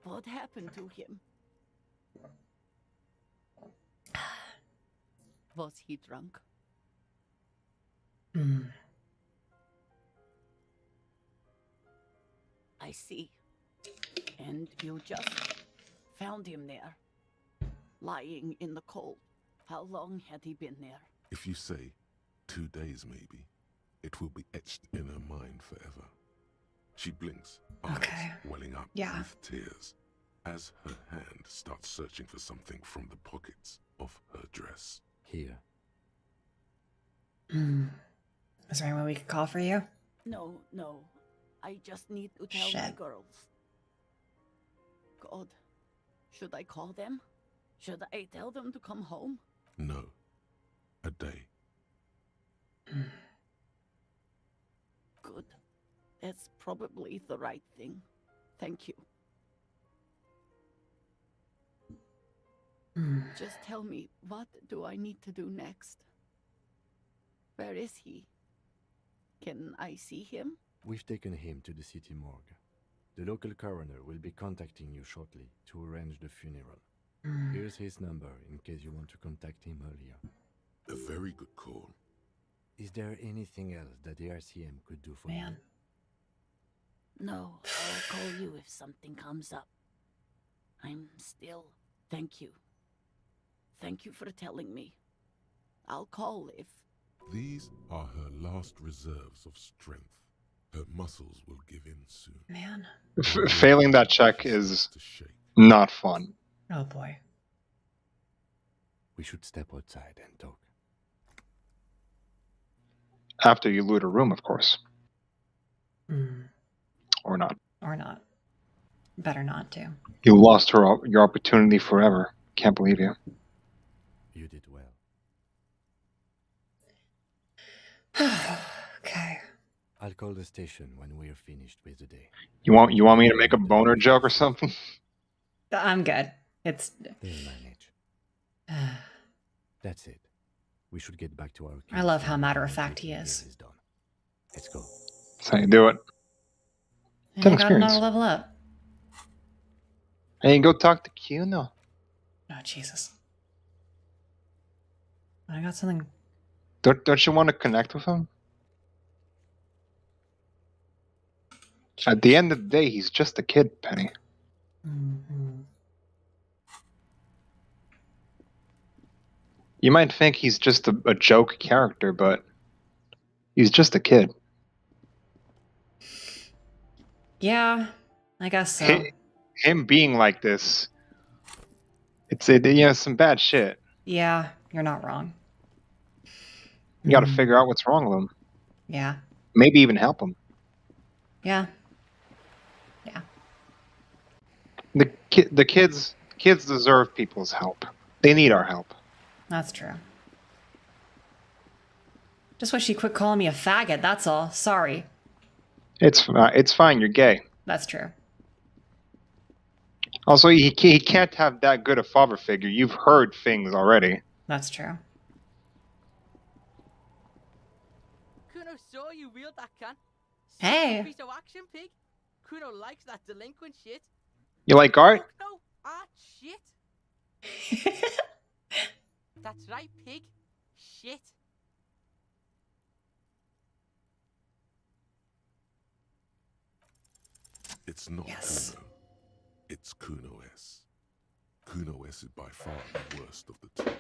What happened to him? Was he drunk? I see. And you just found him there, lying in the cold. How long had he been there? If you say 2 days maybe, it will be etched in her mind forever. She blinks, eyes welling up with tears, as her hand starts searching for something from the pockets of her dress. Here. Is there anyone we could call for you? No. I just need to tell my girls. God, should I call them? Should I tell them to come home? No. A day. Good. That's probably the right thing. Thank you. Just tell me, what do I need to do next? Where is he? Can I see him? We've taken him to the city morgue. The local coroner will be contacting you shortly to arrange the funeral. Here's his number in case you want to contact him earlier. A very good call. Is there anything else that the RCM could do for you? No, I'll call you if something comes up. I'm still... Thank you. Thank you for telling me. I'll call if... These are her last reserves of strength. Her muscles will give in soon. Man. Failing that check is not fun. Oh boy. We should step outside and talk. After you loot a room, of course. Or not. Or not. Better not to. You lost your opportunity forever. Can't believe you. You did well. Okay. I'll call the station when we're finished with the day. You want me to make a boner joke or something? I'm good. It's... They'll manage. That's it. We should get back to our... I love how matter-of-fact he is. Let's go. That's how you do it. And I got another level up. Hey, go talk to Kuno. Oh, Jesus. I got something... Don't you want to connect with him? At the end of the day, he's just a kid, Penny. You might think he's just a joke character, but he's just a kid. Yeah, I guess so. Him being like this, it's some bad shit. Yeah, you're not wrong. You got to figure out what's wrong with him. Yeah. Maybe even help him. Yeah. The kids deserve people's help. They need our help. That's true. Just wish you quit calling me a faggot, that's all. Sorry. It's fine, you're gay. That's true. Also, he can't have that good a father figure. You've heard things already. That's true. Kuno saw you wield that can. Hey. Piece of action, pig. Kuno likes that delinquent shit. You like art? No, art shit. That's right, pig. Shit. It's not Kuno. It's Kuno S. Kuno S is by far the worst of the two.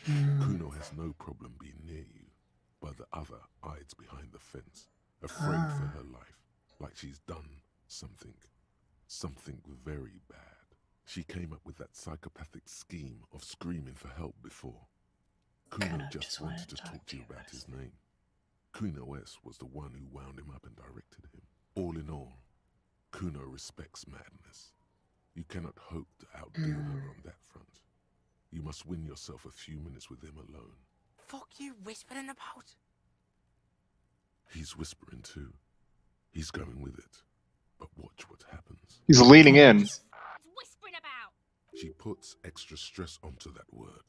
Kuno has no problem being near you, but the other hides behind the fence, afraid for her life, like she's done something very bad. She came up with that psychopathic scheme of screaming for help before. Kuno just wanted to talk to you about his name. Kuno S was the one who wound him up and directed him. All in all, Kuno respects madness. You cannot hope to outdo her on that front. You must win yourself a few minutes with him alone. Fuck you whispering about? He's whispering too. He's going with it. But watch what happens. He's leaning in. Whispering about. She puts extra stress onto that word,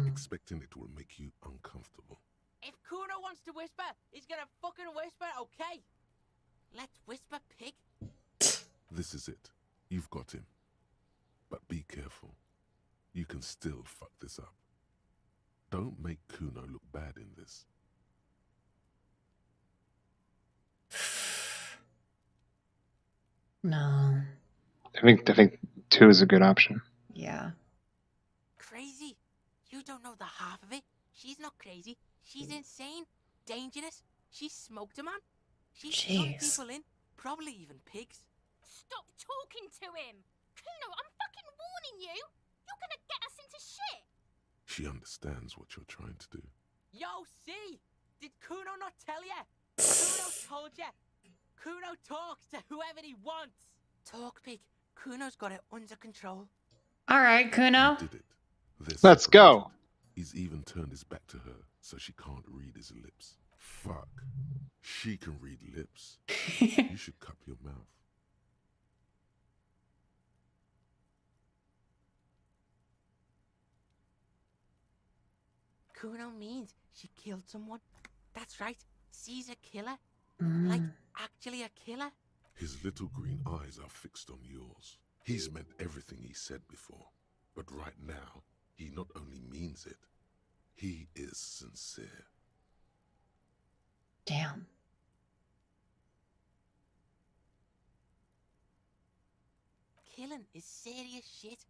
expecting it will make you uncomfortable. If Kuno wants to whisper, he's gonna fucking whisper, okay? Let's whisper, pig. This is it. You've got him. But be careful. You can still fuck this up. Don't make Kuno look bad in this. No. I think 2 is a good option. Yeah. Crazy? You don't know the half of it. She's not crazy. She's insane, dangerous. She smoked a man. She's turned Jeez. people in, probably even pigs. Stop talking to him! Kuno, I'm fucking warning you! You're gonna get us into shit! She understands what you're trying to do. Yo, see? Did Kuno not tell ya? Kuno told ya. Kuno talks to whoever he wants. Talk, pig. Kuno's got it under control. All right, Kuno. He did it. They're Let's go. separated. He's even turned his back to her, so she can't read his lips. Fuck. She can read lips. You should cup your mouth. Kuno means she killed someone. That's right. She's a killer. Mm. Like, actually a killer. His little green eyes are fixed on yours. He's meant everything he said before. But right now, he not only means it, he is sincere. Damn. Killing is serious shit.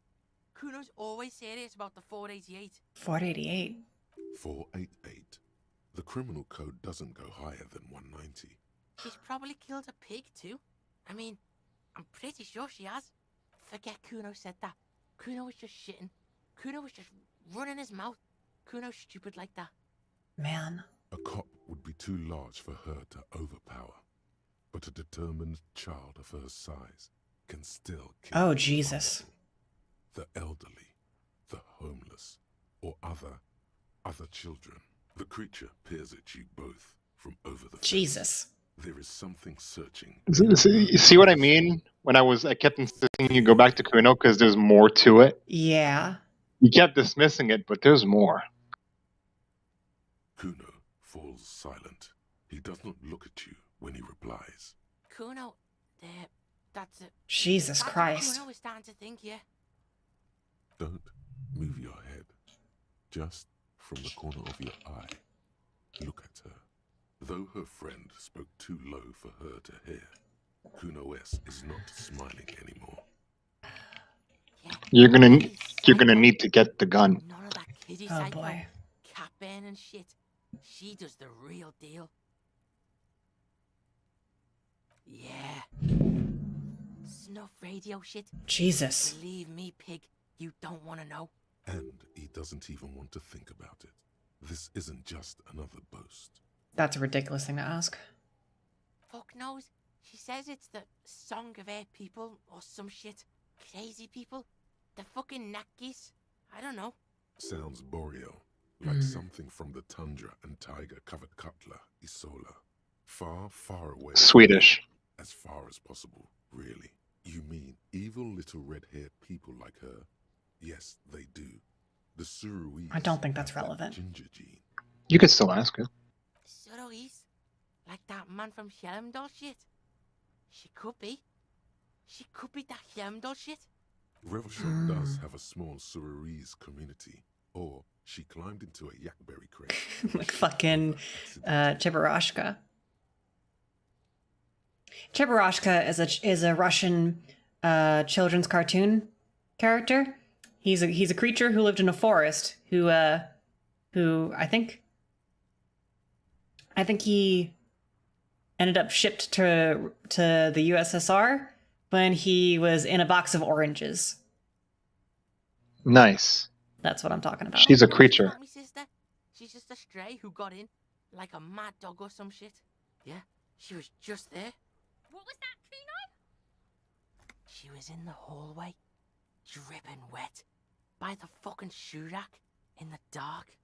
Kuno's always serious about the 488. 488. 488. The criminal code doesn't go higher than 190. She's probably killed a pig too. I mean, I'm pretty sure she has. Forget Kuno said that. Kuno was just shitting. Kuno was just running his mouth. Kuno's stupid like that. Man. A cop would be too large for her to overpower. But a determined child of her size can still kill. Oh, Jesus. The elderly, the homeless, or other children. The creature peers at you both from over the fence. Jesus. There is something searching. You see what I mean? When I kept insisting you go back to Kuno because there's more to it. Yeah. You kept dismissing it, but there's more. Kuno falls silent. He does not look at you when he replies. Kuno, that's it. Jesus That's Christ. What Kuno was starting to think, yeah. Don't move your head. Just from the corner of your eye, look at her. Though her friend spoke too low for her to hear, Kuno S is not smiling anymore. Yeah. You're gonna need to get the gun. None of that kiddie Oh, psycho, boy. cat burn and shit. She does the real deal. Yeah. Snuff radio shit. Jesus. Believe me, pig, you don't want to know. And he doesn't even want to think about it. This isn't just another boast. That's a ridiculous thing to ask. Fuck knows. She says it's the Song of Air people or some shit. Crazy people. The fucking Nakis. I don't know. Sounds boreal, like something from the tundra and tiger-covered cutler, Isola. Far, far away. Swedish. As far as possible, really. You mean evil little red-haired people like her? Yes, they do. The Suruis. I don't think that's have that relevant. Ginger gene. You could still ask her. Suruis? Like that man from Helmdall shit? She could be. She could be that Helmdall shit. Revelshot does have a small Suruis community. Or she climbed into a yakberry crate. Like fucking Chibarashka. Chibarashka is a Russian children's cartoon character. He's a creature who lived in a forest who I think he ended up shipped to the USSR when he was in a box of oranges. Nice. That's what I'm talking about. She's a creature. Not me sister. She's just a stray who got in. Like a mad dog or some shit. Yeah, she was just there. What was that, Kuno? She was in the hallway, dripping wet, by the fucking shoe rack, in the dark.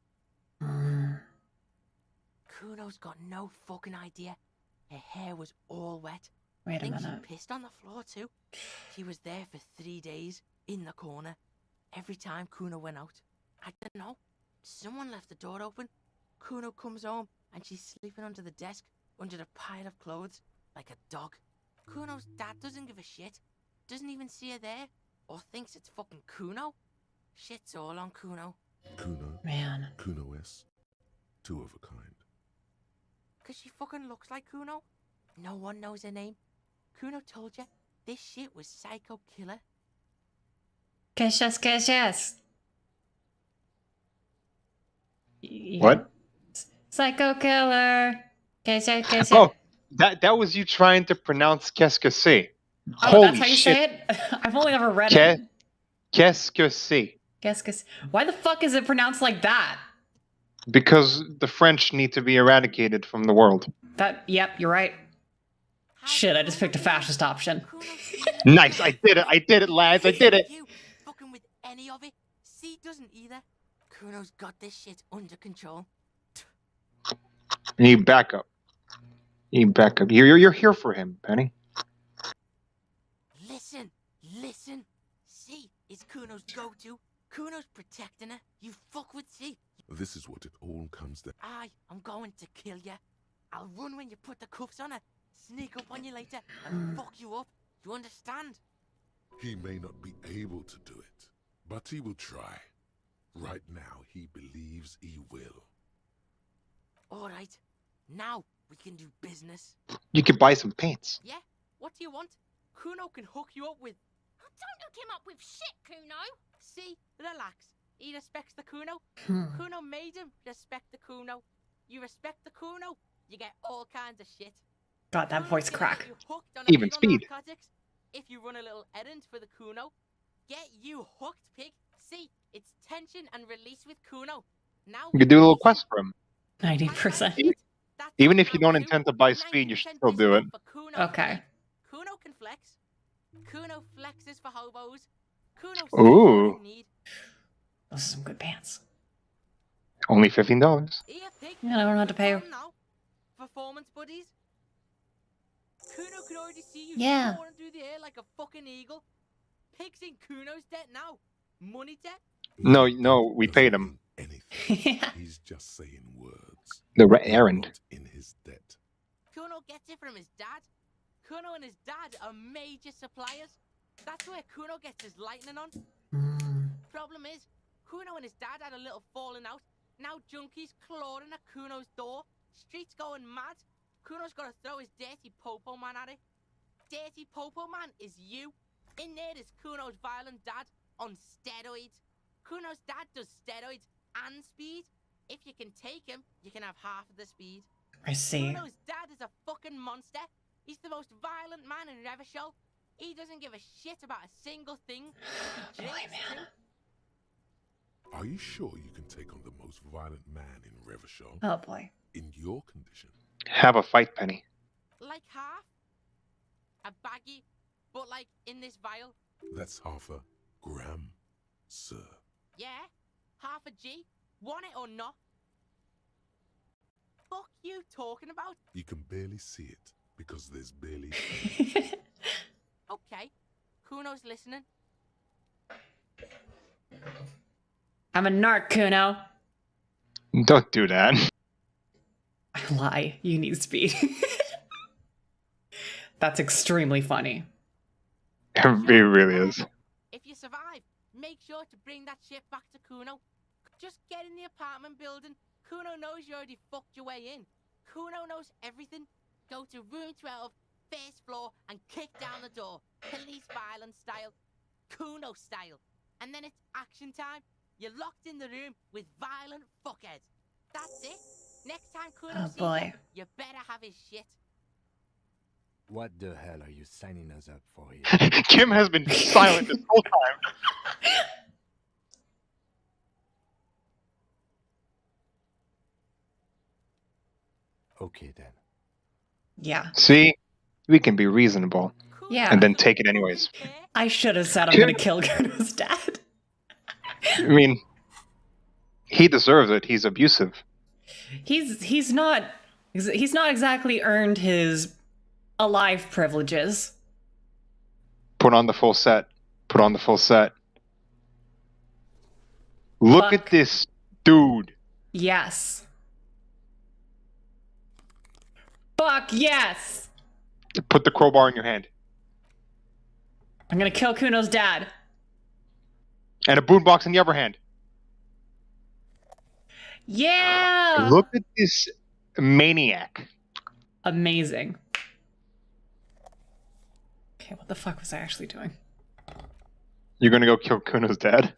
Kuno's got no fucking idea. Her hair was all wet. Wait a I think minute. she pissed on the floor too. She was there for 3 days, in the corner. Every time Kuno went out. I don't know. Someone left the door open. Kuno comes home, and she's sleeping under the desk, under the pile of clothes, like a dog. Kuno's dad doesn't give a shit. Doesn't even see her there, or thinks it's fucking Kuno. Shit's all on Kuno. Kuno. Man. Kuno S. Two of a kind. 'Cause she fucking looks like Kuno. No one knows her name. Kuno told you. this shit was Psycho Killer? Yes. What? Psycho Killer. Yes. Oh, that was you trying to pronounce qu'est-ce que c'est. Oh, Holy that's how you shit. say it? I've only ever read it. Qu'est-ce que c'est? Why the fuck is it pronounced like that? Because the French need to be eradicated from the world. Yep, you're right. Shit, I just picked a fascist option. Nice, I did it, lads, I did it. You fucking with any of it? C doesn't either. Kuno's got this shit under control. You need backup. You're here for him, Penny. Listen. C is Kuno's go-to. Kuno's protecting her. You fuck with C. This is what it all comes down. I'm going to kill you. I'll run when you put the cuffs on her. Sneak up on you later and fuck you up. You understand? He may not be able to do it, but he will try. Right now, he believes he will. All right. Now we can do business. You could buy some paints. Yeah? What do you want? Kuno can hook you up with... Don't hook him up with shit, Kuno. See? Relax. He respects the Kuno. Kuno made him respect the Kuno. You respect the Kuno, you get all kinds of shit. God, that voice crack. Even speed. If you run a little errand for the Kuno, get you hooked, pig. See, it's tension and release with Kuno. Now You could do a little quest for him. 90%. Even if you don't intend to buy speed, you should still do it. Okay. Kuno can flex. Kuno flexes for hobos. Kuno Ooh. need. Those are some good pants. Only $15. Here, pig. Yeah, I don't have to pay. Now, performance buddies. Kuno can already see you Yeah. soaring through the air like a fucking eagle. Pig's in Kuno's debt now. Money debt. No, we paid him. He's just saying words. The errand. In his debt. Kuno gets it from his dad. Kuno and his dad are major suppliers. That's where Kuno gets his lightning on. Problem is, Kuno and his dad had a little falling out. Now junkies clawing at Kuno's door. Streets going mad. Kuno's got to throw his dirty popo man at it. Dirty popo man is you. In there is Kuno's violent dad on steroids. Kuno's dad does steroids and speed. If you can take him, you can have half of the speed. I see. Kuno's dad is a fucking monster. He's the most violent man in Revachol. He doesn't give a shit about a single thing. He drinks too. Are you sure you can take on the most violent man in Revachol? Oh boy. In your condition? Have a fight, Penny. Like half? A baggie, but like in this vial? That's half a gram, sir. Yeah, half a G. Want it or not? Fuck you talking about? You can barely see it because there's barely... Okay, Kuno's listening. I'm a narc, Kuno. Don't do that. I lie. You need speed. That's extremely funny. It really is. If you survive, make sure to bring that shit back to Kuno. Just get in the apartment building. Kuno knows you already fucked your way in. Kuno knows everything. Go to room 12, first floor, and kick down the door. Police violence style. Kuno style. And then it's action time. You're locked in the room with violent fuckheads. That's it. Next time Kuno sees boy. you better have his shit. What the hell are you signing us up for here? Kim has been silent this whole time. Okay then. Yeah. See? We can be reasonable. Yeah. And then take it anyways. I should have said I'm gonna kill Kuno's dad. I mean, he deserves it. He's abusive. He's not exactly earned his alive privileges. Put on the full set. Put on the full set. Look at this dude. Yes. Fuck yes. Put the crowbar in your hand. I'm gonna kill Kuno's dad. And a boombox in the other hand. Yeah. Look at this maniac. Amazing. Okay, what the fuck was I actually doing? You're gonna go kill Kuno's dad?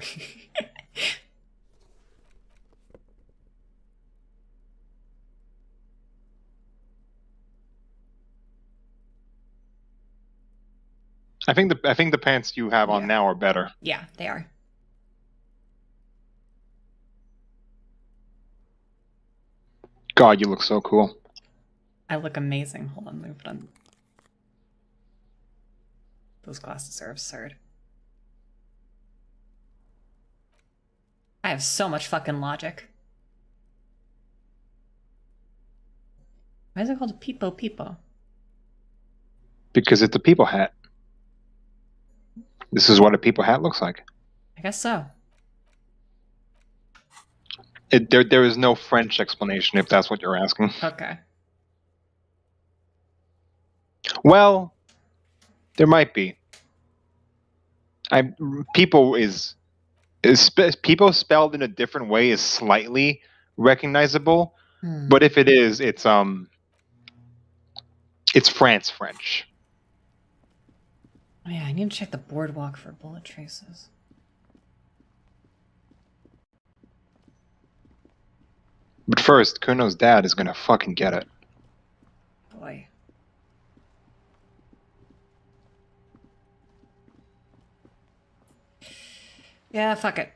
I think the pants you have on now are better. Yeah, they are. God, you look so cool. I look amazing. Hold on, let me put on. Those glasses are absurd. I have so much fucking logic. Why is it called a peepo peepo? Because it's a people hat. This is what a people hat looks like. I guess so. There is no French explanation if that's what you're asking. Okay. Well, there might be. People people spelled in a different way is slightly recognizable, but if it is, it's France French. Oh yeah, I need to check the boardwalk for bullet traces. But first, Kuno's dad is gonna fucking get it. Boy. Yeah, fuck it.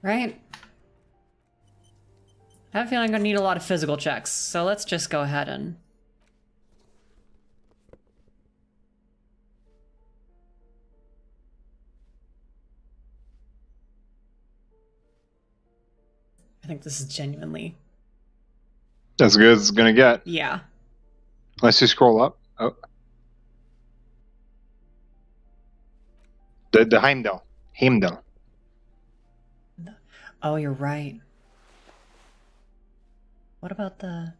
Right? I have a feeling I'm gonna need a lot of physical checks, so let's just go ahead and... I think this is genuinely... As good as it's gonna get. Yeah. Unless you scroll up. Oh. The Heimdall. Heimdall. Oh, you're right. What about the...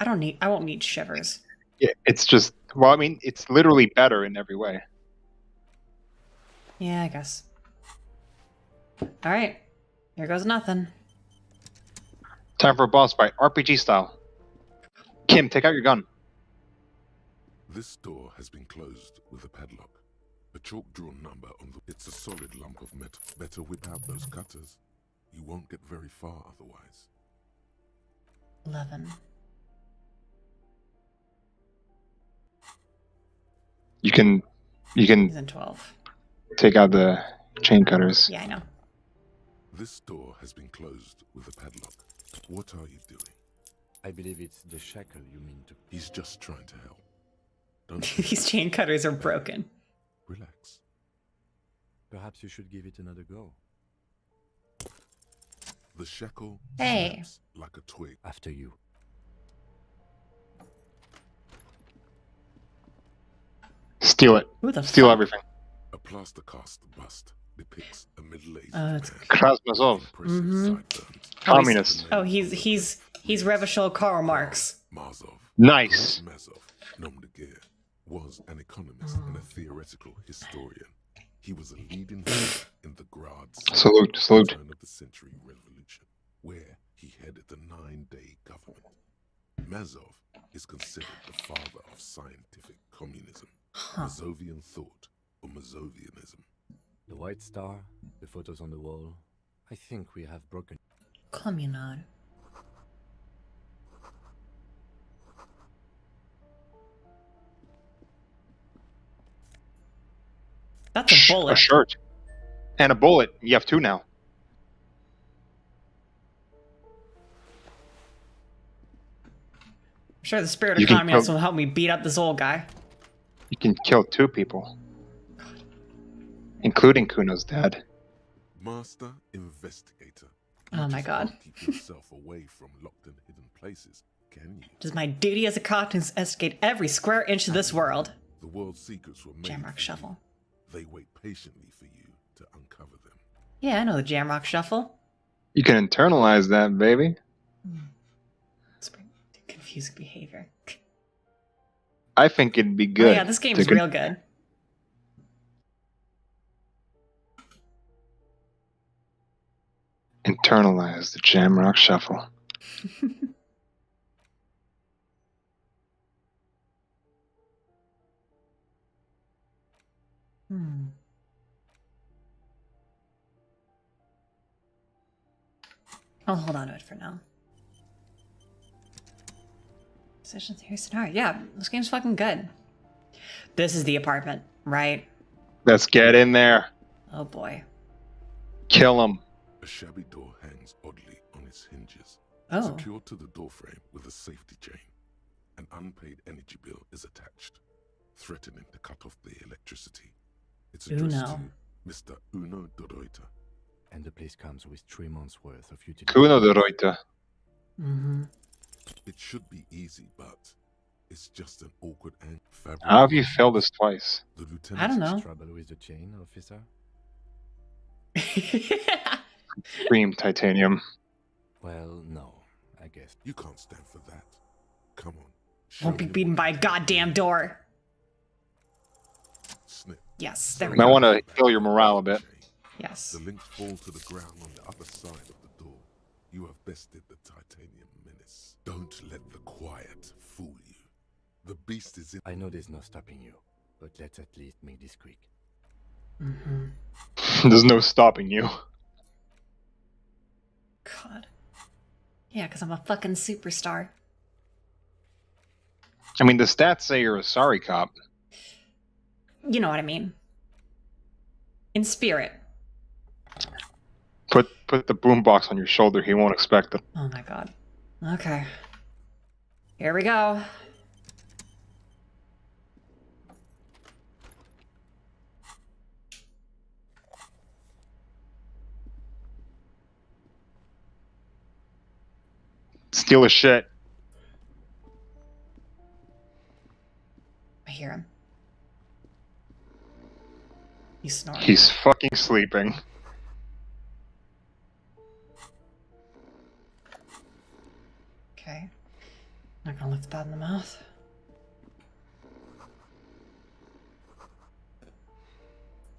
I won't need shivers. Yeah, it's just, well, I mean, it's literally better in every way. Yeah, I guess. Alright. Here goes nothing. Time for a boss fight, RPG style. Kim, take out your gun. This door has been closed with a padlock. A chalk-drawn number on the... It's a solid lump of metal. Better whip out those cutters. You won't get very far otherwise. 11. You can He's in 12. take out the chain cutters. Yeah, I know. This door has been closed with a padlock. What are you doing? I believe it's the shackle you mean to... He's just trying to help. Don't These chain cutters are broken. Relax. Perhaps you should give it another go. The shackle Hey. snaps like a twig. After you. Steal it. Who the Steal fuck? everything. A plaster cast bust depicts a middle-aged it's... Krasnozov. Communist. Oh, he's Revachol Karl Marx. Marzov. Nice. Mazov, nom de guerre, was an economist and a theoretical historian. He was a leading figure in the Grad Salute. turn of the century revolution, where he headed the 9-day government. Mazov is considered the father of scientific communism, Mazovian thought, or Mazovianism. The White Star, the photos on the wall. I think we have broken... Communard. That's a bullet. A shirt. And a bullet. You have two now. I'm sure the spirit of You can communism kill- will help me beat up this old guy. You can kill two people. Including Kuno's dad. Master investigator. Oh my god. Can't keep yourself away from locked and hidden places, can you? It is my duty as a cop to investigate every square inch of this world. The world's secrets were made Jamrock for shovel. you. They wait patiently for you to uncover them. Yeah, I know the Jamrock Shuffle. You can internalize that, baby. Confusing behavior. I think it'd be good. Oh yeah, this game's real good. Internalize the Jamrock Shuffle. I'll hold on to it for now. Session theory scenario. Yeah, this game's fucking good. This is the apartment, right? Let's get in there. Oh boy. Kill him. A shabby door hangs oddly on its hinges, Oh. secured to the doorframe with a safety chain. An unpaid energy bill is attached, threatening to cut off the electricity. It's addressed Uno. to Mr. Uno de Reuter. And the place comes with 3 months' worth of utility. Kuno de Reuter. Mm-hmm. It should be easy, but it's just an awkward fabric. How have you failed this twice? The I don't know. Trouble with the chain, officer? Cream titanium. Well, no, I guess. You can't stand for that. Come on. Won't be beaten by a goddamn door. Snip. Yes, there we Might go. want to heal your morale a bit. Yes. The links fall to the ground on the other side of the door. You have bested the titanium menace. Don't let the quiet fool you. The beast is in. I know there's no stopping you, but let's at least make this quick. Mm-hmm. There's no stopping you. God. Yeah, because I'm a fucking superstar. I mean, the stats say you're a sorry cop. You know what I mean. In spirit. Put the boombox on your shoulder. He won't expect it. Oh my god. Okay. Here we go. Steal his shit. I hear him. He's snoring. He's fucking sleeping. Okay. Not gonna look bad in the mouth.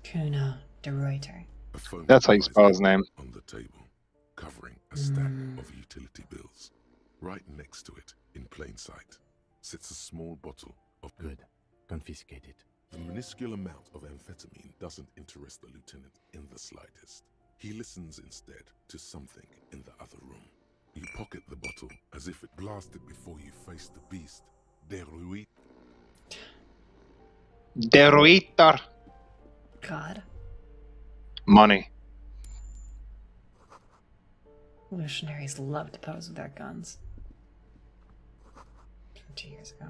Kuno de Reuter. A phone That's how you lies spell his name. on the table, covering a stack of utility bills. Right next to it, in plain sight, sits a small bottle of Good. Confiscate it. The minuscule amount of amphetamine doesn't interest the lieutenant in the slightest. He listens instead to something in the other room. You pocket the bottle as if it blasted before you face the beast. De Reuter. God. Money. Revolutionaries love to pose with their guns. From 2 years ago.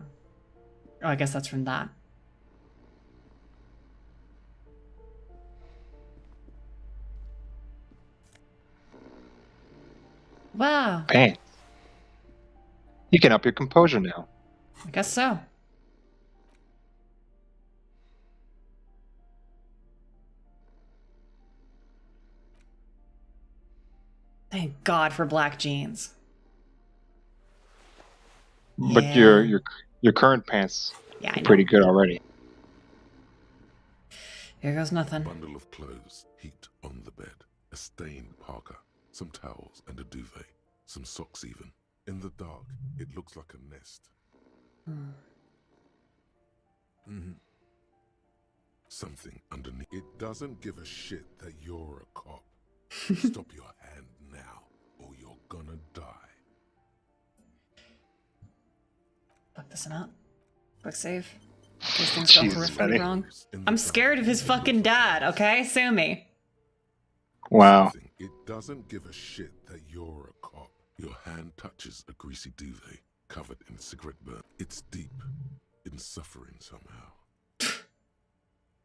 Oh, I guess that's from that. Wow. Man. You can up your composure now. I guess so. Thank God for black jeans. But Yeah. your current pants Yeah, I are know. pretty good already. Here goes nothing. bundle of clothes heaped on the bed. A stained parka, some towels and a duvet, some socks even. In the dark, it looks like a nest. Something underneath. It doesn't give a shit that you're a cop. Stop your hand now, or you're gonna die. Fuck this one up. Quick save. These things go Jesus, horrifically Betty. wrong. I'm scared of his fucking dad, okay? Sue me. Wow. It doesn't give a shit that you're a cop. Your hand touches a greasy duvet covered in cigarette burn. It's deep in suffering somehow.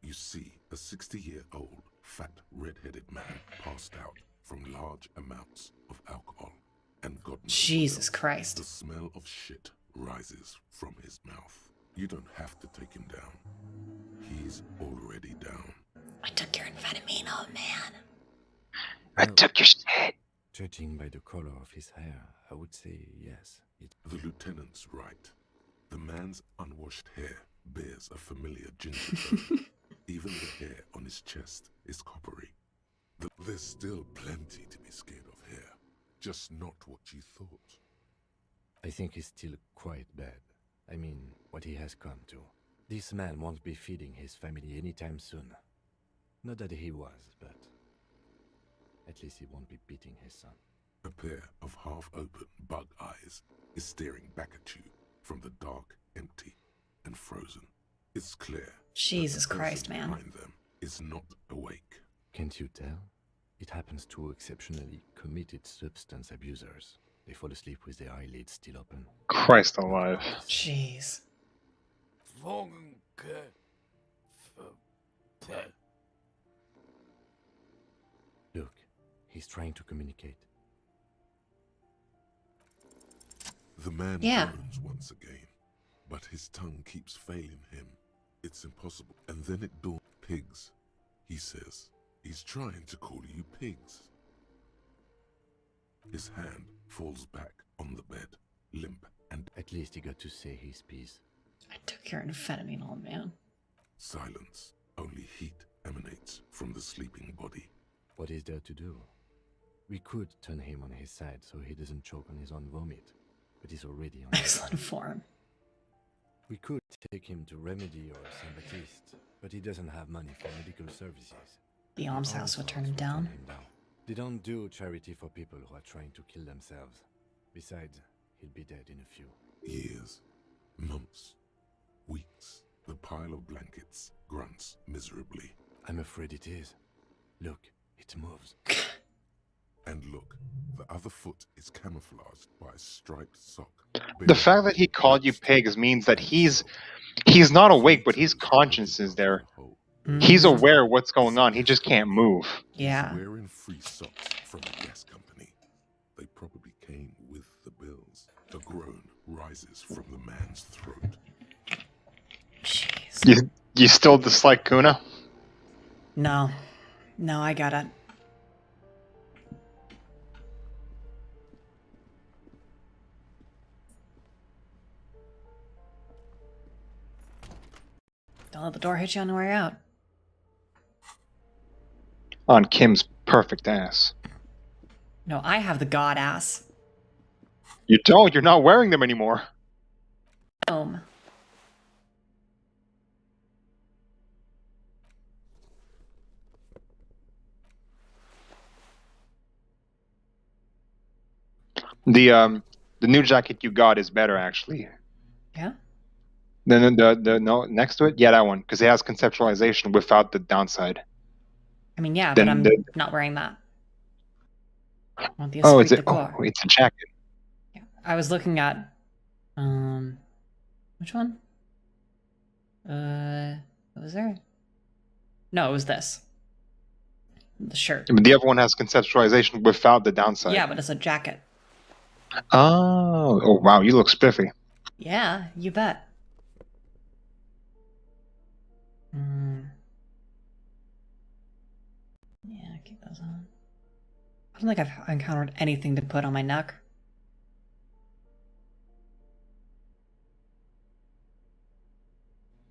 You see a 60-year-old fat red-headed man passed out from large amounts of alcohol, and God knows Jesus what else. Christ. The smell of shit rises from his mouth. You don't have to take him down. He's already down. I took your amphetamine, oh man. I took your shit. Judging by the color of his hair, I would say yes. The lieutenant's right. The man's unwashed hair bears a familiar ginger tone. Even the hair on his chest is coppery. There's still plenty to be scared of here. Just not what you thought. I think he's still quite bad. I mean, what he has come to. This man won't be feeding his family anytime soon. Not that he was, but at least he won't be beating his son. A pair of half-open bug eyes is staring back at you from the dark, empty, and frozen. It's clear. Jesus Christ, man. Behind them is not awake. Can't you tell? It happens to exceptionally committed substance abusers. They fall asleep with their eyelids still open. Christ alive. Jeez. Look, he's trying to communicate. The man groans once again, but his tongue keeps failing him. It's impossible. And then it dawns. Pigs, he says. He's trying to call you pigs. His hand falls back on the bed, limp, and at least he got to say his piece. I took your amphetamine, old man. Silence. Only heat emanates from the sleeping body. What is there to do? We could turn him on his side so he doesn't choke on his own vomit, but he's already on excellent form. We could take him to Remedy or Saint Baptiste, but he doesn't have money for medical services. The almshouse would turn him down. They don't do charity for people who are trying to kill themselves. Besides, he'll be dead in a few years, months, weeks. The pile of blankets grunts miserably. I'm afraid it is. Look, it moves. And look, the other foot is camouflaged by a striped sock. The fact that he called you pigs means that he's not awake, but his conscience is there. He's aware of what's going on. He just can't move. Yeah. He's wearing free socks from a gas company. They probably came with the bills. A groan rises from the man's throat. Jeez. You still dislike Kuna? No. No, I got it. Don't let the door hit you on the way out. On Kim's perfect ass. No, I have the god ass. You don't. You're not wearing them anymore. The new jacket you got is better, actually. Yeah? No, next to it? Yeah, that one. Because it has conceptualization without the downside. I mean, yeah, but I'm not wearing that. I want the it's a jacket. Yeah. I was looking at... which one? What was there? No, it was this. The shirt. But the other one has conceptualization without the downside. Yeah, but it's a jacket. Oh, wow, you look spiffy. Yeah, you bet. Yeah, keep those on. I don't think I've encountered anything to put on my neck.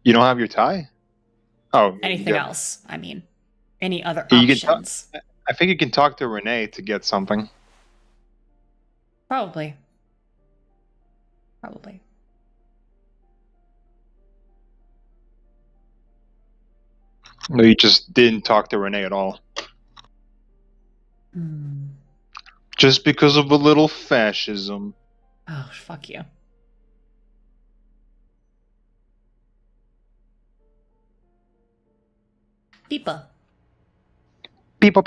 You don't have your tie? Oh. Anything else, I mean. Any other options? I think you can talk to Renee to get something. Probably. No, you just didn't talk to Renee at all. Just because of a little fascism. Oh, fuck you. People. That's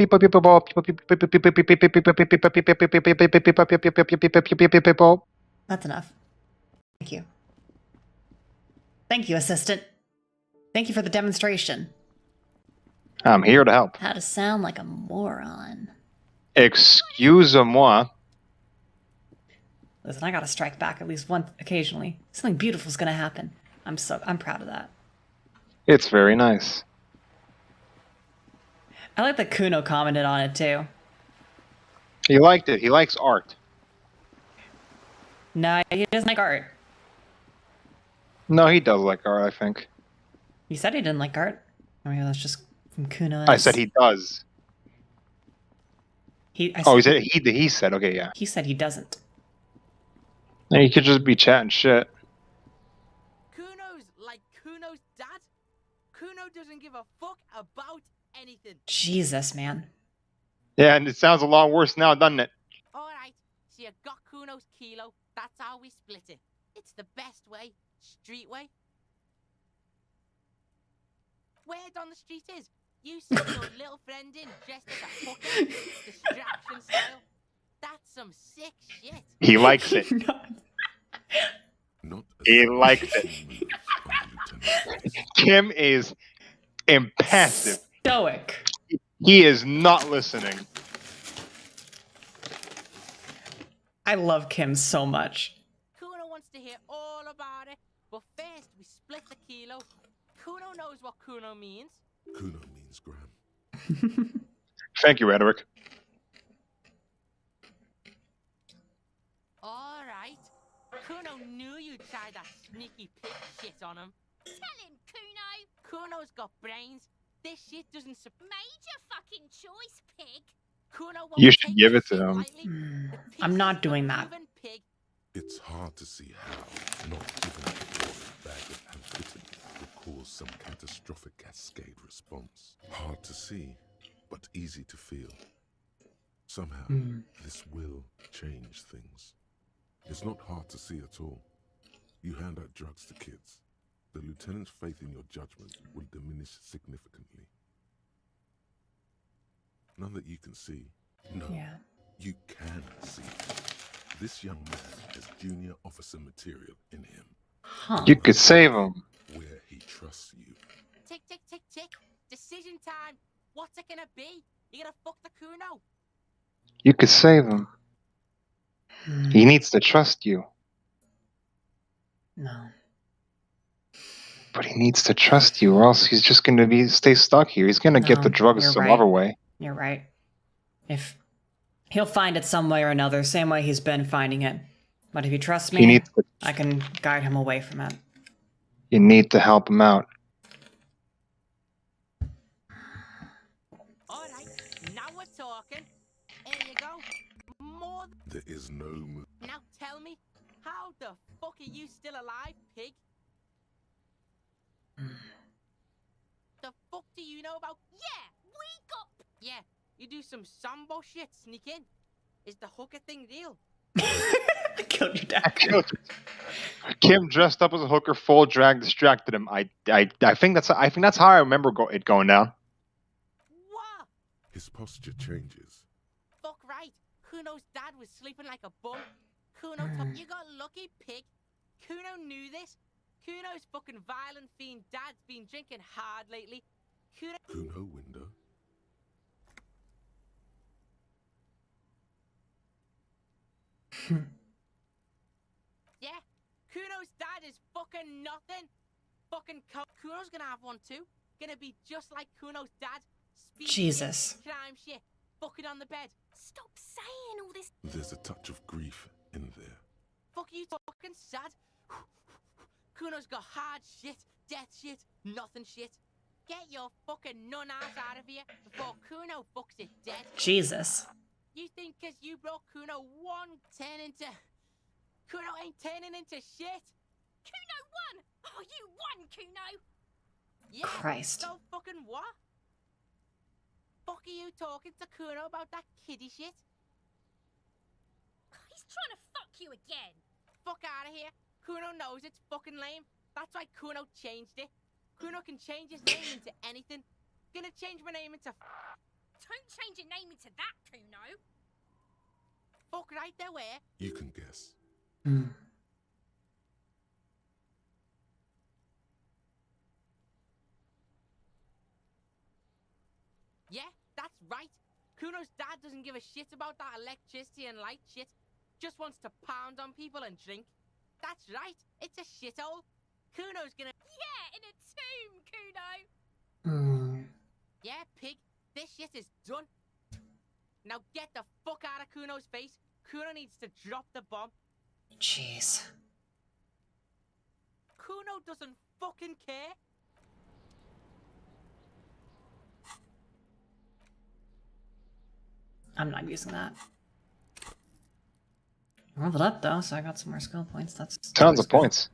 enough. Thank you. Thank you, assistant. Thank you for the demonstration. I'm here to help. How to sound like a moron. Excuse-moi. Listen, I gotta strike back at least once occasionally. Something beautiful's gonna happen. I'm proud of that. It's very nice. I like that Kuno commented on it too. He liked it. He likes art. No, he doesn't like art. No, he does like art, I think. He said he didn't like art. I mean, that's just from Kuno. I said he does. He said he said, okay, yeah. He said he doesn't. And he could just be chatting shit. Kuno's like Kuno's dad. Kuno doesn't give a fuck about anything. Jesus, man. Yeah, and it sounds a lot worse now, doesn't it? Alright, so you got Kuno's kilo. That's how we split it. It's the best way. Street way. Word on the street is, you send your little friend in dressed as a hooker, distraction style. That's some sick shit. He likes it. He likes it. Kim is impassive. Stoic. He is not listening. I love Kim so much. Kuno wants to hear all about it, but first we split the kilo. Kuno knows what Kuno means. Kuno means gram. Thank you, Edric. Alright. Kuno knew you'd try that sneaky pig shit on him. Tell him, Kuno. Kuno's got brains. This shit doesn't Made your fucking choice, pig. Kuno won't You should take give this it to shit him. lightly. I'm not doing that. Pig. It's hard to see how not giving a dog a bag of amphetamine will cause some catastrophic cascade response. Hard to see, but easy to feel. Somehow, this will change things. It's not hard to see at all. You hand out drugs to kids. The lieutenant's faith in your judgment will diminish significantly. None that you can see. No, you can see. This young man has junior officer material in him. Huh. You could save him. Where he trusts you. Tick, tick, tick, tick. Decision time. What's it gonna be? You gonna fuck the Kuno? You could save him. He needs to trust you. No. But he needs to trust you, or else he's just going to stay stuck here. He's going to get the drugs you're some right. other way. You're right. If he'll find it some way or another, same way he's been finding it. But if you trust me, I can guide him away from it. You need to help him out. Alright, now we're talking. Here you go. More. There is no move. Now tell me, how the fuck are you still alive, pig? The fuck do you know about? Yeah, we got. Yeah, you do some sambo shit, sneak in. Is the hooker thing real? I killed your dad. Kim dressed up as a hooker, full drag, distracted him. I think that's how I remember it going down. What? His posture changes. Fuck right. Kuno's dad was sleeping like a bum. Kuno, you got lucky, pig. Kuno knew this. Kuno's fucking violent fiend dad's been drinking hard lately. Kuno window. Yeah, Kuno's dad is fucking nothing. Fucking Kuno's gonna have one too. Gonna be just like Kuno's dad. Jesus. Crime shit. Fucking on the bed. Stop saying all this. There's a touch of grief in there. Fuck you fucking sad. Kuno's got hard shit, death shit, nothing shit. Get your fucking nun ass out of here before Kuno fucks it dead. Jesus. You think cause you brought Kuno Kuno ain't turning into shit? Kuno won! Oh, you won, Kuno! Yeah, Christ. so fucking what? Fuck are you talking to Kuno about that kiddie shit? He's trying to fuck you again. Fuck out of here. Kuno knows it's fucking lame. That's why Kuno changed it. Kuno can change his name into anything. Gonna change my name into... Don't change your name into that, Kuno. Fuck right there where? You can guess. Yeah, that's right. Kuno's dad doesn't give a shit about that electricity and light shit. Just wants to pound on people and drink. That's right. It's a shithole. Kuno's gonna... Yeah, in a tomb, Kuno. Yeah, pig. This shit is done. Now get the fuck out of Kuno's face. Kuno needs to drop the bomb. Jeez. Kuno doesn't fucking care. I'm not using that. I leveled up though, so I got some more skill points. That's Tons of points.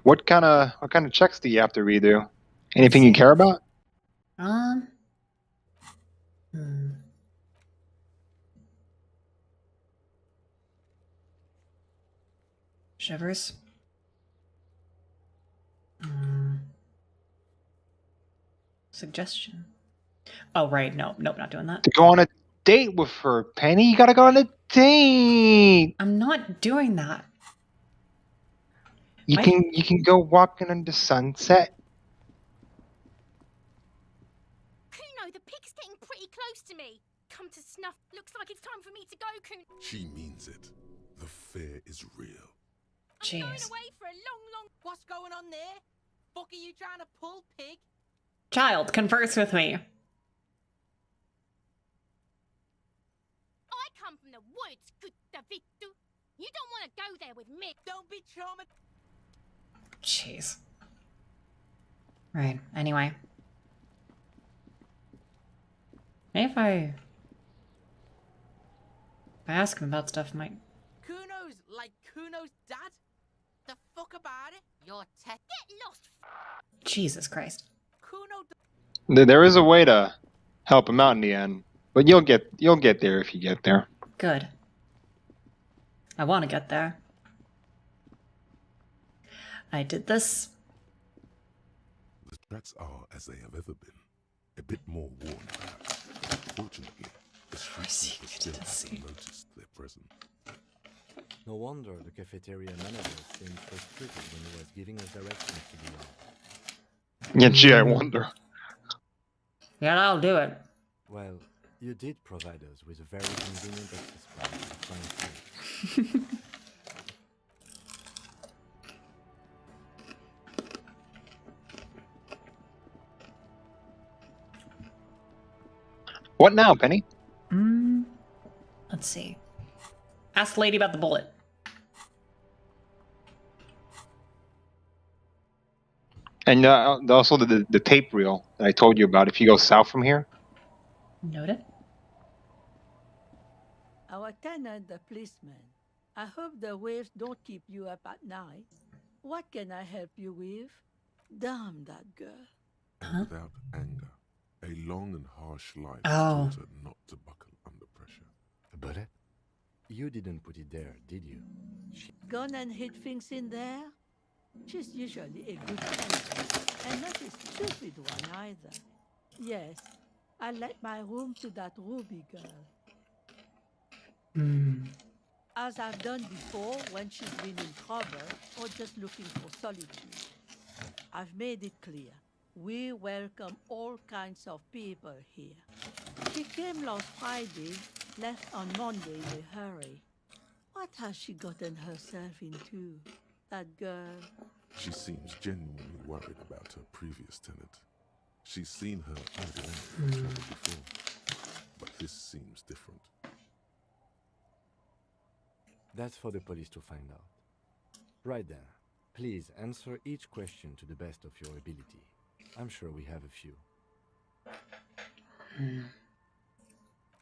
What kind of checks do you have to redo? Anything you care about? Shivers. Suggestion. Oh right, nope, not doing that. To go on a date with her, Penny. You gotta go on a date. I'm not doing that. You can go walking in the sunset. Kuno, the pig's getting pretty close to me. Come to snuff. Looks like it's time for me to go, Kuno. She means it. The fear is real. I'm going away for a long... What's going on there? Fuck are you trying to pull, pig? Child, converse with me. I come from the woods, good Davidu. You don't want to go there with me. Don't be traumatized. Jeez. Right, anyway. Maybe if I ask him about stuff, might... Kuno's like Kuno's dad? The fuck about it? Your tech. Get lost. Jesus Christ. Kuno. There is a way to help him out in the end, but you'll get there if you get there. Good. I want to get there. I did this. The tracks are as they have ever been. A bit more worn, perhaps. Fortunately, the street still hasn't noticed their presence. No wonder the cafeteria manager seemed frustrated when he was giving us directions to the yard. Yeah, gee, I wonder. Yeah, I'll do it. Well, you did provide us with a very convenient access point to find food. What now, Penny? Let's see. Ask the lady about the bullet. And also the tape reel that I told you about. If you go south from here. Noted. Our tenant, the policeman. I hope the waves don't keep you up at night. What can I help you with? Damn that girl. And without anger, a long and harsh life Oh. taught her not to buckle under pressure. But you didn't put it there, did you? Gone and hid things in there? She's usually a good tenant, and not a stupid one either. Yes, I let my room to that Ruby girl. As I've done before when she's been in trouble or just looking for solitude. I've made it clear. We welcome all kinds of people here. She came last Friday, left on Monday in a hurry. What has she gotten herself into, that girl? She seems genuinely worried about her previous tenant. She's seen her with each other before, but this seems different. That's for the police to find out. Right then, please answer each question to the best of your ability. I'm sure we have a few.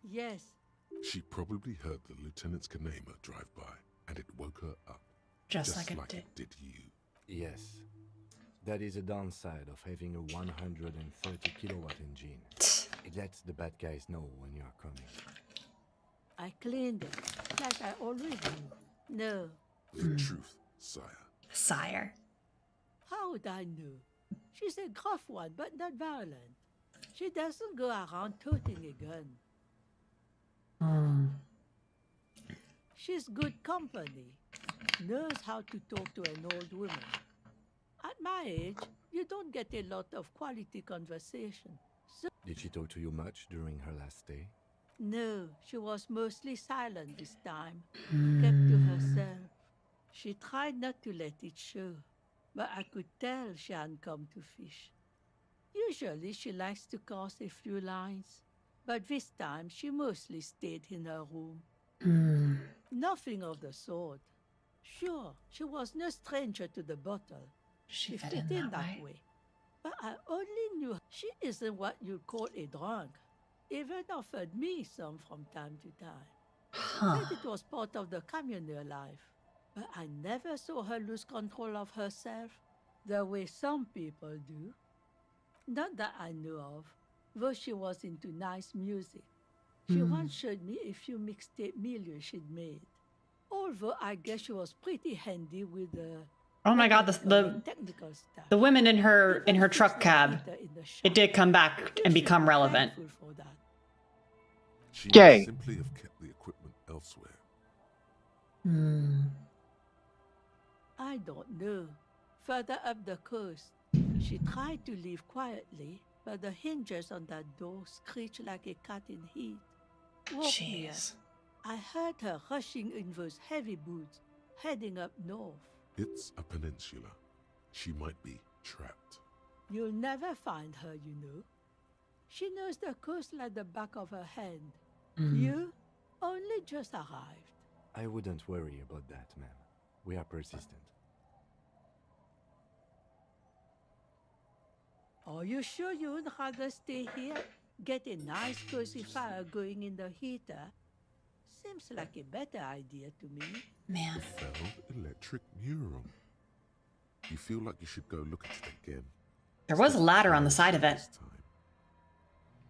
Yes. She probably heard the lieutenant's Kanema drive by, and it woke her up. Just like it did you. Yes. That is a downside of having a 130 kilowatt engine. It lets the bad guys know when you are coming. I cleaned it, like I always do. No. The truth, sire. Sire. How would I know? She's a gruff one, but not violent. She doesn't go around toting a gun. She's good company. Knows how to talk to an old woman. At my age, you don't get a lot of quality conversation. So Did she talk to you much during her last stay? no, she was mostly silent this time. Kept to herself. She tried not to let it show, but I could tell she hadn't come to fish. Usually she likes to cast a few lines, But this time, she mostly stayed in her room. Nothing of the sort. Sure, she was no stranger to the bottle. She fit fit in that way. But I only knew she isn't what you'd call a drunk. Even offered me some from time to time. Said it was part of the communal life. But I never saw her lose control of herself the way some people do. Not that I knew of, though she was into nice music. She once showed me a few mixtape milieux she'd made. Although I guess she was pretty handy with the Oh my god, technical stuff. the women in her truck cab. It did come back and become relevant. She Gay. must simply have kept the equipment elsewhere. I don't know. Further up the coast, she tried to leave quietly, but the hinges on that door screeched like a cat in heat. Woke me up. I heard her rushing in those heavy boots, heading up north. It's a peninsula. She might be trapped. You'll never find her, you know. She knows the coast like the back of her hand. You only just arrived. I wouldn't worry about that, ma'am. We are persistent. Are you sure you would rather stay here? Get a nice cozy fire going in the heater? Seems like a better idea to me. Man. The failed electric neuron. You feel like you should go look at it again. There was a ladder on the side of it.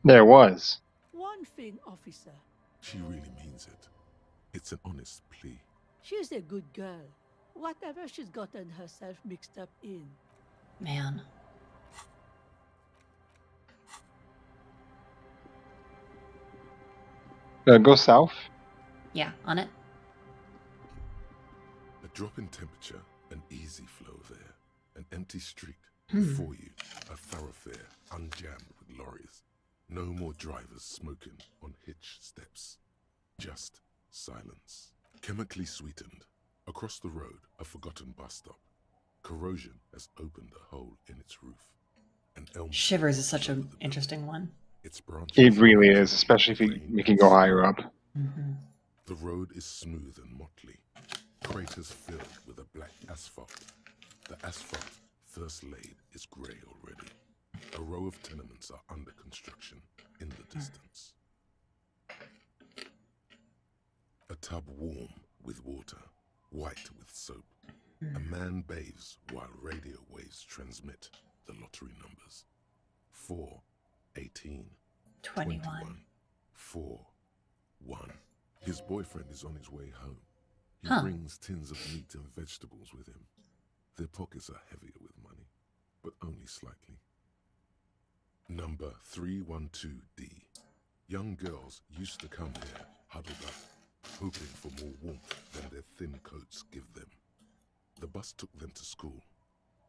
There was. One thing, officer. She really means it. It's an honest plea. She's a good girl. Whatever she's gotten herself mixed up in. Man. Go south. Yeah, on it. A drop in temperature, an easy flow there. An empty street. Before you, a thoroughfare unjammed with lorries. No more drivers smoking on hitch steps. Just silence. Chemically sweetened. Across the road, a forgotten bus stop. Corrosion has opened a hole in its roof. An elm Shivers is such an interesting one. Its branches. It really is, especially if you can go higher up. The road is smooth and motley. Craters filled with a black asphalt. The asphalt, first laid, is grey already. A row of tenements are under construction in the distance. A tub warm with water, white with soap. A man bathes while radio waves transmit the lottery numbers. 4, 18, 21. 4, 1. His boyfriend is on his way home. He Huh. brings tins of meat and vegetables with him. Their pockets are heavier with money, but only slightly. Number 312D. Young girls used to come here, huddled up, hoping for more warmth than their thin coats give them. The bus took them to school.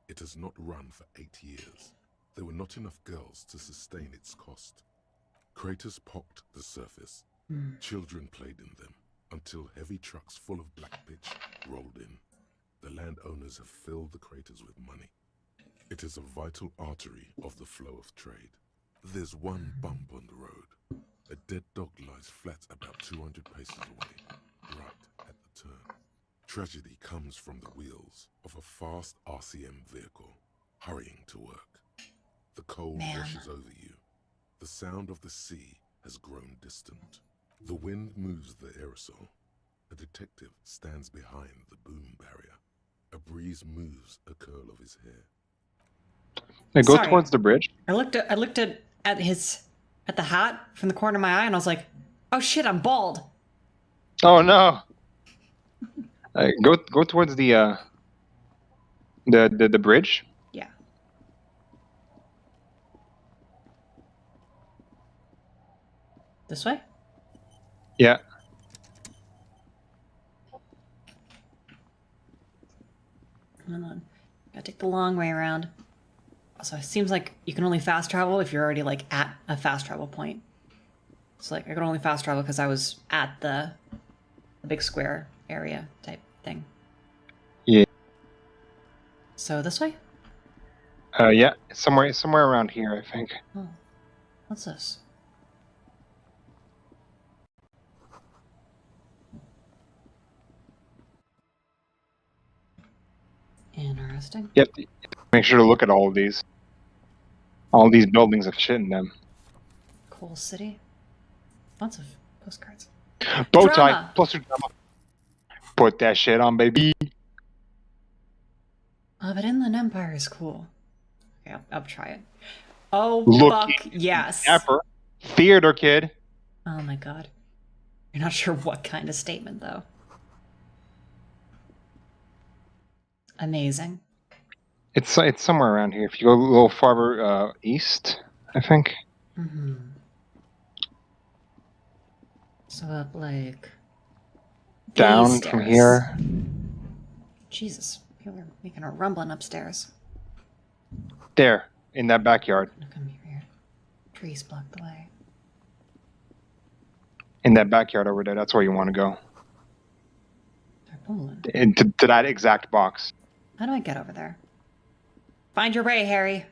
It has not run for 8 years. There were not enough girls to sustain its cost. Craters pocked the surface. Children played in them until heavy trucks full of black pitch rolled in. The landowners have filled the craters with money. It is a vital artery of the flow of trade. There's one bump on the road. A dead dog lies flat about 200 paces away, right at the turn. Tragedy comes from the wheels of a fast RCM vehicle, hurrying to work. The cold washes over you. The sound of the sea has grown distant. The wind moves the aerosol. A detective stands behind the boom barrier. A breeze moves a curl of his hair. Hey, go Sorry. towards the bridge. I looked at the hat from the corner of my eye, and I was like, "Oh shit, I'm bald." Oh no! Go towards the bridge. Yeah. This way? Yeah. Hold on. Gotta take the long way around. Also, it seems like you can only fast travel if you're already like at a fast travel point. So like I could only fast travel because I was at the big square area type thing. Yeah. So this way? Yeah. Somewhere around here, I think. Oh. What's this? Interesting. You have to make sure to look at all of these. All these buildings have shit in them. Coal City. Lots of postcards. Bow Drama. tie plus your drama. Put that shit on, baby. Oh, but Inland Empire is cool. Okay, I'll try it. Oh, Look, fuck yes. Dapper. Theater kid. Oh my god. You're not sure what kind of statement, though. Amazing. It's somewhere around here. If you go a little farther east, I think. Mm-hmm. So up like... Down these from stairs. here. Jesus, people are making a rumbling upstairs. There, in that backyard. Come here. Trees block the way. In that backyard over there. That's where you want to go. They're pulling. To that exact box. How do I get over there? Find your way, Harry.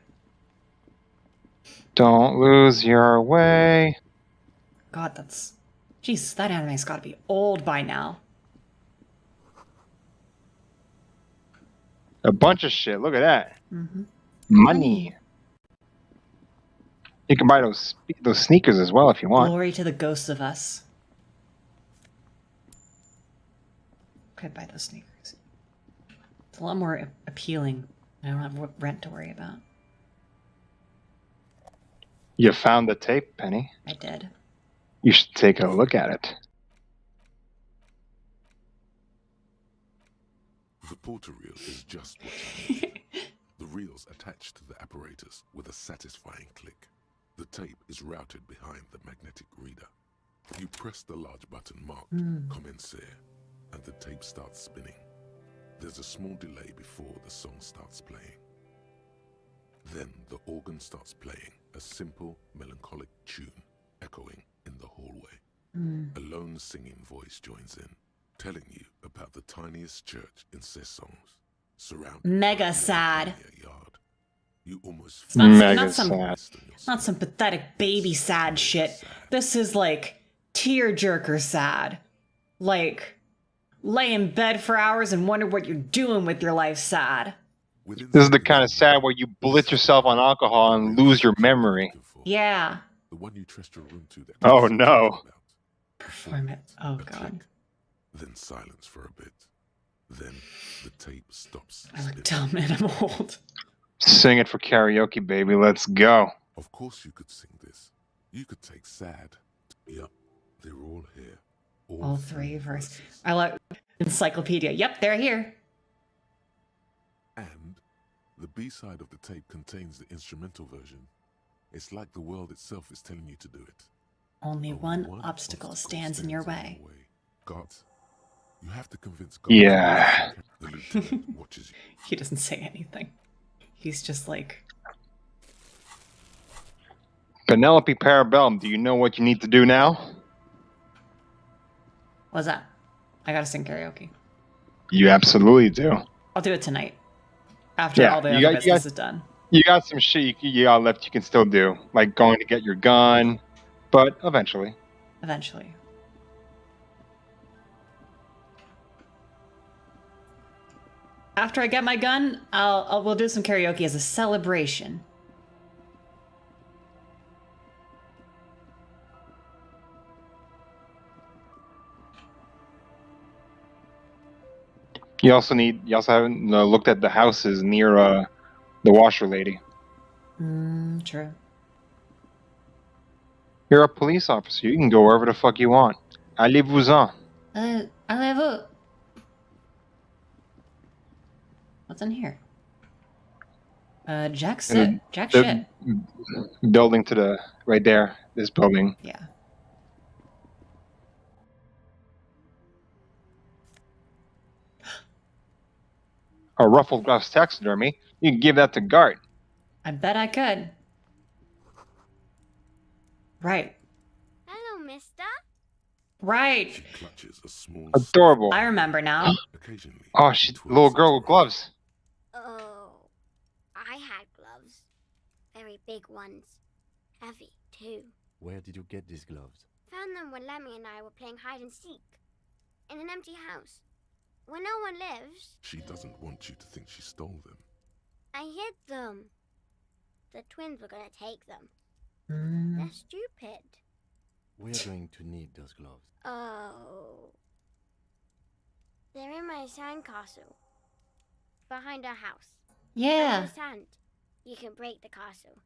Don't lose your way. God, that's... Jesus, that anime's gotta be old by now. A bunch of shit. Look at that. Mm-hmm. Money. You can buy those sneakers as well if you want. Glory to the ghosts of us. Could buy those sneakers. It's a lot more appealing. I don't have rent to worry about. You found the tape, Penny. I did. You should take a look at it. The porter reel is just what you need. The reel's attached to the apparatus with a satisfying click. The tape is routed behind the magnetic reader. You press the large button marked Commencer, and the tape starts spinning. There's a small delay before the song starts playing. Then the organ starts playing a simple, melancholic tune echoing in the hallway. A lone singing voice joins in, telling you about the tiniest church in Cessons, surrounded Mega by sad. a yard. You almost It's not, Mega not some pathetic baby sad shit. This is like tearjerker sad. Like lay in bed for hours and wonder what you're doing with your life sad. This is the kind of sad where you blitz yourself on alcohol and lose your memory. Yeah. The one you trust your room to that Oh no. Perform it. Oh god. Then silence for a bit. Then the tape stops. I look dumb and I'm old. Sing it for karaoke, baby. Let's go. Of course you could sing this. You could take sad. Yep, they're all here. All three verses. I like encyclopedia. Yep, they're here. And the B-side of the tape contains the instrumental version. It's like the world itself is telling you to do it. Only one obstacle stands in your way. God, you have to convince God. Yeah. The lieutenant watches you. He doesn't say anything. He's just like... Penelope Parabellum, do you know what you need to do now? What's that? I gotta sing karaoke. You absolutely do. I'll do it tonight. After all the other business is done. You got some shit you got left you can still do. Like going to get your gun. But eventually. Eventually. After I get my gun, we'll do some karaoke as a celebration. You also haven't looked at the houses near the washer lady. True. You're a police officer. You can go wherever the fuck you want. Allez-vous-en. Allez-vous. What's in here? Jack shit. Building to the right there. This building. Yeah. A ruffled grouse taxidermy. You can give that to Gart. I bet I could. Right. Hello, mister. Right. She clutches a small Adorable. I remember now. Occasionally, Oh, she's a little girl with gloves. Oh, I had gloves. Very big ones. Heavy, too. Where did you get these gloves? Found them when Lemmy and I were playing hide and seek. In an empty house. where no one lives. She doesn't want you to think she stole them. I hid them. The twins were gonna take them. Mm. They're stupid. We're going to need those gloves. Oh. They're in my sandcastle. Behind our house. Yeah. Under sand. You can break the castle.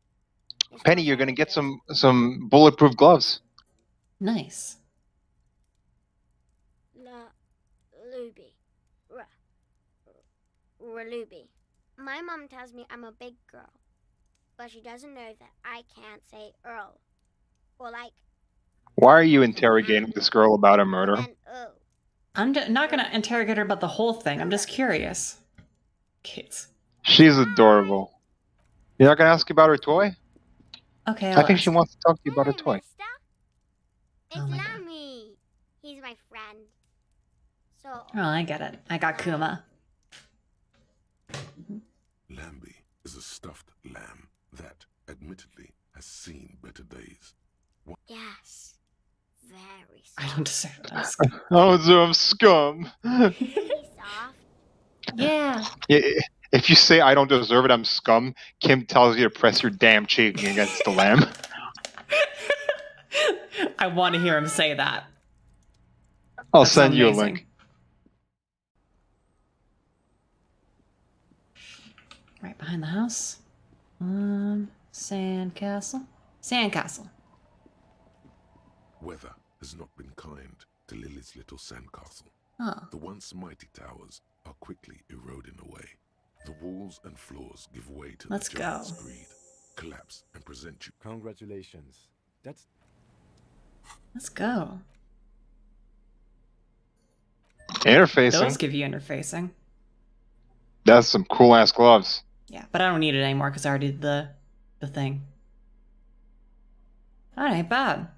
It's Penny, not you're gonna very get good. some bulletproof gloves. Nice. Luby. Raluby. My mom tells me I'm a big girl, but she doesn't know that I can't say Earl. Or like, Why are you interrogating this girl about a murder? and oh. I'm not gonna interrogate her about the whole thing. I'm just curious. Kids. She's adorable. You're not gonna ask about her toy? Okay, I think she wants to talk to you about her toy. It's Lammy. He's my friend. So. Oh, I get it. I got Kuma. Lambie is a stuffed lamb that, admittedly, has seen better days. Yes. Very soft. I don't deserve this. I don't deserve scum. Yeah. If you say I don't deserve it, I'm scum, Kim tells you to press your damn cheek against the lamb. I want to hear him say that. I'll That's send you a amazing. link. Right behind the house. Sandcastle. Sandcastle. Weather has not been kind to Lily's little sandcastle. Oh. The once mighty towers are quickly eroding away. The walls and floors give way to Let's the giant's go. greed, collapse, and present you. Congratulations. That's... Let's go. Interfacing. Those give you interfacing. That's some cool ass gloves. Yeah, but I don't need it anymore because I already did the thing. That ain't bad.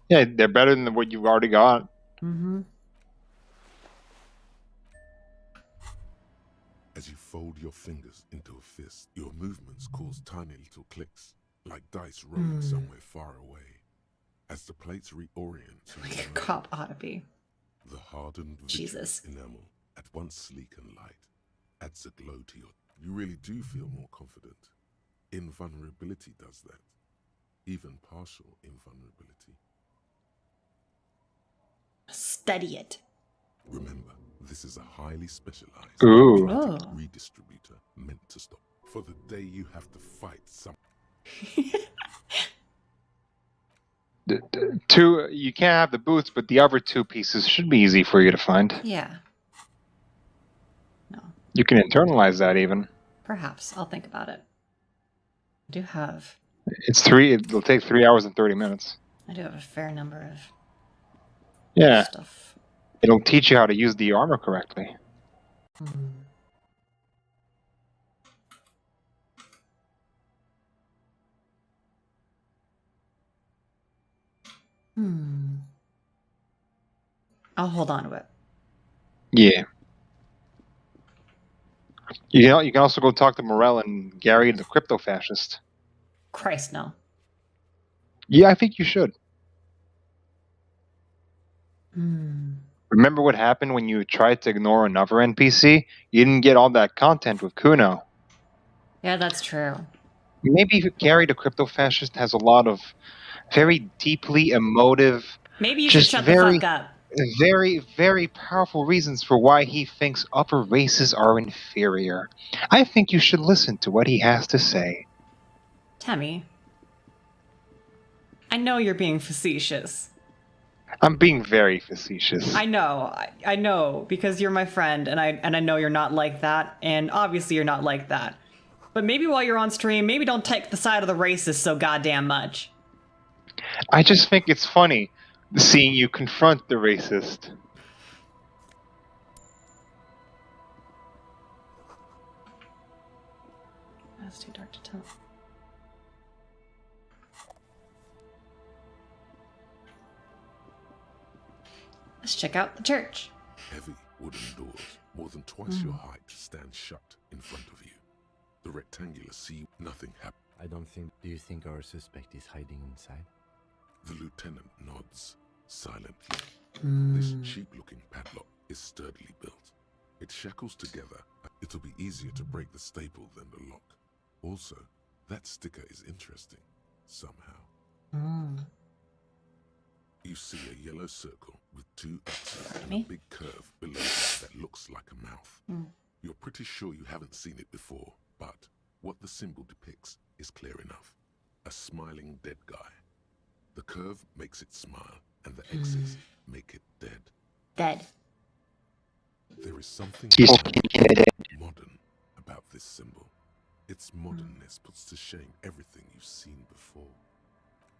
Yeah, they're better than what you've already got. Mm-hmm. As you fold your fingers into a fist, your movements cause tiny little clicks, like dice rolling somewhere far away. As the plates reorient to Like a cop ought to be. the hardened Jesus. vitreous enamel, at once sleek and light, adds a glow to your... You really do feel more confident. Invulnerability does that. Even partial invulnerability. Study it. Remember, this is a highly specialized Ooh. genetic redistributor meant to stop. For the day you have to fight some... Two, you can't have the boots, but the other two pieces should be easy for you to find. Yeah. You can internalize that even. Perhaps. I'll think about it. I do have... It'll take 3 hours and 30 minutes. I do have a fair number of Yeah. stuff. It'll teach you how to use the armor correctly. I'll hold on to it. Yeah. You can also go talk to Morel and Gary, the crypto fascist. Christ, no. Yeah, I think you should. Remember what happened when you tried to ignore another NPC? You didn't get all that content with Kuno. Yeah, that's true. Maybe Gary, the crypto fascist, has a lot of very deeply emotive, Maybe you should just shut very, the fuck up. very, very powerful reasons for why he thinks upper races are inferior. I think you should listen to what he has to say. Temmie. I know you're being facetious. I'm being very facetious. I know. I know because you're my friend and I know you're not like that, and obviously you're not like that. But maybe while you're on stream, maybe don't take the side of the racist so goddamn much. I just think it's funny seeing you confront the racist. That's too dark to tell. Let's check out the church. Heavy wooden doors, more than twice your height, stand shut in front of you. The rectangular sea, nothing happened. Do you think our suspect is hiding inside? The lieutenant nods silently. This cheap-looking padlock is sturdily built. It shackles together. It'll be easier to break the staple than the lock. Also, that sticker is interesting, somehow. You see a yellow circle with 2 X's and a big curve below it that looks like a mouth. You're pretty sure you haven't seen it before, but what the symbol depicts is clear enough. A smiling dead guy. The curve makes it smile, and the X's make it dead. Dead. There is something modern about this symbol. Its modernness puts to shame everything you've seen before.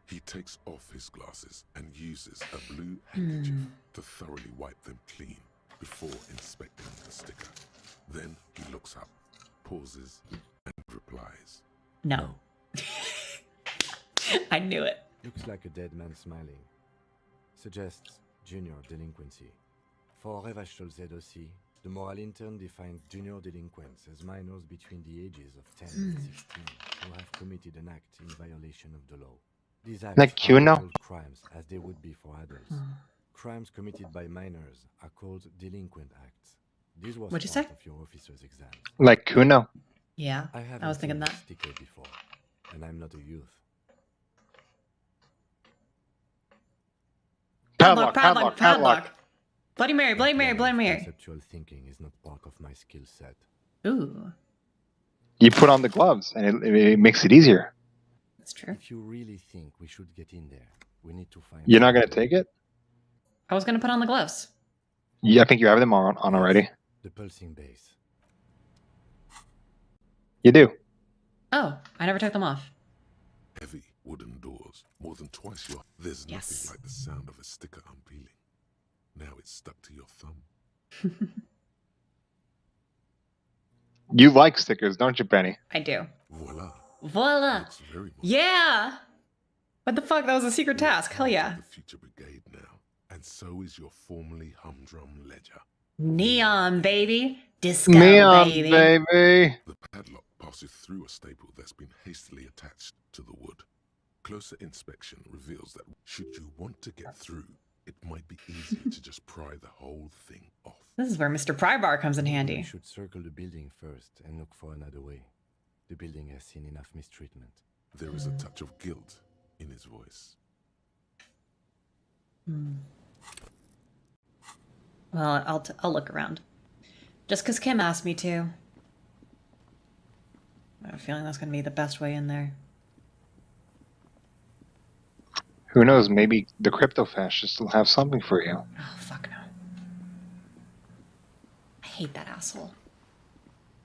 He takes off his glasses and uses a blue handkerchief to thoroughly wipe them clean before inspecting the sticker. Then he looks up, pauses, and replies. No. I knew it. Looks like a dead man smiling. Suggests junior delinquency. For Revachol aussi, the moral intern defines junior delinquents as minors between the ages of 10 and 16 who have committed an act in violation of the law. These acts Like are Kuno? called crimes as they would be for adults. Crimes committed by minors are called delinquent acts. This was What'd you part say? of your officer's exam. Like Kuno. Yeah, I was thinking seen that. this sticker before, and I'm not a youth. Padlock. Bloody Mary, Bloody Mary, Bloody Mary. Conceptual thinking is not part of my skill set. Ooh, You put on the gloves, and it makes it easier. that's true. If you really think we should get in there, we need to find. You're not going to take it? I was gonna put on the gloves. Yeah, I think you have them on already. The pulsing base. You do. Oh, I never took them off. Heavy wooden doors, more than twice your. There's nothing like the sound of a sticker unpeeling. Now it's stuck to your thumb. You like stickers, don't you, Penny? I do. Voila. Voila. Yeah. What the fuck? That was a secret task. Hell yeah. The future brigade now, and so is your formerly humdrum ledger. Neon, baby. Disco, Neon, baby. baby. The padlock passes through a staple that's been hastily attached to the wood. Closer inspection reveals that should you want to get through, it might be easier to just pry the whole thing off. This is where Mr. Prybar comes in We handy. should circle the building first and look for another way. The building has seen enough mistreatment. There is a touch of guilt in his voice. Well, I'll look around. Just because Kim asked me to. I have a feeling that's going to be the best way in there. Who knows? Maybe the crypto fascists will have something for you. Oh, fuck no. I hate that asshole.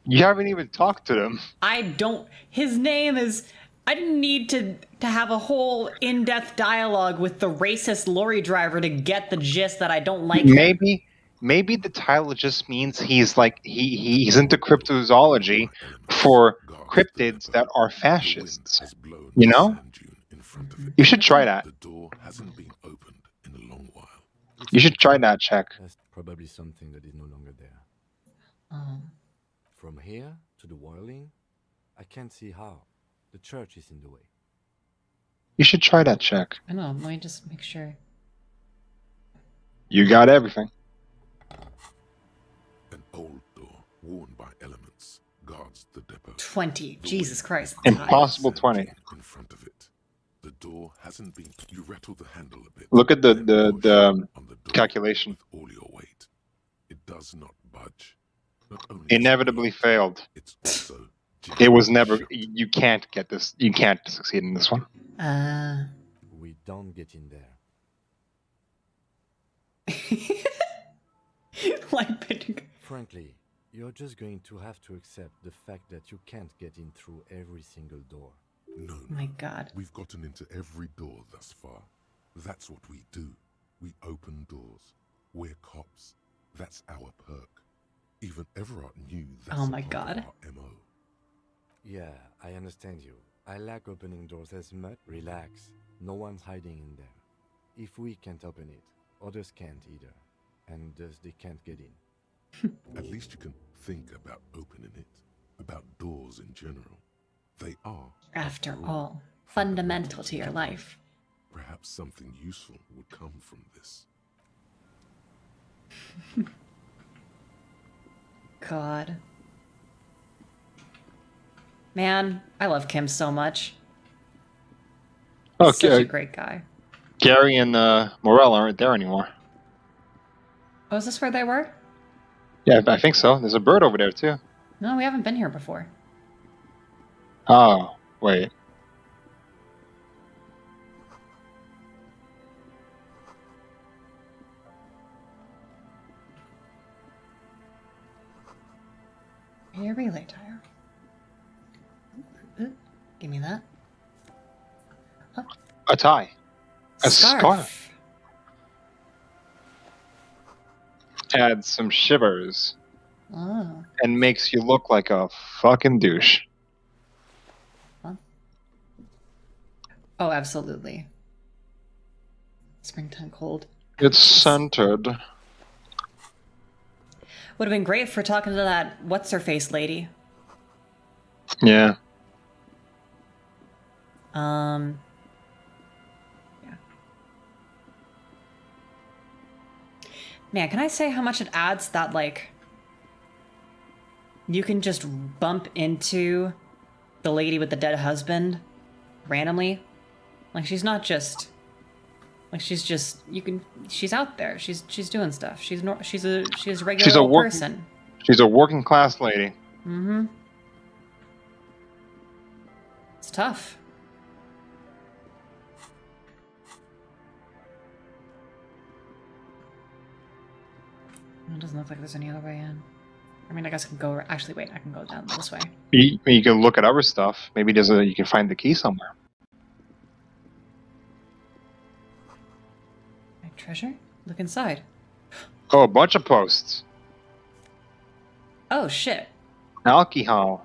You haven't even talked to them. I don't... His name is... I didn't need to have a whole in-depth dialogue with the racist lorry driver to get the gist that I don't like him. Maybe the title just means he's like he's into cryptozoology for cryptids that are fascists. You know? You should try that. The door hasn't been opened in a long while. You should try that check. That's probably something that is no longer there. From here to the whirling, I can't see how. The church is in the way. You should try that check. I know, let me just make sure. You got everything. An old door, worn by elements, guards the depot. 20. Jesus Christ. Impossible 20. In front of it. The door hasn't been. You rattle the handle a bit. Look at the calculation. All your weight. It does not budge. Not only Inevitably failed. It's also. It was never. You can't get this. You can't succeed in this one. We don't get in there. Frankly, you're just going to have to accept the fact that you can't get in through every single door. No. My God. We've gotten into every door thus far. That's what we do. We open doors. We're cops. That's our perk. Even Everard knew that's Oh my a part God. of our MO. Yeah, I understand you. I like opening doors as much. Relax. No one's hiding in there. If we can't open it, others can't either. And thus they can't get in. At least you can think about opening it. About doors in general. They are, After all, fundamental to your life. perhaps something useful would come from this. God. Man, I love Kim so much. Such a great guy. Gary and Morel aren't there anymore. Oh, is this where they were? Yeah, I think so. There's a bird over there, too. No, we haven't been here before. Oh, wait. Here, relay tire. Give me that. Oh. A tie. A scarf. Adds some shivers. Oh. And makes you look like a fucking douche. Huh? Oh, absolutely. Springtime cold. It's scented. Would have been great for talking to that what's-her-face lady. Yeah. Yeah. Man, can I say how much it adds that, like, you can just bump into the lady with the dead husband randomly? Like, she's not just... Like, she's just... She's out there. She's doing stuff. She's a regular old person. She's a working class lady. Mm-hmm. It's tough. It doesn't look like there's any other way in. I mean, I guess I can go... Actually, wait. I can go down this way. You can look at other stuff. Maybe you can find the key somewhere. My treasure? Look inside. Oh, a bunch of posts. Oh, shit. Alcohol.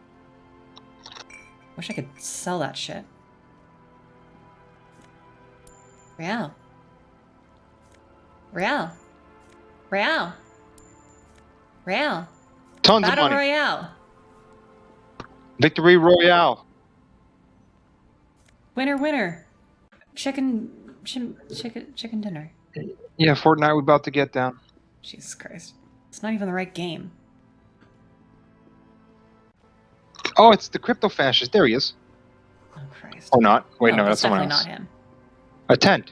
Wish I could sell that shit. Real. Real. Real. Real. Tons Battle of money. Royale. Victory Royale. Winner, winner. Chicken dinner. Yeah, Fortnite we're about to get down. Jesus Christ. It's not even the right game. Oh, it's the crypto fascist. There he is. Oh, Christ. Or not. Wait, no, that's that's someone definitely else. not him. A tent.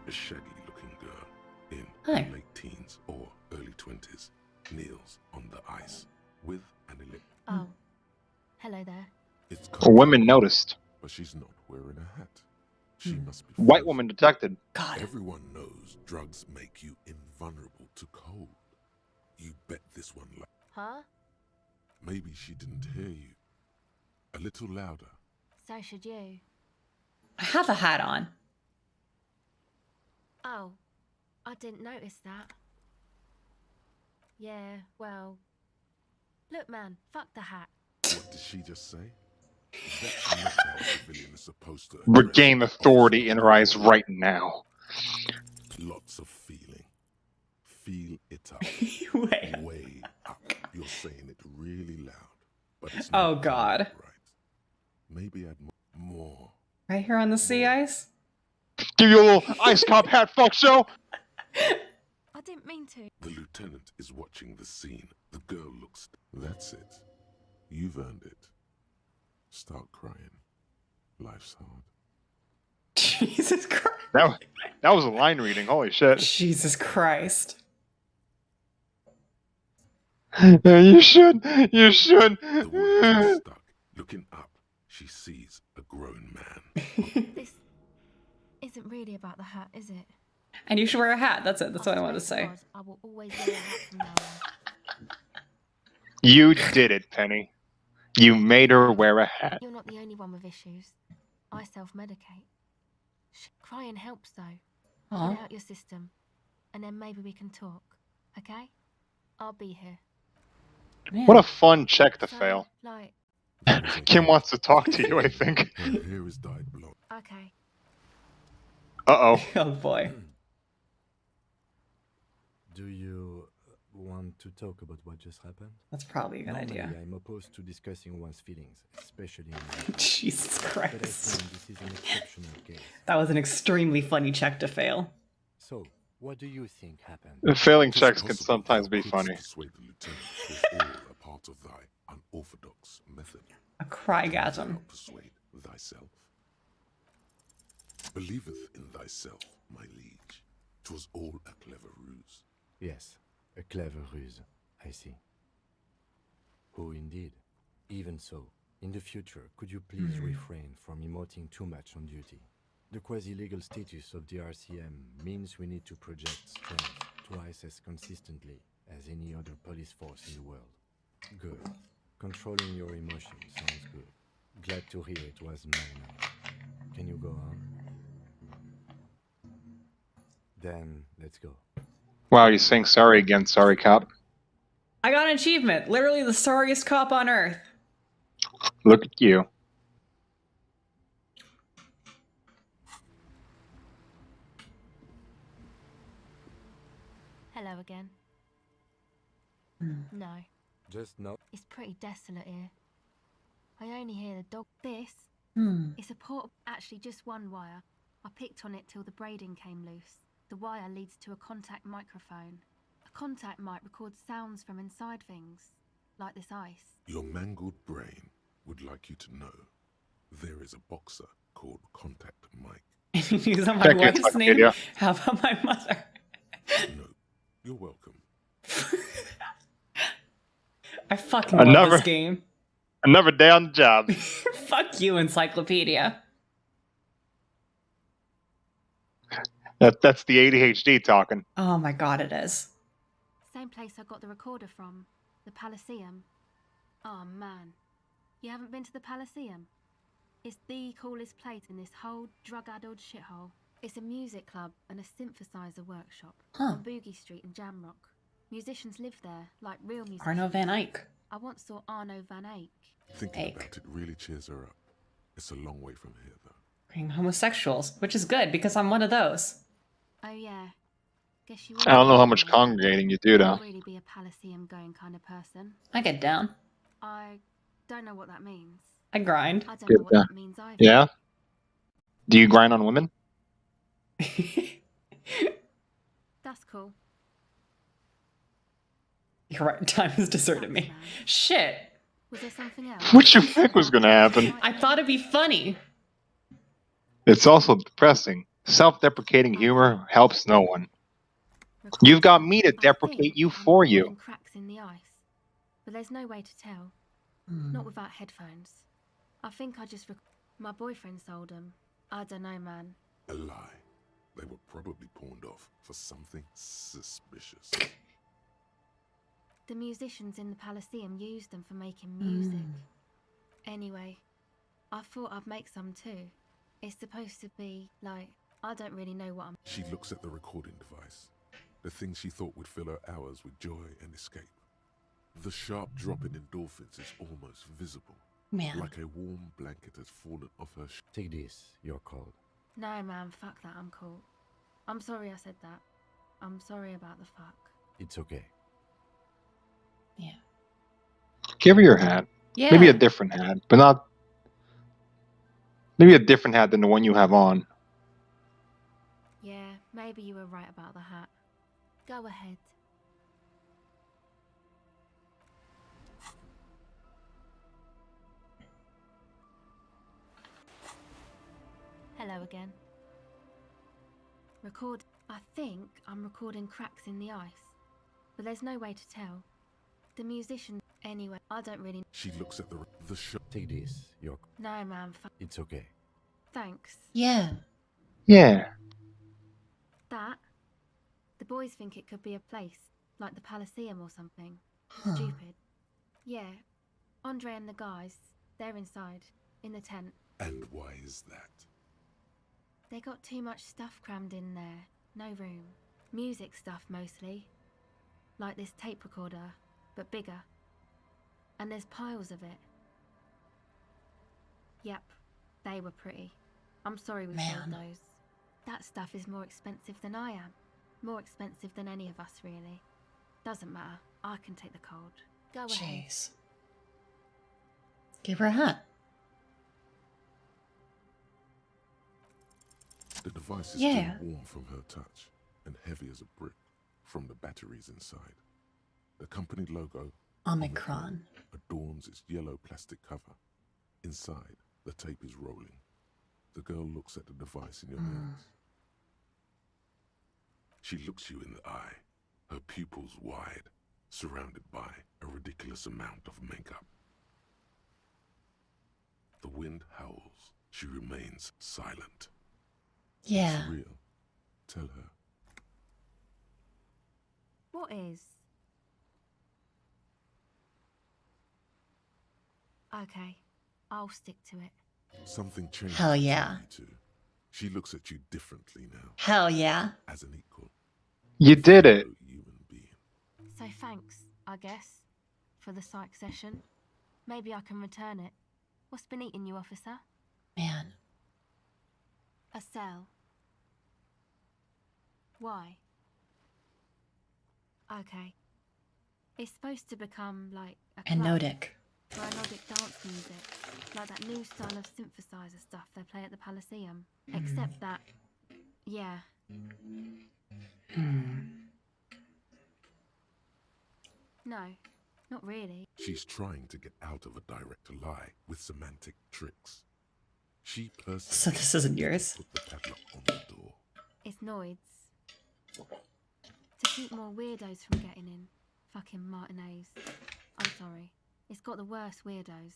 A shaggy-looking girl in Hi. late teens or early 20s kneels on the ice with an ellipse. Oh. Hello there. It's Women noticed. But she's not wearing a hat. She must be White woman detected. God. Everyone knows drugs make you invulnerable to cold. You bet this one Huh? Maybe she didn't hear you. A little louder. So should you. I have a hat on. Oh. I didn't notice that. Yeah, well... Look, man, fuck the hat. What did she just say? That's not how a civilian is supposed to Regain authority in her eyes right now. Lots of feeling. Feel it up. Way up. You're saying it really loud. But it's not Oh, God. right. Maybe add more. Right here on the sea ice? Give you a little ice cop hat, fuck show. I didn't mean to. The lieutenant is watching the scene. The girl looks... That's it. You've earned it. Start crying. Life's hard. Jesus Christ. That was a line reading. Holy shit. Jesus Christ. You should. You should. The woman is stuck. Looking up, she sees a grown man. This isn't really about the hat, is it? And you should wear a hat. That's it. That's what I wanted to say. God, I will always wear a hat from now on. You did it, Penny. You made her wear a hat. You're not the only one with issues. I self-medicate. Crying helps, though. Aw. Get out your system, and then maybe we can talk, okay? I'll be here. Man. What a fun check to fail. Like, Kim wants to talk to you, I think. Her hair is dyed blonde. okay. Uh-oh. Oh, boy. Do you want to talk about what just happened? That's probably a good Normally, idea. I'm opposed to discussing one's feelings, especially in Jesus But I Christ. think this is an exceptional case. That was an extremely funny check to fail. So, What do you think happened? Failing checks can sometimes be funny. Persuade the lieutenant 'twas all a part of thy unorthodox method. A crygasm. Thou persuade thyself. Believeth in thyself, my liege. 'Twas all a clever ruse. Yes, a clever ruse, I see. Oh, indeed. Even so, in the future, could you please refrain from emoting too much on duty? The quasi-legal status of the RCM means we need to project strength twice as consistently as any other police force in the world. Good. Controlling your emotions sounds good. Glad to hear it was minor. Can you go on? Then, let's go. Wow, you're saying sorry again, sorry cop. I got an achievement. Literally the sorriest cop on earth. Look at you. Hello again. No. Just no. It's pretty desolate here. I only hear the dog. This. It's a port. Actually, just one wire. I picked on it till the braiding came loose. The wire leads to a contact microphone. A contact mic records sounds from inside things, like this ice. Your mangled brain would like you to know there is a boxer called Contact Mike. Use on my wife's name. How about my mother? No, you're welcome. I fucking love this game. Another day on the job. Fuck you, Encyclopedia. That's the ADHD talking. Oh my god, it is. Same place I got the recorder from, the Palaceum. Oh man, you haven't been to the Palaceum? It's the coolest place in this whole drug-addled shithole. It's a music club and a synthesizer workshop on Boogie Street in Jamrock. Musicians live there, like real musicians. Arno van Eyck. I once saw Arno van Eyck. Thinking about it really cheers her up. It's a long way from here, though. Being homosexuals, which is good because I'm one of those. Oh yeah. Guess you I don't know how much congregating you do, though. really be a Palaceum going kind of person. I get down. I don't know what that means. I grind. I don't know what that means either. Yeah? Do you grind on women? That's cool. You're right, time has deserted me. Shit. Was there something else? What you think was gonna happen? I thought it'd be funny. It's also depressing. Self-deprecating humor helps no one. You've got me to deprecate you for you. Cracks in the ice, but there's no way to tell. Not without headphones. I think I just. My boyfriend sold them. I don't know, man. A lie. They were probably pawned off for something suspicious. The musicians in the Palaceum used them for making music. Anyway, I thought I'd make some too. It's supposed to be like, I don't really know what I'm. She looks at the recording device. The thing she thought would fill her hours with joy and escape. The sharp drop in endorphins is almost visible. Man. Like a warm blanket has fallen off her. Take this, you're cold. No, man, fuck that, I'm cool. I'm sorry I said that. I'm sorry about the fuck. It's okay. Yeah. Give her your hat. Yeah. Maybe a different hat, but not. Maybe a different hat than the one you have on. Yeah, maybe you were right about the hat. Go ahead. Hello again. Record. I think I'm recording cracks in the ice, but there's no way to tell. The musician. Anyway, I don't really. She looks at the show. Take this, you're. No, man. It's okay. Thanks. Yeah. Yeah. That. The boys think it could be a place, like the Palaceum or something. Huh. Stupid. Yeah. Andre and the guys, they're inside, in the tent. And why is that? They got too much stuff crammed in there. No room. Music stuff mostly. Like this tape recorder, but bigger. And there's piles of it. Yep, they were pretty. I'm sorry we sold those. That stuff is more expensive than I am. More expensive than any of us, really. Doesn't matter. I can take the cold. Go ahead. Jeez. Give her a hat. The device is Yeah. still warm from her touch. and heavy as a brick from the batteries inside. The company logo Omicron adorns its yellow plastic cover. Inside, the tape is rolling. The girl looks at the device in your hands. She looks you in the eye, her pupils wide, surrounded by a ridiculous amount of makeup. The wind howls. She remains silent. Yeah. It's real. Tell her. What is? Okay, I'll stick to it. Something changes. Hell yeah. Between you two. She looks at you differently now. Hell yeah. As an equal. You did it. So thanks, I guess, for the psych session. Maybe I can return it. What's been eating you, officer? Man. A cell. Why? Okay. It's supposed to become like a club Anodic. for anodic dance music, like that new style of synthesizer stuff they play at the Palaceum. Except that, yeah. No, not really. She's trying to get out of a direct lie with semantic tricks. She personally So this isn't yours? put the padlock on the door. It's Noid's. To keep more weirdos from getting in. Fucking Martinez. I'm sorry. It's got the worst weirdos.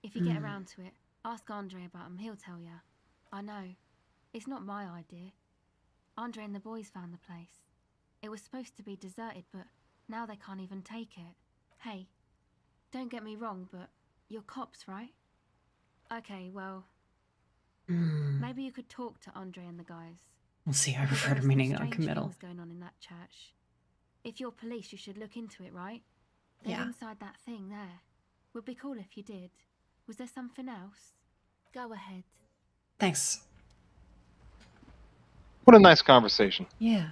If you get around to it, ask Andre about him, he'll tell ya. I know. It's not my idea. Andre and the boys found the place. It was supposed to be deserted, but now they can't even take it. Hey, don't get me wrong, but you're cops, right? Okay, well, maybe you could talk to Andre and the guys. We'll see. I Because prefer there are some remaining strange non-committal. things going on in that church. If you're police, you should look into it, right? They're Yeah. inside that thing there. Would be cool if you did. Was there something else? Go ahead. Thanks. What a nice conversation. Yeah.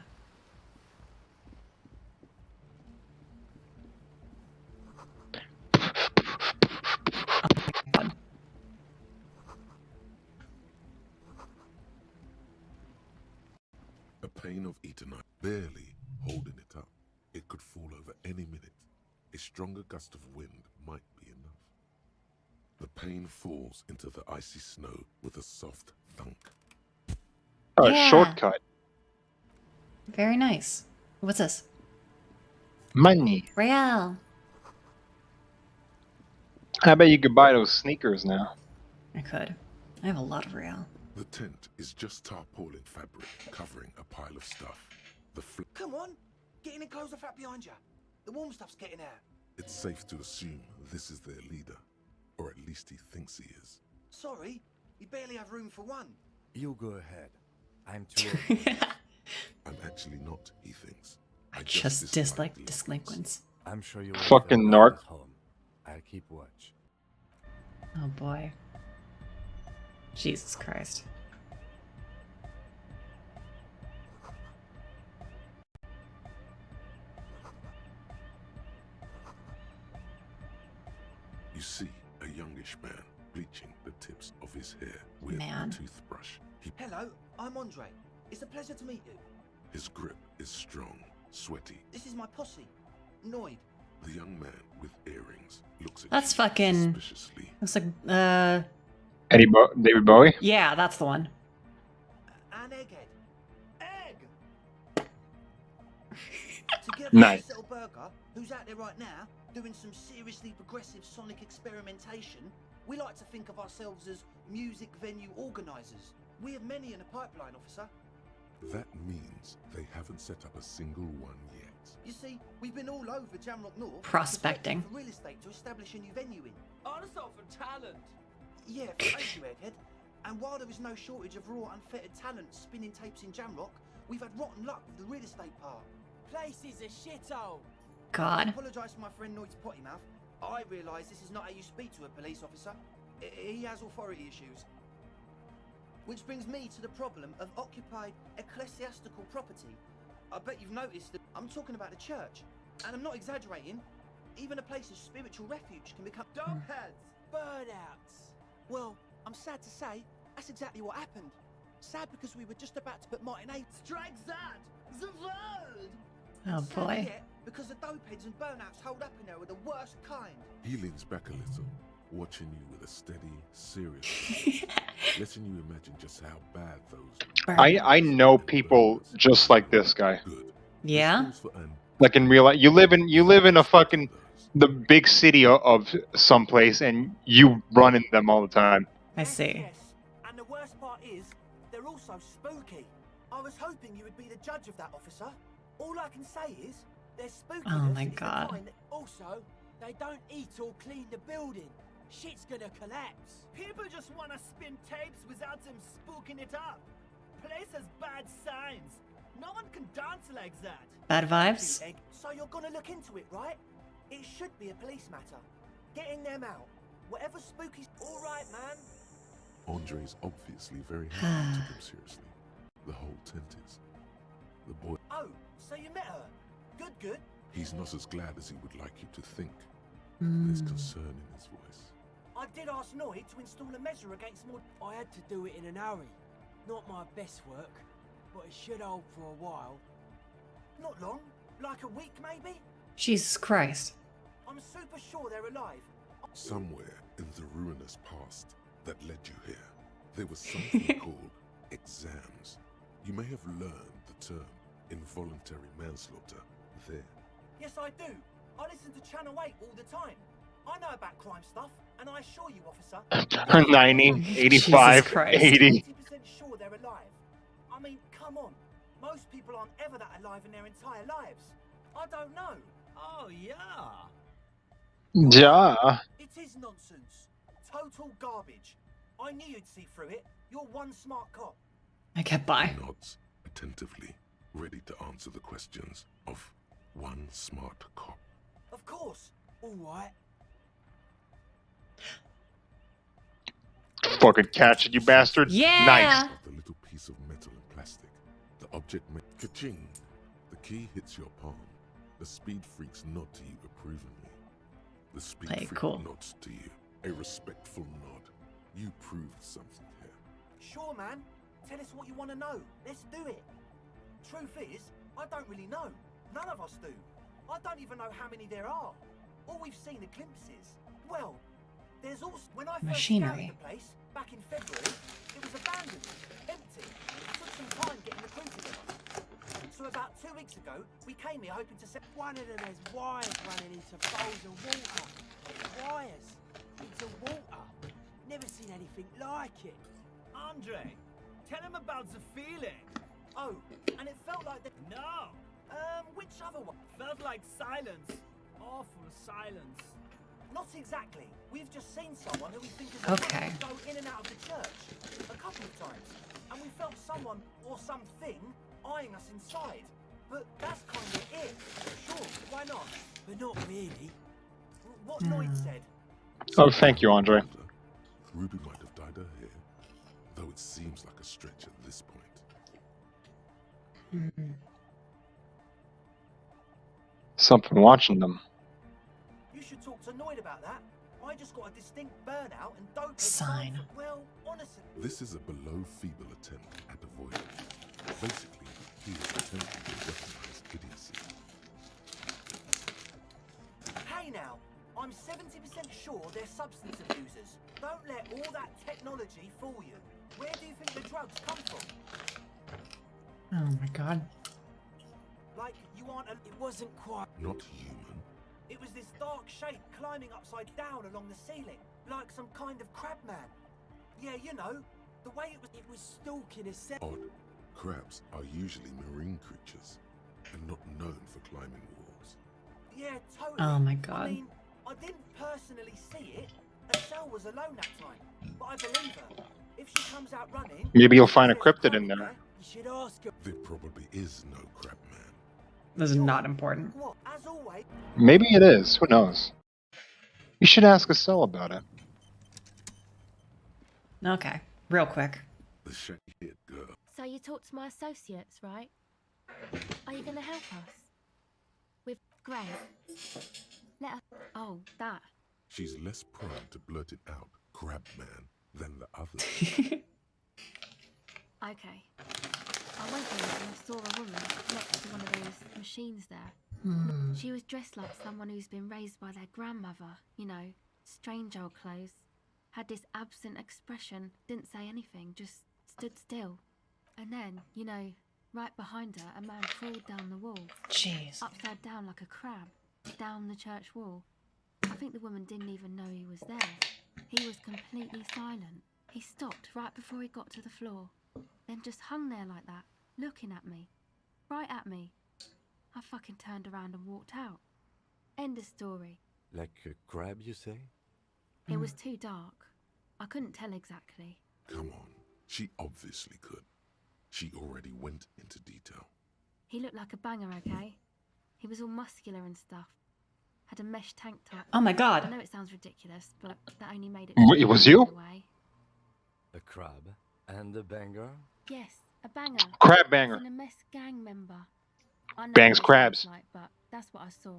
A pane of eternite, barely holding it up. It could fall over any minute. A stronger gust of wind might be enough. The pane falls into the icy snow with a soft thunk. Oh, Yeah. shortcut. Very nice. What's this? Money. Real. I bet you could buy those sneakers now. I could. I have a lot of real. The tent is just tarpaulin fabric covering a pile of stuff. Come on, get in and close the flap behind you. The warm stuff's getting out. It's safe to assume this is their leader, or at least he thinks he is. Sorry, we barely have room for one. You go ahead. I'm too old. I'm actually not, he thinks. I just dislike delinquents. I'm sure you will Fucking feel narc. right at home. I'll keep watch. Oh boy. Jesus Christ. You see a youngish man bleaching the tips of his hair with Man. a toothbrush. Hello, I'm Andre. It's a pleasure to meet you. His grip is strong, sweaty. This is my posse, Noid. The young man with earrings looks at That's you fucking. suspiciously. Looks like David Bowie? Yeah, that's the one. And Egghead. Egg! Together Nice. with Little Burger, who's out there right now, doing some seriously progressive sonic experimentation, we like to think of ourselves as music venue organisers. We have many in the pipeline, officer. That means they haven't set up a single one yet. You see, we've been all over Jamrock North Prospecting. for real estate to establish a new venue in. Also for talent. Yeah, thank you, Egghead. And while there is no shortage of raw, unfettered talent spinning tapes in Jamrock, we've had rotten luck with the real estate part. Place is a shithole. I God. apologise for my friend Noid's potty mouth. I realise this is not how you speak to a police officer. He has authority issues. Which brings me to the problem of occupied ecclesiastical property. I bet you've noticed that I'm talking about a church. And I'm not exaggerating. Even a place of spiritual refuge can become Dogheads, burnouts. Well, I'm sad to say, that's exactly what happened. Sad because we were just about to put Martin Strike that! The world! Oh boy. Yet, because the dopeheads and burnouts holed up in there were the worst kind. He leans back a little, watching you with a steady, serious letting you imagine just how bad those... I know people just like this guy. Yeah? Like in real life, you live in a fucking the big city of someplace, and you run into them all the time. I see. Yes, and the worst part is, they're also spooky. I was hoping you would be the judge of that, officer. All I can say is, they're spooky. Oh my god. Also, they don't eat or clean the building. Shit's gonna collapse. People just wanna spin tapes without them spooking it up. Place has bad signs. No one can dance like that. Bad vibes? So you're gonna look into it, right? It should be a police matter. Getting them out. Whatever spooky's alright, man. Andre's obviously very happy to take him seriously. The whole tent is. The boy... Oh, so you met her. Good. He's not as glad as he would like you to think. There's concern in his voice. I did ask Noy to install a measure against more... I had to do it in an hurry. Not my best work, but it should hold for a while. Not long. Like a week, maybe? Jesus Christ. I'm super sure they're alive. Somewhere in the ruinous past that led you here, there was something called exams. You may have learned the term involuntary manslaughter there. Yes, I do. I listen to Channel 8 all the time. I know about crime stuff, and I assure you, officer... 90, 85, 80. 80% sure they're alive. I mean, come on. Most people aren't ever that alive in their entire lives. I don't know. Oh, yeah. Yeah. It is nonsense. Total garbage. I knew you'd see through it. You're one smart cop. I get by. Nods attentively, ready to answer the questions of one smart cop. Of course. All right. Fucking catch it, you bastard. Yeah. Nice. The little piece of metal and plastic. The object may ka-ching. The key hits your palm. The speed freaks nod to you approvingly. The speed freak nods to you. A respectful nod. You proved something here. Sure, man. Tell us what you want to know. Let's do it. Truth is, I don't really know. None of us do. I don't even know how many there are. All we've seen are glimpses. Well, there's also... When I first scouted the place, back in February, it was abandoned, empty. It took some time getting the crew together. So about 2 weeks ago, we came here hoping to set... One of them has wires running into bowls of water. Wires into water. Never seen anything like it. Andre, tell him about the feeling. Oh, and it felt like the... No. Which other one? Felt like silence. Awful silence. Not exactly. We've just seen someone who we think is okay. Go in and out of the church a couple of times, and we felt someone or something eyeing us inside. But that's kind of it. Sure, why not? But not really. What Lloyd said. Oh, thank you, Andre. Ruby might have dyed her hair, though it seems like a stretch at this point. Something watching them. You should talk to Noid about that. I just got a distinct burnout and don't sign. Well, honestly. This is a below feeble attempt at avoidance. Basically, he is attempting to recognize idiocy. Hey now, I'm 70% sure they're substance abusers. Don't let all that technology fool you. Where do you think the drugs come from? Oh my god. Like, you aren't a... It wasn't quite... Not human. It was this dark shape climbing upside down along the ceiling, like some kind of crab man. Yeah, you know, the way it was stalking a set. Odd. Crabs are usually marine creatures, and not known for climbing walls. Yeah, totally. Oh my god. I mean, I didn't personally see it. Estelle was alone that time, but I believe her. If she comes out running... Maybe you'll find a cryptid in there. You should ask her. There probably is no crab man. This is not important. What? As always... Maybe it is. Who knows? You should ask Estelle about it. Okay, real quick. The shaggy-haired girl. So you talked to my associates, right? Are you going to help us? With Greg? Let us... Oh, that. She's less prone to blurt it out, crab man, than the others. Okay. I went in and I saw a woman next to one of those machines there. She was dressed like someone who's been raised by their grandmother, you know, strange old clothes. Had this absent expression, didn't say anything, just stood still. And then, you know, right behind her, a man crawled down the wall. Jeez. Upside down like a crab, down the church wall. I think the woman didn't even know he was there. He was completely silent. He stopped right before he got to the floor, then just hung there like that, looking at me. Right at me. I fucking turned around and walked out. End of story. Like a crab, you say? It was too dark. I couldn't tell exactly. Come on. She obviously could. She already went into detail. He looked like a banger, okay? He was all muscular and stuff. Had a mesh tank top. Oh my god. I know it sounds ridiculous, but that only made it... It was you? A crab and a banger? Yes, a banger. Crab banger. And a mess gang member. I know Bangs what it crabs. sounds like, but that's what I saw.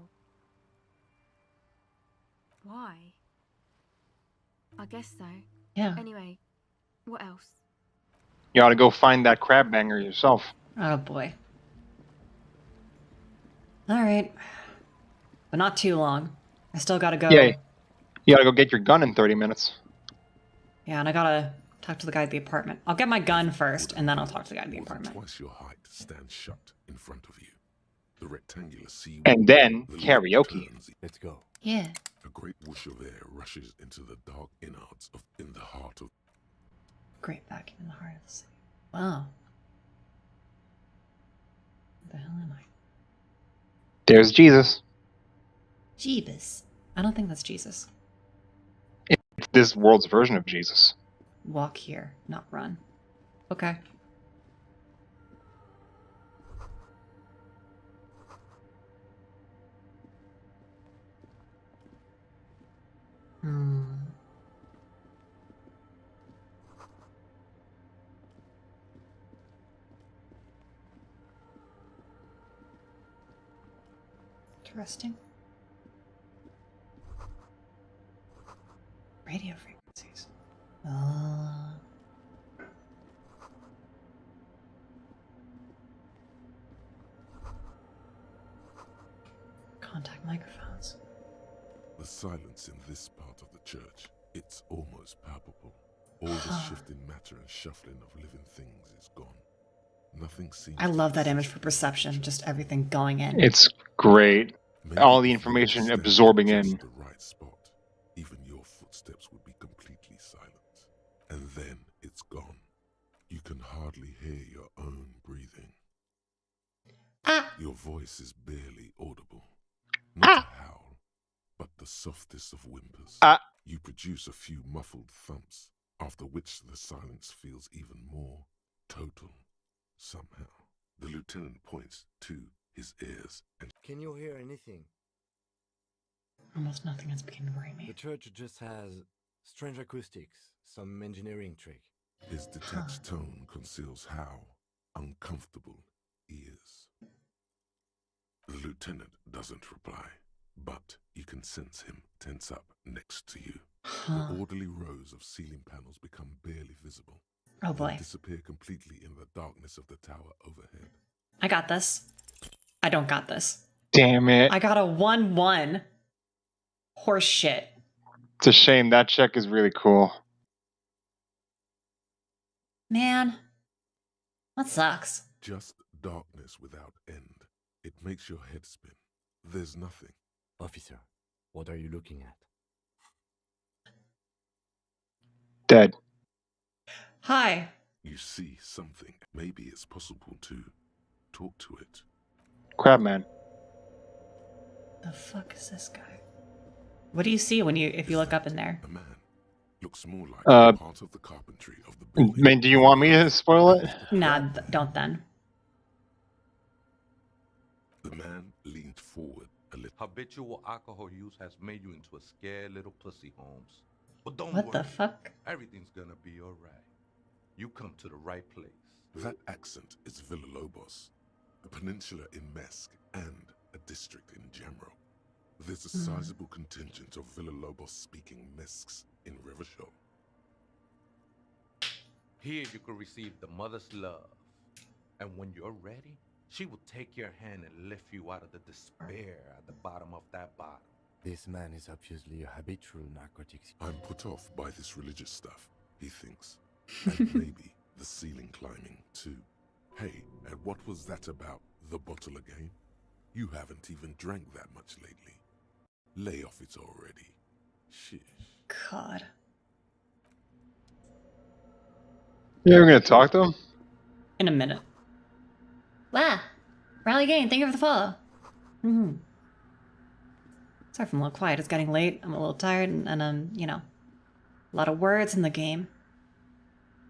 Why? I guess so. Yeah. Anyway, what else? You ought to go find that crab banger yourself. Oh boy. Alright. But not too long. I still gotta go. Yeah. You gotta go get your gun in 30 minutes. Yeah, and I gotta talk to the guy at the apartment. I'll get my gun first, and then I'll talk to the guy at the apartment. Twice your height stands shut in front of you. The rectangular sea. And then karaoke. Let's go. Yeah. A great whoosh of air rushes into the dark innards in the heart of. Great vacuum in the heart of the city. Wow. What the hell am I? There's Jesus. Jeebus. I don't think that's Jesus. It's this world's version of Jesus. Walk here, not run. Okay. Interesting. Radio frequencies. Contact microphones. The silence in this part of the church, it's almost palpable. All the shifting matter and shuffling of living things is gone. Nothing seems. I love that image for perception, just everything going in. It's great. All the information absorbing in. The right spot. Even your footsteps would be completely silent. And then it's gone. You can hardly hear your own breathing. Your voice is barely audible. Not a howl, but the softest of whimpers. You produce a few muffled thumps, after which the silence feels even more total. Somehow, the lieutenant points to his ears and... Can you hear anything? Almost nothing has begun to worry me. The church just has strange acoustics, some engineering trick. His detached tone conceals how uncomfortable he is. The lieutenant doesn't reply, but you can sense him tense up next to you. The orderly rows of ceiling panels become barely visible. Oh boy. Disappear completely in the darkness of the tower overhead. I got this. I don't got this. Damn it. I got a 1-1. Horse shit. It's a shame. That check is really cool. Man. That sucks. Just darkness without end. It makes your head spin. There's nothing. Officer, what are you looking at? Dead. Hi. You see something. Maybe it's possible to talk to it. Crabman. The fuck is this guy? What do you see when if you look up in there? A man. Looks more like part of the carpentry of the building. Man, do you want me to spoil it? Nah, don't then. The man leaned forward a little. Habitual alcohol use has made you into a scared little pussy, Holmes. But don't What worry. the fuck? Everything's gonna be alright. You come to the right place. That accent is Villalobos, a peninsula in Mesk and a district in Jamro. There's a sizable contingent of Villalobos-speaking Mesks in Rivershaw. Here you could receive the mother's love. And when you're ready, she will take your hand and lift you out of the despair at the bottom of that bottle. This man is obviously a habitual narcotics. I'm put off by this religious stuff, he thinks. And maybe the ceiling climbing, too. Hey, and what was that about, the bottle again? You haven't even drank that much lately. Lay off it already. Shish. God. You ever gonna talk to him? In a minute. Wow. Rally Gain, thank you for the follow. Sorry if I'm a little quiet. It's getting late. I'm a little tired, and you know, a lot of words in the game.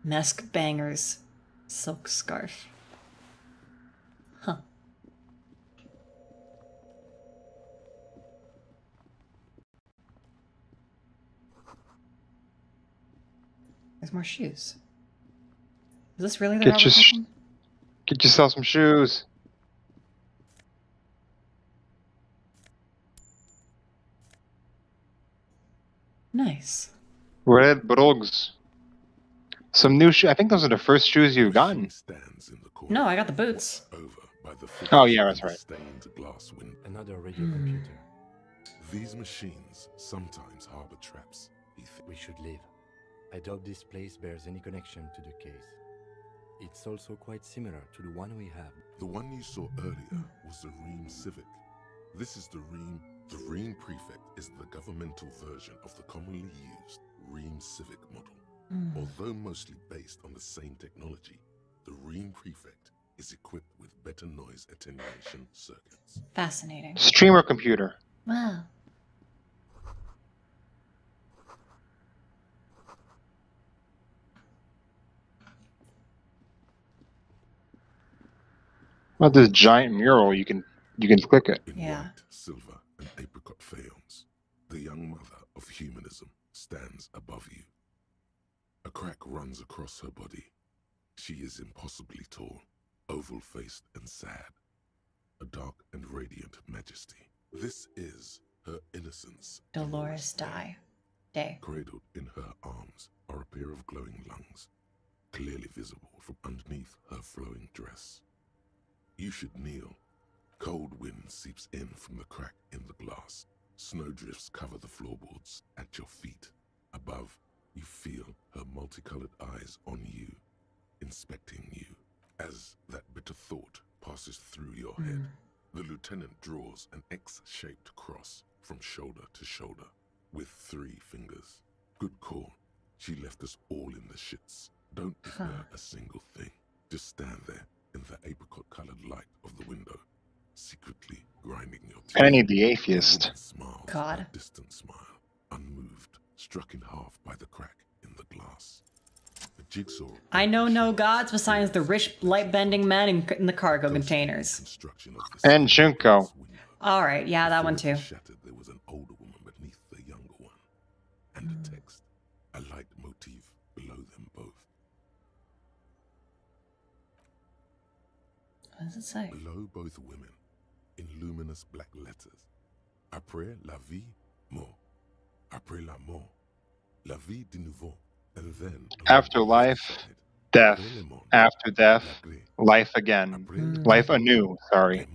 Mesk bangers. Silk scarf. Huh. There's more shoes. Is this really the Get yourself some shoes. Nice. Red brogues. Some new shoes. I think those are the first shoes you've gotten. No, I got the boots. Oh yeah, that's right. Another radio computer. These machines sometimes harbor traps. We should leave. I doubt this place bears any connection to the case. It's also quite similar to the one we have. The one you saw earlier was the Ream Civic. This is the Ream. The Ream Prefect is the governmental version of the commonly used Ream Civic model. Although mostly based on the same technology, the Ream Prefect is equipped with better noise attenuation circuits. Fascinating. Streamer computer. Wow. What this giant mural? You can click it. In white, silver, and apricot faience, the young mother of humanism stands above you. A crack runs across her body. She is impossibly tall, oval-faced and sad. A dark and radiant majesty. This is her innocence. Dolores Day. Cradled in her arms are a pair of glowing lungs, clearly visible from underneath her flowing dress. You should kneel. Cold wind seeps in from the crack in the glass. Snowdrifts cover the floorboards at your feet. Above, you feel her multicolored eyes on you, inspecting you. As that bitter thought passes through your head, the lieutenant draws an X-shaped cross from shoulder to shoulder with 3 fingers. Good call. She left us all in the shits. Don't declare a single thing. Just stand there in the apricot-colored light of the window, secretly grinding your teeth. Penny the Atheist. God. A distant smile, unmoved, struck in half by the crack in the glass. The jigsaw. I know no gods besides the rich light-bending men in the cargo containers. And Junko. All right, yeah, that one too. Shattered, there was an older woman beneath the younger one, and a text, a light motif below them both. What does it say? Below both women, in luminous black letters, après la vie, mort. Après la mort, la vie de nouveau. And then after life, death. After death, life again. Life anew, sorry.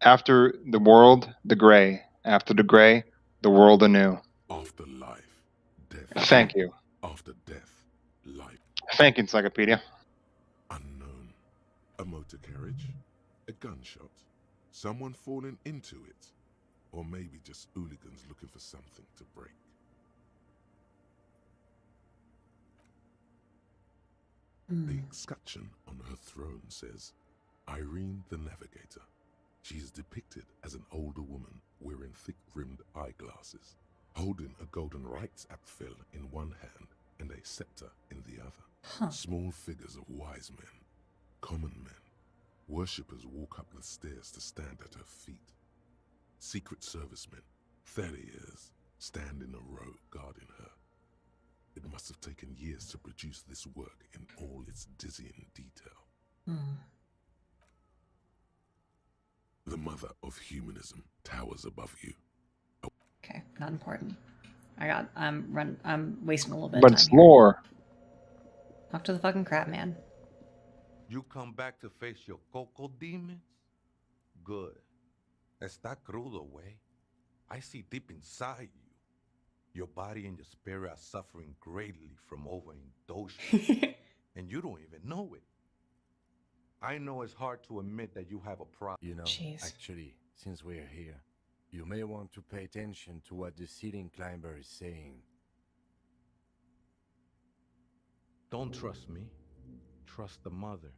After the world, the gray. After the gray, the world anew. After life, death. Thank you. After death, life. Thank you, Encyclopedia. Unknown. A motor carriage, a gunshot, someone falling into it, or maybe just hooligans looking for something to break. The escutcheon on her throne says, Irene the Navigator. She is depicted as an older woman wearing thick-rimmed eyeglasses, holding a golden rights apfel in one hand and a scepter in the other. Small figures of wise men, common men, worshippers walk up the stairs to stand at her feet. Secret servicemen, 30 years, stand in a row guarding her. It must have taken years to produce this work in all its dizzying detail. The mother of humanism towers above you. Okay, not important. I'm wasting a little bit. But it's lore. Talk to the fucking crab man. You come back to face your coco demons? Good. Está crudo, way. I see deep inside you. Your body and your spirit are suffering greatly from overindulgence. And you don't even know it. I know it's hard to admit that you have a problem. You know, actually, since we're here, you may want to pay attention to what the ceiling climber is saying. Don't trust me. Trust the mother.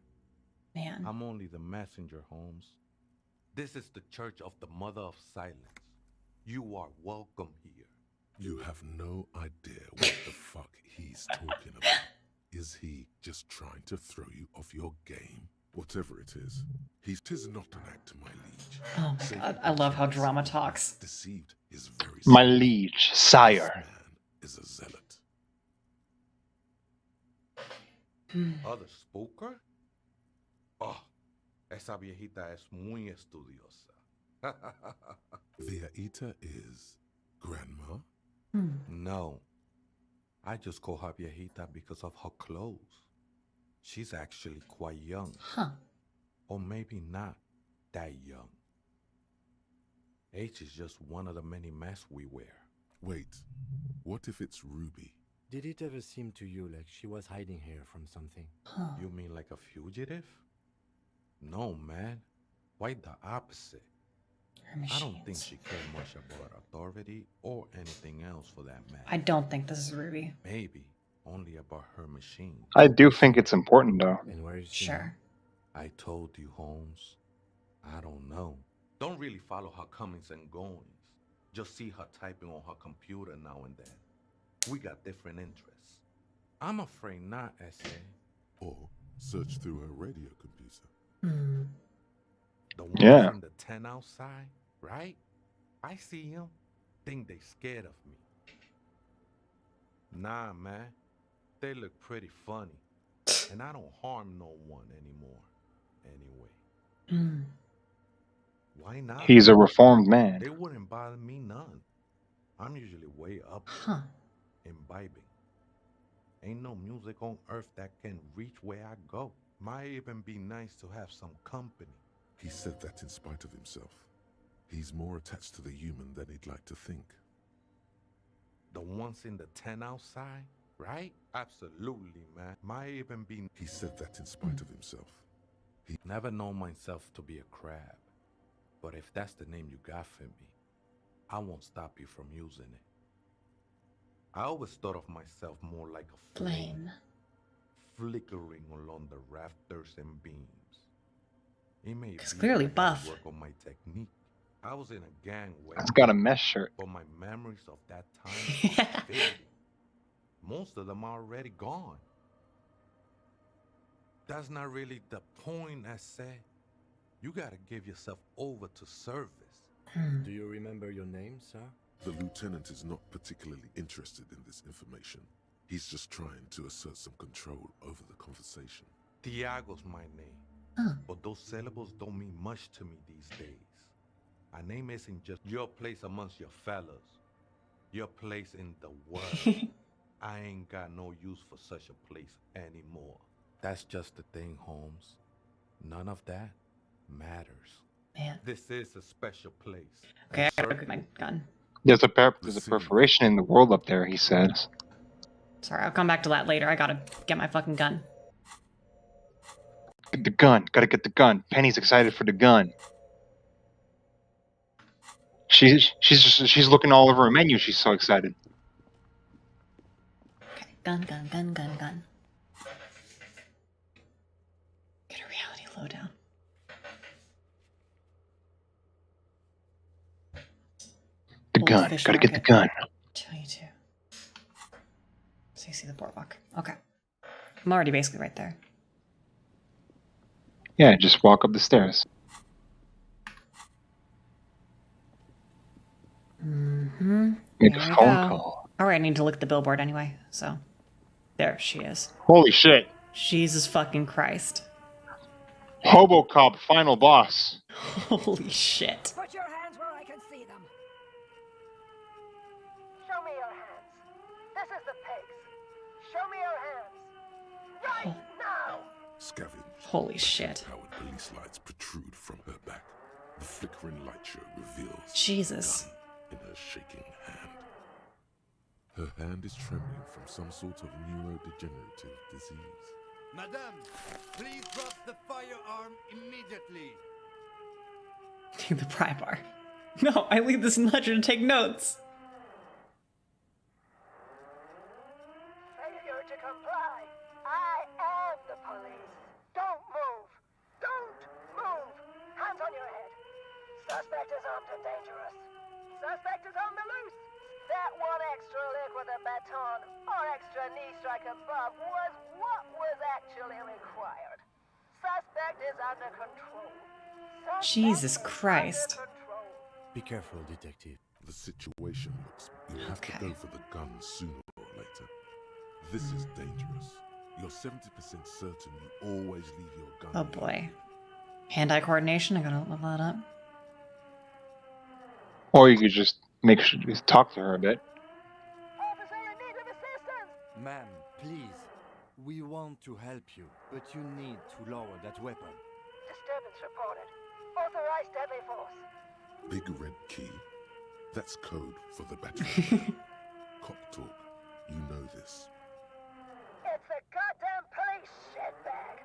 Man. I'm only the messenger, Holmes. This is the Church of the Mother of Silence. You are welcome here. You have no idea what the fuck he's talking about. Is he just trying to throw you off your game? Whatever it is, tis not an act, my liege. Oh my god, I love how drama talks. Deceived is very My liege, sire. This man is a zealot. Other spooker? Oh, esa viejita es muy estudiosa. Viejita is grandma? No. I just call her viejita because of her clothes. She's actually quite young. Huh. Or maybe not that young. Age is just one of the many masks we wear. Wait, what if it's Ruby? Did it ever seem to you like she was hiding here from something? You mean like a fugitive? No, man. Quite the opposite. I don't think she cared much about authority or anything else for that matter. I don't think this is Ruby. Maybe only about her machine. I do think it's important, though. And where is she? Sure. I told you, Holmes. I don't know. Don't really follow her comings and goings. Just see her typing on her computer now and then. We got different interests. I'm afraid not, S.A. Or search through her radio computer. The ones in the 10 outside, right? I see them. Think they scared of me. Nah, man. They look pretty funny. And I don't harm no one anymore. Anyway. Why not? He's a reformed man. They wouldn't bother me none. I'm usually way up imbibing. Ain't no music on earth that can reach where I go. Might even be nice to have some company. He said that in spite of himself. He's more attached to the human than he'd like to think. The ones in the 10 outside, right? Absolutely, man. Might even be... He said that in spite of himself. He never known myself to be a crab. But if that's the name you got for me, I won't stop you from using it. I always thought of myself more like a flame. Flickering along the rafters and beams. It may be clearly buff. Work on my technique. I was in a gang where It's got a mesh shirt. but my memories of that time are fading. Most of them are already gone. That's not really the point, I said. You gotta give yourself over to service. Do you remember your name, sir? The lieutenant is not particularly interested in this information. He's just trying to assert some control over the conversation. Tiago's my name. But those syllables don't mean much to me these days. A name isn't just your place amongst your fellows. Your place in the world. I ain't got no use for such a place anymore. That's just the thing, Holmes. None of that matters. Man. This is a special place. Okay, I gotta get my gun. There's a perforation in the world up there, he says. Sorry, I'll come back to that later. I gotta get my fucking gun. Get the gun. Gotta get the gun. Penny's excited for the gun. She's looking all over her menu. She's so excited. Okay, gun. Get a reality lowdown. The gun. Gotta get the gun. 22. So you see the boardwalk. Okay. I'm already basically right there. Yeah, just walk up the stairs. Make a phone call. Alright, I need to look at the billboard anyway, so. There she is. Holy shit. Jesus fucking Christ. Hobocop final boss. Holy shit. Put your hands where I can see them. Show me your hands. This is the pigs. Show me your hands. scavenge. Holy shit. Powered police lights protrude from her back. The flickering light show reveals Jesus. a gun in her shaking hand. Her hand is trembling from some sort of neurodegenerative disease. Madame, please drop the firearm immediately. The pry bar. No, I leave this in Ledger to take notes. Failure to comply. I am the police. Don't move. Don't move. Hands on your head. Suspect is armed and dangerous. Suspect is on the loose. That one extra lick with a baton or extra knee strike above was what was actually required. Suspect is under control. Jesus Christ. Be careful, detective. The situation looks you have to go for the gun sooner or later. This is dangerous. You're 70% certain you always leave your gun. Oh boy. Hand-eye coordination, I gotta look that up. Or you could just make sure to talk to her a bit. Ma'am, please. We want to help you, but you need to lower that weapon. Disturbance reported. Authorized deadly force. Big red key. That's code for the battery. Cop talk. You know this. It's a goddamn police shitbag.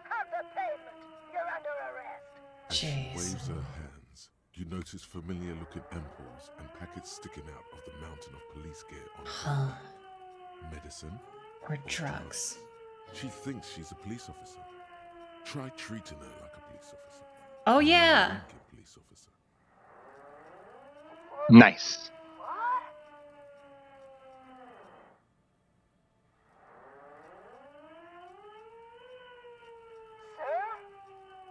Hug the pavement. You're under arrest. As she waves her hands, you notice familiar looking ampoules and packets sticking out of the mountain of police gear on her back. Medicine? Or drugs. She thinks she's a police officer. Try treating her like a police officer. Oh yeah. Police officer. Nice.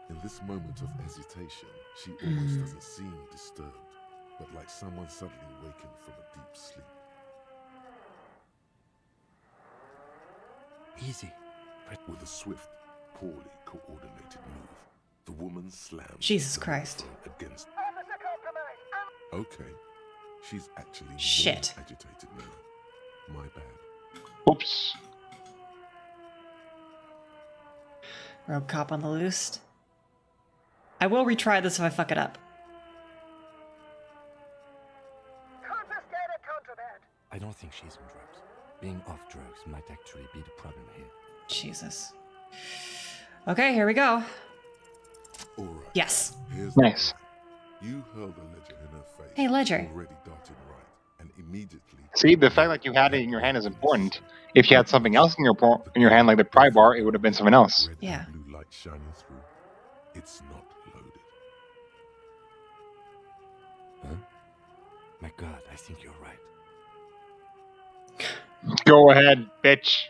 In this moment of hesitation, she almost doesn't seem disturbed, but like someone suddenly wakened from a deep sleep. Easy. With a swift, poorly coordinated move, the woman slams Jesus the Christ. microphone against. Okay, she's actually Shit. more agitated now. My bad. Oops. Rogue cop on the loose. I will retry this if I fuck it up. Confiscated contraband. I don't think she's on drugs. Being off drugs might actually be the problem here. Jesus. Okay, here we go. All right. Yes. Here's Nice. the plan. You hurled a ledger in her face. Hey, Ledger. Already darting right, and immediately. See, the fact that you had it in your hand is important. If you had something else in your hand, like the pry bar, it would have been something else. Red Yeah. and blue light shining through. It's not loaded. Huh? My God, I think you're right. Go ahead, bitch.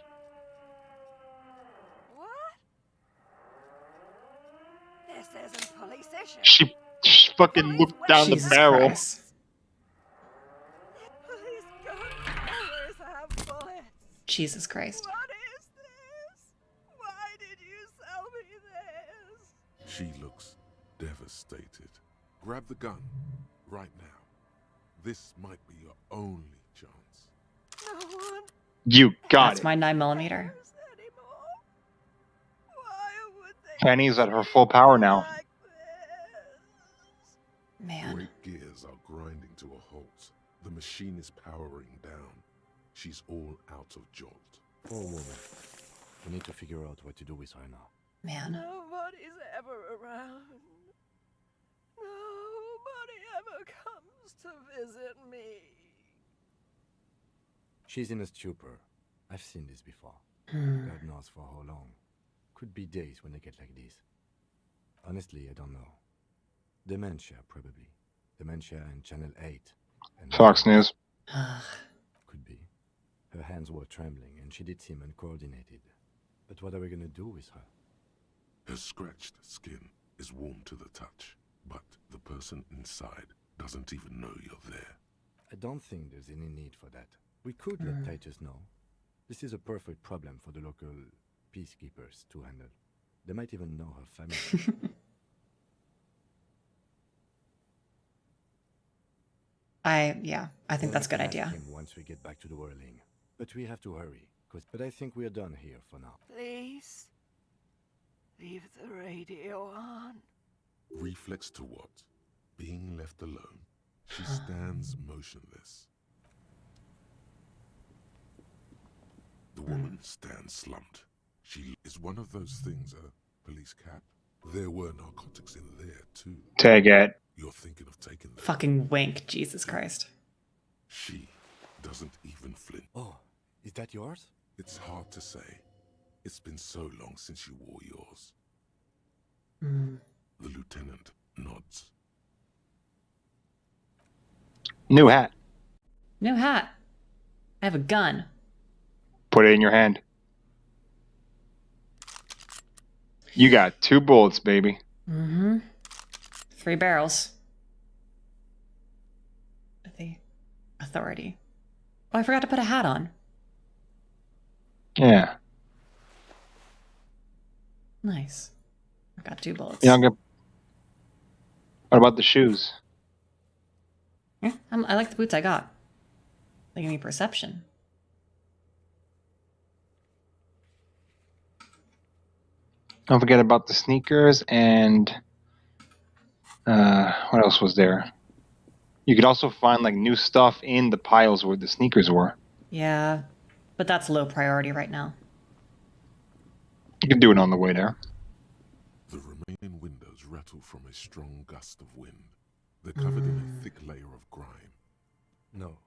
This isn't police issue. She fucking looked down Jesus the barrel. Christ. Police gun always have bullets. Jesus Christ. What is this? Why did you sell me this? She looks devastated. Grab the gun right now. This might be your only chance. No one You got That's it. my 9mm. anymore. Why would they Penny's at her full power now. like this? Man. Great gears are grinding to a halt. The machine is powering down. She's all out of jolt. Poor woman. We need to figure out what to do with her now. Man. Nobody's ever around. Nobody ever comes to visit me. She's in a stupor. I've seen this before. Hmm. God knows for how long. Could be days when they get like this. Honestly, I don't know. Dementia, probably. Dementia and Channel 8. And Fox News. Could be. Her hands were trembling and she did seem uncoordinated. But what are we gonna do with her? Her scratched skin is warm to the touch, but the person inside doesn't even know you're there. I don't think there's any need for that. We could let Titus know. This is a perfect problem for the local peacekeepers to handle. They might even know her family. I think that's a good We'll ask idea. him once we get back to the whirling. But we have to hurry. But I think we are done here for now. Please. Leave the radio on. Reflex to what? Being left alone. She stands motionless. The woman stands slumped. She is one of those things, a police cap. There were narcotics in there, too. Take it. You're thinking of taking them. Fucking wink, Jesus Christ. She doesn't even flinch. Oh, is that yours? It's hard to say. It's been so long since you wore yours. The lieutenant nods. New hat. New hat. I have a gun. Put it in your hand. You got 2 bullets, baby. 3 barrels. The authority. Oh, I forgot to put a hat on. Yeah. Nice. I got 2 bullets. Yeah, what about the shoes? Yeah, I like the boots I got. They give me perception. Don't forget about the sneakers and what else was there? You could also find like new stuff in the piles where the sneakers were. Yeah, but that's low priority right now. You can do it on the way there. The remaining windows rattle from a strong gust of wind. They're covered in a thick layer of grime. No,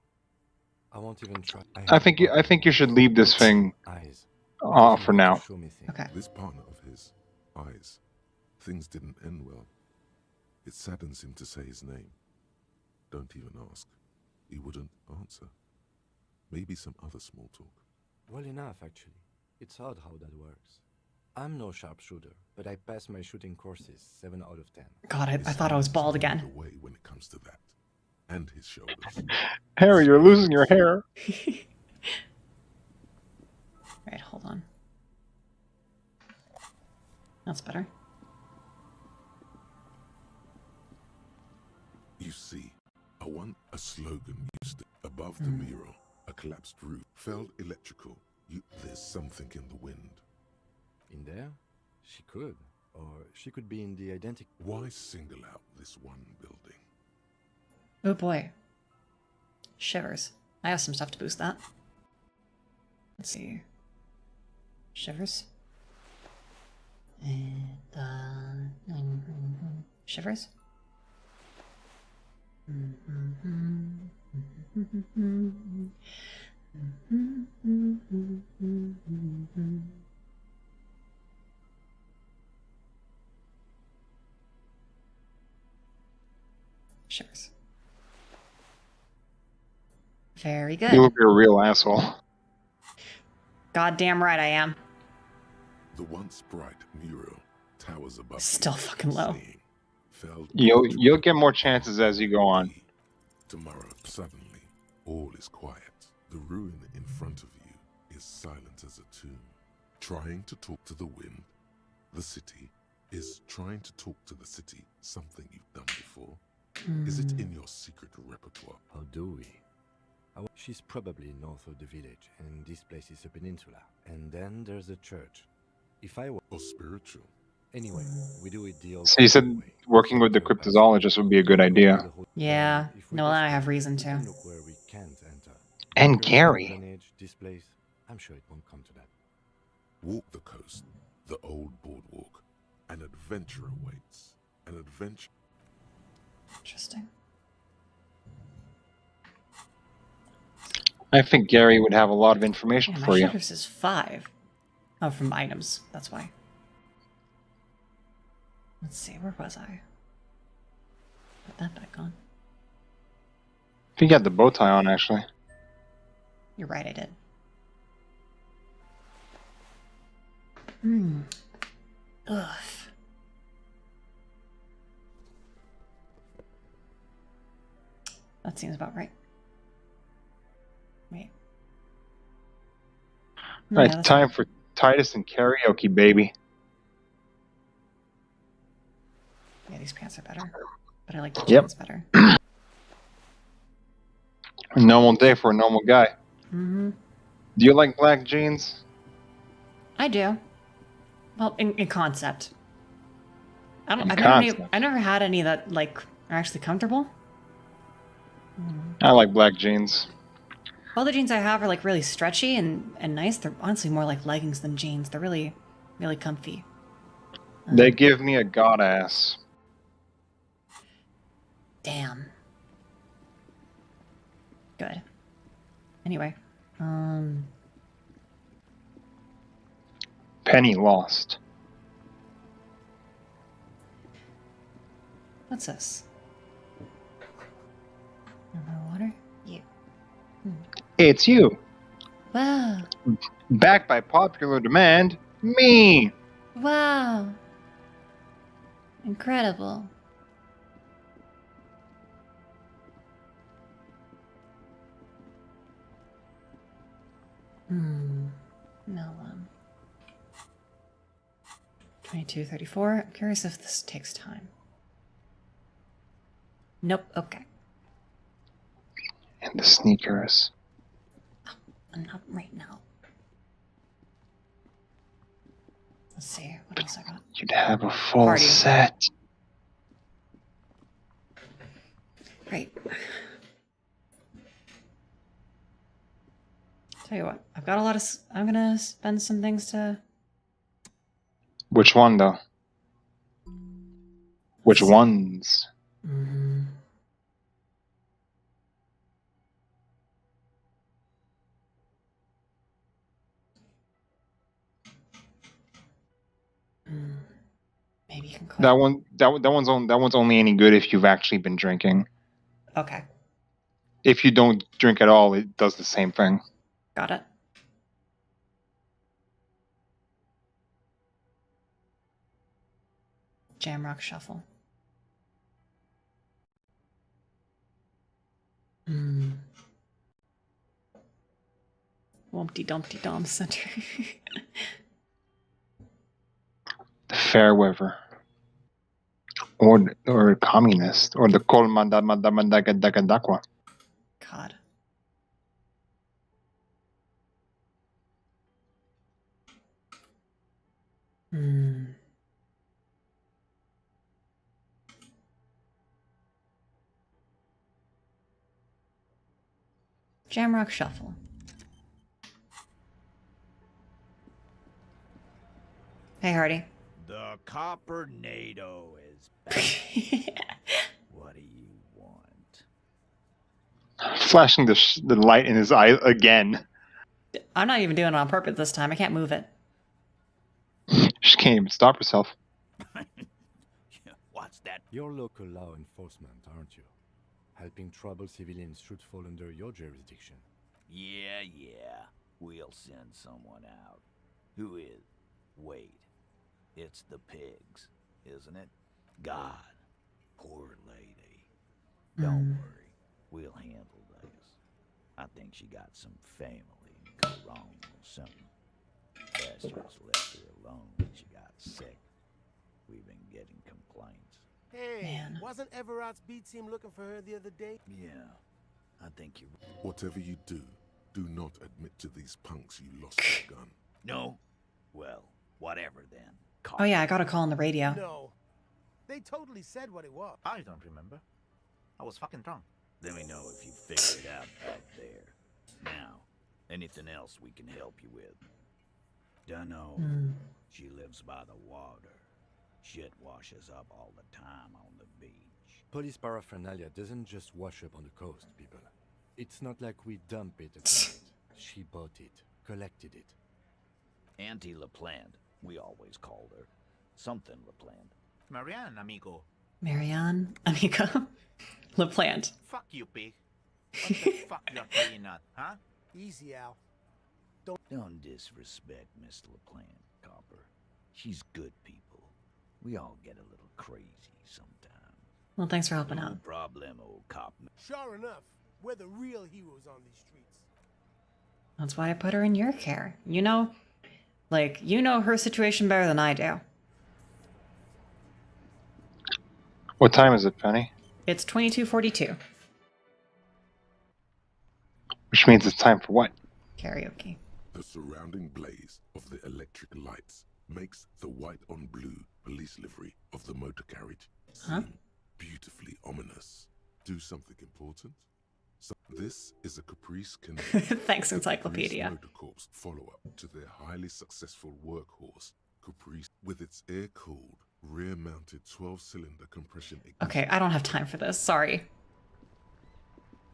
I won't even try. I think you should leave this thing for now. Okay. This partner of his, Eyes, things didn't end well. It saddens him to say his name. Don't even ask. He wouldn't answer. Maybe some other small talk. Well enough, actually. It's odd how that works. I'm no sharpshooter, but I pass my shooting courses 7 out of 10. God, I thought I was bald again. Away when it comes to that, and his shoulders. Harry, you're losing your hair. Right, hold on. That's better. You see, a slogan used above the mural, a collapsed roof, felled electrical. There's something in the wind. In there? She could. Or she could be in the identical... Why single out this one building? Oh boy. Shivers. I have some stuff to boost that. Let's see. Shivers. And, shivers. Shivers. Very good. You look like a real asshole. Goddamn right I am. The once bright mural towers above. Still fucking low. You'll get more chances as you go on. Tomorrow, suddenly, all is quiet. The ruin in front of you is silent as a tomb. Trying to talk to the wind, the city is trying to talk to the city. Something you've done before. Is it in your secret repertoire? How do we? She's probably north of the village, and this place is a peninsula. And then there's a church. If I were... Or spiritual. Anyway, we do it the old... So you said working with the cryptozoologist would be a good idea. Yeah, no, I have reason to. Look where we can't enter. And Gary. This place, I'm sure it won't come to that. Walk the coast, the old boardwalk. An adventure awaits. An adventure... Interesting. I think Gary would have a lot of information Yeah, for my you. shivers is 5. Oh, from items. That's why. Let's see, where was I? Put that back on. I think you had the bow tie on, actually. You're right, I did. Ugh. That seems about right. Wait. No, Right, that's time for Titus and karaoke, baby. Yeah, these pants are better. But I like the Yep. jeans better. A normal day for a normal guy. Mm-hmm. Do you like black jeans? I do. Well, in concept. I've never had any that like are actually comfortable. I like black jeans. All the jeans I have are like really stretchy and nice. They're honestly more like leggings than jeans. They're really, really comfy. They give me a god ass. Damn. Good. Anyway, Penny lost. What's this? Water? You. It's you. Wow. Backed by popular demand, me. Wow. Incredible. Melon. 22:34. I'm curious if this takes time. Nope. Okay. And the sneakers. Not right now. Let's see. What else I got? You'd have a full Party. set. Right. Tell you what. I've got a lot of... I'm gonna spend some things to... Which one, though? Which ones? Maybe you can click. That one's only any good if you've actually been drinking. Okay. If you don't drink at all, it does the same thing. Got it. Jamrock Shuffle. Wumpty Dumpty Dom Center. The Fairweather. Or Communist. Or the Kolmandamadagadakwa. God. Jamrock Shuffle. Hey, Hardy. The Copper NATO is back. What do you want? Flashing the light in his eye again. I'm not even doing it on purpose this time. I can't move it. She can't even stop herself. What's that? You're local law enforcement, aren't you? Helping troubled civilians should fall under your jurisdiction. Yeah. We'll send someone out. Who is? Wait. It's the pigs, isn't it? God. Poor lady. Don't worry. We'll handle this. I think she got some family in Corona or something. Bastards left her alone when she got sick. We've been getting complaints. Hey, wasn't Everard's B team looking for her the other day? Yeah, I think you're... Whatever you do not admit to these punks you lost your gun. No? Well, whatever then. Oh yeah, I got a call on the radio. No. They totally said what it was. I don't remember. I was fucking drunk. Let me know if you figure it out back there. Now, anything else we can help you with? Dunno. She lives by the water. Shit washes up all the time on the beach. Police paraphernalia doesn't just wash up on the coast, people. It's not like we dump it at night. She bought it, collected it. Auntie LaPlante, we always called her. Something LaPlante. Marianne, amigo. Marianne, amigo. LaPlante. Fuck you, pig. What the fuck you're playing at, huh? Easy, Al. Don't disrespect Miss LaPlante, Copper. She's good people. We all get a little crazy sometimes. Well, thanks for helping out. No problem, old cop. Sure enough, we're the real heroes on these streets. That's why I put her in your care. You know her situation better than I do. What time is it, Penny? It's 22:42. Which means it's time for what? Karaoke. The surrounding blaze of the electric lights makes the white on blue police livery of the motor carriage Huh? seem beautifully ominous. Do something important? So this is a Caprice Connect. Thanks, The Encyclopedia. Caprice Motor Corp's follow-up to their highly successful workhorse, Caprice, with its air-cooled, rear-mounted 12-cylinder compression ignition. Okay, I don't have time for this. Sorry.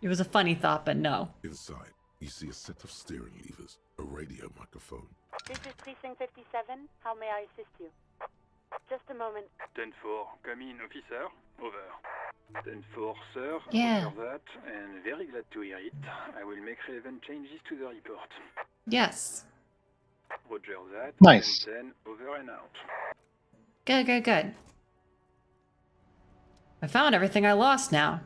It was a funny thought, but no. Inside, you see a set of steering levers, a radio microphone. This is Precinct 57. How may I assist you? Just a moment. 10-4, come in, officer. Over. 10-4, sir. Yeah. Roger that, and very glad to hear it. I will make relevant changes to the report. Yes. Roger that. Nice. 10-10, over and out. Good, good, good. I found everything I lost now.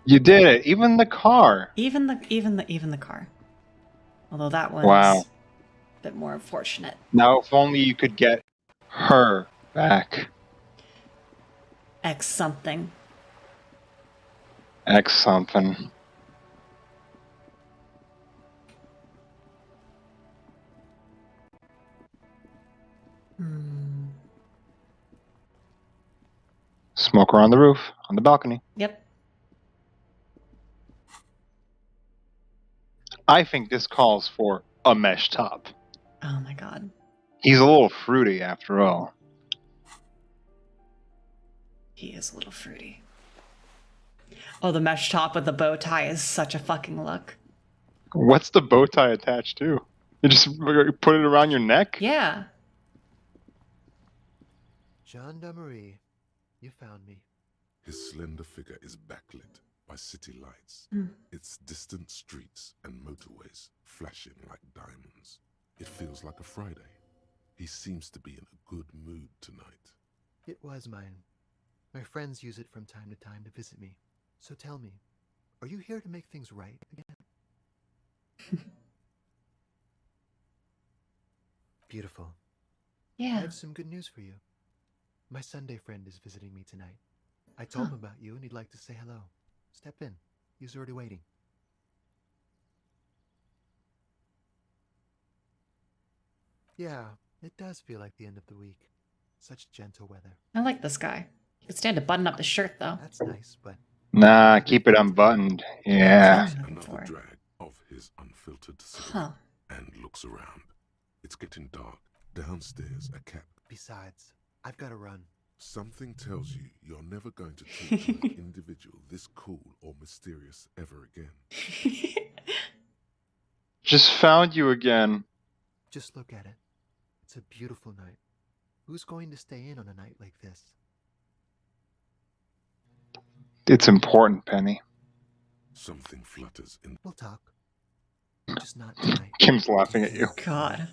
You did it. Even the car. Even the car. Although that one's Wow. a bit more unfortunate. Now, if only you could get her back. X something. X something. Smoker on the roof, on the balcony. Yep. I think this calls for a mesh top. Oh my god. He's a little fruity after all. He is a little fruity. Oh, the mesh top with the bow tie is such a fucking look. What's the bow tie attached to? You just put it around your neck? Yeah. Gendarmerie, you found me. His slender figure is backlit by city lights, its distant streets and motorways flashing like diamonds. It feels like a Friday. He seems to be in a good mood tonight. It was mine. My friends use it from time to time to visit me. So tell me, are you here to make things right again? Beautiful. Yeah. I have some good news for you. My Sunday friend is visiting me tonight. I told him about you and he'd like to say hello. Step in. He's already waiting. Yeah, it does feel like the end of the week. Such gentle weather. I like this guy. He could stand to button up the shirt, though. That's nice, but... Nah, keep it unbuttoned. Yeah. Another drag of his unfiltered cigarette and looks around. It's getting dark. Downstairs, a cat. Besides, I've got to run. Something tells you you're never going to talk to an individual this cool or mysterious ever again. Just found you again. Just look at it. It's a beautiful night. Who's going to stay in on a night like this? It's important, Penny. Something flutters in. We'll talk. Just not tonight. Kim's laughing at you. God.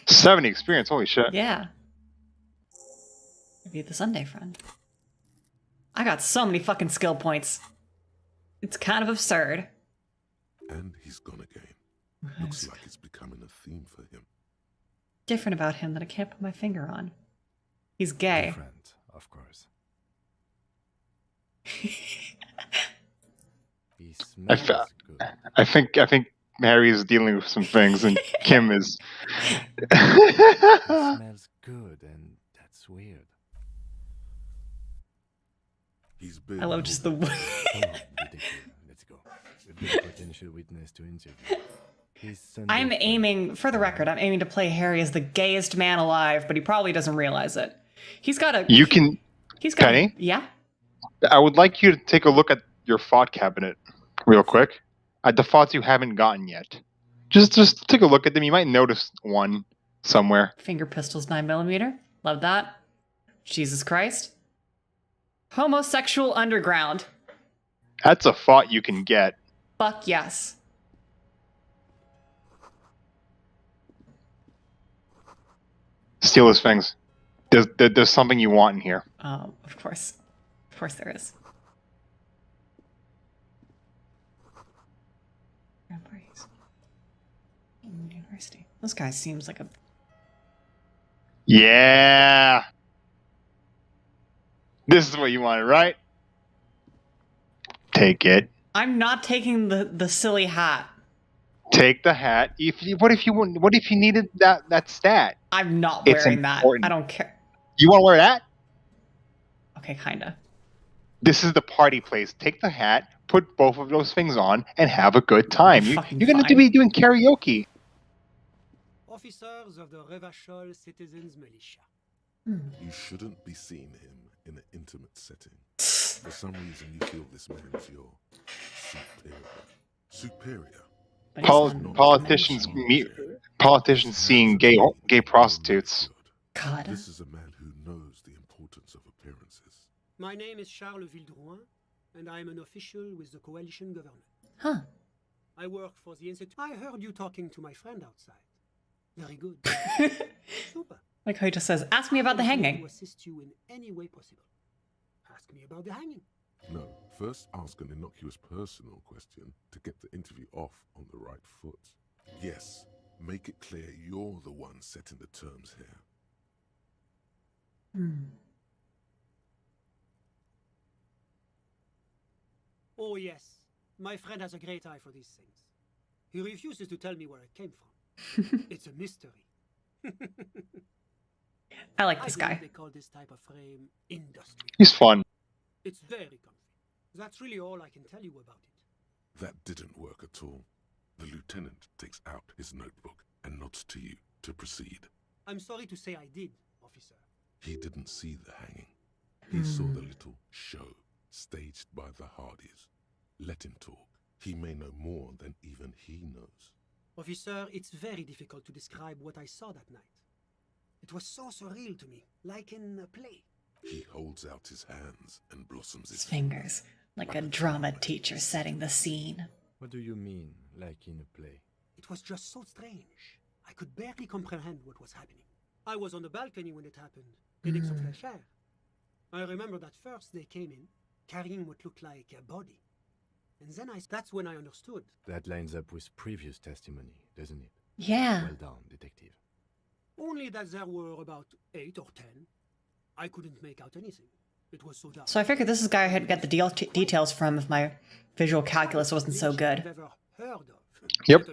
70 experience, holy shit. Yeah. Maybe the Sunday friend. I got so many fucking skill points. It's kind of absurd. And he's gone again. Looks like it's becoming a theme for him. Different about him that I can't put my finger on. He's gay. Different, of course. He smells good. I think Harry is dealing with some things, and Kim is. He smells good, and that's weird. He's been. I love just the. Come on, detective. Let's go. We've got a potential witness to interview. I'm aiming, for the record, I'm aiming to play Harry as the gayest man alive, but he probably doesn't realize it. He's got a. You can. He's got. Penny? Yeah. I would like you to take a look at your fought cabinet real quick. At the foughts you haven't gotten yet. Just take a look at them. You might notice one somewhere. Finger pistols 9mm. Love that. Jesus Christ. Homosexual underground. That's a fought you can get. Fuck yes. Steal his things. There's something you want in here. Oh, of course. Of course there is. University. This guy seems like a. Yeah. This is what you wanted, right? Take it. I'm not taking the silly hat. Take the hat. What if you needed that stat? I'm not It's wearing that. important. I don't care. You want to wear that? Okay, kinda. This is the party place. Take the hat, put both of those things on, and have a good time. You're going to be doing karaoke. Officers of the Revachol Citizens Militia. You shouldn't be seeing him in an intimate setting. For some reason, you feel this man's your superior. Politicians seeing gay prostitutes. God. This is a man who knows the importance of appearances. My name is Charles Vildrouin, and I am an official with the coalition government. Huh. I work for the institute. I heard you talking to my friend outside. Very good. Super. Like how he just says, ask me about the hanging. To assist you in any way possible. Ask me about the hanging. No, first ask an innocuous personal question to get the interview off on the right foot. Yes, make it clear you're the one setting the terms here. Oh yes, my friend has a great eye for these things. He refuses to tell me where it came from. It's a mystery. I like this guy. They call this type of frame industry. He's fun. It's very comfy. That's really all I can tell you about it. That didn't work at all. The lieutenant takes out his notebook and nods to you to proceed. I'm sorry to say I did, officer. He didn't see the hanging. He saw the little show staged by the Hardys. Let him talk. He may know more than even he knows. Officer, it's very difficult to describe what I saw that night. It was so surreal to me, like in a play. He holds out his hands and blossoms his fingers, like a drama teacher setting the scene. What do you mean, like in a play? It was just so strange. I could barely comprehend what was happening. I was on the balcony when it happened, getting some fresh air. I remember that first they came in, carrying what looked like a body. And then that's when I understood. That lines up with previous testimony, doesn't it? Yeah. Well done, detective. Only that there were about 8 or 10. I couldn't make out anything. It was so dark. So I figured this is the guy I had got the details from if my visual calculus wasn't so good. Yep.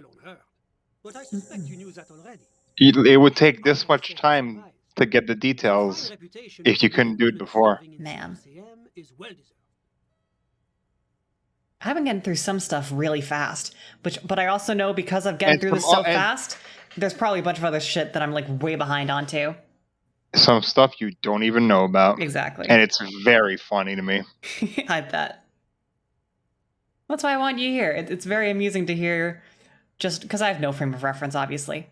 But I suspect you knew that already. It would take this much time to get the details if you couldn't do it before. Man. I've been getting through some stuff really fast, but I also know because I'm getting through this so fast, there's probably a bunch of other shit that I'm like way behind on too. Some stuff you don't even know about. Exactly. And it's very funny to me. I bet. That's why I want you here. It's very amusing to hear, just because I have no frame of reference, obviously.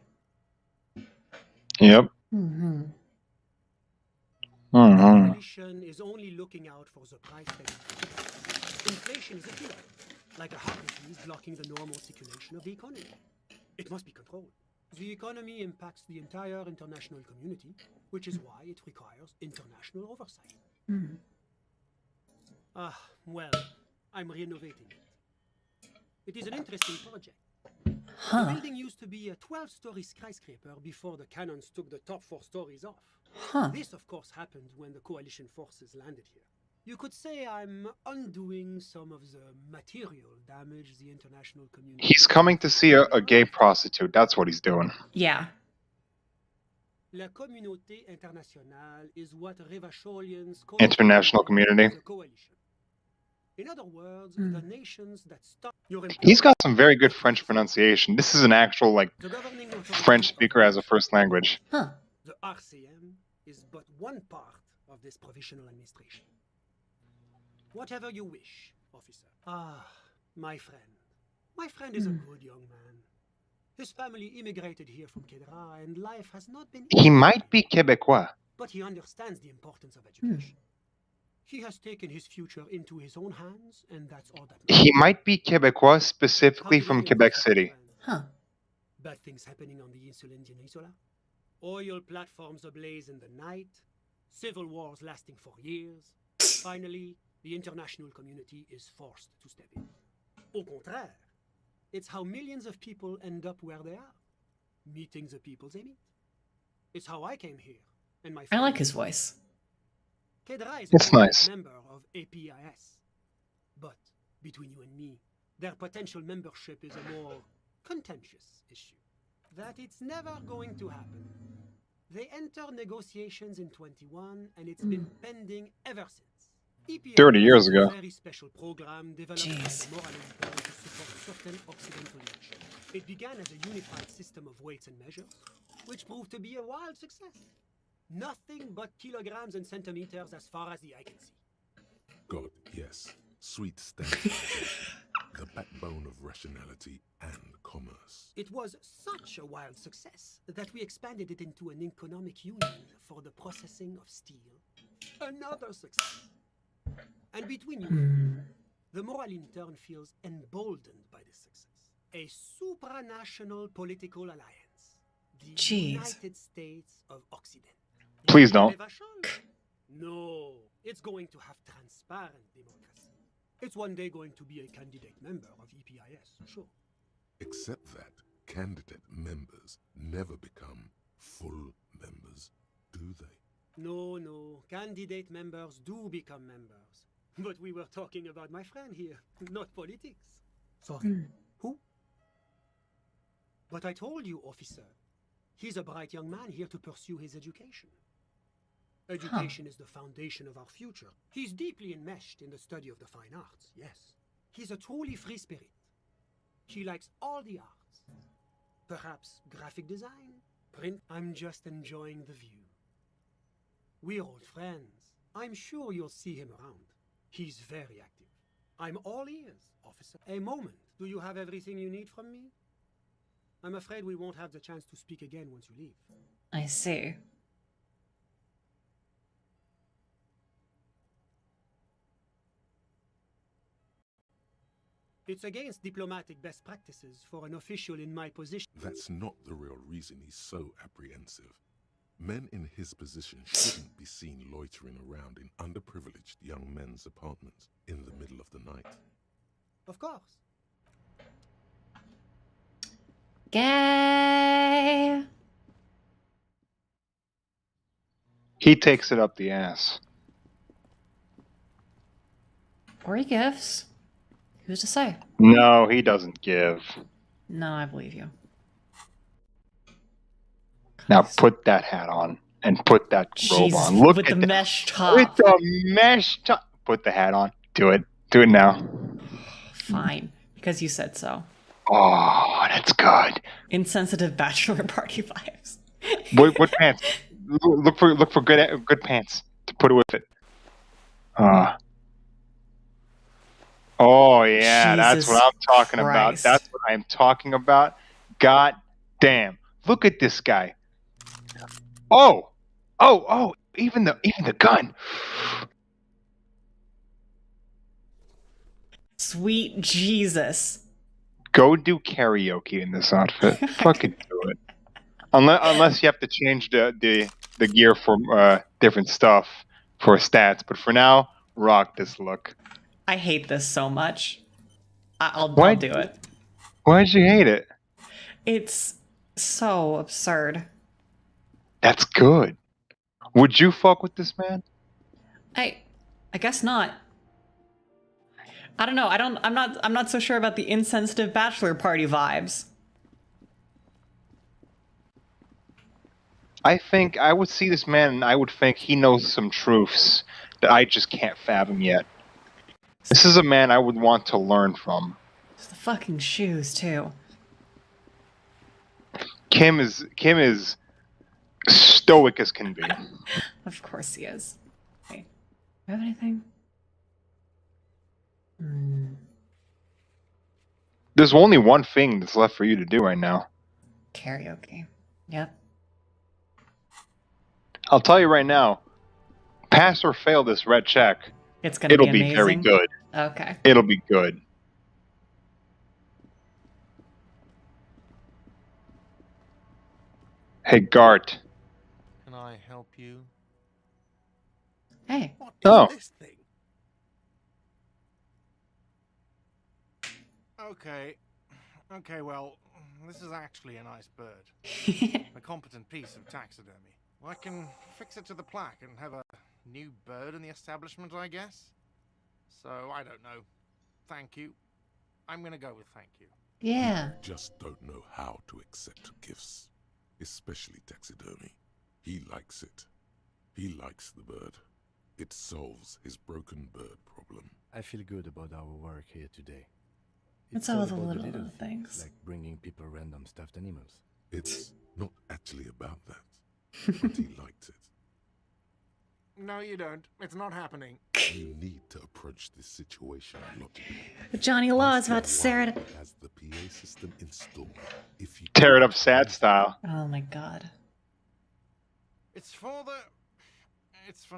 Yep. The coalition is only looking out for the price tag. Inflation is a killer, like a heart disease blocking the normal circulation of the economy. It must be controlled. The economy impacts the entire international community, which is why it requires international oversight. Well, I'm renovating it. It is an interesting project. The building used to be a 12-story skyscraper before the cannons took the top 4 stories off. This, of course, happened when the coalition forces landed here. You could say I'm undoing some of the material damage the international community... He's coming to see a gay prostitute. That's what he's doing. Yeah. La communauté internationale is what Revacholians call International community. the coalition. In other words, the nations that stop... He's got some very good French pronunciation. This is an actual, like, French speaker as a first language. The RCM is but one part of this provisional administration. Whatever you wish, officer. My friend. My friend is a good young man. His family immigrated here from Kedra, and life has not been easy. He might be Quebecois. But he understands the importance of education. He has taken his future into his own hands, and that's all that matters. He might be Quebecois, specifically from Quebec City. Bad things happening on the Insuline Peninsula. Oil platforms ablaze in the night. Civil wars lasting for years. Finally, the international community is forced to step in. Au contraire, it's how millions of people end up where they are, meeting the people they meet. It's how I came here, and my I like his voice. Kedra is It's nice. a member of APIS, but between you and me, their potential membership is a more contentious issue that it's never going to happen. They entered negotiations in 21, and it's been pending ever since. EPA 30 years has ago. a very special program developed by the Moral Intel to support certain Occidental nations. It began as a unified system of weights and measures, which proved to be a wild success. Nothing but kilograms and centimeters as far as the eye can see. God, yes. Sweet standardization. The backbone of rationality and commerce. It was such a wild success that we expanded it into an economic union for the processing of steel. Another success. And between you, the Moral Intern feels emboldened by this success. A supranational political alliance. The United States of Occident. Please don't. No, it's going to have transparent democracy. It's one day going to be a candidate member of EPIS, sure. Except that candidate members never become full members, do they? No, candidate members do become members. But we were talking about my friend here, not politics. Sorry, who? But I told you, officer, he's a bright young man here to pursue his education. Education is the foundation of our future. He's deeply enmeshed in the study of the fine arts, yes. He's a truly free spirit. He likes all the arts. Perhaps graphic design, print. I'm just enjoying the view. We're old friends. I'm sure you'll see him around. He's very active. I'm all ears, officer. A moment. Do you have everything you need from me? I'm afraid we won't have the chance to speak again once you leave. I see. It's against diplomatic best practices for an official in my position. That's not the real reason he's so apprehensive. Men in his position shouldn't be seen loitering around in underprivileged young men's apartments in the middle of the night. Of course. Gay. He takes it up the ass. Or he gives. Who's to say? No, he doesn't give. No, I believe you. Now put that hat on and put that robe Jesus, on. Look with at the that. mesh top. With the mesh top. Put the hat on. Do it. Do it now. Fine, because you said so. Oh, that's good. Insensitive bachelor party vibes. What pants? Look for good pants to put it with it. Oh yeah, that's what I'm talking about. That's what I'm talking about. God damn! Look at this guy. Oh, even the gun. Sweet Jesus. Go do karaoke in this outfit. Fucking do it. Unless you have to change the gear for different stuff for stats, but for now, rock this look. I hate this so much. I'll do it. Why'd you hate it? It's so absurd. That's good. Would you fuck with this man? I guess not. I don't know. I'm not so sure about the insensitive bachelor party vibes. I think I would see this man and I would think he knows some truths that I just can't fathom yet. This is a man I would want to learn from. It's the fucking shoes too. Kim is stoic as can be. Of course he is. Okay. Do you have anything? There's only one thing that's left for you to do right now. Karaoke. Yep. I'll tell you right now, pass or fail this red check. It'll be very amazing. good. Okay. It'll be good. Hey, Gart. Can I help you? Hey. What is this thing? Okay, well, this is actually a nice bird. A competent piece of taxidermy. I can fix it to the plaque and have a new bird in the establishment, I guess. So, I don't know. Thank you. I'm gonna go with thank you. Yeah. People just don't know how to accept gifts, especially taxidermy. He likes it. He likes the bird. It solves his broken bird problem. I feel good about our work here today. It's all the about little things. like bringing people random stuffed animals. It's not actually about that, but he liked it. No, you don't. It's not happening. You need to approach this situation logically. Johnny Law is about to stare at it. Has the PA system installed. If you Tear it up sad style. Oh my god. It's for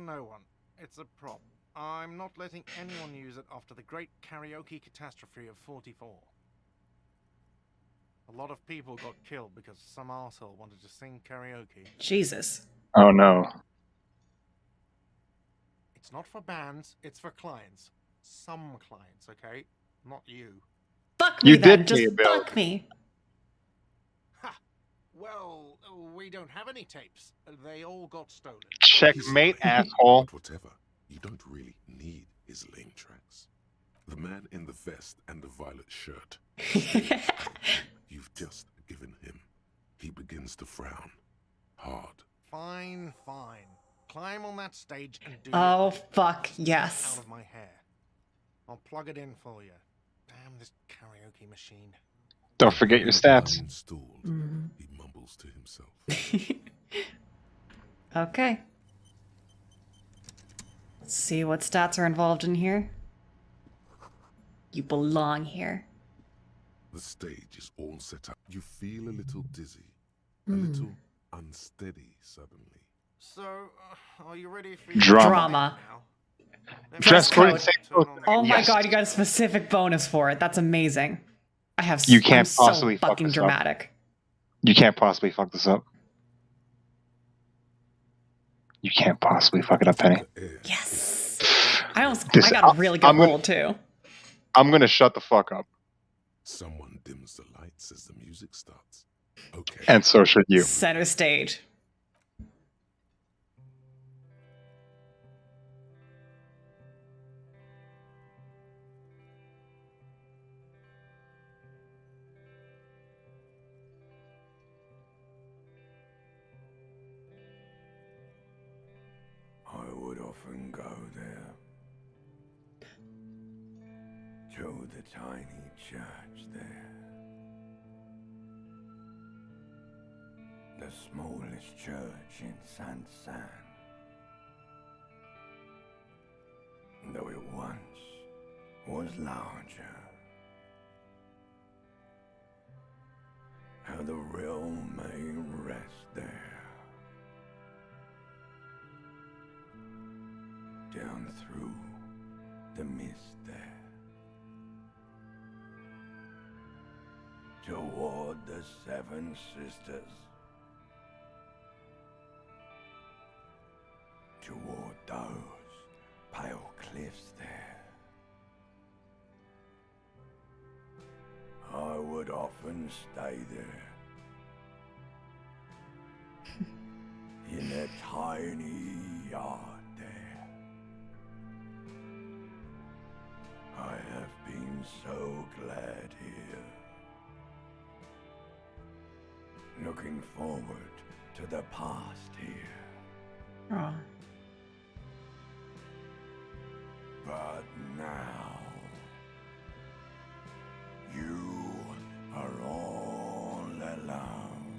no one. It's a prop. I'm not letting anyone use it after the great karaoke catastrophe of 44. A lot of people got killed because some arsehole wanted to sing karaoke. Jesus. Oh no. It's not for bands, it's for clients. Some clients, okay? Not you. Fuck me You then. did Just pay a bill. fuck me. Ha! Well, we don't have any tapes. They all got stolen. Checkmate, asshole. But whatever. You don't really need his lame tracks. The man in the vest and the violet shirt. You've just given him. He begins to frown. Hard. Fine, fine. Climb on that stage and do Oh, it. fuck, yes. Out of my hair. I'll plug it in for you. Damn this karaoke machine. Don't forget your stats. He mumbles to himself. Okay. Let's see what stats are involved in here. You belong here. The stage is all set up. You feel a little dizzy, a little unsteady suddenly. So, are you ready for Drama. Dress code. Oh my Yes. god, you got a specific bonus for it. That's amazing. You can't I'm so possibly fuck fucking this up. dramatic. You can't possibly fuck this up. You can't possibly fuck it up, Penny. Yes. I This- got a really good I'm gonna- roll too. I'm gonna shut the fuck up. Someone dims the lights as the music starts. Okay. And so should you. Center stage. I would often go there to the tiny church there, the smallest church in San, though it once was larger. How the real may rest there. Down through the mist there, toward the Seven Sisters, toward those pale cliffs there. I would often stay there, in that tiny yard there. I have been so glad here. Looking forward to the past here. Oh. But now, you are all alone.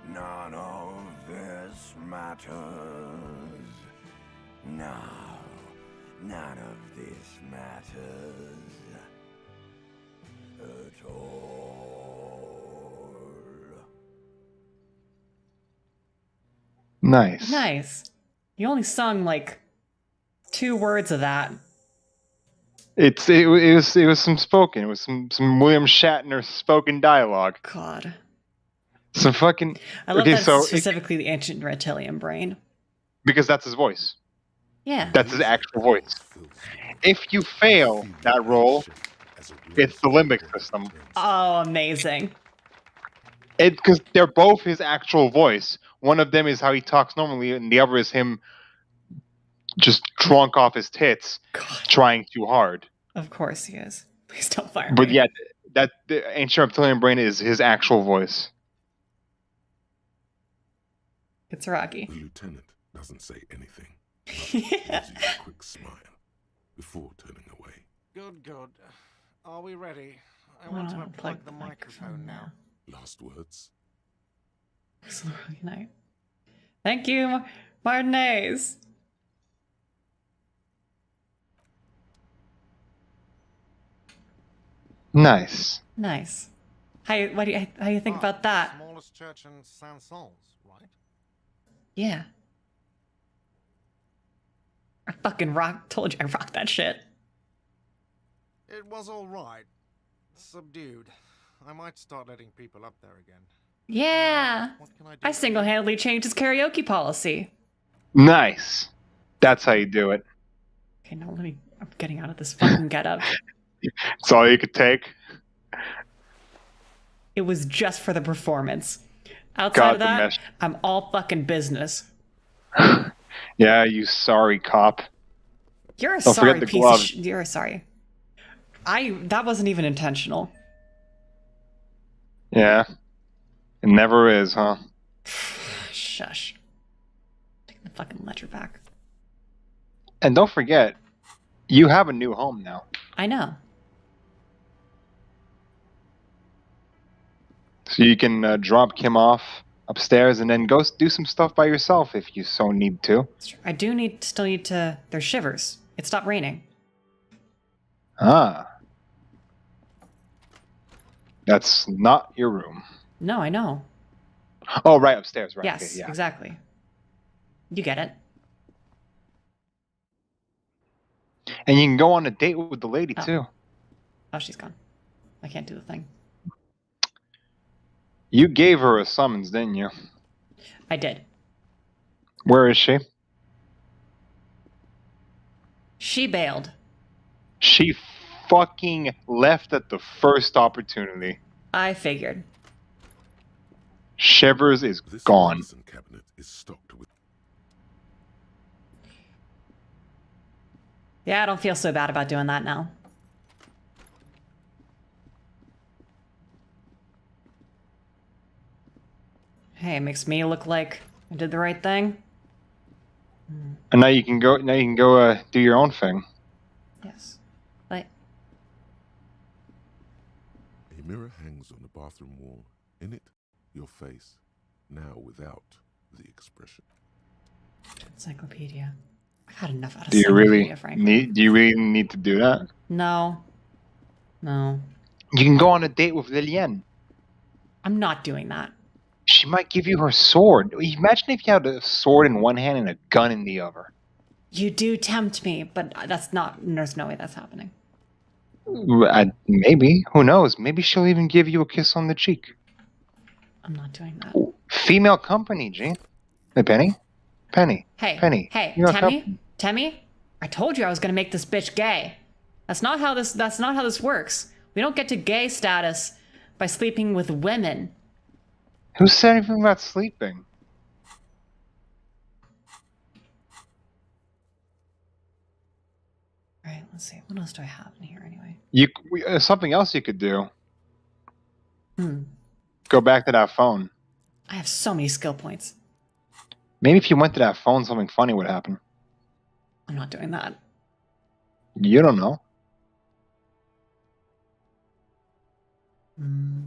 None of this matters. No, none of this matters at all. Nice. Nice. You only sung like 2 words of that. It was some spoken. It was some William Shatner spoken dialogue. God. Some fucking. I love okay, that so specifically the ancient reptilian brain. because that's his voice. Yeah. That's his actual voice. If you fail that roll, it's the limbic system. Oh, amazing. Because they're both his actual voice. One of them is how he talks normally, and the other is him just drunk off his tits, trying too hard. Of course he is. Please don't fire But me. yeah, that the ancient reptilian brain is his actual voice. It's Rocky. The lieutenant doesn't say anything, but gives you a quick smile before turning away. Good, good. Are we ready? I Wanna want to unplug unplug the microphone now. Last words? It's a Rocky night. Thank you, Martinez. Nice. Nice. How do you think about that? Smallest church in Saint-Saëns, right? Yeah. I fucking told you I rocked that shit. It was all right. Subdued. I might start letting people up there again. Yeah. What can I do? I single-handedly changed his karaoke policy. Nice. That's how you do it. Okay, now I'm getting out of this fucking getup. It's all you could take. It was just for the performance. Outside of that, mesh. I'm all fucking business. Yeah, you sorry cop. You're a Don't sorry forget the piece gloves. of You're sorry. That wasn't even intentional. Yeah. It never is, huh? Shush. Take the fucking ledger back. And don't forget, you have a new home now. I know. So you can drop Kim off upstairs and then go do some stuff by yourself if you so need to. I still need to. There's shivers. It stopped raining. Ah. That's not your room. No, I know. Oh, right, upstairs, right. Yes, Okay, yeah. exactly. You get it. And you can go on a date with the lady, too. Oh, she's gone. I can't do the thing. You gave her a summons, didn't you? I did. Where is she? She bailed. She fucking left at the first opportunity. I figured. Shivers is gone. Medicine cabinet is stocked with. Yeah, I don't feel so bad about doing that now. Hey, it makes me look like I did the right thing. And now you can go. Do your own thing. Yes. But A mirror hangs on the bathroom wall. In it, your face, now without the expression. encyclopedia. I've had enough out of Do you really encyclopedia, frankly. need? Do you really need to do that? No. No. You can go on a date with Liliane. I'm not doing that. She might give you her sword. Imagine if you had a sword in one hand and a gun in the other. You do tempt me, but that's not. There's no way that's happening. Maybe. Who knows? Maybe she'll even give you a kiss on the cheek. I'm not doing that. Female company, Gene. Hey, Penny. Penny. Hey. Penny. Hey. Female Temmie. Temmie. I told you I was gonna make this bitch gay. That's not how this works. We don't get to gay status by sleeping with women. Who said anything about sleeping? Alright, let's see. What else do I have in here anyway? Something else you could do. Hmm. Go back to that phone. I have so many skill points. Maybe if you went to that phone, something funny would happen. I'm not doing that. You don't know. Hmm.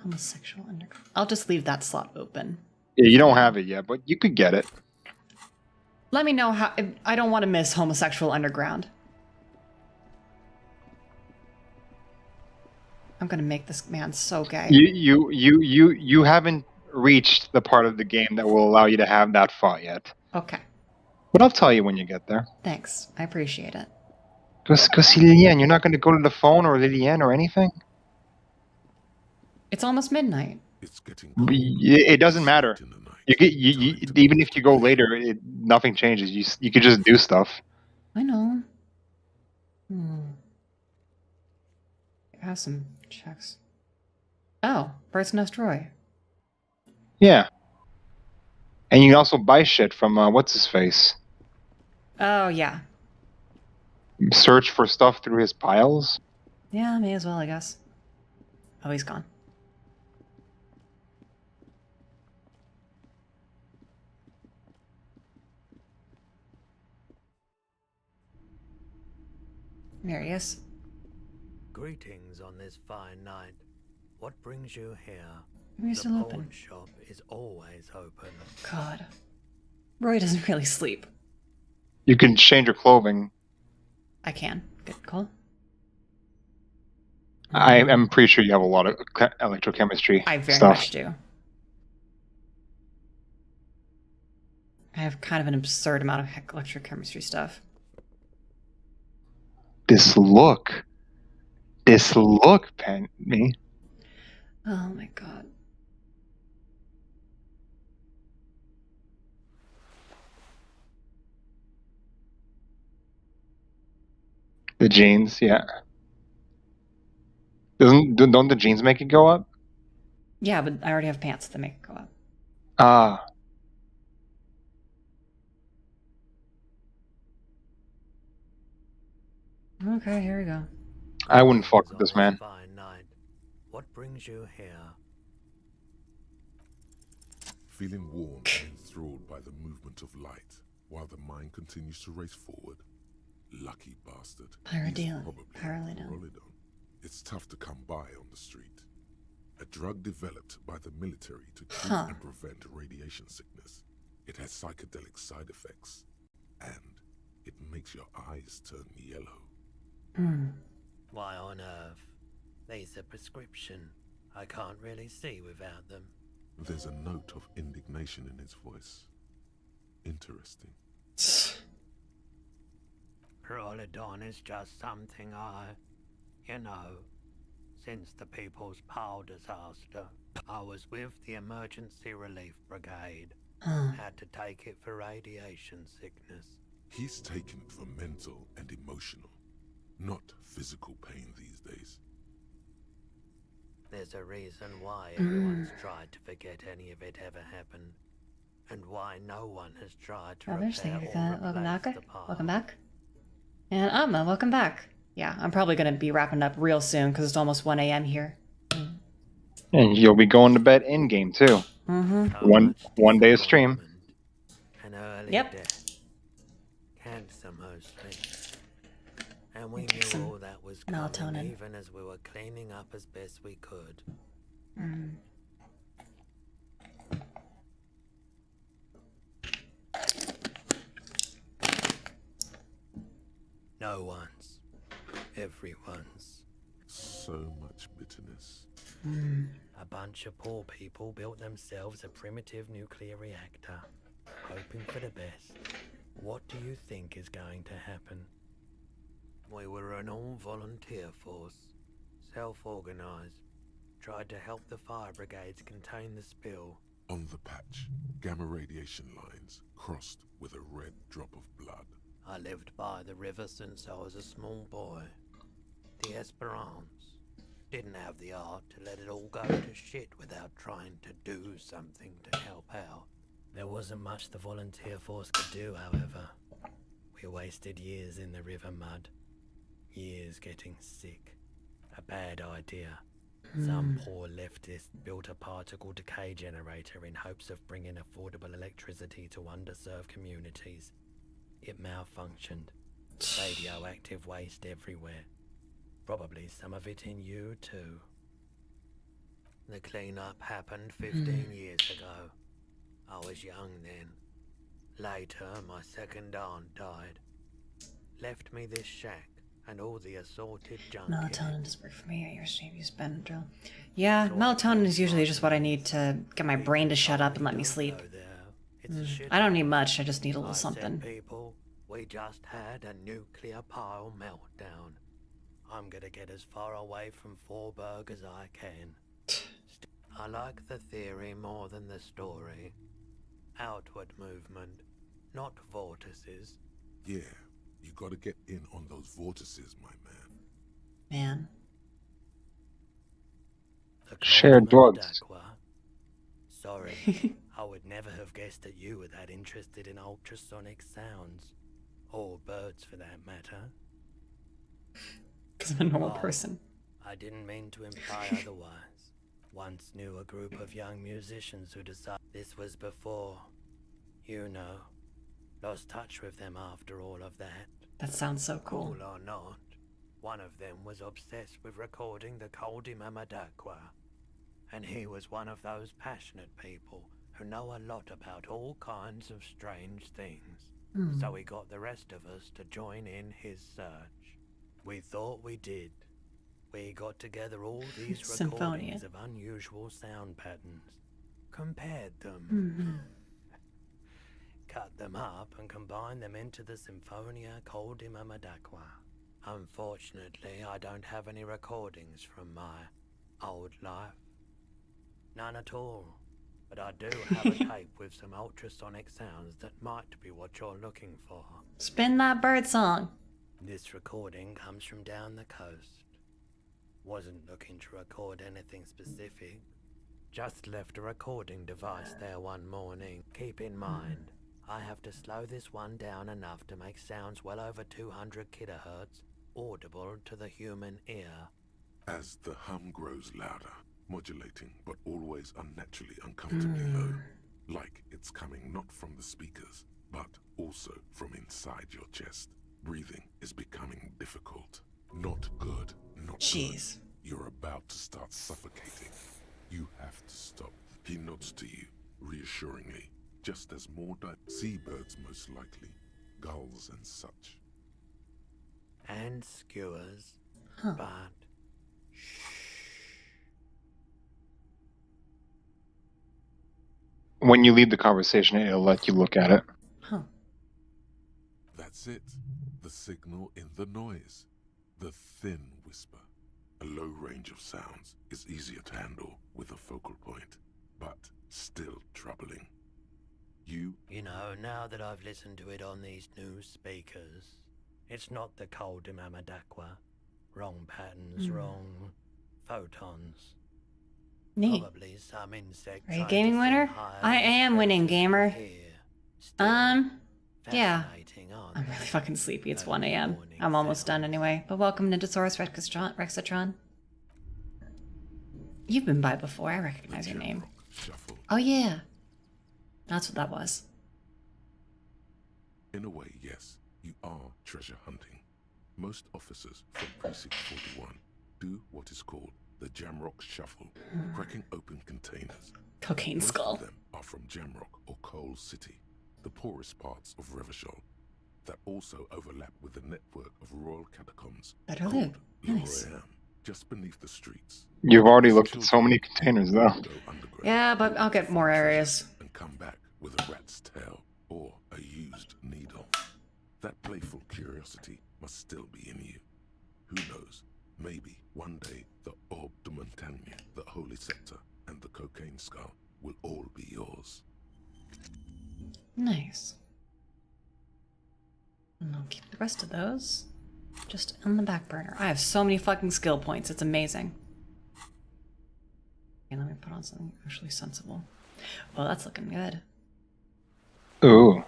Homosexual underground. I'll just leave that slot open. Yeah, you don't have it yet, but you could get it. Let me know how. I don't want to miss homosexual underground. I'm gonna make this man so gay. You haven't reached the part of the game that will allow you to have that thought yet. Okay. But I'll tell you when you get there. Thanks. I appreciate it. Go see Liliane. You're not going to go to the phone or Liliane or anything? It's almost midnight. It's getting. It doesn't matter. Even if you go later, nothing changes. You could just do stuff. I know. I have some checks. Oh, Bird's Nest Roy. Yeah. And you can also buy shit from what's his face. Oh yeah. Search for stuff through his piles. Yeah, may as well, I guess. Oh, he's gone. There he is. Greetings on this fine night. What brings you here? He's still open. Pawn shop is always open. God. Roy doesn't really sleep. You can change your clothing. I can. Good call. I'm pretty sure you have a lot of electrochemistry I very stuff. much do. I have kind of an absurd amount of electrochemistry stuff. This look, Penny. Oh my god. The jeans, yeah. Don't the jeans make it go up? Yeah, but I already have pants that make it go up. Ah. Okay, here we go. I wouldn't fuck with this man. Fine night. What brings you here? Feeling warm and enthralled by the movement of light, while the mind continues to race forward. Lucky bastard. Parabellum. It's tough to come by on the street. A drug developed by the military to treat and prevent radiation sickness. It has psychedelic side effects, and it makes your eyes turn yellow. Why on earth? These are prescription. I can't really see without them. There's a note of indignation in his voice. Interesting. Rolodon is just something since the People's Pile disaster, I was with the Emergency Relief Brigade. Had to take it for radiation sickness. He's taken it for mental and emotional, not physical pain these days. There's a reason why everyone's tried to forget any of it ever happened, and why no one has tried to repair or replace the pile. Welcome back. And Amma, welcome back. Yeah, I'm probably going to be wrapping up real soon because it's almost 1 a.m. here. And you'll be going to bed in game too. One day of stream. An early death. Cancer mostly. And we knew all that was coming even as we were cleaning up as best we could. No one's. Everyone's. So much bitterness. A bunch of poor people built themselves a primitive nuclear reactor, hoping for the best. What do you think is going to happen? We were an all-volunteer force, self-organized, tried to help the fire brigades contain the spill. On the patch, gamma radiation lines crossed with a red drop of blood. I lived by the river since I was a small boy. The Esperance didn't have the art to let it all go to shit without trying to do something to help out. There wasn't much the volunteer force could do, however. We wasted years in the river mud. Years getting sick. A bad idea. Some poor leftist built a particle decay generator in hopes of bringing affordable electricity to underserved communities. It malfunctioned. Radioactive waste everywhere. Probably some of it in you too. The cleanup happened 15 years ago. I was young then. Later, my second aunt died. Left me this shack and all the assorted junk. Melatonin doesn't work for me. I use Benadryl. Yeah, melatonin is usually just what I need to get my brain to shut up and let me sleep. I don't need much. I just need a little something. People, we just had a nuclear pile meltdown. I'm gonna get as far away from Forberg as I can. I like the theory more than the story. Outward movement, not vortices. Yeah, you gotta get in on those vortices, my man. Man. Shared drugs. Sorry, I would never have guessed that you were that interested in ultrasonic sounds. Or birds, for that matter. Because I'm a normal person. I didn't mean to imply otherwise. Once knew a group of young musicians who decided this was before, you know, lost touch with them after all of that. That sounds so cool. Cool or not, one of them was obsessed with recording the Coldima Madaqua. And he was one of those passionate people who know a lot about all kinds of strange things. So he got the rest of us to join in his search. We thought we did. We got together all these recordings of unusual sound patterns, compared them, cut them up and combined them into the Symphonia Coldima Madaqua. Unfortunately, I don't have any recordings from my old life. None at all. But I do have a tape with some ultrasonic sounds that might be what you're looking for. Spin that bird song. This recording comes from down the coast. Wasn't looking to record anything specific. Just left a recording device there one morning. Keep in mind, I have to slow this one down enough to make sounds well over 200 kilohertz audible to the human ear. As the hum grows louder, modulating but always unnaturally uncomfortably low, like it's coming not from the speakers, but also from inside your chest. Breathing is becoming difficult. Not good, not good. You're about to start suffocating. You have to stop. He nods to you, reassuringly, just as more seabirds most likely, gulls and such. And skewers, but When you leave the conversation, it'll let you look at it. That's it. The signal in the noise. The thin whisper. A low range of sounds is easier to handle with a focal point, but still troubling. You know, now that I've listened to it on these new speakers, it's not the Coldima Madaqua. Wrong patterns, wrong photons. Neat. Probably some insect. Are you a gaming winner? I am winning, gamer. Yeah. I'm really fucking sleepy. It's 1 a.m. I'm almost done anyway. But welcome, Ninjasaurus Rexatron. You've been by before. I recognize your name. Oh yeah. That's what that was. In a way, yes, you are treasure hunting. Most officers from Precinct 41 do what is called the Jamrock Shuffle, cracking open containers. Cocaine Most skull. of them are from Jamrock or Coal City, the poorest parts of Revachol, that also overlap with the network of royal catacombs Better called live. Nice. L'Oream, just beneath the streets. You've already looked at so many containers, though. Yeah, but I'll get more areas. And come back with a rat's tail or a used needle. That playful curiosity must still be in you. Who knows? Maybe one day the Orbe de Montagne, the Holy Scepter, and the Cocaine Skull will all be yours. Nice. And I'll keep the rest of those just on the back burner. I have so many fucking skill points. It's amazing. Okay, let me put on something actually sensible. Well, that's looking good. Ooh.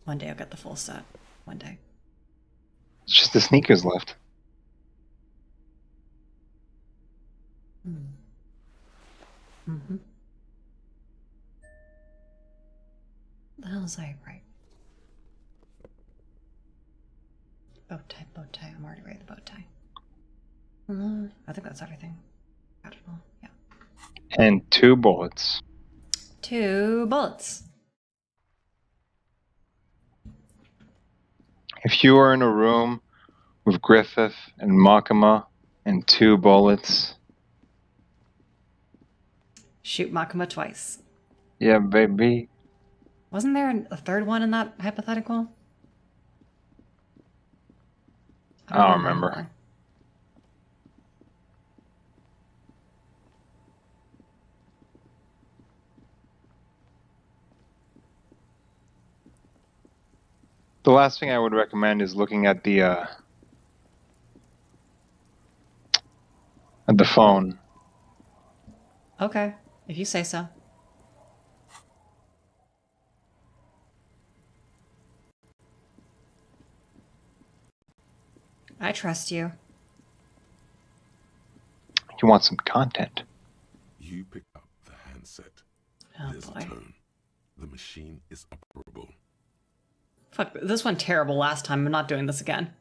One day I'll get the full set. One day. It's just the sneakers left. Mm-hmm. The hell is I right? Bow tie. I'm already ready. The bow tie. I think that's everything. Got it all. Yeah. And 2 bullets. 2 bullets. If you were in a room with Griffith and Makima and 2 bullets. Shoot Makima twice. Yeah, baby. Wasn't there a 3rd one in that hypothetical? I don't remember. The last thing I would recommend is looking at the phone. Okay. If you say so. I trust you. You want some content. You pick up the handset. Oh, There's boy. a tone. The machine is operable. Fuck, this went terrible last time. I'm not doing this again.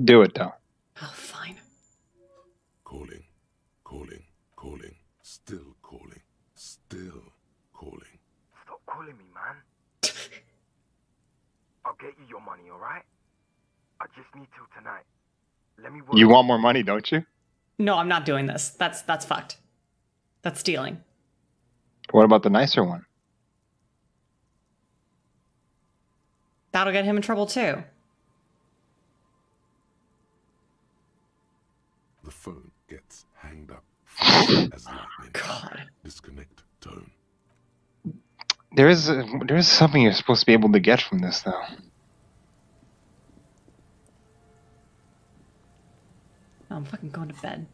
Do it, though. Oh, fine. Calling, calling, calling, still calling, still calling. Stop calling me, man. I'll get you your money, alright? I just need till tonight. Let me work. You want more money, don't you? No, I'm not doing this. That's fucked. That's stealing. What about the nicer one? That'll get him in trouble too. The phone gets hanged up as lightning. God. Disconnect tone. There is something you're supposed to be able to get from this, though. Oh, I'm fucking going to bed.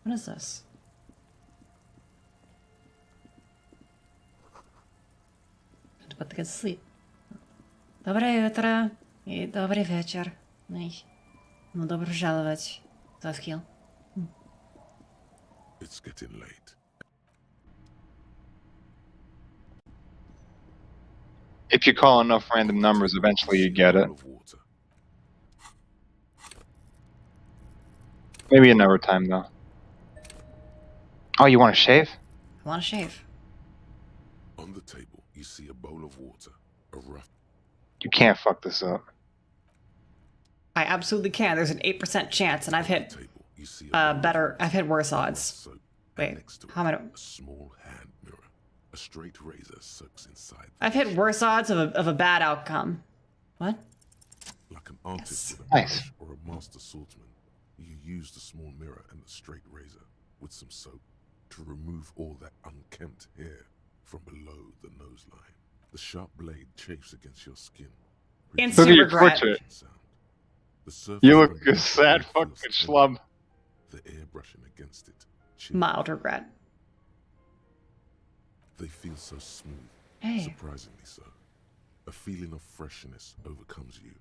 What is this? To put the kids to sleep. Доброе утро и добрый вечер. Ну, добро пожаловать. Заскил. It's getting late. If you call enough random numbers, eventually you get it. Maybe another time, though. Oh, you want to shave? I want to shave. On the table, you see a bowl of water, a rough. You can't fuck this up. I absolutely can. There's an 8% chance, and I've hit better. I've hit worse odds. Wait, how am I? A small hand mirror. A straight razor soaks inside. I've hit worse odds of a bad outcome. What? Like an artist with a Nice. brush or a master swordsman, you use the small mirror and the straight razor with some soap to remove all that unkempt hair from below the nose line. The sharp blade chafes against your skin. Instant Look at your regret. portrait. The surface You look of a the sad blade fucking feels schlub. tender. The air brushing against it. Chill. Mild regret. They feel so smooth, Hey. surprisingly so. A feeling of freshness overcomes you,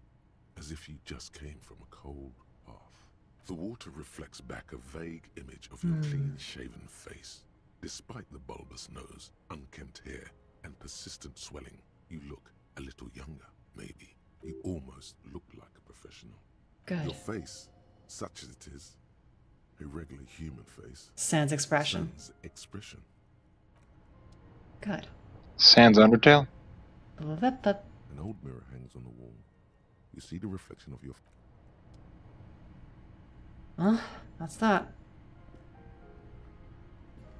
as if you just came from a cold bath. The water reflects back a vague image of your clean-shaven face. Despite the bulbous nose, unkempt hair, and persistent swelling, you look a little younger, maybe. You almost look like a professional. Good. Your face, such as it is, a regular human face. Sans expression. Sans expression. Good. Sans Undertale? An old mirror hangs on the wall. You see the reflection of your... Well, that's that.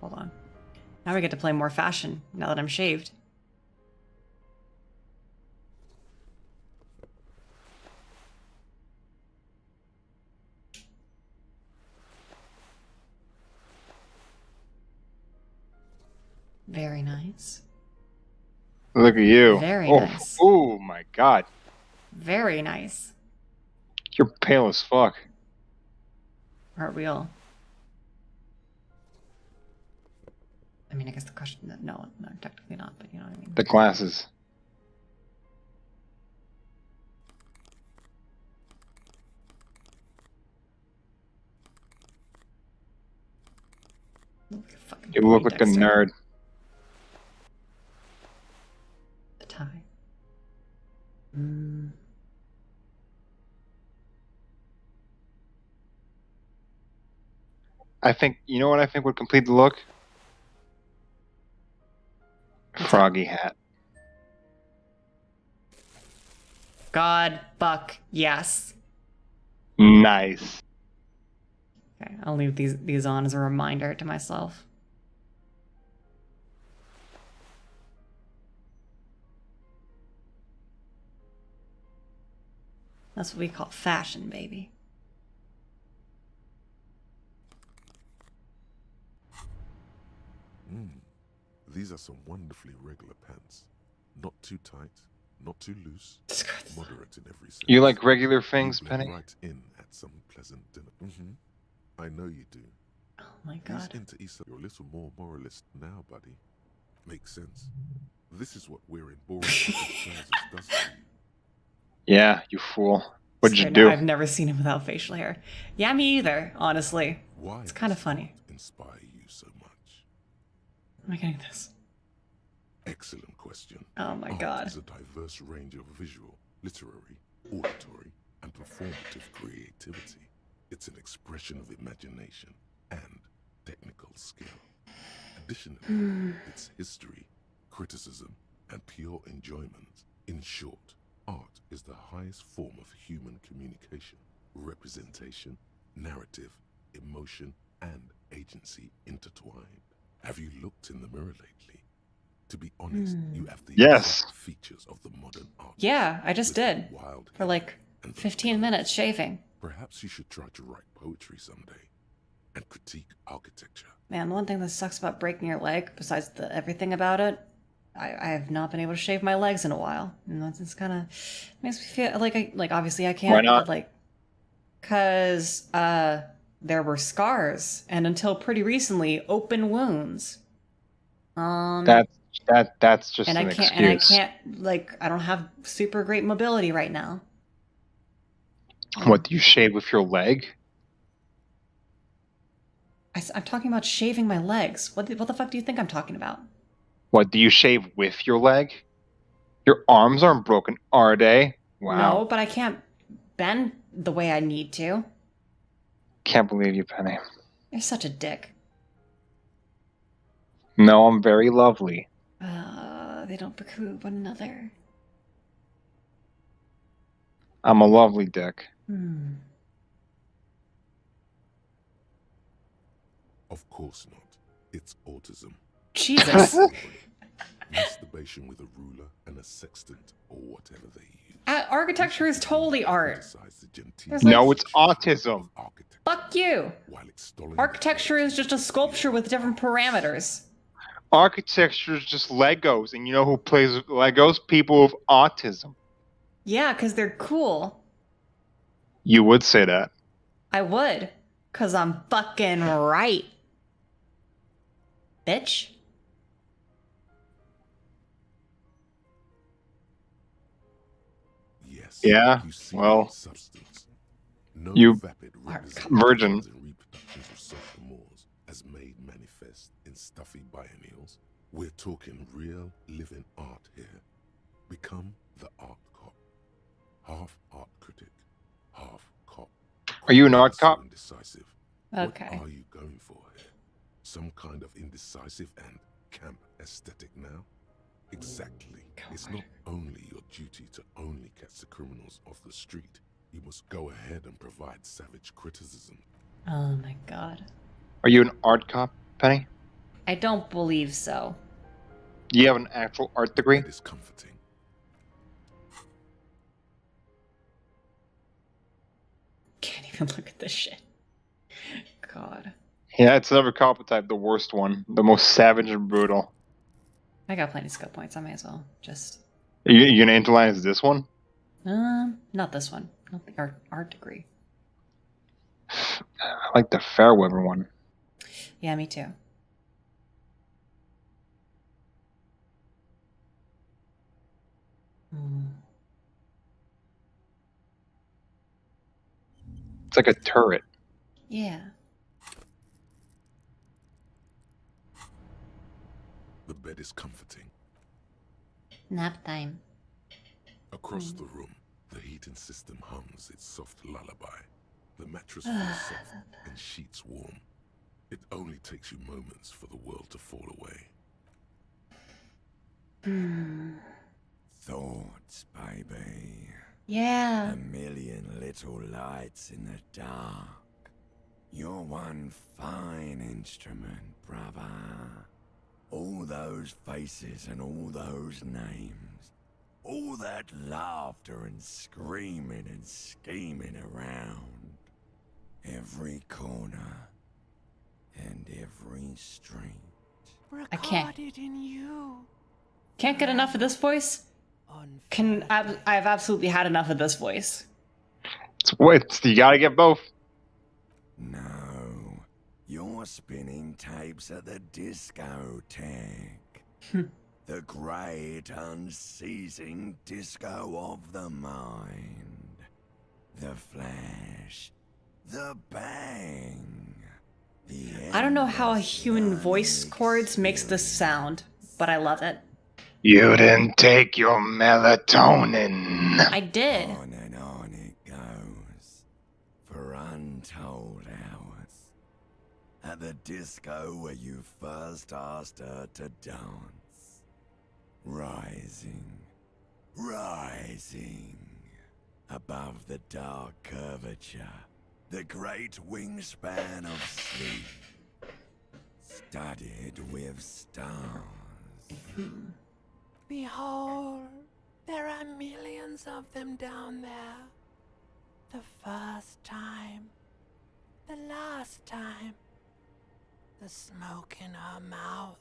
Hold on. Now we get to play more fashion, now that I'm shaved. Very nice. Look at you. Very oh, nice. Oh my god. Very nice. You're pale as fuck. Aren't we all? I mean, I guess the question... No, technically not, but you know what I mean. The glasses. You look like a nerd. The tie. I think, you know what I think would complete the look? Froggy hat. God, Buck, yes. Nice. Okay, I'll leave these on as a reminder to myself. That's what we call fashion, baby. These are some wonderfully regular pants. Not too tight, Not too loose, moderate in every sense. You like regular You things, blend Penny? right in at some pleasant dinner. I know you do. Oh my Who's god. into Issa? You're a little more moralist now, buddy. Makes sense. This is what wearing boring trousers does to you. Yeah, you fool. What'd you Swear, do? I've never seen him without facial hair. Yeah, me either, honestly. Why It's kind of does funny. art inspire you so much? Am I getting this? Excellent question. Oh my Art god. is a diverse range of visual, literary, auditory, and performative creativity. It's an expression of imagination and technical skill. Additionally, it's history, criticism, and pure enjoyment. In short, art is the highest form of human communication, representation, narrative, emotion, and agency intertwined. Have you looked in the mirror lately? To be honest, you have the Yes. exact features of the modern artist. Yeah, I just with did. wild For like 15 minutes shaving. Perhaps you should try to write poetry someday and critique architecture. Man, one thing that sucks about breaking your leg, besides the everything about it, I have not been able to shave my legs in a while. And that's just kind of makes me feel like obviously I can't. Why not? But like, cause there were scars, and until pretty recently, open wounds. That's just and an I can't, excuse. and I can't, like, I don't have super great mobility right now. What, do you shave with your leg? I'm talking about shaving my legs. What the fuck do you think I'm talking about? What, do you shave with your leg? Your arms aren't broken, are they? Wow. No, but I can't bend the way I need to. Can't believe you, Penny. You're such a dick. No, I'm very lovely. They don't preclude one another. I'm a lovely dick. Of course not. It's autism. Jesus. Masturbation with a ruler and a sextant or whatever they use. Architecture is totally art. No, it's autism. Fuck you. Architecture is just a sculpture with different parameters. Architecture is just Legos, and you know who plays with Legos? People with autism. Yeah, because they're cool. You would say that. I would. Because I'm fucking right. Bitch. Yes. Yeah, well, No you vapid virgin. representations and reproductions of social mores as made manifest in stuffy biennials. We're talking real living art here. Become the art cop. Half art critic, half cop. Are you an art cop? Indecisive. Okay. What are you going for here? Some kind of indecisive and camp aesthetic now? Exactly. It's not only your duty to only catch the criminals off the street. You must go ahead and provide savage criticism. Oh my god. Are you an art cop, Penny? I don't believe so. Do you have an actual art degree? That is comforting. Can't even look at this shit. God. Yeah, it's another copy type, the worst one. The most savage and brutal. I got plenty of skill points. I may as well just... You gonna interline this one? Not this one. Not the art degree. I like the Fairweather one. Yeah, me too. It's like a turret. Yeah. The bed is comforting. Nap time. Across the room, the heating system hums its soft lullaby. The mattress feels soft and sheets warm. It only takes you moments for the world to fall away. Thoughts, baby. Yeah. A million little lights in the dark. You're one fine instrument, brother. All those faces and all those names. All that laughter and screaming and scheming around. Every corner and every street. I can't. Recorded in you. Can't get enough of this voice? On I've absolutely had enough of this voice. You gotta get both. No, you're spinning tapes at the discotheque. The great unceasing disco of the mind. The flash. The bang. I don't know how a human voice cords makes this sound, but I love it. You didn't take your melatonin. I did. On and on it goes. For untold hours. At the disco where you first asked her to dance. Rising. Rising. Above the dark curvature. The great wingspan of sleep. Studded with stars. Behold, there are millions of them down there. The first time. The last time. The smoke in her mouth.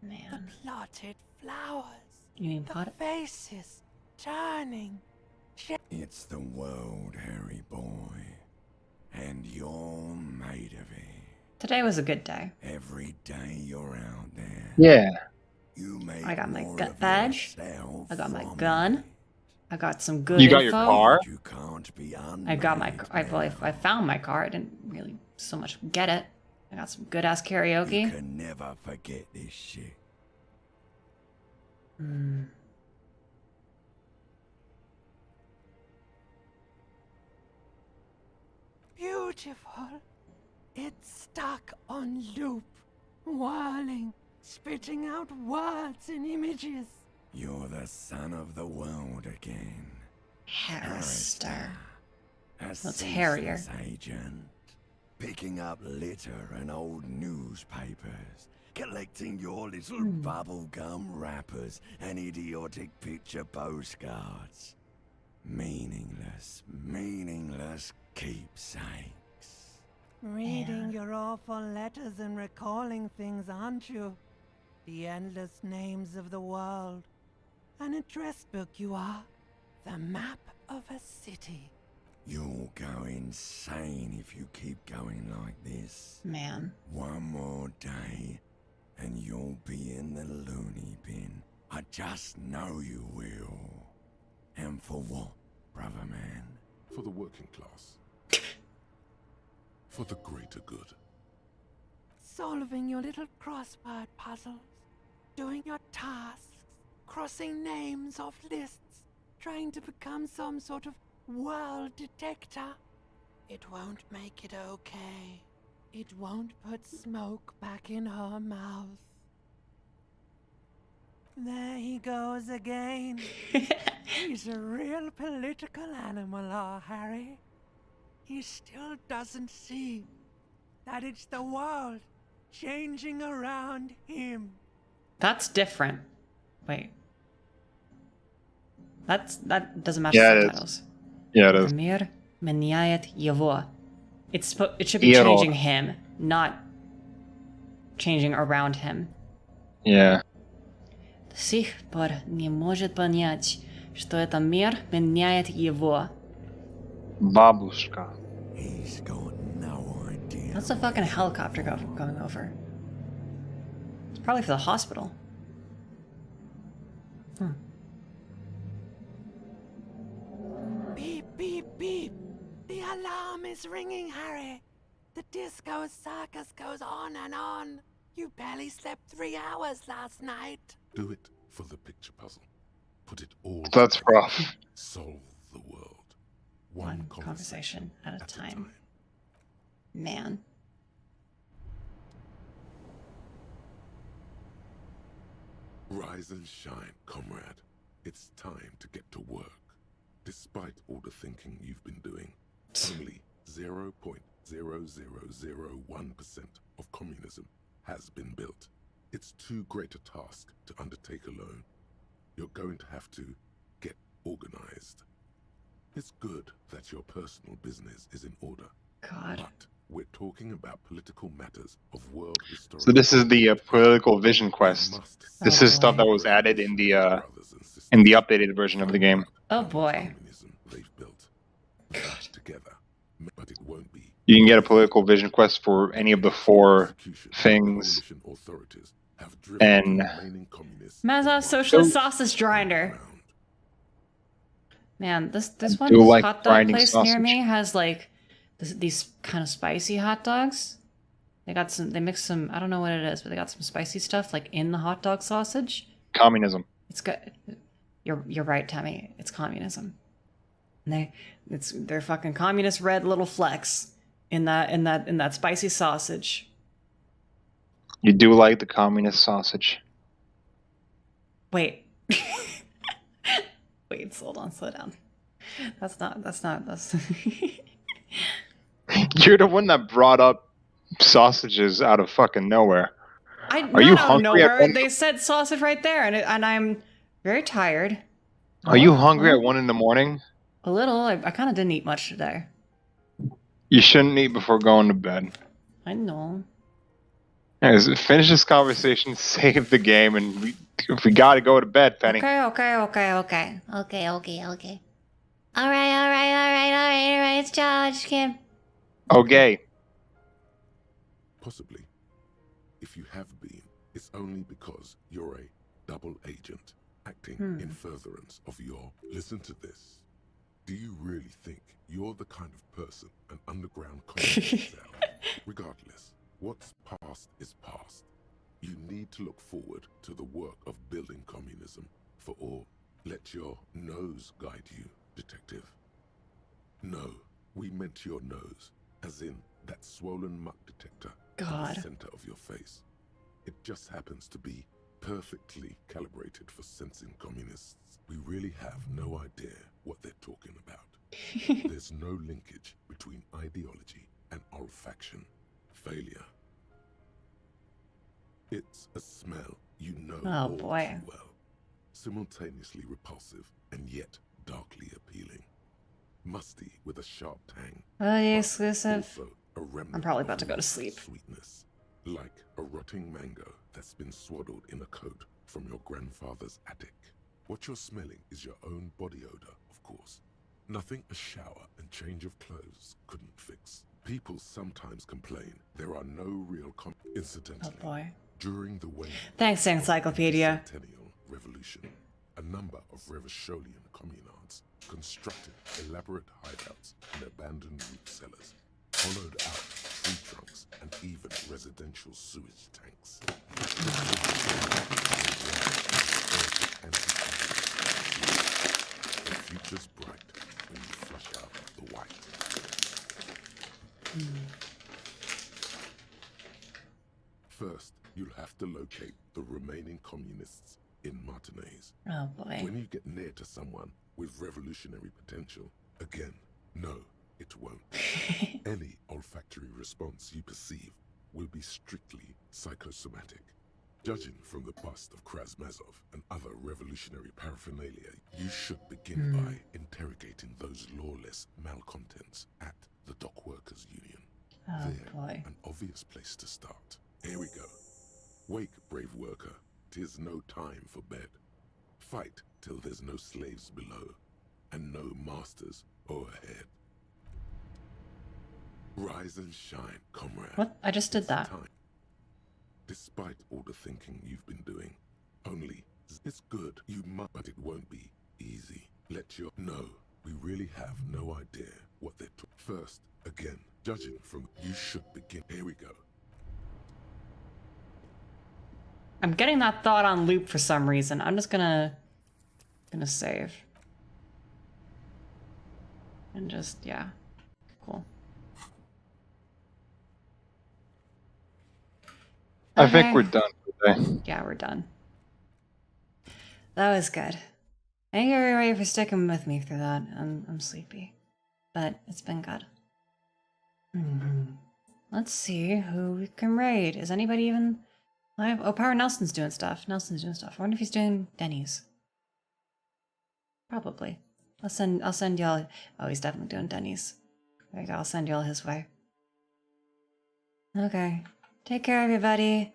Man. The plotted flowers. You mean the pot? faces turning. It's the world, Harry boy. And you're made of it. Today was a good day. Every day you're out there. Yeah. You make I got my more gut of badge. yourself I got my from gun. I got some good You got info. your car? You can't be I got my. I found my car. I didn't really so much get it. I got some good ass You karaoke. can never forget this shit. Beautiful. It's stuck on loop, whirling, spitting out words and images. You're the son of the world again. Harrister. A That's Harrier. ceaseless agent. Picking up litter and old newspapers. Collecting your little bubblegum wrappers and idiotic picture postcards. Meaningless, meaningless keepsakes. Reading your awful letters and recalling things, aren't you? The endless names of the world. An address book you are. The map of a city. You'll go insane if you keep going like this. Man. One more day, and you'll be in the loony bin. I just know you will. And for what, brother man? For the working class. For the greater good. Solving your little crossword puzzles. Doing your tasks. Crossing names off lists. Trying to become some sort of world detector. It won't make it okay. It won't put smoke back in her mouth. There he goes again. He's a real political animal, our Harry. He still doesn't see that it's the world changing around him. That's different. Wait. That doesn't match Yeah, the it is. subtitles. Yeah, it is. Amir Menayet Yavo. It should be Yero. changing him, not changing around him. Yeah. До сих пор не может понять, что это мир меняет его. Babushka. He's got no idea. That's a fucking helicopter going over. It's probably for the hospital. Beep, beep, beep. The alarm is ringing, Harry. The disco circus goes on and on. You barely slept 3 hours last night. Do it for the picture puzzle. Put it all That's together. rough. Solve the world. One conversation at a time. Man. Rise and shine, comrade. It's time to get to work. Despite all the thinking you've been doing, only 0.0001% of communism has been built. It's too great a task to undertake alone. You're going to have to get organized. It's good that your personal business is in order. God. But we're talking about political matters of world history. So this is the political vision quest. This is stuff that was added in the in the updated version of the game. Oh boy. They've built together, but it won't be. You can get a political vision quest for any of the 4 things. And Mazov Socialist Sausage Grinder. Man, this one do like hot dog grinding place sausage. near me has like these kind of spicy hot dogs. They mix some, I don't know what it is, but they got some spicy stuff like in the hot dog sausage. Communism. It's good. You're right, Tammy. It's communism. And they're fucking communist red little flecks in that spicy sausage. You do like the communist sausage. Wait. Wait, hold on, slow down. That's You're the one that brought up sausages out of fucking nowhere. Are you hungry? They said sausage right there, and I'm very tired. Are you hungry at 1 in the morning? A little. I kind of didn't eat much today. You shouldn't eat before going to bed. I know. Anyways, finish this conversation, save the game, and if we gotta go to bed, Penny. Okay. Okay. All right. It's George, Kim. Okay. Possibly. If you have been, it's only because you're a double agent acting in furtherance of your... Listen to this. Do you really think you're the kind of person an underground communist cell? Regardless, what's past is past. You need to look forward to the work of building communism for all. Let your nose guide you, detective. No, we meant your nose, as in that swollen muck detector at the center of your face. It just happens to be perfectly calibrated for sensing communists. We really have no idea what they're talking about. There's no linkage between ideology and olfaction. Failure. It's a smell you know all too well. Simultaneously repulsive and yet darkly appealing. Musty with a sharp tang. Oh, the exclusive. Also a remnant I'm probably about to of go to sleep. Sweetness. Like a rotting mango that's been swaddled in a coat from your grandfather's attic. What you're smelling is your own body odor, of course. Nothing a shower and change of clothes couldn't fix. People sometimes complain there are no real incidentally. Oh boy. During the waning Thanks, Encyclopedia. Centennial Revolution, a number of Revacholian communards constructed elaborate hideouts in abandoned root cellars, hollowed out tree trunks, and even residential sewage tanks. The future's bright when you flush out the white. First, you'll have to locate the remaining communists in Martinez. Oh boy. When you get near to someone with revolutionary potential, again, no, it won't. Any olfactory response you perceive will be strictly psychosomatic. Judging from the bust of Krasmazov and other revolutionary paraphernalia, you should begin by interrogating those lawless malcontents at the Dock Workers Union. Oh boy. An obvious place to start. Here we go. Wake, brave worker. 'Tis no time for bed. Fight till there's no slaves below, and no masters o'erhead. Rise and shine, comrade. What? I just did that. Time. Despite all the thinking you've been doing, only it's good. You must, but it won't be easy. Let your we really have no idea what they're first. Again, judging from you should begin. Here we go. I'm getting that thought on loop for some reason. I'm just gonna save. And just, yeah. Cool. I think we're done for today. Yeah, we're done. That was good. Thank you everybody for sticking with me through that. I'm sleepy. But it's been good. Let's see who we can raid. Is anybody even live? Oh, Power Nelson's doing stuff. I wonder if he's doing Denny's. Probably. I'll send y'all. Oh, he's definitely doing Denny's. There you go. I'll send y'all his way. Okay. Take care, everybody.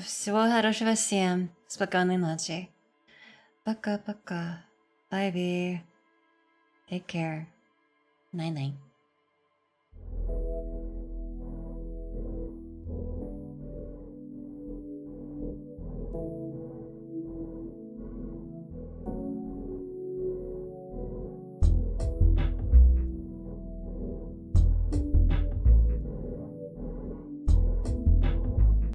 Всего хорошего всем. Спокойной ночи. Baka baka. Bye, B. Take care. Night night.